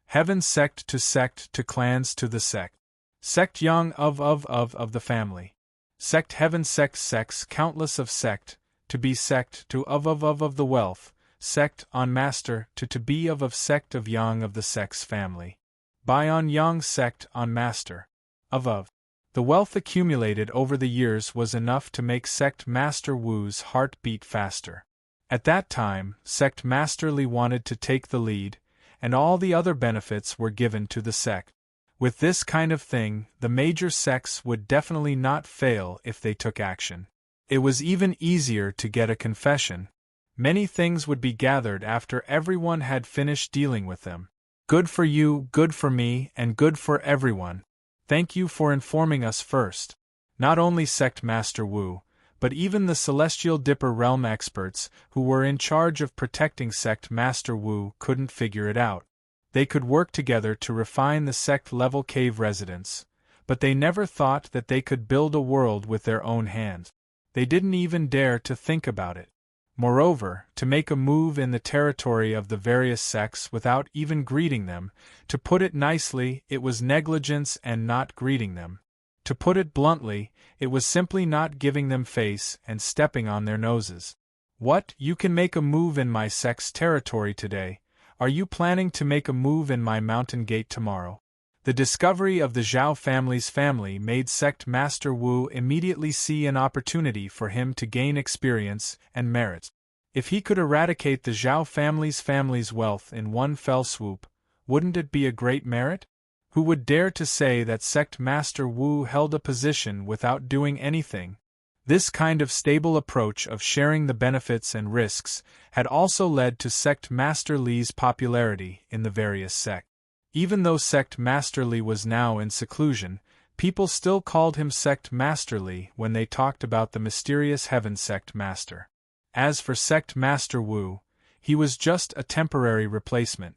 S1: Heaven sect to clans to the sect. Sect young of the family. Sect Heaven sect sects countless of sect, to be sect to of the wealth, sect on master to be of sect of young of the sect's family. By on young sect on master. Of. The wealth accumulated over the years was enough to make Sect Master Wu's heart beat faster. At that time, Sect Master Li wanted to take the lead, and all the other benefits were given to the sect. With this kind of thing, the major sects would definitely not fail if they took action. It was even easier to get a confession. Many things would be gathered after everyone had finished dealing with them. Good for you, good for me, and good for everyone. Thank you for informing us first. Not only Sect Master Wu, but even the Celestial Dipper Realm experts who were in charge of protecting Sect Master Wu couldn't figure it out. They could work together to refine the sect-level cave residence, but they never thought that they could build a world with their own hands. They didn't even dare to think about it. Moreover, to make a move in the territory of the various sects without even greeting them, to put it nicely, it was negligence and not greeting them. To put it bluntly, it was simply not giving them face and stepping on their noses. What, you can make a move in my sect's territory today? Are you planning to make a move in my mountain gate tomorrow? The discovery of the Zhao family's family made Sect Master Wu immediately see an opportunity for him to gain experience and merit. If he could eradicate the Zhao family's wealth in one fell swoop, wouldn't it be a great merit? Who would dare to say that Sect Master Wu held a position without doing anything? This kind of stable approach of sharing the benefits and risks had also led to Sect Master Li's popularity in the various sects. Even though Sect Master Li was now in seclusion, people still called him Sect Master Li when they talked about the mysterious Heaven Sect Master. As for Sect Master Wu, he was just a temporary replacement.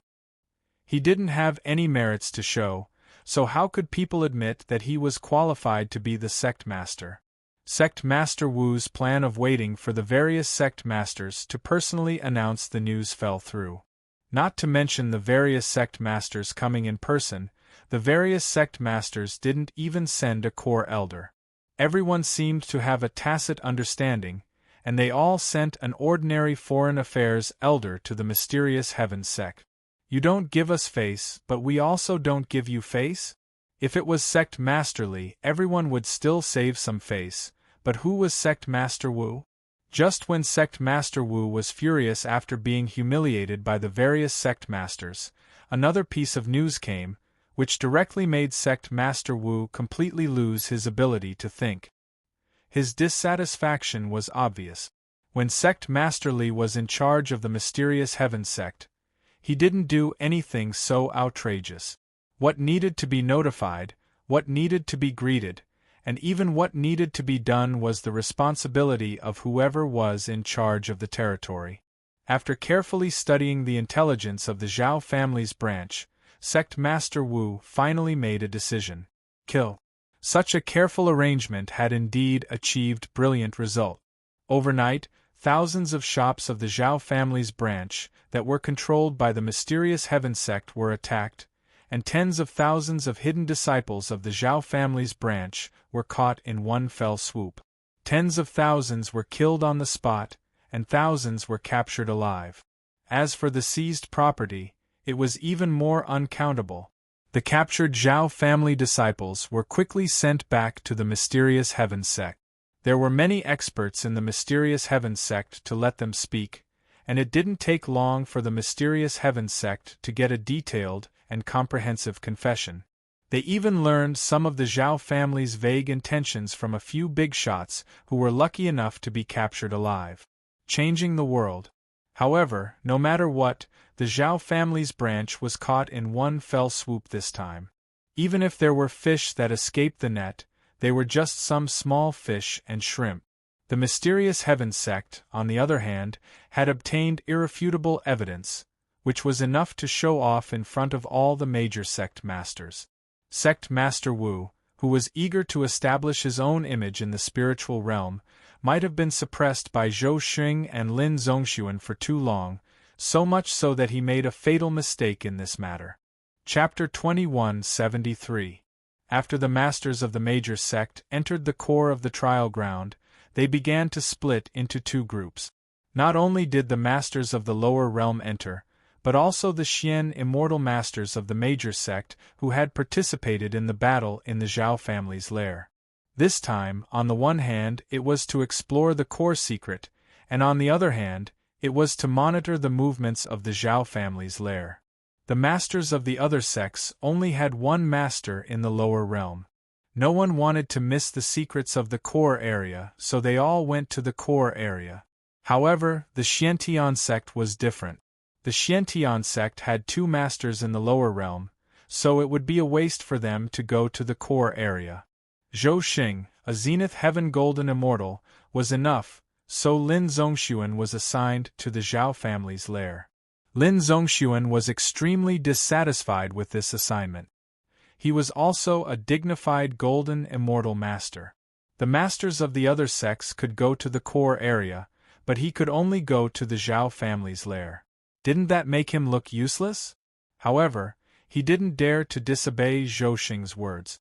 S1: He didn't have any merits to show, so how could people admit that he was qualified to be the Sect Master? Sect Master Wu's plan of waiting for the various Sect Masters to personally announce the news fell through. Not to mention the various Sect Masters coming in person, the various Sect Masters didn't even send a core elder. Everyone seemed to have a tacit understanding, and they all sent an ordinary foreign affairs elder to the mysterious heaven sect. You don't give us face, but we also don't give you face? If it was Sect Masterly, everyone would still save some face, but who was Sect Master Wu? Just when Sect Master Wu was furious after being humiliated by the various sect masters, another piece of news came, which directly made Sect Master Wu completely lose his ability to think. His dissatisfaction was obvious. When Sect Master Li was in charge of the mysterious heaven sect, he didn't do anything so outrageous. What needed to be notified, what needed to be greeted, and even what needed to be done was the responsibility of whoever was in charge of the territory. After carefully studying the intelligence of the Zhao family's branch, Sect Master Wu finally made a decision. Kill. Such a careful arrangement had indeed achieved brilliant result. Overnight, thousands of shops of the Zhao family's branch that were controlled by the mysterious heaven sect were attacked, and tens of thousands of hidden disciples of the Zhao family's branch were caught in one fell swoop. Tens of thousands were killed on the spot, and thousands were captured alive. As for the seized property, it was even more uncountable. The captured Zhao family disciples were quickly sent back to the mysterious heaven sect. There were many experts in the mysterious heaven sect to let them speak, and it didn't take long for the mysterious heaven sect to get a detailed and comprehensive confession. They even learned some of the Zhao family's vague intentions from a few big shots who were lucky enough to be captured alive. Changing the world. However, no matter what, the Zhao family's branch was caught in one fell swoop this time. Even if there were fish that escaped the net, they were just some small fish and shrimp. The mysterious heaven sect, on the other hand, had obtained irrefutable evidence, which was enough to show off in front of all the major sect masters. Sect Master Wu, who was eager to establish his own image in the spiritual realm, might have been suppressed by Zhou Xing and Lin Zongxuan for too long, so much so that he made a fatal mistake in this matter. Chapter 2173. After the masters of the major sect entered the core of the trial ground, they began to split into two groups. Not only did the masters of the lower realm enter, but also the Xian immortal masters of the major sect who had participated in the battle in the Zhao family's lair. This time, on the one hand, it was to explore the core secret, and on the other hand, it was to monitor the movements of the Zhao family's lair. The masters of the other sects only had one master in the lower realm. No one wanted to miss the secrets of the core area, so they all went to the core area. However, the Xiantian sect was different. The Xiantian sect had two masters in the lower realm, so it would be a waste for them to go to the core area. Zhou Xing, a Zenith Heaven Golden Immortal, was enough, so Lin Zongxuan was assigned to the Zhao family's lair. Lin Zongxuan was extremely dissatisfied with this assignment. He was also a dignified Golden Immortal Master. The masters of the other sects could go to the core area, but he could only go to the Zhao family's lair. Didn't that make him look useless? However, he didn't dare to disobey Zhou Xing's words.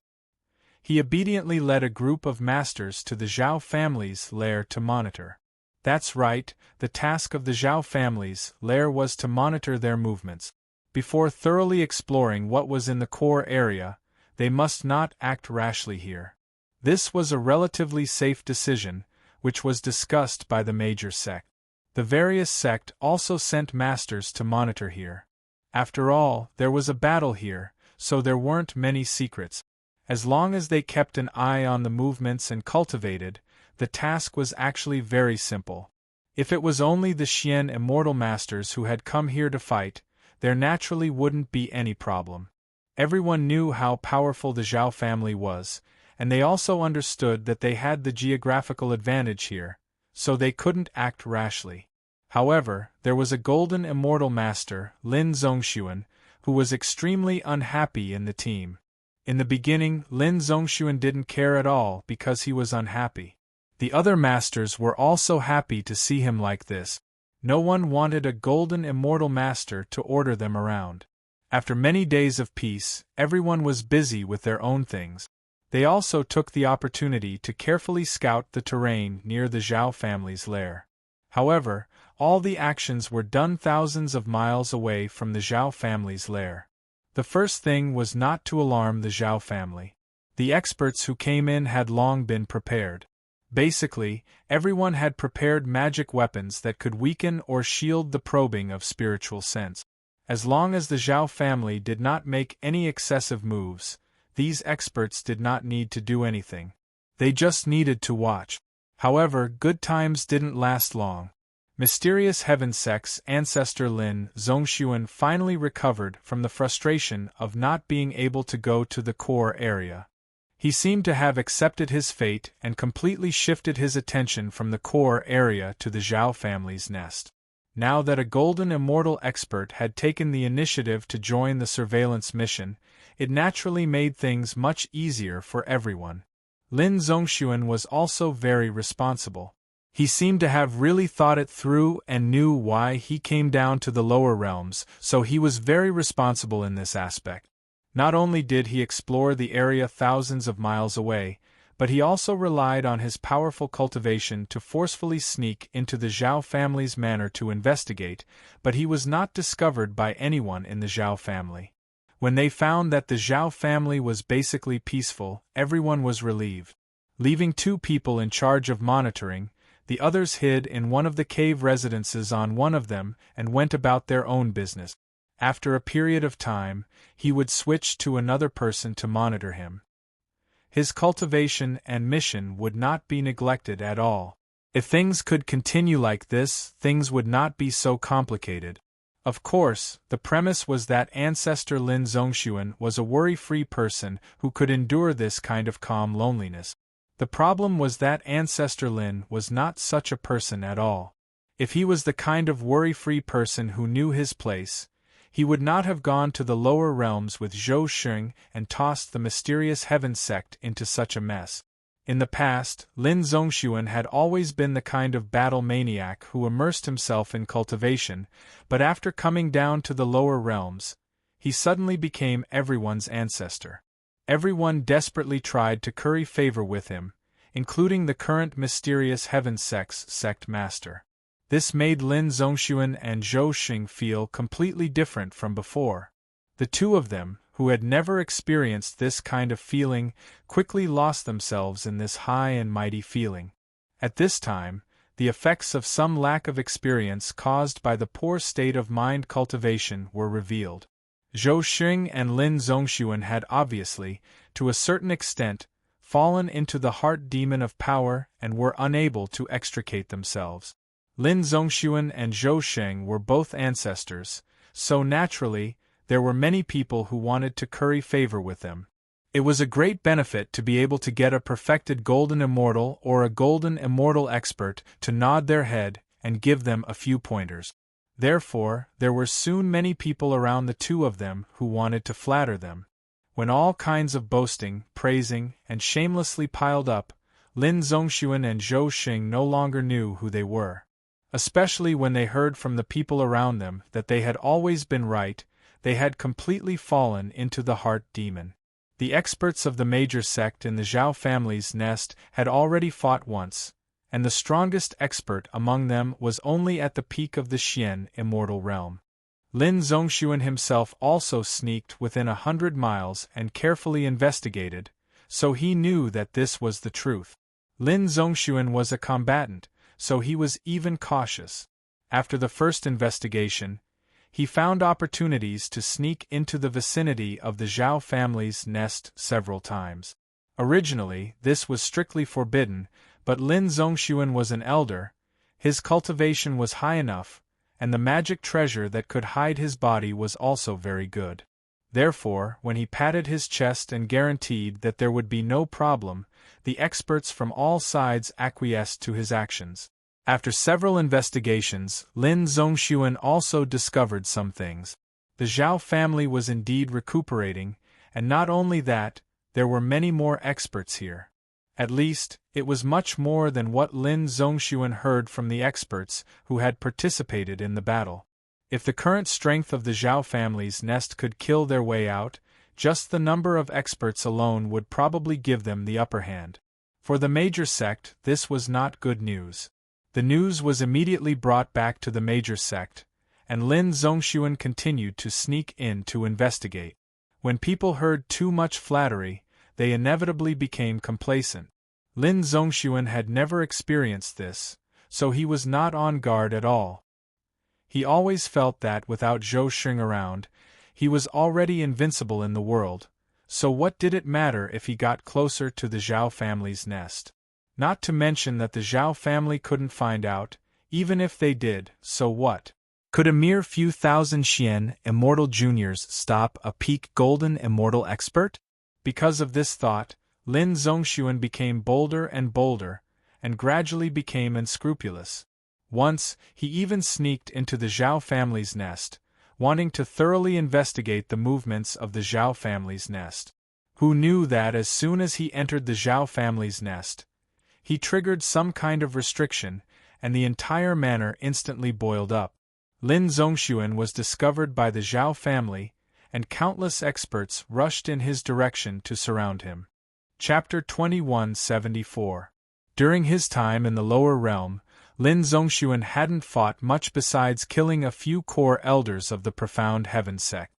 S1: He obediently led a group of masters to the Zhao family's lair to monitor. That's right, the task of the Zhao family's lair was to monitor their movements. Before thoroughly exploring what was in the core area, they must not act rashly here. This was a relatively safe decision, which was discussed by the major sect. The various sect also sent masters to monitor here. After all, there was a battle here, so there weren't many secrets. As long as they kept an eye on the movements and cultivated, the task was actually very simple. If it was only the Xian immortal masters who had come here to fight, there naturally wouldn't be any problem. Everyone knew how powerful the Zhao family was, and they also understood that they had the geographical advantage here, so they couldn't act rashly. However, there was a Golden Immortal Master, Lin Zongxuan, who was extremely unhappy in the team. In the beginning, Lin Zongxuan didn't care at all because he was unhappy. The other masters were also happy to see him like this. No one wanted a Golden Immortal Master to order them around. After many days of peace, everyone was busy with their own things. They also took the opportunity to carefully scout the terrain near the Zhao family's lair. However, all the actions were done thousands of miles away from the Zhao family's lair. The first thing was not to alarm the Zhao family. The experts who came in had long been prepared. Basically, everyone had prepared magic weapons that could weaken or shield the probing of spiritual sense. As long as the Zhao family did not make any excessive moves, these experts did not need to do anything. They just needed to watch. However, good times didn't last long. Mysterious Heaven Sect's ancestor Lin Zongxuan finally recovered from the frustration of not being able to go to the core area. He seemed to have accepted his fate and completely shifted his attention from the core area to the Zhao family's nest. Now that a golden immortal expert had taken the initiative to join the surveillance mission, it naturally made things much easier for everyone. Lin Zongxuan was also very responsible. He seemed to have really thought it through and knew why he came down to the lower realms, so he was very responsible in this aspect. Not only did he explore the area thousands of miles away, but he also relied on his powerful cultivation to forcefully sneak into the Zhao family's manor to investigate, but he was not discovered by anyone in the Zhao family. When they found that the Zhao family was basically peaceful, everyone was relieved. Leaving 2 people in charge of monitoring, the others hid in one of the cave residences on one of them and went about their own business. After a period of time, he would switch to another person to monitor him. His cultivation and mission would not be neglected at all. If things could continue like this, things would not be so complicated. Of course, the premise was that ancestor Lin Zongxuan was a worry-free person who could endure this kind of calm loneliness. The problem was that ancestor Lin was not such a person at all. If he was the kind of worry-free person who knew his place, he would not have gone to the lower realms with Zhou Sheng and tossed the mysterious Heaven Sect into such a mess. In the past, Lin Zongxuan had always been the kind of battle maniac who immersed himself in cultivation, but after coming down to the lower realms, he suddenly became everyone's ancestor. Everyone desperately tried to curry favor with him, including the current mysterious Heaven Sect's sect master. This made Lin Zongxuan and Zhou Sheng feel completely different from before. The 2 of them, who had never experienced this kind of feeling, quickly lost themselves in this high and mighty feeling. At this time, the effects of some lack of experience caused by the poor state of mind cultivation were revealed. Zhou Sheng and Lin Zongxuan had obviously, to a certain extent, fallen into the heart demon of power and were unable to extricate themselves. Lin Zongxuan and Zhou Sheng were both ancestors, so naturally, there were many people who wanted to curry favor with them. It was a great benefit to be able to get a perfected golden immortal or a golden immortal expert to nod their head and give them a few pointers. Therefore, there were soon many people around the 2 of them who wanted to flatter them. When all kinds of boasting, praising, and shamelessly piled up, Lin Zongxuan and Zhou Sheng no longer knew who they were. Especially when they heard from the people around them that they had always been right, they had completely fallen into the heart demon. The experts of the major sect in the Zhao family's nest had already fought once, and the strongest expert among them was only at the peak of the Xian immortal realm. Lin Zongxuan himself also sneaked within 100 miles and carefully investigated, so he knew that this was the truth. Lin Zongxuan was a combatant, so he was even cautious. After the first investigation, he found opportunities to sneak into the vicinity of the Zhao family's nest several times. Originally, this was strictly forbidden, but Lin Zongxuan was an elder, his cultivation was high enough, and the magic treasure that could hide his body was also very good. Therefore, when he patted his chest and guaranteed that there would be no problem, the experts from all sides acquiesced to his actions. After several investigations, Lin Zongxuan also discovered some things. The Zhao family was indeed recuperating, and not only that, there were many more experts here. At least, it was much more than what Lin Zongxuan heard from the experts who had participated in the battle. If the current strength of the Zhao family's nest could kill their way out, Just the number of experts alone would probably give them the upper hand. For the major sect, this was not good news. The news was immediately brought back to the major sect, and Lin Zhongxuan continued to sneak in to investigate. When people heard too much flattery, they inevitably became complacent. Lin Zhongxuan had never experienced this, so he was not on guard at all. He always felt that without Zhou Xing around, he was already invincible in the world, so what did it matter if he got closer to the Zhao family's nest? Not to mention that the Zhao family couldn't find out, even if they did, so what? Could a mere few thousand Xian Immortal Juniors stop a peak golden Immortal expert? Because of this thought, Lin Zhongxuan became bolder and bolder, and gradually became unscrupulous. Once, he even sneaked into the Zhao family's nest, wanting to thoroughly investigate the movements of the Zhao family's nest. Who knew that as soon as he entered the Zhao family's nest, he triggered some kind of restriction, and the entire manor instantly boiled up. Lin Zhongxuan was discovered by the Zhao family, and countless experts rushed in his direction to surround him. Chapter 2174. During his time in the lower realm, Lin Zhongxuan hadn't fought much besides killing a few core elders of the Profound Heaven sect.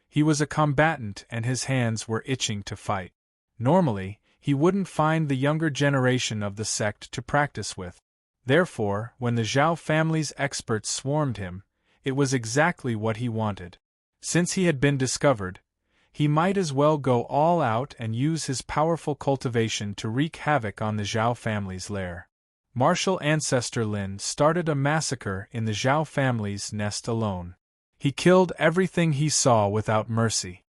S1: He was a combatant and his hands were itching to fight. Normally, he wouldn't find the younger generation of the sect to practice with. Therefore, when the Zhao family's experts swarmed him, it was exactly what he wanted. Since he had been discovered, he might as well go all out and use his powerful cultivation to wreak havoc on the Zhao family's lair. Martial ancestor Lin started a massacre in the Zhao family's nest alone. He killed everything he saw without mercy.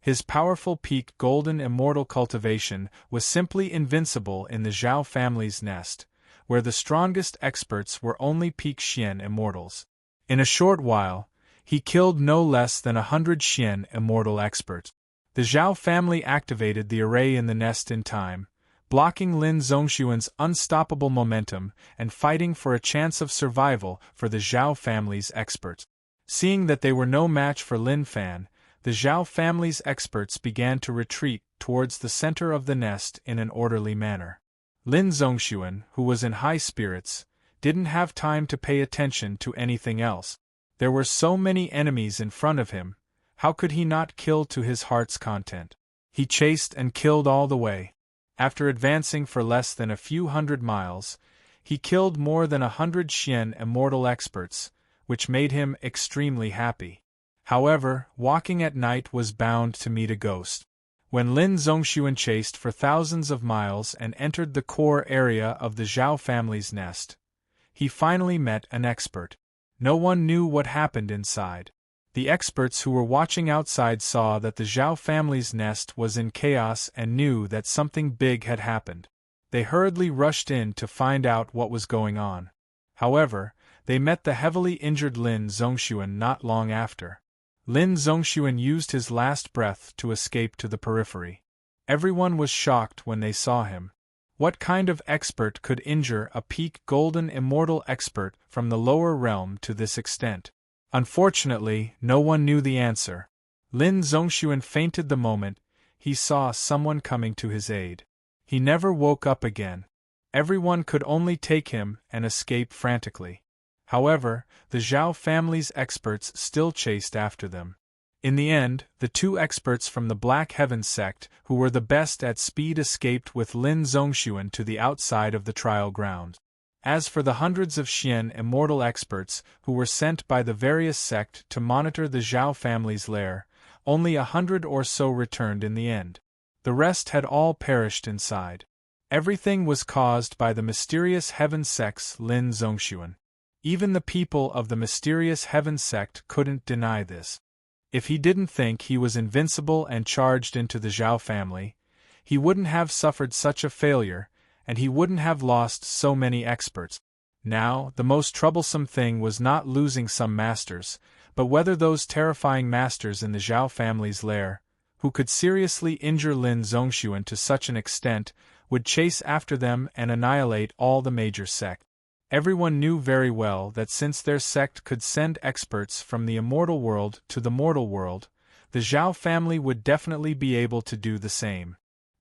S1: His powerful peak golden immortal cultivation was simply invincible in the Zhao family's nest, where the strongest experts were only peak Xian immortals. In a short while, he killed no less than 100 Xian immortal experts. The Zhao family activated the array in the nest in time, blocking Lin Zhongxuan's unstoppable momentum and fighting for a chance of survival for the Zhao family's experts. Seeing that they were no match for Lin Fan, the Zhao family's experts began to retreat towards the center of the nest in an orderly manner. Lin Zhongxuan, who was in high spirits, didn't have time to pay attention to anything else. There were so many enemies in front of him, how could he not kill to his heart's content? He chased and killed all the way. After advancing for less than a few hundred miles, he killed more than 100 Xian immortal experts, which made him extremely happy. However, walking at night was bound to meet a ghost. When Lin Zhongxuan chased for thousands of miles and entered the core area of the Zhao family's nest, he finally met an expert. No one knew what happened inside. The experts who were watching outside saw that the Zhao family's nest was in chaos and knew that something big had happened. They hurriedly rushed in to find out what was going on. However, they met the heavily injured Lin Zhongxuan not long after. Lin Zhongxuan used his last breath to escape to the periphery. Everyone was shocked when they saw him. What kind of expert could injure a peak golden immortal expert from the lower realm to this extent? Unfortunately, no one knew the answer. Lin Zhongxuan fainted the moment he saw someone coming to his aid. He never woke up again. Everyone could only take him and escape frantically. However, the Zhao family's experts still chased after them. In the end, the two experts from the Black Heaven sect who were the best at speed escaped with Lin Zhongxuan to the outside of the trial ground. As for the hundreds of Xian immortal experts who were sent by the various sect to monitor the Zhao family's lair, only 100 or so returned in the end. The rest had all perished inside. Everything was caused by the mysterious Heaven sect's Lin Zhongxuan. Even the people of the mysterious Heaven sect couldn't deny this. If he didn't think he was invincible and charged into the Zhao family, he wouldn't have suffered such a failure, and he wouldn't have lost so many experts. Now, the most troublesome thing was not losing some masters, but whether those terrifying masters in the Zhao family's lair, who could seriously injure Lin Zhongxuan to such an extent, would chase after them and annihilate all the major sect. Everyone knew very well that since their sect could send experts from the immortal world to the mortal world, the Zhao family would definitely be able to do the same.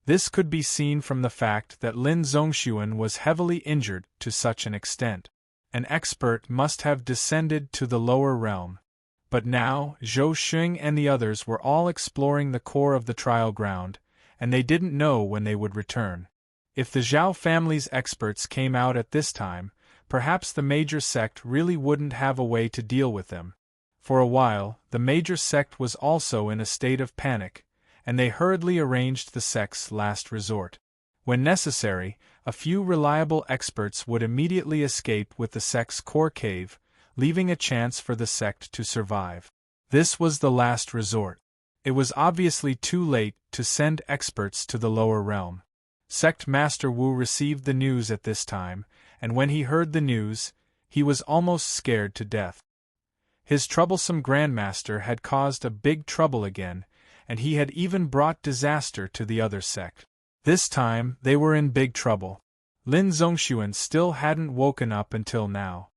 S1: This could be seen from the fact that Lin Zhongxuan was heavily injured to such an extent. An expert must have descended to the lower realm. But now, Zhou Xing and the others were all exploring the core of the trial ground, and they didn't know when they would return. If the Zhao family's experts came out at this time, perhaps the major sect really wouldn't have a way to deal with them. For a while, the major sect was also in a state of panic, and they hurriedly arranged the sect's last resort. When necessary, a few reliable experts would immediately escape with the sect's core cave, leaving a chance for the sect to survive. This was the last resort. It was obviously too late to send experts to the lower realm. Sect Master Wu received the news at this time, and when he heard the news, he was almost scared to death. His troublesome Grandmaster had caused a big trouble again, and he had even brought disaster to the other sect. This time, they were in big trouble. Lin Zhongxuan still hadn't woken up until now.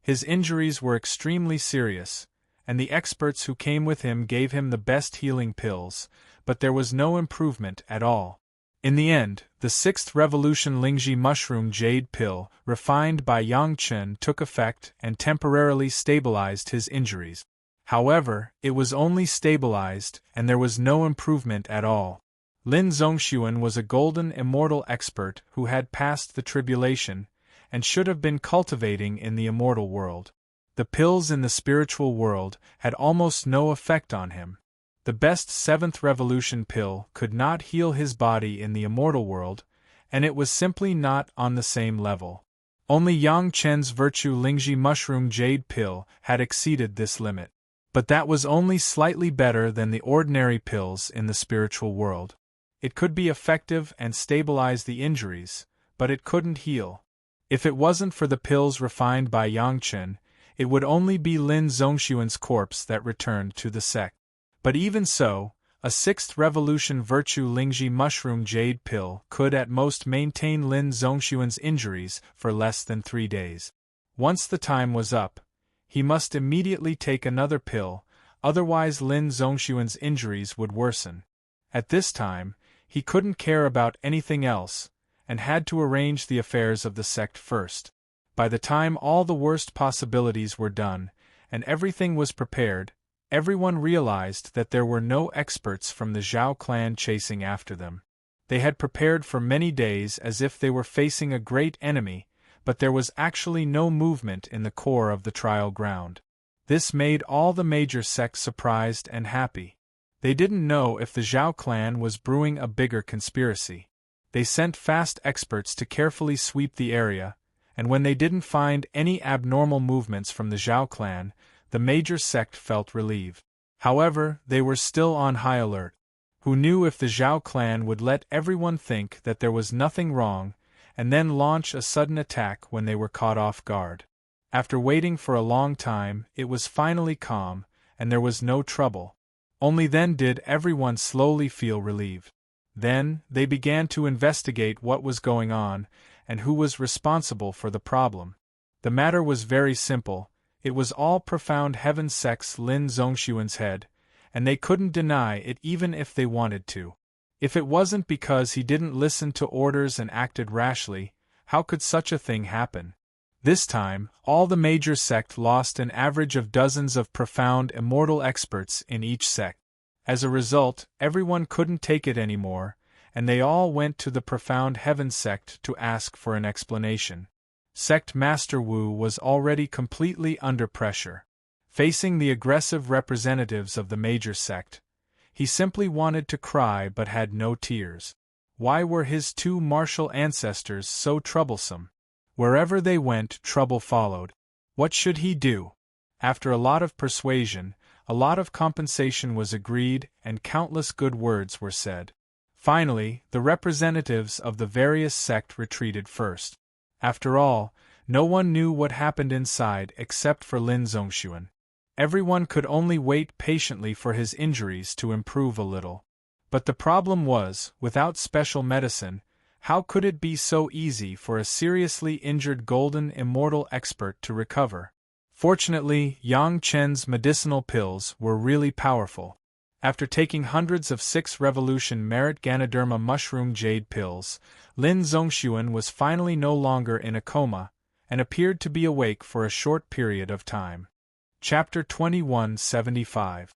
S1: His injuries were extremely serious, and the experts who came with him gave him the best healing pills, but there was no improvement at all. In the end, the 6th Revolution Lingji Mushroom Jade Pill, refined by Yang Chen, took effect and temporarily stabilized his injuries. However, it was only stabilized, and there was no improvement at all. Lin Zhongxuan was a golden immortal expert who had passed the tribulation, and should have been cultivating in the immortal world. The pills in the spiritual world had almost no effect on him. The best 7th Revolution pill could not heal his body in the immortal world, and it was simply not on the same level. Only Yang Chen's Virtue Lingji Mushroom Jade Pill had exceeded this limit. But that was only slightly better than the ordinary pills in the spiritual world. It could be effective and stabilize the injuries, but it couldn't heal. If it wasn't for the pills refined by Yang Chen, it would only be Lin Zhongxuan's corpse that returned to the sect. But even so, a 6th Revolution Virtue Lingji Mushroom Jade Pill could at most maintain Lin Zhongxuan's injuries for less than 3 days. Once the time was up, he must immediately take another pill, otherwise Lin Zhongxuan's injuries would worsen. At this time, he couldn't care about anything else, and had to arrange the affairs of the sect first. By the time all the worst possibilities were done, and everything was prepared, everyone realized that there were no experts from the Zhao clan chasing after them. They had prepared for many days as if they were facing a great enemy, but there was actually no movement in the core of the trial ground. This made all the major sects surprised and happy. They didn't know if the Zhao clan was brewing a bigger conspiracy. They sent fast experts to carefully sweep the area, and when they didn't find any abnormal movements from the Zhao clan, the major sect felt relieved. However, they were still on high alert. Who knew if the Zhao clan would let everyone think that there was nothing wrong, and then launch a sudden attack when they were caught off guard. After waiting for a long time, it was finally calm, and there was no trouble. Only then did everyone slowly feel relieved. Then, they began to investigate what was going on, and who was responsible for the problem. The matter was very simple. It was all Profound Heaven Sect's Lin Zhongxuan's head, and they couldn't deny it even if they wanted to. If it wasn't because he didn't listen to orders and acted rashly, how could such a thing happen? This time, all the major sect lost an average of dozens of profound immortal experts in each sect. As a result, everyone couldn't take it anymore, and they all went to the Profound Heaven Sect to ask for an explanation. Sect Master Wu was already completely under pressure. Facing the aggressive representatives of the major sect, he simply wanted to cry but had no tears. Why were his 2 martial ancestors so troublesome? Wherever they went, trouble followed. What should he do? After a lot of persuasion, a lot of compensation was agreed and countless good words were said. Finally, the representatives of the various sects retreated first. After all, no one knew what happened inside except for Lin Zhongxuan. Everyone could only wait patiently for his injuries to improve a little. But the problem was, without special medicine, how could it be so easy for a seriously injured golden immortal expert to recover? Fortunately, Yang Chen's medicinal pills were really powerful. After taking hundreds of 6-revolution merit Ganoderma mushroom jade pills, Lin Zhongxuan was finally no longer in a coma, and appeared to be awake for a short period of time. Chapter 2175.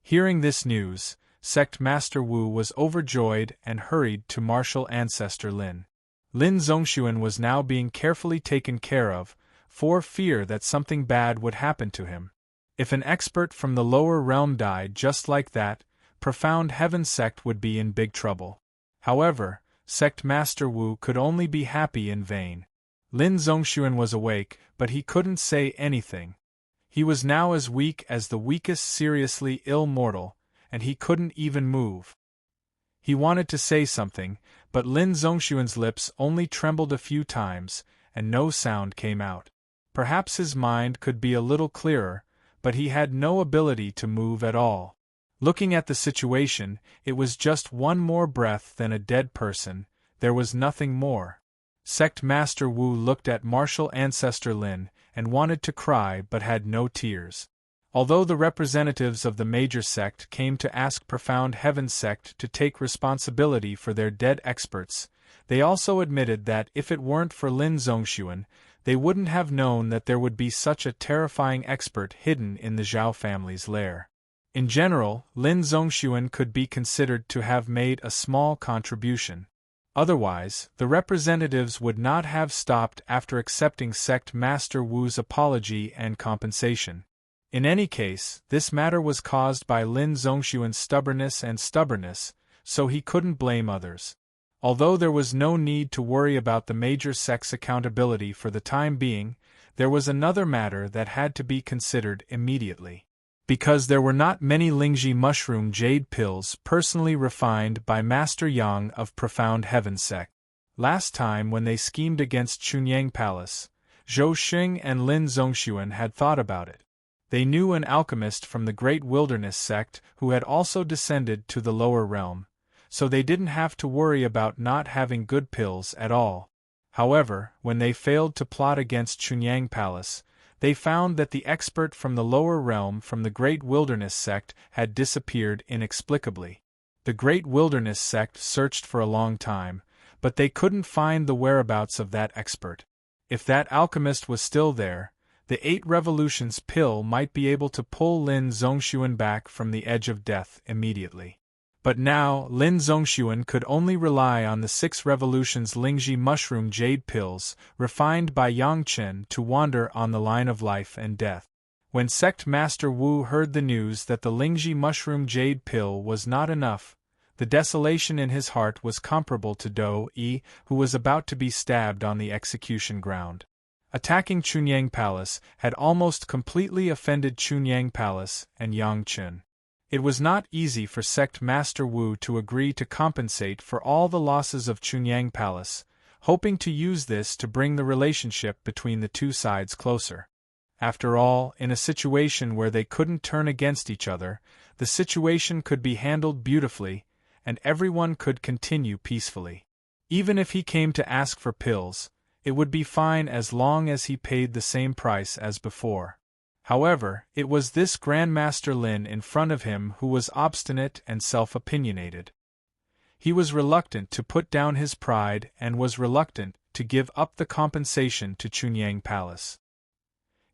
S1: Hearing this news, Sect Master Wu was overjoyed and hurried to martial ancestor Lin. Lin Zhongxuan was now being carefully taken care of, for fear that something bad would happen to him. If an expert from the lower realm died just like that, Profound Heaven Sect would be in big trouble. However, Sect Master Wu could only be happy in vain. Lin Zhongxuan was awake, but he couldn't say anything. He was now as weak as the weakest seriously ill mortal, and he couldn't even move. He wanted to say something, but Lin Zhongxuan's lips only trembled a few times, and no sound came out. Perhaps his mind could be a little clearer, but he had no ability to move at all. Looking at the situation, it was just one more breath than a dead person, there was nothing more. Sect Master Wu looked at martial ancestor Lin, and wanted to cry but had no tears. Although the representatives of the major sect came to ask Profound Heaven Sect to take responsibility for their dead experts, they also admitted that if it weren't for Lin Zhongxuan, they wouldn't have known that there would be such a terrifying expert hidden in the Zhao family's lair. In general, Lin Zhongxuan could be considered to have made a small contribution. Otherwise, the representatives would not have stopped after accepting Sect Master Wu's apology and compensation. In any case, this matter was caused by Lin Zhongxuan's stubbornness, so he couldn't blame others. Although there was no need to worry about the major sect's accountability for the time being, there was another matter that had to be considered immediately. Because there were not many Lingji mushroom jade pills personally refined by Master Yang of Profound Heaven Sect. Last time when they schemed against Chunyang Palace, Zhou Xing and Lin Zhongxuan had thought about it. They knew an alchemist from the Great Wilderness Sect who had also descended to the lower realm, so they didn't have to worry about not having good pills at all. However, when they failed to plot against Chunyang Palace, they found that the expert from the lower realm from the Great Wilderness Sect had disappeared inexplicably. The Great Wilderness Sect searched for a long time, but they couldn't find the whereabouts of that expert. If that alchemist was still there, the 8 revolutions pill might be able to pull Lin Zhongxuan back from the edge of death immediately. But now, Lin Zhongxuan could only rely on the 6 revolutions Lingji mushroom jade pills, refined by Yang Chen, to wander on the line of life and death. When Sect Master Wu heard the news that the Lingji mushroom jade pill was not enough, the desolation in his heart was comparable to Do Yi, who was about to be stabbed on the execution ground. Attacking Chunyang Palace had almost completely offended Chunyang Palace and Yang Chen. It was not easy for Sect Master Wu to agree to compensate for all the losses of Chunyang Palace, hoping to use this to bring the relationship between the two sides closer. After all, in a situation where they couldn't turn against each other, the situation could be handled beautifully, and everyone could continue peacefully. Even if he came to ask for pills, it would be fine as long as he paid the same price as before. However, it was this Grandmaster Lin in front of him who was obstinate and self-opinionated. He was reluctant to put down his pride and was reluctant to give up the compensation to Chunyang Palace.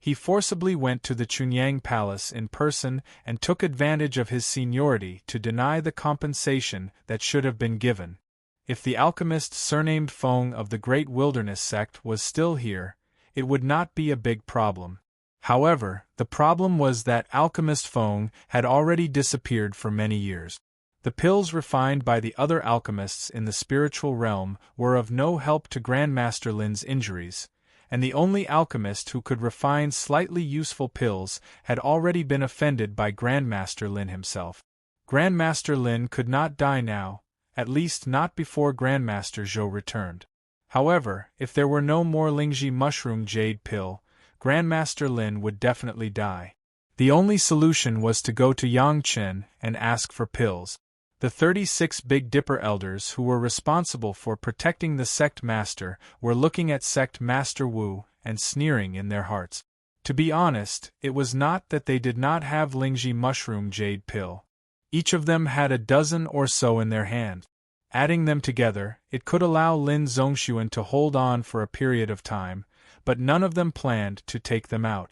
S1: He forcibly went to the Chunyang Palace in person and took advantage of his seniority to deny the compensation that should have been given. If the alchemist surnamed Feng of the Great Wilderness Sect was still here, it would not be a big problem. However, the problem was that alchemist Feng had already disappeared for many years. The pills refined by the other alchemists in the spiritual realm were of no help to Grandmaster Lin's injuries, and the only alchemist who could refine slightly useful pills had already been offended by Grandmaster Lin himself. Grandmaster Lin could not die now, at least not before Grandmaster Zhou returned. However, if there were no more Lingji mushroom jade pill, Grandmaster Lin would definitely die. The only solution was to go to Yang Chen and ask for pills. The 36 Big Dipper elders who were responsible for protecting the sect master were looking at Sect Master Wu and sneering in their hearts. To be honest, it was not that they did not have Lingji mushroom jade pill. Each of them had a dozen or so in their hand. Adding them together, it could allow Lin Zhongxuan to hold on for a period of time, but none of them planned to take them out.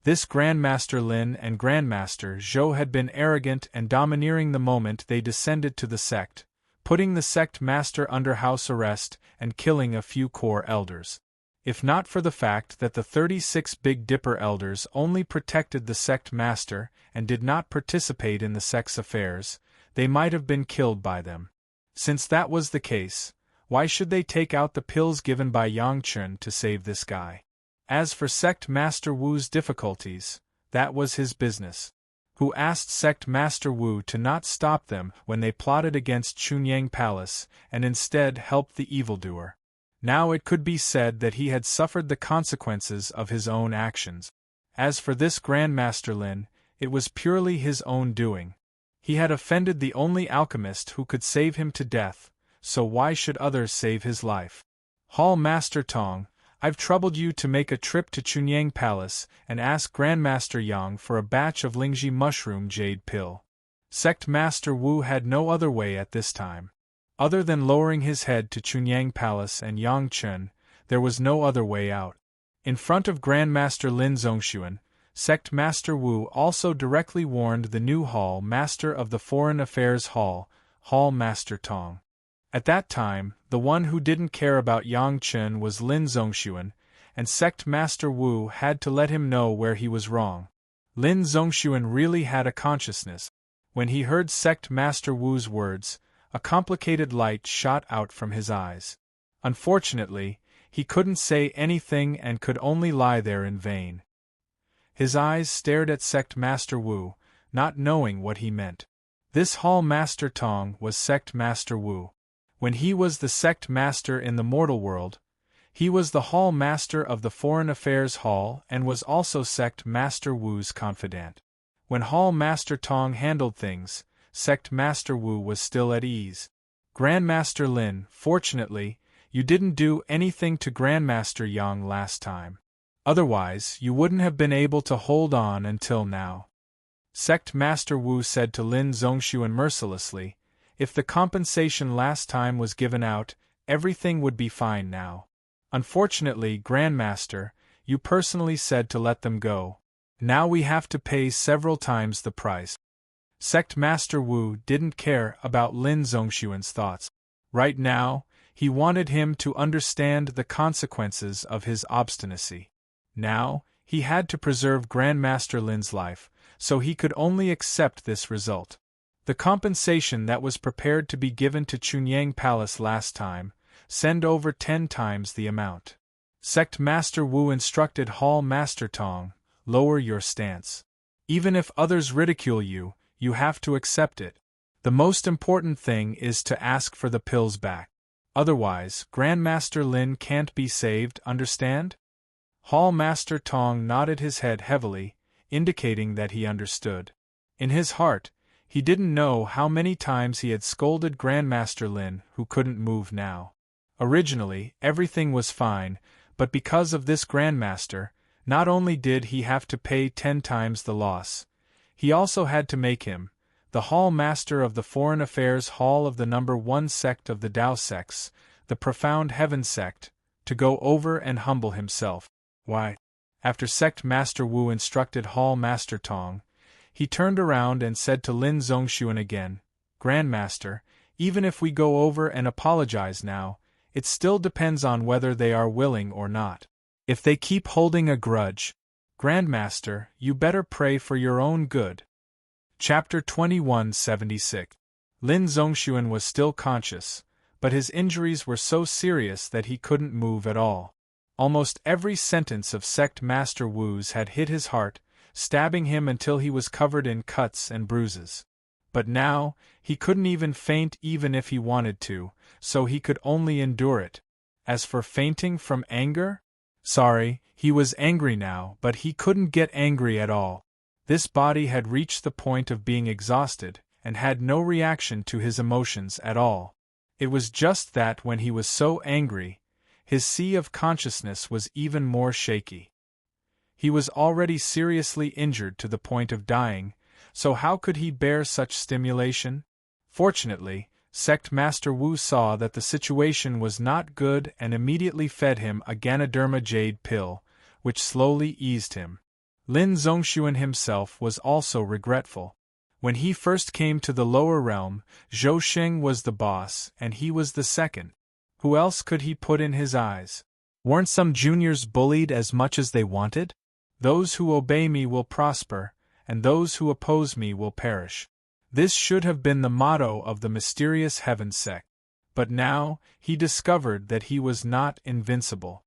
S1: This Grandmaster Lin and Grandmaster Zhou had been arrogant and domineering the moment they descended to the sect, putting the sect master under house arrest and killing a few core elders. If not for the fact that the 36 Big Dipper elders only protected the sect master and did not participate in the sect's affairs, they might have been killed by them. Since that was the case, why should they take out the pills given by Yang Chun to save this guy? As for Sect Master Wu's difficulties, that was his business. Who asked Sect Master Wu to not stop them when they plotted against Chunyang Palace and instead helped the evildoer? Now it could be said that he had suffered the consequences of his own actions. As for this Grandmaster Lin, it was purely his own doing. He had offended the only alchemist who could save him to death, so why should others save his life? Hall Master Tong, I've troubled you to make a trip to Chunyang Palace and ask Grandmaster Yang for a batch of Lingji Mushroom Jade Pill. Sect Master Wu had no other way at this time. Other than lowering his head to Chunyang Palace and Yang Chun, there was no other way out. In front of Grandmaster Lin Zhongxuan, Sect Master Wu also directly warned the new Hall Master of the Foreign Affairs Hall, Hall Master Tong. At that time, the one who didn't care about Yang Chun was Lin Zhongxuan, and Sect Master Wu had to let him know where he was wrong. Lin Zhongxuan really had a consciousness. When he heard Sect Master Wu's words, a complicated light shot out from his eyes. Unfortunately, he couldn't say anything and could only lie there in vain. His eyes stared at Sect Master Wu, not knowing what he meant. This Hall Master Tong was Sect Master Wu. When he was the Sect Master in the mortal world, he was the Hall Master of the Foreign Affairs Hall and was also Sect Master Wu's confidant. When Hall Master Tong handled things, Sect Master Wu was still at ease. Grandmaster Lin, fortunately, you didn't do anything to Grandmaster Yang last time. Otherwise, you wouldn't have been able to hold on until now. Sect Master Wu said to Lin Zhongxuan mercilessly, if the compensation last time was given out, everything would be fine now. Unfortunately, Grandmaster, you personally said to let them go. Now we have to pay several times the price. Sect Master Wu didn't care about Lin Zhongxuan's thoughts. Right now, he wanted him to understand the consequences of his obstinacy. Now, he had to preserve Grandmaster Lin's life, so he could only accept this result. The compensation that was prepared to be given to Chunyang Palace last time, send over 10 times the amount. Sect Master Wu instructed Hall Master Tong, lower your stance. Even if others ridicule you, you have to accept it. The most important thing is to ask for the pills back. Otherwise, Grandmaster Lin can't be saved, understand? Hall Master Tong nodded his head heavily, indicating that he understood. In his heart, he didn't know how many times he had scolded Grandmaster Lin, who couldn't move now. Originally, everything was fine, but because of this Grandmaster, not only did he have to pay 10 times the loss, he also had to make him, the Hall Master of the Foreign Affairs Hall of the No. 1 sect of the Tao sects, the Profound Heaven sect, to go over and humble himself. Why? After Sect Master Wu instructed Hall Master Tong, he turned around and said to Lin Zhongxuan again, Grandmaster, even if we go over and apologize now, it still depends on whether they are willing or not. If they keep holding a grudge, Grandmaster, you better pray for your own good. Chapter 2176. Lin Zhongxuan was still conscious, but his injuries were so serious that he couldn't move at all. Almost every sentence of Sect Master Wu's had hit his heart, stabbing him until he was covered in cuts and bruises. But now, he couldn't even faint even if he wanted to, so he could only endure it. As for fainting from anger? Sorry, he was angry now, but he couldn't get angry at all. This body had reached the point of being exhausted, and had no reaction to his emotions at all. It was just that when he was so angry, his sea of consciousness was even more shaky. He was already seriously injured to the point of dying, so how could he bear such stimulation? Fortunately, Sect Master Wu saw that the situation was not good and immediately fed him a Ganoderma jade pill, which slowly eased him. Lin Zongxuan himself was also regretful. When he first came to the lower realm, Zhou Sheng was the boss and he was the second. Who else could he put in his eyes? Weren't some juniors bullied as much as they wanted? Those who obey me will prosper, and those who oppose me will perish. This should have been the motto of the mysterious Heaven sect. But now, he discovered that he was not invincible.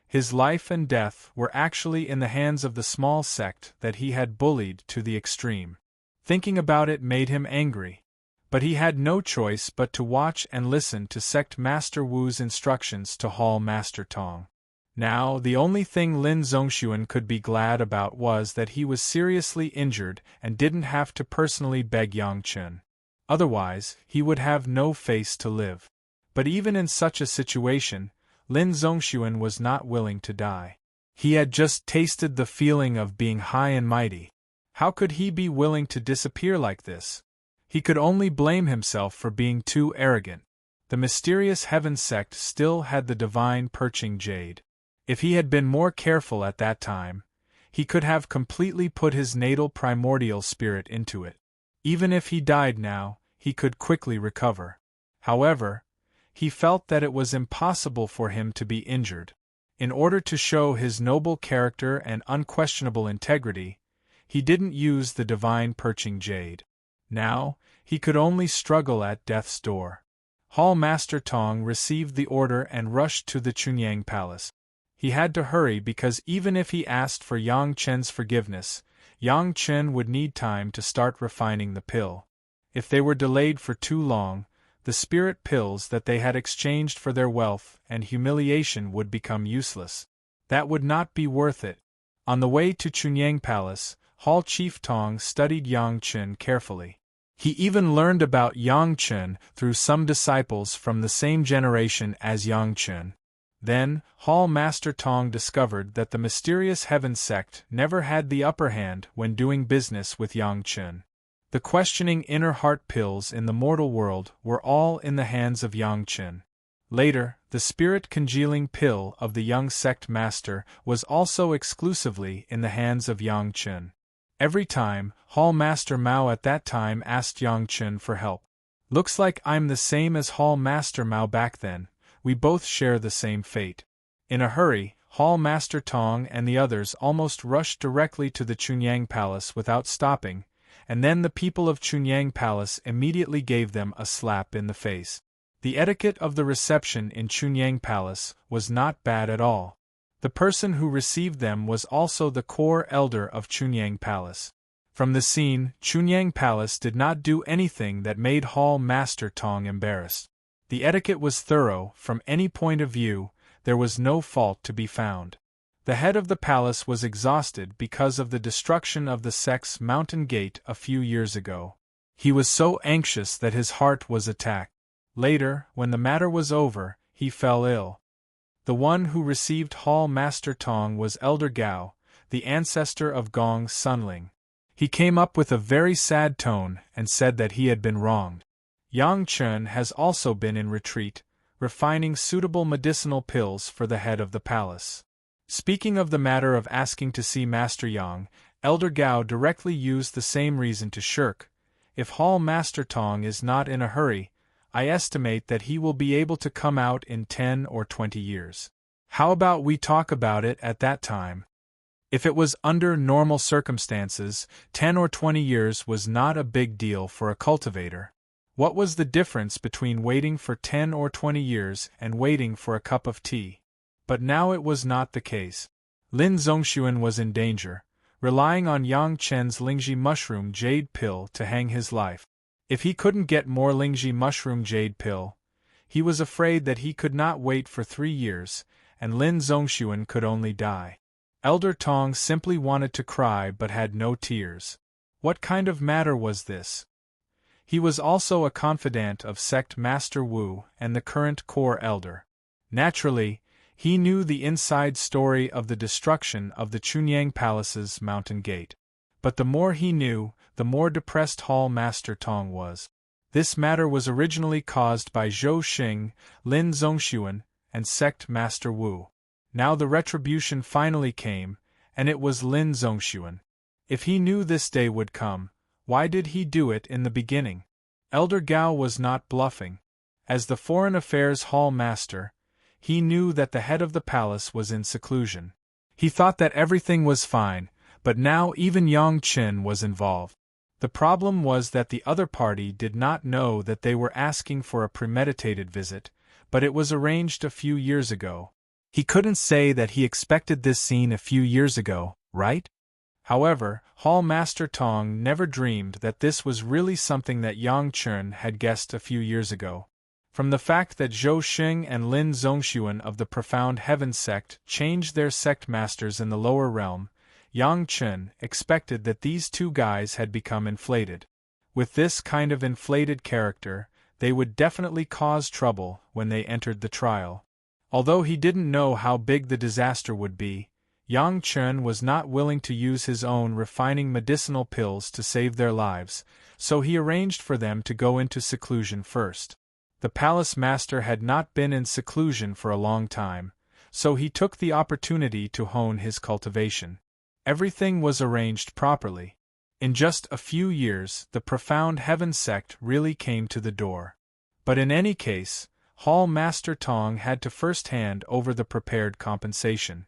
S1: His life and death were actually in the hands of the small sect that he had bullied to the extreme. Thinking about it made him angry. But he had no choice but to watch and listen to Sect Master Wu's instructions to Hall Master Tong. Now, the only thing Lin Zongxuan could be glad about was that he was seriously injured and didn't have to personally beg Yang Chen. Otherwise, he would have no face to live. But even in such a situation, Lin Zongxuan was not willing to die. He had just tasted the feeling of being high and mighty. How could he be willing to disappear like this? He could only blame himself for being too arrogant. The mysterious Heaven sect still had the divine perching jade. If he had been more careful at that time, he could have completely put his natal primordial spirit into it. Even if he died now, he could quickly recover. However, he felt that it was impossible for him to be injured. In order to show his noble character and unquestionable integrity, he didn't use the divine perching jade. Now, he could only struggle at death's door. Hall Master Tong received the order and rushed to the Chunyang Palace. He had to hurry because even if he asked for Yang Chen's forgiveness, Yang Chen would need time to start refining the pill. If they were delayed for too long, the spirit pills that they had exchanged for their wealth and humiliation would become useless. That would not be worth it. On the way to Chunyang Palace, Hall Chief Tong studied Yang Chen carefully. He even learned about Yang Chen through some disciples from the same generation as Yang Chen. Then, Hall Master Tong discovered that the mysterious Heaven sect never had the upper hand when doing business with Yang Chen. The questioning inner heart pills in the mortal world were all in the hands of Yang Chen. Later, the spirit congealing pill of the young sect master was also exclusively in the hands of Yang Chen. Every time, Hall Master Mao at that time asked Yang Chen for help. Looks like I'm the same as Hall Master Mao back then. We both share the same fate. In a hurry, Hall Master Tong and the others almost rushed directly to the Chunyang Palace without stopping, and then the people of Chunyang Palace immediately gave them a slap in the face. The etiquette of the reception in Chunyang Palace was not bad at all. The person who received them was also the core elder of Chunyang Palace. From the scene, Chunyang Palace did not do anything that made Hall Master Tong embarrassed. The etiquette was thorough. From any point of view, there was no fault to be found. The head of the palace was exhausted because of the destruction of the sect's mountain gate a few years ago. He was so anxious that his heart was attacked. Later, when the matter was over, he fell ill. The one who received Hall Master Tong was Elder Gao, the ancestor of Gong's Sunling. He came up with a very sad tone and said that he had been wronged. Yang Chen has also been in retreat, refining suitable medicinal pills for the head of the palace. Speaking of the matter of asking to see Master Yang, Elder Gao directly used the same reason to shirk. If Hall Master Tong is not in a hurry, I estimate that he will be able to come out in 10 or 20 years. How about we talk about it at that time? If it was under normal circumstances, 10 or 20 years was not a big deal for a cultivator. What was the difference between waiting for 10 or 20 years and waiting for a cup of tea? But now it was not the case. Lin Zongxuan was in danger, relying on Yang Chen's Lingji mushroom jade pill to hang his life. If he couldn't get more Lingji mushroom jade pill, he was afraid that he could not wait for 3 years, and Lin Zongxuan could only die. Elder Tong simply wanted to cry but had no tears. What kind of matter was this? He was also a confidant of Sect Master Wu and the current core elder. Naturally, he knew the inside story of the destruction of the Chunyang Palace's mountain gate. But the more he knew, the more depressed Hall Master Tong was. This matter was originally caused by Zhou Xing, Lin Zongxuan, and Sect Master Wu. Now the retribution finally came, and it was Lin Zongxuan. If he knew this day would come, why did he do it in the beginning? Elder Gao was not bluffing. As the Foreign Affairs Hall Master, he knew that the head of the palace was in seclusion. He thought that everything was fine, but now even Yang Qin was involved. The problem was that the other party did not know that they were asking for a premeditated visit, but it was arranged a few years ago. He couldn't say that he expected this scene a few years ago, right? However, Hall Master Tong never dreamed that this was really something that Yang Qin had guessed a few years ago. From the fact that Zhou Xing and Lin Zongxuan of the Profound Heaven sect changed their sect masters in the lower realm, Yang Qin expected that these two guys had become inflated. With this kind of inflated character, they would definitely cause trouble when they entered the trial. Although he didn't know how big the disaster would be, Yang Qin was not willing to use his own refining medicinal pills to save their lives, so he arranged for them to go into seclusion first. The palace master had not been in seclusion for a long time, so he took the opportunity to hone his cultivation. Everything was arranged properly. In just a few years, the Profound Heaven sect really came to the door. But in any case, Hall Master Tong had to first hand over the prepared compensation.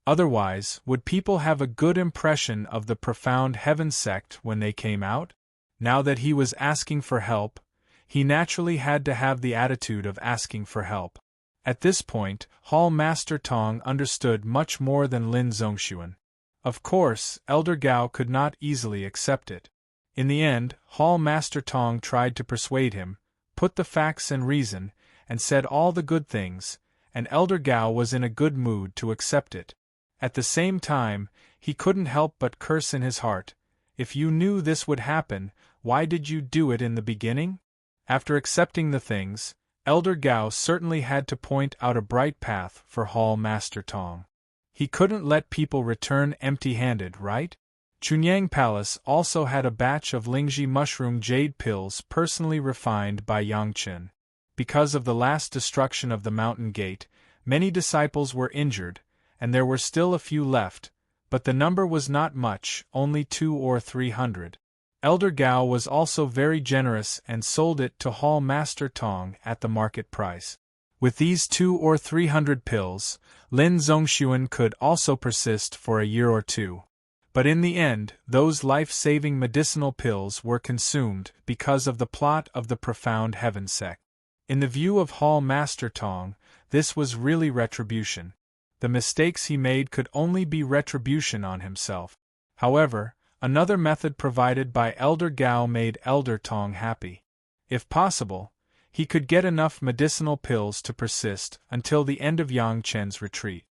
S1: Otherwise, would people have a good impression of the Profound Heaven sect when they came out? Now that he was asking for help, he naturally had to have the attitude of asking for help. At this point, Hall Master Tong understood much more than Lin Zongxuan. Of course, Elder Gao could not easily accept it. In the end, Hall Master Tong tried to persuade him, put the facts and reason, and said all the good things, and Elder Gao was in a good mood to accept it. At the same time, he couldn't help but curse in his heart. If you knew this would happen, why did you do it in the beginning? After accepting the things, Elder Gao certainly had to point out a bright path for Hall Master Tong. He couldn't let people return empty-handed, right? Chunyang Palace also had a batch of Lingji mushroom jade pills personally refined by Yang Qin. Because of the last destruction of the mountain gate, many disciples were injured, and there were still a few left, but the number was not much, only 200 or 300. Elder Gao was also very generous and sold it to Hall Master Tong at the market price. With these 200 or 300 pills, Lin Zongxuan could also persist for a year or two. But in the end, those life-saving medicinal pills were consumed because of the plot of the Profound Heaven sect. In the view of Hall Master Tong, this was really retribution. The mistakes he made could only be retribution on himself. However, another method provided by Elder Gao made Elder Tong happy. If possible, he could get enough medicinal pills to persist until the end of Yang Qin's retreat.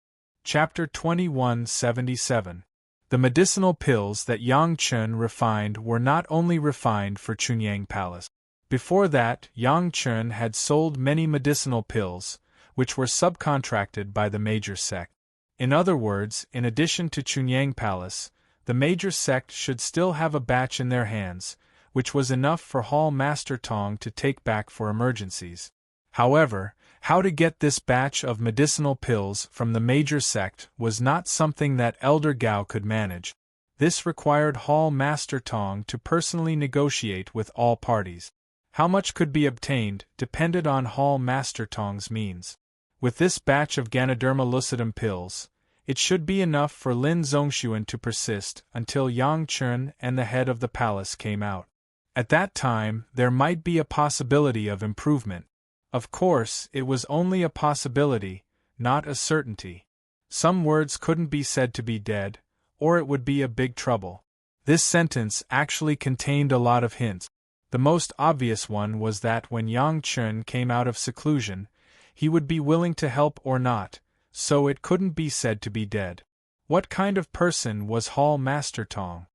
S1: Chapter 2177. The medicinal pills that Yang Qin refined were not only refined for Chunyang Palace. Before that, Yang Qin had sold many medicinal pills, which were subcontracted by the major sect. In other words, in addition to Chunyang Palace, the major sect should still have a batch in their hands, which was enough for Hall Master Tong to take back for emergencies. However, how to get this batch of medicinal pills from the major sect was not something that Elder Gao could manage. This required Hall Master Tong to personally negotiate with all parties. How much could be obtained depended on Hall Master Tong's means. With this batch of Ganoderma lucidum pills, it should be enough for Lin Zongxuan to persist until Yang Qin and the head of the palace came out. At that time, there might be a possibility of improvement. Of course, it was only a possibility, not a certainty. Some words couldn't be said to be dead, or it would be a big trouble. This sentence actually contained a lot of hints. The most obvious one was that when Yang Qin came out of seclusion, he would be willing to help or not, so it couldn't be said to be dead. What kind of person was Hall Master Tong?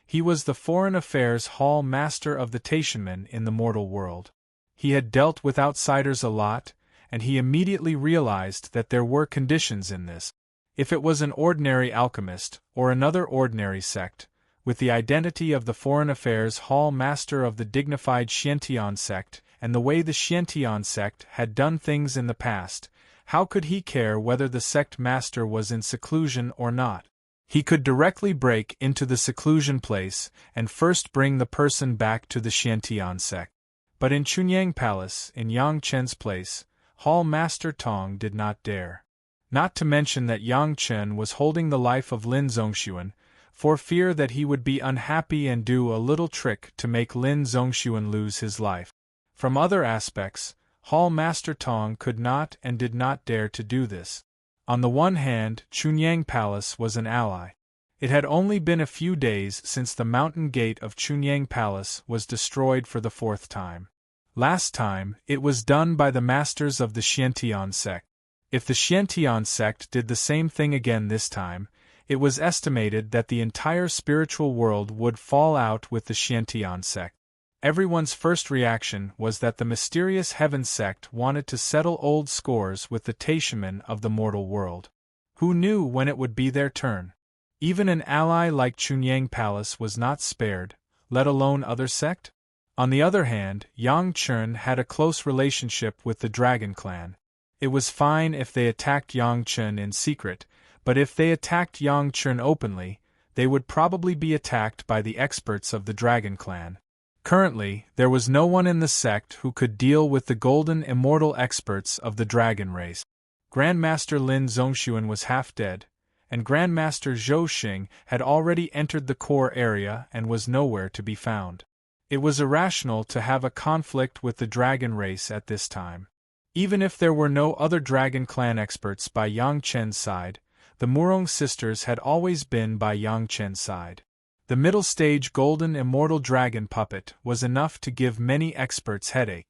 S1: He was the Foreign Affairs Hall Master of the Taishanmen in the mortal world. He had dealt with outsiders a lot, and he immediately realized that there were conditions in this. If it was an ordinary alchemist, or another ordinary sect, with the identity of the Foreign Affairs Hall Master of the dignified Xiantian sect, and the way the Xiantian sect had done things in the past, how could he care whether the sect master was in seclusion or not? He could directly break into the seclusion place and first bring the person back to the Xiantian sect. But in Chunyang Palace, in Yang Chen's place, Hall Master Tong did not dare. Not to mention that Yang Chen was holding the life of Lin Zongxuan, for fear that he would be unhappy and do a little trick to make Lin Zongxuan lose his life. From other aspects, Hall Master Tong could not and did not dare to do this. On the one hand, Chunyang Palace was an ally. It had only been a few days since the mountain gate of Chunyang Palace was destroyed for the 4th time. Last time, it was done by the masters of the Xiantian sect. If the Xiantian sect did the same thing again this time, it was estimated that the entire spiritual world would fall out with the Xiantian sect. Everyone's first reaction was that the mysterious Heaven sect wanted to settle old scores with the Taishaman of the mortal world. Who knew when it would be their turn? Even an ally like Chunyang Palace was not spared, let alone other sect? On the other hand, Yang Chen had a close relationship with the Dragon Clan. It was fine if they attacked Yang Chen in secret, but if they attacked Yang Chen openly, they would probably be attacked by the experts of the Dragon Clan. Currently, there was no one in the sect who could deal with the golden immortal experts of the dragon race. Grandmaster Lin Zongxuan was half dead, and Grandmaster Zhou Xing had already entered the core area and was nowhere to be found. It was irrational to have a conflict with the dragon race at this time. Even if there were no other Dragon Clan experts by Yang Chen's side, the Murong sisters had always been by Yang Chen's side. The middle-stage golden immortal dragon puppet was enough to give many experts headache.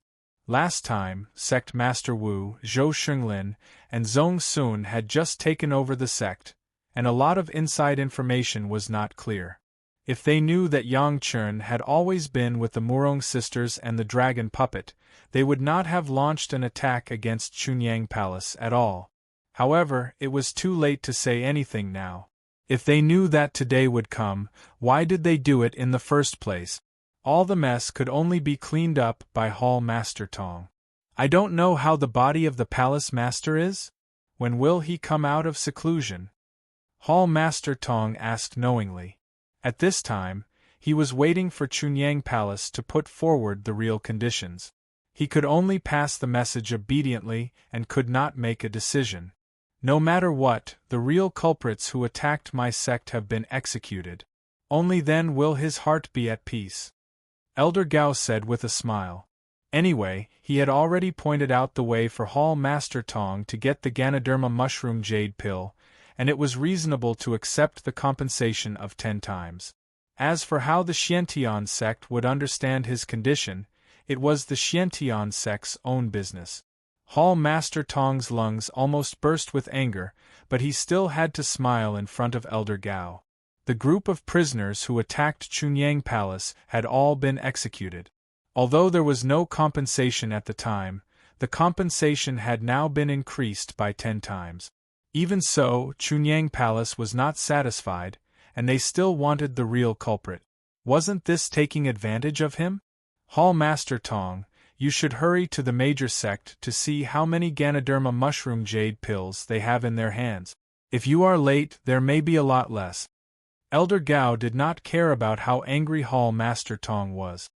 S1: Last time, Sect Master Wu, Zhou Xinglin, and Zhong Sun had just taken over the sect, and a lot of inside information was not clear. If they knew that Yang Chen had always been with the Murong sisters and the dragon puppet, they would not have launched an attack against Chunyang Palace at all. However, it was too late to say anything now. If they knew that today would come, why did they do it in the first place? All the mess could only be cleaned up by Hall Master Tong. I don't know how the body of the palace master is? When will he come out of seclusion? Hall Master Tong asked knowingly. At this time, he was waiting for Chunyang Palace to put forward the real conditions. He could only pass the message obediently and could not make a decision. No matter what, the real culprits who attacked my sect have been executed. Only then will his heart be at peace. Elder Gao said with a smile. Anyway, he had already pointed out the way for Hall Master Tong to get the Ganoderma mushroom jade pill, and it was reasonable to accept the compensation of 10 times. As for how the Xiantian sect would understand his condition, it was the Xiantian sect's own business. Hall Master Tong's lungs almost burst with anger, but he still had to smile in front of Elder Gao. The group of prisoners who attacked Chunyang Palace had all been executed. Although there was no compensation at the time, the compensation had now been increased by 10 times. Even so, Chunyang Palace was not satisfied, and they still wanted the real culprit. Wasn't this taking advantage of him? Hall Master Tong, you should hurry to the major sect to see how many Ganoderma mushroom jade pills they have in their hands. If you are late, there may be a lot less. Elder Gao did not care about how angry Hall Master Tong was.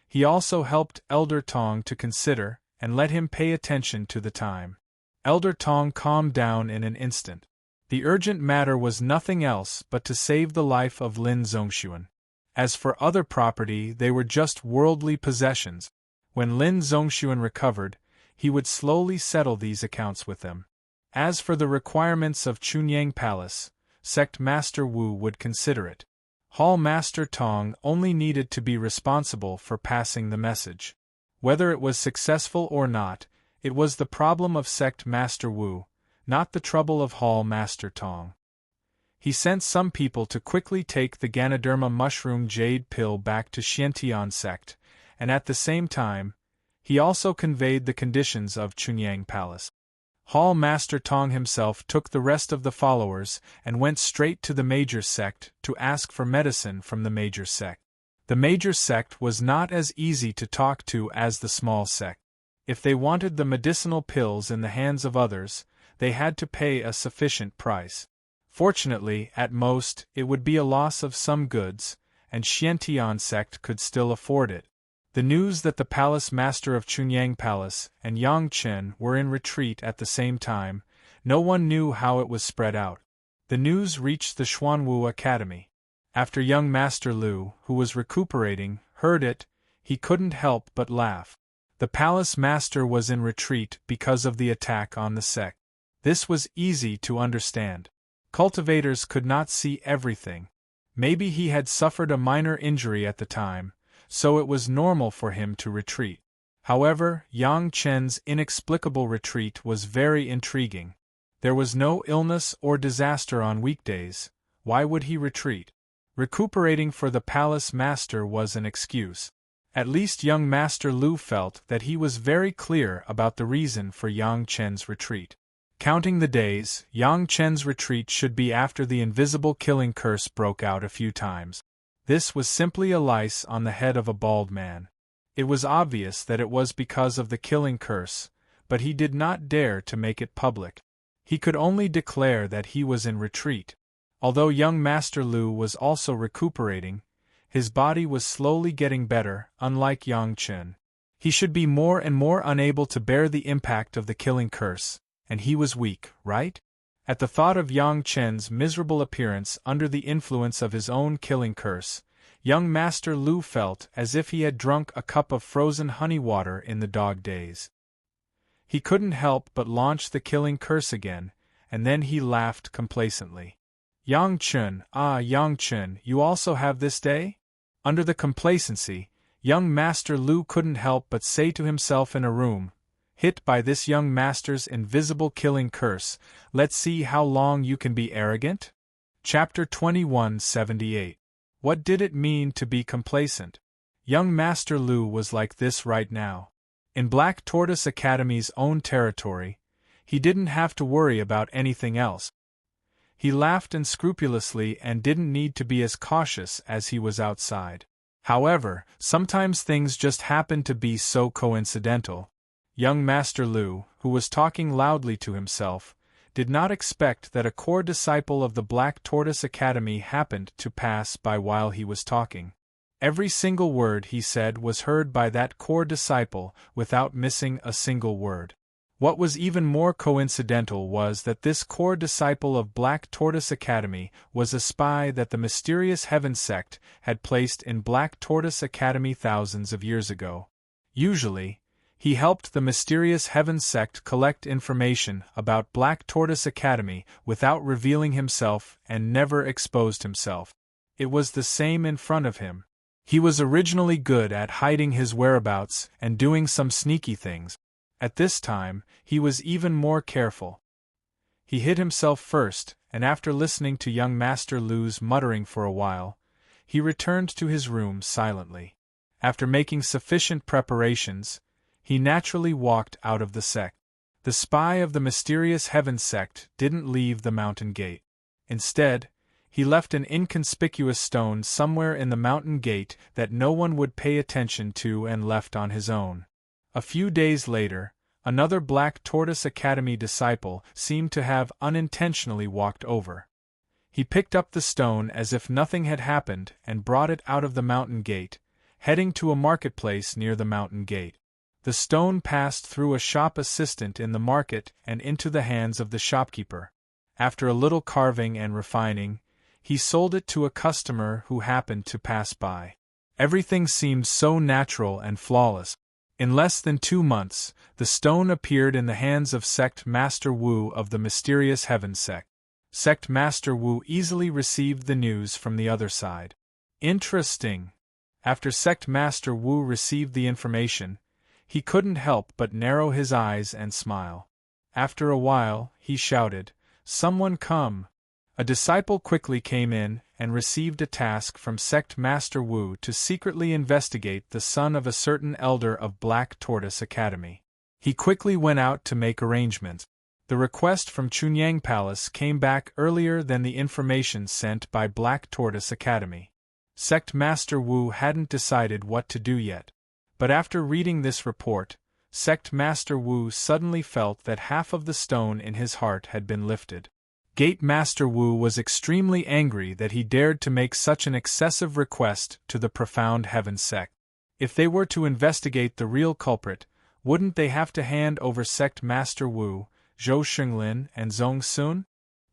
S1: He also helped Elder Tong to consider, and let him pay attention to the time. Elder Tong calmed down in an instant. The urgent matter was nothing else but to save the life of Lin Zongxuan. As for other property, they were just worldly possessions. When Lin Zongxuan recovered, he would slowly settle these accounts with them. As for the requirements of Chunyang Palace, Sect Master Wu would consider it. Hall Master Tong only needed to be responsible for passing the message. Whether it was successful or not, it was the problem of Sect Master Wu, not the trouble of Hall Master Tong. He sent some people to quickly take the Ganoderma mushroom jade pill back to Xiantian sect, and at the same time, he also conveyed the conditions of Chunyang Palace. Hall Master Tong himself took the rest of the followers and went straight to the major sect to ask for medicine from the major sect. The major sect was not as easy to talk to as the small sect. If they wanted the medicinal pills in the hands of others, they had to pay a sufficient price. Fortunately, at most, it would be a loss of some goods, and Xiantian sect could still afford it. The news that the palace master of Chunyang Palace and Yang Chen were in retreat at the same time, no one knew how it was spread out. The news reached the Xuanwu Academy. After young Master Lu, who was recuperating, heard it, he couldn't help but laugh. The palace master was in retreat because of the attack on the sect. This was easy to understand. Cultivators could not see everything. Maybe he had suffered a minor injury at the time, so it was normal for him to retreat. However, Yang Chen's inexplicable retreat was very intriguing. There was no illness or disaster on weekdays. Why would he retreat? Recuperating for the palace master was an excuse. At least young Master Lu felt that he was very clear about the reason for Yang Chen's retreat. Counting the days, Yang Chen's retreat should be after the invisible killing curse broke out a few times. This was simply a lice on the head of a bald man. It was obvious that it was because of the killing curse, but he did not dare to make it public. He could only declare that he was in retreat. Although young Master Lu was also recuperating, his body was slowly getting better, unlike Yang Chen. He should be more and more unable to bear the impact of the killing curse, and he was weak, right? At the thought of Yang Chen's miserable appearance under the influence of his own killing curse, young Master Lu felt as if he had drunk a cup of frozen honey water in the dog days. He couldn't help but launch the killing curse again, and then he laughed complacently. Yang Chen, Yang Chen, you also have this day? Under the complacency, young Master Lu couldn't help but say to himself in a room, hit by this young master's invisible killing curse, let's see how long you can be arrogant? Chapter 2178. What did it mean to be complacent? Young Master Lu was like this right now. In Black Tortoise Academy's own territory, he didn't have to worry about anything else. He laughed unscrupulously and didn't need to be as cautious as he was outside. However, sometimes things just happened to be so coincidental. Young Master Lu, who was talking loudly to himself, did not expect that a core disciple of the Black Tortoise Academy happened to pass by while he was talking. Every single word he said was heard by that core disciple without missing a single word. What was even more coincidental was that this core disciple of Black Tortoise Academy was a spy that the mysterious Heaven sect had placed in Black Tortoise Academy thousands of years ago. Usually, he helped the mysterious Heaven sect collect information about Black Tortoise Academy without revealing himself and never exposed himself. It was the same in front of him. He was originally good at hiding his whereabouts and doing some sneaky things. At this time, he was even more careful. He hid himself first, and after listening to young Master Lu's muttering for a while, he returned to his room silently. After making sufficient preparations, he naturally walked out of the sect. The spy of the mysterious Heaven sect didn't leave the mountain gate. Instead, he left an inconspicuous stone somewhere in the mountain gate that no one would pay attention to and left on his own. A few days later, another Black Tortoise Academy disciple seemed to have unintentionally walked over. He picked up the stone as if nothing had happened and brought it out of the mountain gate, heading to a marketplace near the mountain gate. The stone passed through a shop assistant in the market and into the hands of the shopkeeper. After a little carving and refining, he sold it to a customer who happened to pass by. Everything seemed so natural and flawless. In less than 2 months, the stone appeared in the hands of Sect Master Wu of the mysterious Heaven sect. Sect Master Wu easily received the news from the other side. Interesting. After Sect Master Wu received the information, he couldn't help but narrow his eyes and smile. After a while, he shouted, "Someone come!" A disciple quickly came in and received a task from Sect Master Wu to secretly investigate the son of a certain elder of Black Tortoise Academy. He quickly went out to make arrangements. The request from Chunyang Palace came back earlier than the information sent by Black Tortoise Academy. Sect Master Wu hadn't decided what to do yet. But after reading this report, Sect Master Wu suddenly felt that half of the stone in his heart had been lifted. Gate Master Wu was extremely angry that he dared to make such an excessive request to the Profound Heaven sect. If they were to investigate the real culprit, wouldn't they have to hand over Sect Master Wu, Zhou Xinglin, and Zhong Sun?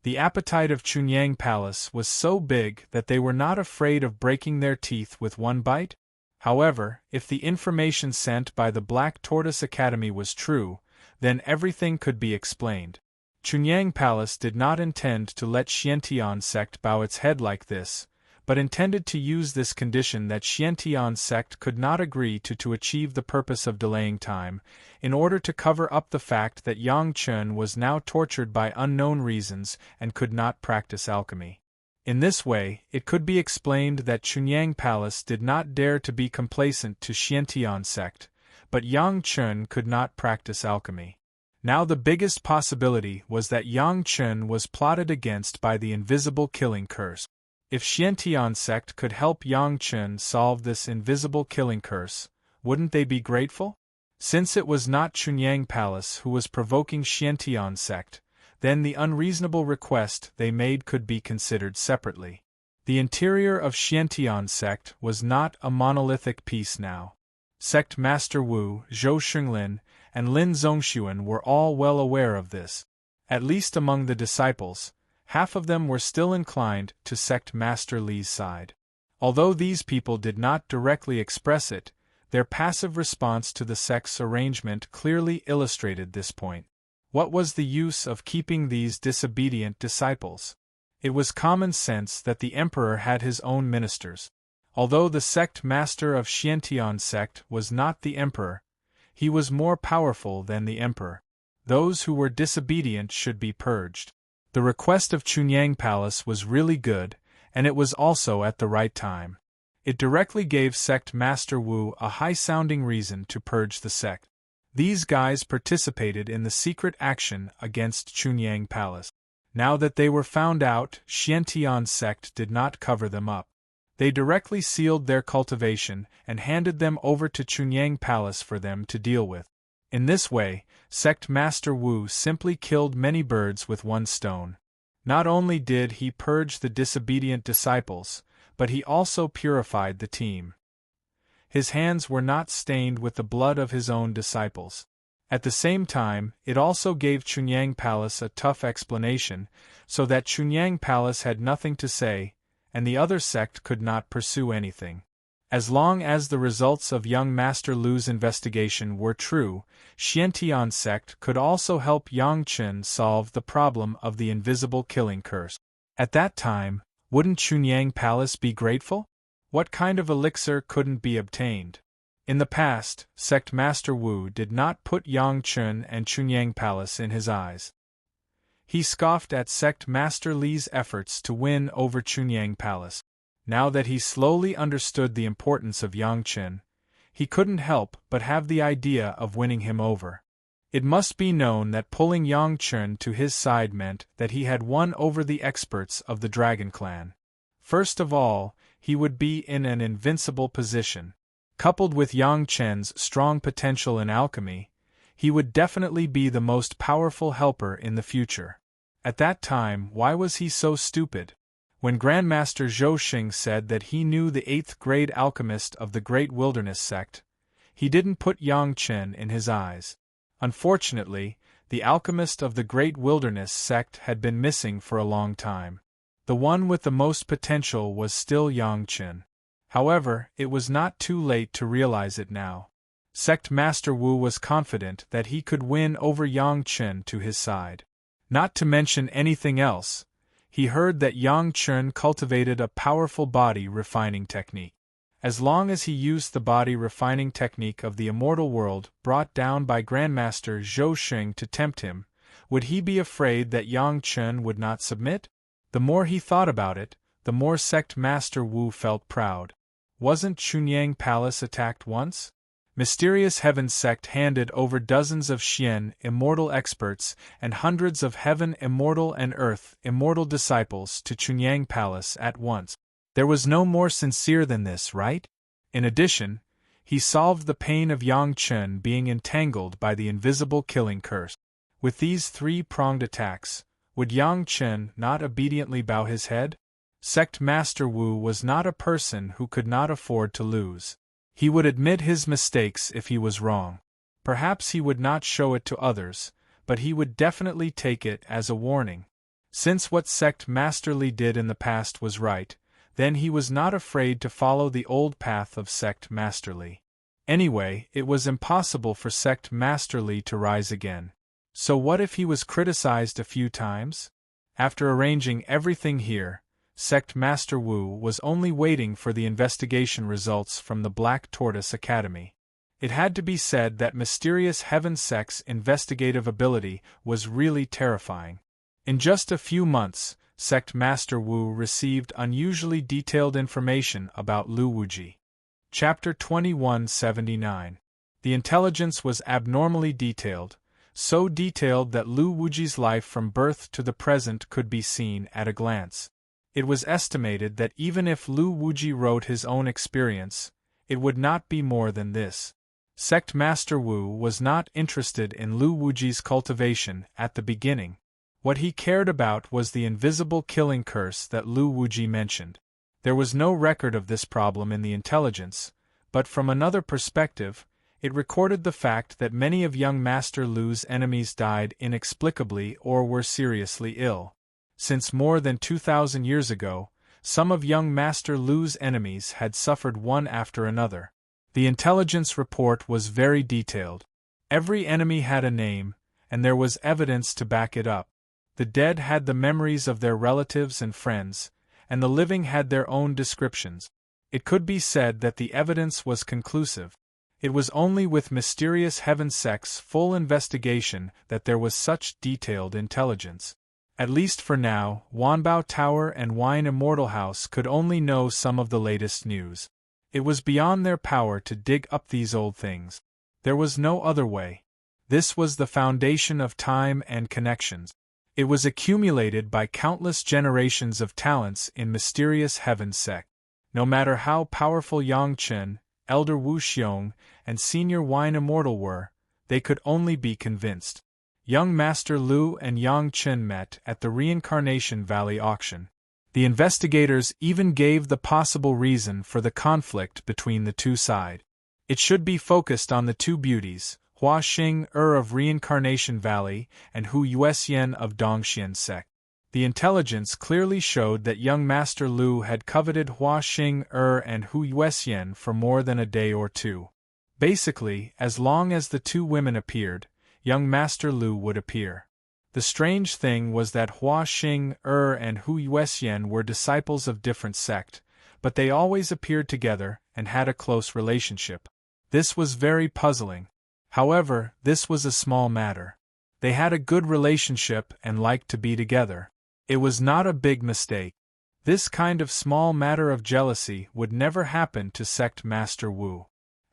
S1: The appetite of Chunyang Palace was so big that they were not afraid of breaking their teeth with one bite. However, if the information sent by the Black Tortoise Academy was true, then everything could be explained. Chunyang Palace did not intend to let Xiantian sect bow its head like this, but intended to use this condition that Xiantian sect could not agree to achieve the purpose of delaying time, in order to cover up the fact that Yang Chen was now tortured by unknown reasons and could not practice alchemy. In this way, it could be explained that Chunyang Palace did not dare to be complacent to Xiantian sect, but Yang Chen could not practice alchemy. Now the biggest possibility was that Yang Chen was plotted against by the invisible killing curse. If Xiantian sect could help Yang Chen solve this invisible killing curse, wouldn't they be grateful? Since it was not Chunyang Palace who was provoking Xiantian sect, then the unreasonable request they made could be considered separately. The interior of Xiantian sect was not a monolithic piece now. Sect Master Wu, Zhou Xinglin, and Lin Zhongxuan were all well aware of this. At least among the disciples, half of them were still inclined to Sect Master Li's side. Although these people did not directly express it, their passive response to the sect's arrangement clearly illustrated this point. What was the use of keeping these disobedient disciples? It was common sense that the emperor had his own ministers. Although the sect master of Xiantian sect was not the emperor, he was more powerful than the emperor. Those who were disobedient should be purged. The request of Chunyang Palace was really good, and it was also at the right time. It directly gave Sect Master Wu a high-sounding reason to purge the sect. These guys participated in the secret action against Chunyang Palace. Now that they were found out, Xiantian sect did not cover them up. They directly sealed their cultivation and handed them over to Chunyang Palace for them to deal with. In this way, Sect Master Wu simply killed many birds with one stone. Not only did he purge the disobedient disciples, but he also purified the team. His hands were not stained with the blood of his own disciples. At the same time, it also gave Chunyang Palace a tough explanation, so that Chunyang Palace had nothing to say, and the other sect could not pursue anything. As long as the results of young Master Lu's investigation were true, Xiantian sect could also help Yang Chen solve the problem of the invisible killing curse. At that time, wouldn't Chunyang Palace be grateful? What kind of elixir couldn't be obtained? In the past, Sect Master Wu did not put Yang Chen and Chunyang Palace in his eyes. He scoffed at Sect Master Li's efforts to win over Chunyang Palace. Now that he slowly understood the importance of Yang Chen, he couldn't help but have the idea of winning him over. It must be known that pulling Yang Chen to his side meant that he had won over the experts of the Dragon Clan. First of all, he would be in an invincible position. Coupled with Yang Chen's strong potential in alchemy, he would definitely be the most powerful helper in the future. At that time, why was he so stupid? When Grandmaster Zhou Xing said that he knew the 8th grade alchemist of the Great Wilderness sect, he didn't put Yang Chen in his eyes. Unfortunately, the alchemist of the Great Wilderness sect had been missing for a long time. The one with the most potential was still Yang Chen. However, it was not too late to realize it now. Sect Master Wu was confident that he could win over Yang Chen to his side. Not to mention anything else, he heard that Yang Chen cultivated a powerful body refining technique. As long as he used the body refining technique of the immortal world brought down by Grandmaster Zhou Xing to tempt him, would he be afraid that Yang Chen would not submit? The more he thought about it, the more Sect Master Wu felt proud. Wasn't Chunyang Palace attacked once? Mysterious Heaven sect handed over dozens of Xian Immortal experts and hundreds of Heaven Immortal and Earth Immortal disciples to Chunyang Palace at once. There was no more sincere than this, right? In addition, he solved the pain of Yang Chen being entangled by the invisible killing curse. With these three-pronged attacks, would Yang Chen not obediently bow his head? Sect Master Wu was not a person who could not afford to lose. He would admit his mistakes if he was wrong. Perhaps he would not show it to others, but he would definitely take it as a warning. Since what Sect Master Li did in the past was right, then he was not afraid to follow the old path of Sect Master Li. Anyway, it was impossible for Sect Master Li to rise again. So what if he was criticized a few times? After arranging everything here, Sect Master Wu was only waiting for the investigation results from the Black Tortoise Academy. It had to be said that Mysterious Heaven sect's investigative ability was really terrifying. In just a few months, Sect Master Wu received unusually detailed information about Lu Wuji. Chapter 2179. The intelligence was abnormally detailed, so detailed that Lu Wuji's life from birth to the present could be seen at a glance. It was estimated that even if Lu Wuji wrote his own experience, it would not be more than this. Sect Master Wu was not interested in Lu Wuji's cultivation at the beginning. What he cared about was the invisible killing curse that Lu Wuji mentioned. There was no record of this problem in the intelligence, but from another perspective, it recorded the fact that many of young Master Lu's enemies died inexplicably or were seriously ill. Since more than 2,000 years ago, some of young Master Lu's enemies had suffered one after another. The intelligence report was very detailed. Every enemy had a name, and there was evidence to back it up. The dead had the memories of their relatives and friends, and the living had their own descriptions. It could be said that the evidence was conclusive. It was only with Mysterious Heaven sect's full investigation that there was such detailed intelligence. At least for now, Wanbao Tower and Wine Immortal House could only know some of the latest news. It was beyond their power to dig up these old things. There was no other way. This was the foundation of time and connections. It was accumulated by countless generations of talents in Mysterious Heaven sect. No matter how powerful Yang Chen, Elder Wu Xiong, and Senior Wine Immortal were, they could only be convinced. Young Master Lu and Yang Chen met at the Reincarnation Valley auction. The investigators even gave the possible reason for the conflict between the two sides. It should be focused on the two beauties, Hua Xing of Reincarnation Valley and Hu Yuexian of Dongxian sect. The intelligence clearly showed that young Master Lu had coveted Hua Xing and Hu Yuexian for more than a day or two. Basically, as long as the two women appeared, young Master Lu would appear. The strange thing was that Hua Xing and Hu Yuexian were disciples of different sect, but they always appeared together and had a close relationship. This was very puzzling. However, this was a small matter. They had a good relationship and liked to be together. It was not a big mistake. This kind of small matter of jealousy would never happen to Sect Master Wu.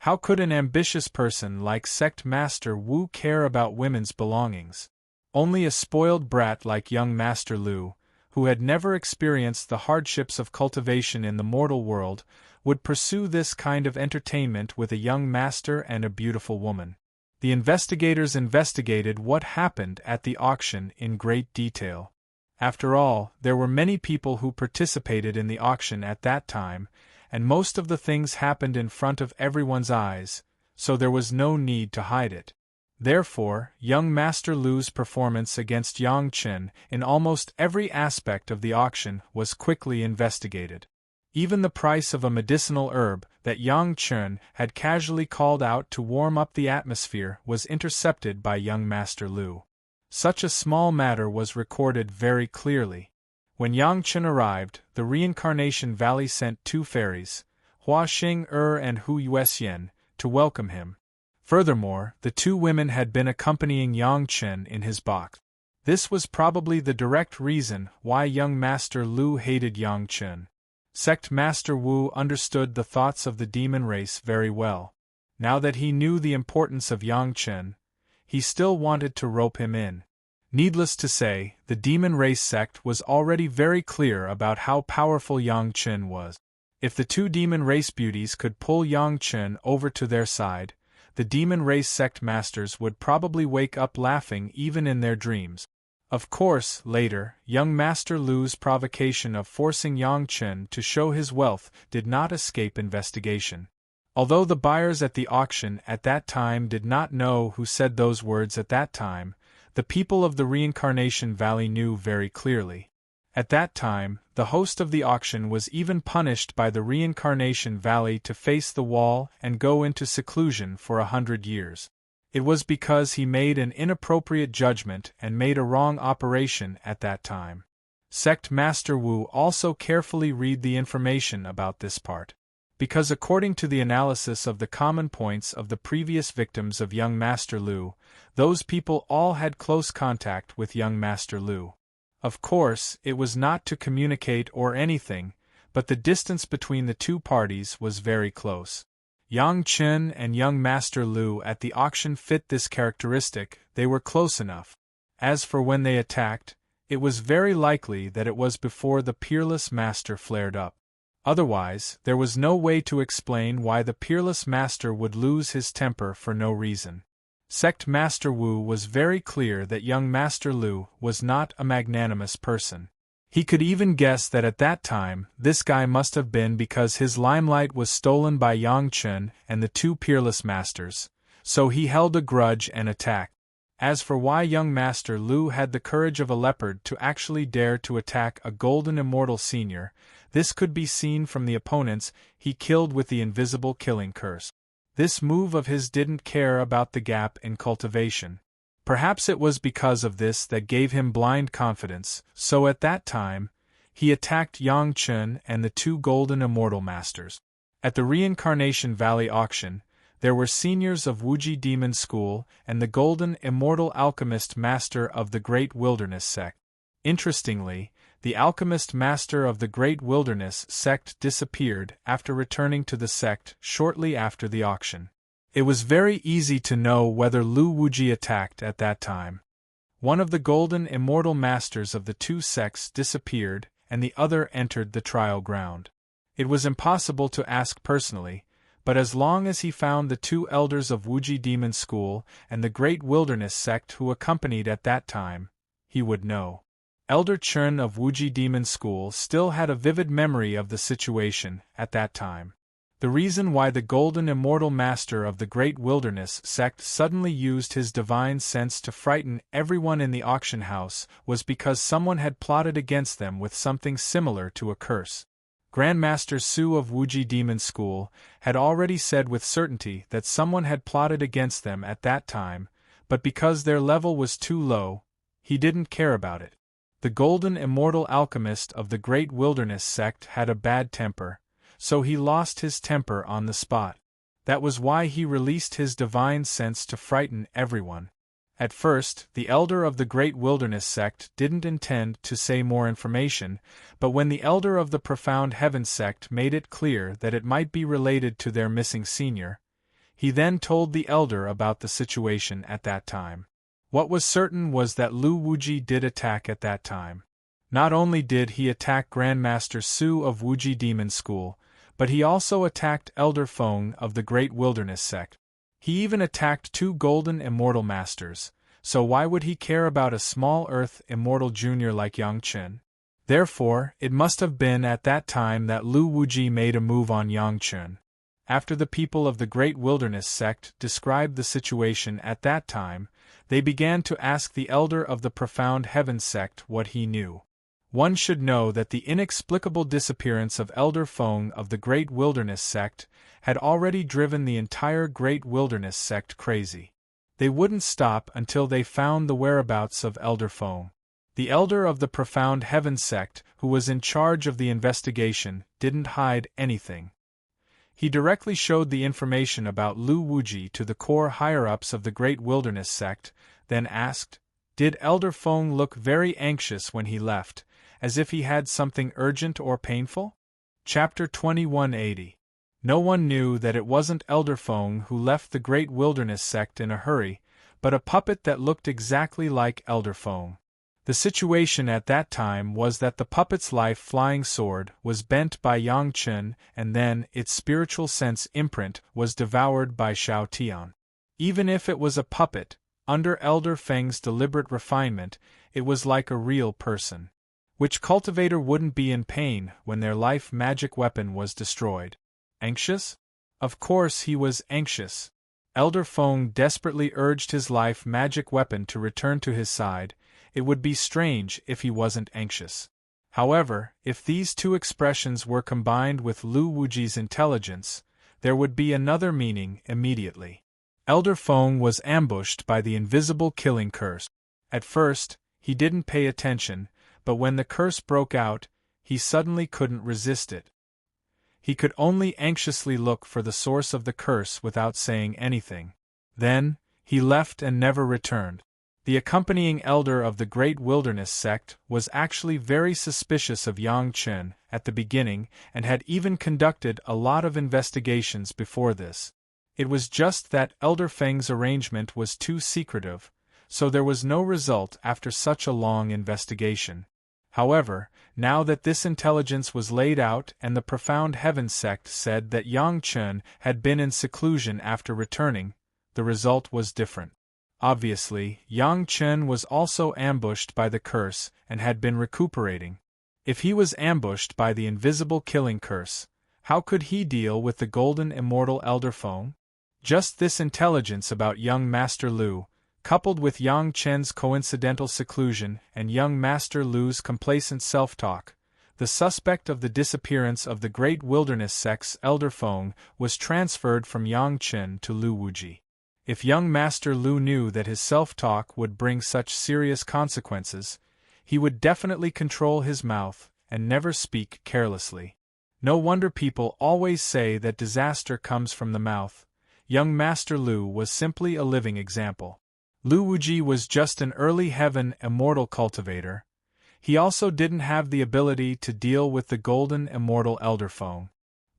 S1: How could an ambitious person like Sect Master Wu care about women's belongings? Only a spoiled brat like young Master Lu, who had never experienced the hardships of cultivation in the mortal world, would pursue this kind of entertainment with a young master and a beautiful woman. The investigators investigated what happened at the auction in great detail. After all, there were many people who participated in the auction at that time, and most of the things happened in front of everyone's eyes, so there was no need to hide it. Therefore, young Master Lu's performance against Yang Chen in almost every aspect of the auction was quickly investigated. Even the price of a medicinal herb that Yang Chen had casually called out to warm up the atmosphere was intercepted by young Master Lu. Such a small matter was recorded very clearly. When Yang Chen arrived, the Reincarnation Valley sent two fairies, Hua Xing and Hu Yuexian, to welcome him. Furthermore, the two women had been accompanying Yang Chen in his box. This was probably the direct reason why young Master Lu hated Yang Chen. Sect Master Wu understood the thoughts of the demon race very well. Now that he knew the importance of Yang Chen, he still wanted to rope him in. Needless to say, the demon race sect was already very clear about how powerful Yang Chen was. If the two demon race beauties could pull Yang Chen over to their side, the demon race sect masters would probably wake up laughing even in their dreams. Of course, later, young Master Lu's provocation of forcing Yang Chen to show his wealth did not escape investigation. Although the buyers at the auction at that time did not know who said those words at that time, the people of the Reincarnation Valley knew very clearly. At that time, the host of the auction was even punished by the Reincarnation Valley to face the wall and go into seclusion for 100 years. It was because he made an inappropriate judgment and made a wrong operation at that time. Sect Master Wu also carefully read the information about this part. Because according to the analysis of the common points of the previous victims of young Master Lu, those people all had close contact with young Master Lu. Of course, it was not to communicate or anything, but the distance between the two parties was very close. Yang Chen and young Master Lu at the auction fit this characteristic, they were close enough. As for when they attacked, it was very likely that it was before the Peerless Master flared up. Otherwise, there was no way to explain why the Peerless Master would lose his temper for no reason. Sect Master Wu was very clear that young Master Lu was not a magnanimous person. He could even guess that at that time, this guy must have been because his limelight was stolen by Yang Chen and the two Peerless Masters, so he held a grudge and attacked. As for why young Master Lu had the courage of a leopard to actually dare to attack a golden immortal senior, this could be seen from the opponents he killed with the invisible killing curse. This move of his didn't care about the gap in cultivation. Perhaps it was because of this that gave him blind confidence, so at that time, he attacked Yang Chen and the two golden immortal masters. At the Reincarnation Valley auction, there were seniors of Wuji Demon School and the golden immortal alchemist master of the Great Wilderness sect. Interestingly, the alchemist master of the Great Wilderness sect disappeared after returning to the sect shortly after the auction. It was very easy to know whether Lu Wuji attacked at that time. One of the golden immortal masters of the two sects disappeared, and the other entered the trial ground. It was impossible to ask personally, but as long as he found the two elders of Wuji Demon School and the Great Wilderness sect who accompanied at that time, he would know. Elder Chen of Wuji Demon School still had a vivid memory of the situation at that time. The reason why the golden immortal master of the Great Wilderness sect suddenly used his divine sense to frighten everyone in the auction house was because someone had plotted against them with something similar to a curse. Grandmaster Su of Wuji Demon School had already said with certainty that someone had plotted against them at that time, but because their level was too low, he didn't care about it. The golden immortal alchemist of the Great Wilderness sect had a bad temper, so he lost his temper on the spot. That was why he released his divine sense to frighten everyone. At first, the elder of the Great Wilderness sect didn't intend to say more information, but when the elder of the Profound Heaven sect made it clear that it might be related to their missing senior, he then told the elder about the situation at that time. What was certain was that Lu Wuji did attack at that time. Not only did he attack Grandmaster Su of Wuji Demon School, but he also attacked Elder Feng of the Great Wilderness sect. He even attacked two golden immortal masters, so why would he care about a small earth immortal junior like Yang Chen? Therefore, it must have been at that time that Lu Wuji made a move on Yang Chen. After the people of the Great Wilderness sect described the situation at that time, they began to ask the elder of the Profound Heaven sect what he knew. One should know that the inexplicable disappearance of Elder Feng of the Great Wilderness sect had already driven the entire Great Wilderness sect crazy. They wouldn't stop until they found the whereabouts of Elder Feng. The elder of the Profound Heaven sect, who was in charge of the investigation, didn't hide anything. He directly showed the information about Lu Wuji to the core higher-ups of the Great Wilderness sect, then asked, "Did Elder Feng look very anxious when he left, as if he had something urgent or painful?" Chapter 2180. No one knew that it wasn't Elder Feng who left the Great Wilderness Sect in a hurry, but a puppet that looked exactly like Elder Feng. The situation at that time was that the puppet's life-flying sword was bent by Yang Chen, and then its spiritual sense imprint was devoured by Shao Tian. Even if it was a puppet, under Elder Feng's deliberate refinement, it was like a real person. Which cultivator wouldn't be in pain when their life magic weapon was destroyed? Anxious? Of course he was anxious. Elder Feng desperately urged his life magic weapon to return to his side. It would be strange if he wasn't anxious. However, if these two expressions were combined with Lu Wuji's intelligence, there would be another meaning immediately. Elder Feng was ambushed by the invisible killing curse. At first, he didn't pay attention, but when the curse broke out, he suddenly couldn't resist it. He could only anxiously look for the source of the curse without saying anything. Then, he left and never returned. The accompanying elder of the Great Wilderness Sect was actually very suspicious of Yang Chen at the beginning and had even conducted a lot of investigations before this. It was just that Elder Feng's arrangement was too secretive, so there was no result after such a long investigation. However, now that this intelligence was laid out and the Profound Heaven Sect said that Yang Chen had been in seclusion after returning, the result was different. Obviously, Yang Chen was also ambushed by the curse and had been recuperating. If he was ambushed by the invisible killing curse, how could he deal with the golden immortal Elder Feng? Just this intelligence about young Master Lu, coupled with Yang Chen's coincidental seclusion and young Master Lu's complacent self-talk, the suspect of the disappearance of the Great Wilderness Sect's Elder Feng was transferred from Yang Chen to Lu Wuji. If young Master Lu knew that his self-talk would bring such serious consequences, he would definitely control his mouth and never speak carelessly. No wonder people always say that disaster comes from the mouth. Young Master Lu was simply a living example. Lu Wuji was just an early heaven immortal cultivator. He also didn't have the ability to deal with the golden immortal Elder Feng.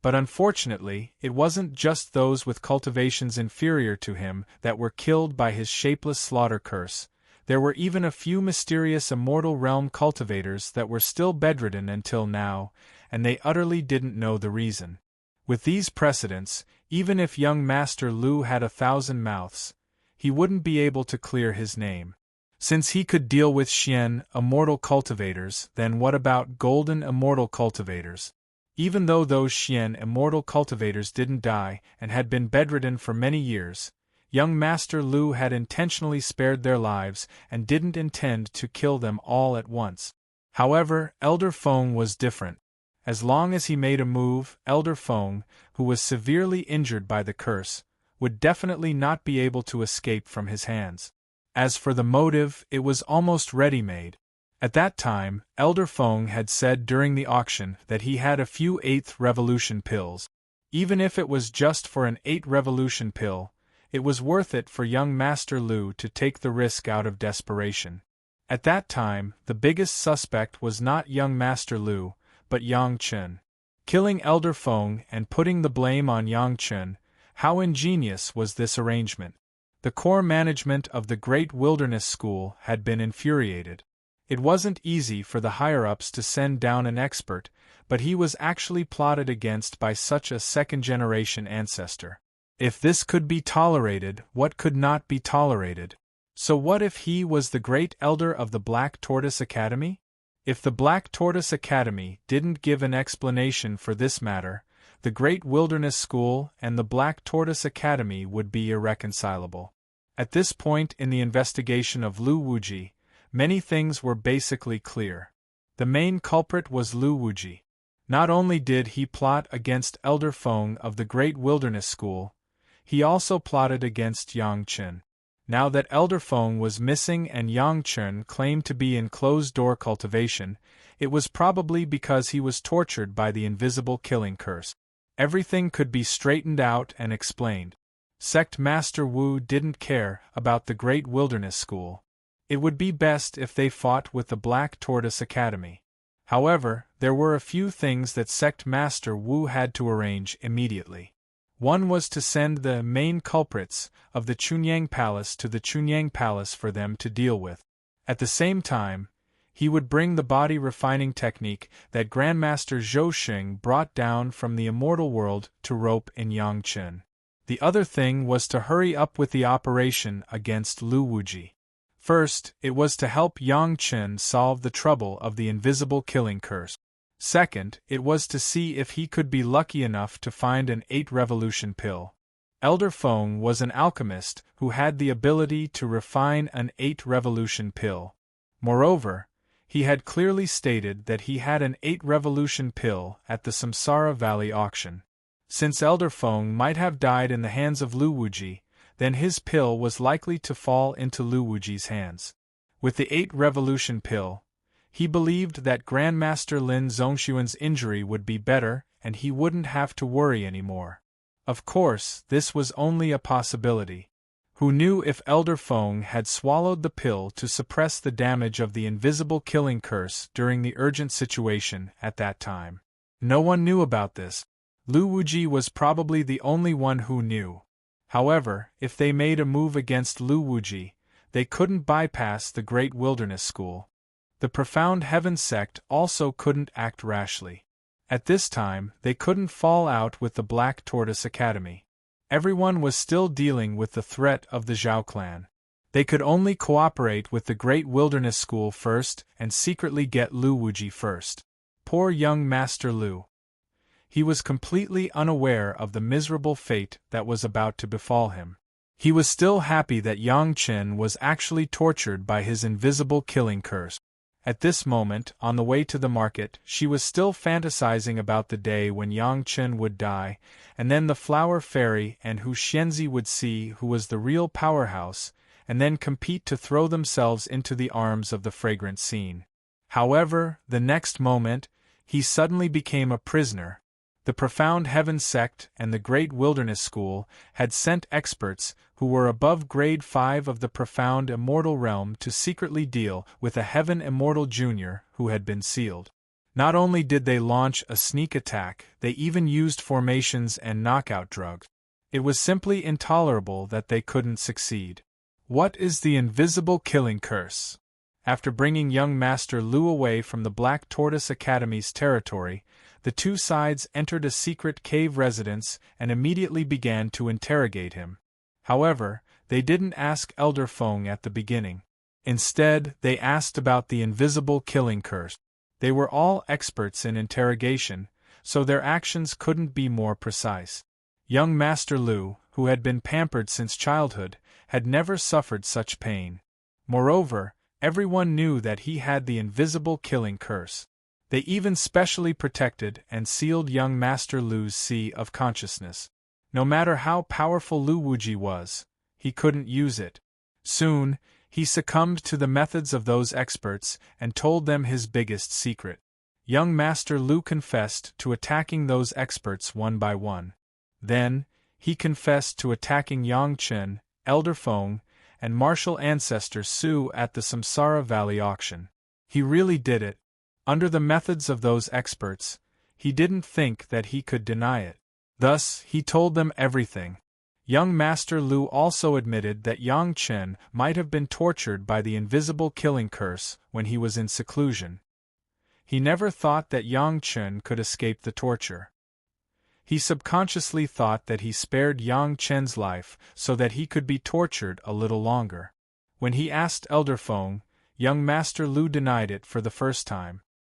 S1: But unfortunately, it wasn't just those with cultivations inferior to him that were killed by his shapeless slaughter curse. There were even a few mysterious immortal realm cultivators that were still bedridden until now, and they utterly didn't know the reason. With these precedents, even if young Master Lu had 1,000 mouths, he wouldn't be able to clear his name. Since he could deal with Xian immortal cultivators, then what about golden immortal cultivators? Even though those Xian immortal cultivators didn't die and had been bedridden for many years, young Master Lu had intentionally spared their lives and didn't intend to kill them all at once. However, Elder Feng was different. As long as he made a move, Elder Feng, who was severely injured by the curse, would definitely not be able to escape from his hands. As for the motive, it was almost ready-made. At that time, Elder Feng had said during the auction that he had a few 8th revolution pills. Even if it was just for an 8th revolution pill, it was worth it for young Master Lu to take the risk out of desperation. At that time, the biggest suspect was not young Master Lu, but Yang Chen. Killing Elder Feng and putting the blame on Yang Chen, how ingenious was this arrangement? The core management of the Great Wilderness School had been infuriated. It wasn't easy for the higher-ups to send down an expert, but he was actually plotted against by such a second-generation ancestor. If this could be tolerated, what could not be tolerated? So what if he was the great elder of the Black Tortoise Academy? If the Black Tortoise Academy didn't give an explanation for this matter, the Great Wilderness School and the Black Tortoise Academy would be irreconcilable. At this point in the investigation of Lu Wuji, many things were basically clear. The main culprit was Lu Wuji. Not only did he plot against Elder Feng of the Great Wilderness School, he also plotted against Yang Chen. Now that Elder Feng was missing and Yang Chen claimed to be in closed-door cultivation, it was probably because he was tortured by the invisible killing curse. Everything could be straightened out and explained. Sect Master Wu didn't care about the Great Wilderness School. It would be best if they fought with the Black Tortoise Academy. However, there were a few things that Sect Master Wu had to arrange immediately. One was to send the main culprits of the Chunyang Palace to the Chunyang Palace for them to deal with. At the same time, he would bring the body refining technique that Grandmaster Zhou Xing brought down from the Immortal world to rope in Yangqin. The other thing was to hurry up with the operation against Lu Wuji. First, it was to help Yangqin solve the trouble of the invisible killing curse. Second, it was to see if he could be lucky enough to find an 8-revolution pill. Elder Feng was an alchemist who had the ability to refine an 8-revolution pill. Moreover, he had clearly stated that he had an 8-revolution pill at the Samsara Valley auction. Since Elder Feng might have died in the hands of Lu Wuji, then his pill was likely to fall into Lu Wuji's hands. With the 8-revolution pill, he believed that Grandmaster Lin Zhongxuan's injury would be better and he wouldn't have to worry anymore. Of course, this was only a possibility. Who knew if Elder Feng had swallowed the pill to suppress the damage of the invisible killing curse during the urgent situation at that time? No one knew about this. Lu Wuji was probably the only one who knew. However, if they made a move against Lu Wuji, they couldn't bypass the Great Wilderness School. The Profound Heaven sect also couldn't act rashly. At this time, they couldn't fall out with the Black Tortoise Academy. Everyone was still dealing with the threat of the Zhao clan. They could only cooperate with the Great Wilderness School first and secretly get Lu Wuji first. Poor young Master Lu. He was completely unaware of the miserable fate that was about to befall him. He was still happy that Yangqin was actually tortured by his invisible killing curse. At this moment, on the way to the market, she was still fantasizing about the day when Yangqin would die, and then the Flower Fairy and Hu Xianzi would see who was the real powerhouse, and then compete to throw themselves into the arms of the fragrant scene. However, the next moment, he suddenly became a prisoner. The Profound Heaven sect and the Great Wilderness School had sent experts who were above grade 5 of the Profound Immortal realm to secretly deal with a Heaven Immortal Junior who had been sealed. Not only did they launch a sneak attack, they even used formations and knockout drugs. It was simply intolerable that they couldn't succeed. What is the invisible killing curse? After bringing young Master Lu away from the Black Tortoise Academy's territory, the two sides entered a secret cave residence and immediately began to interrogate him. However, they didn't ask Elder Feng at the beginning. Instead, they asked about the invisible killing curse. They were all experts in interrogation, so their actions couldn't be more precise. Young Master Lu, who had been pampered since childhood, had never suffered such pain. Moreover, everyone knew that he had the invisible killing curse. They even specially protected and sealed young Master Lu's sea of consciousness. No matter how powerful Lu Wuji was, he couldn't use it. Soon, he succumbed to the methods of those experts and told them his biggest secret. Young Master Lu confessed to attacking those experts one by one. Then, he confessed to attacking Yangqin, Elder Feng, and martial ancestor Su at the Samsara Valley auction. He really did it. Under the methods of those experts, he didn't think that he could deny it. Thus, he told them everything. Young Master Lu also admitted that Yangqin might have been tortured by the invisible killing curse when he was in seclusion. He never thought that Yangqin could escape the torture. He subconsciously thought that he spared Yangqin's life so that he could be tortured a little longer. When he asked Elder Feng, young Master Lu denied it for the first time.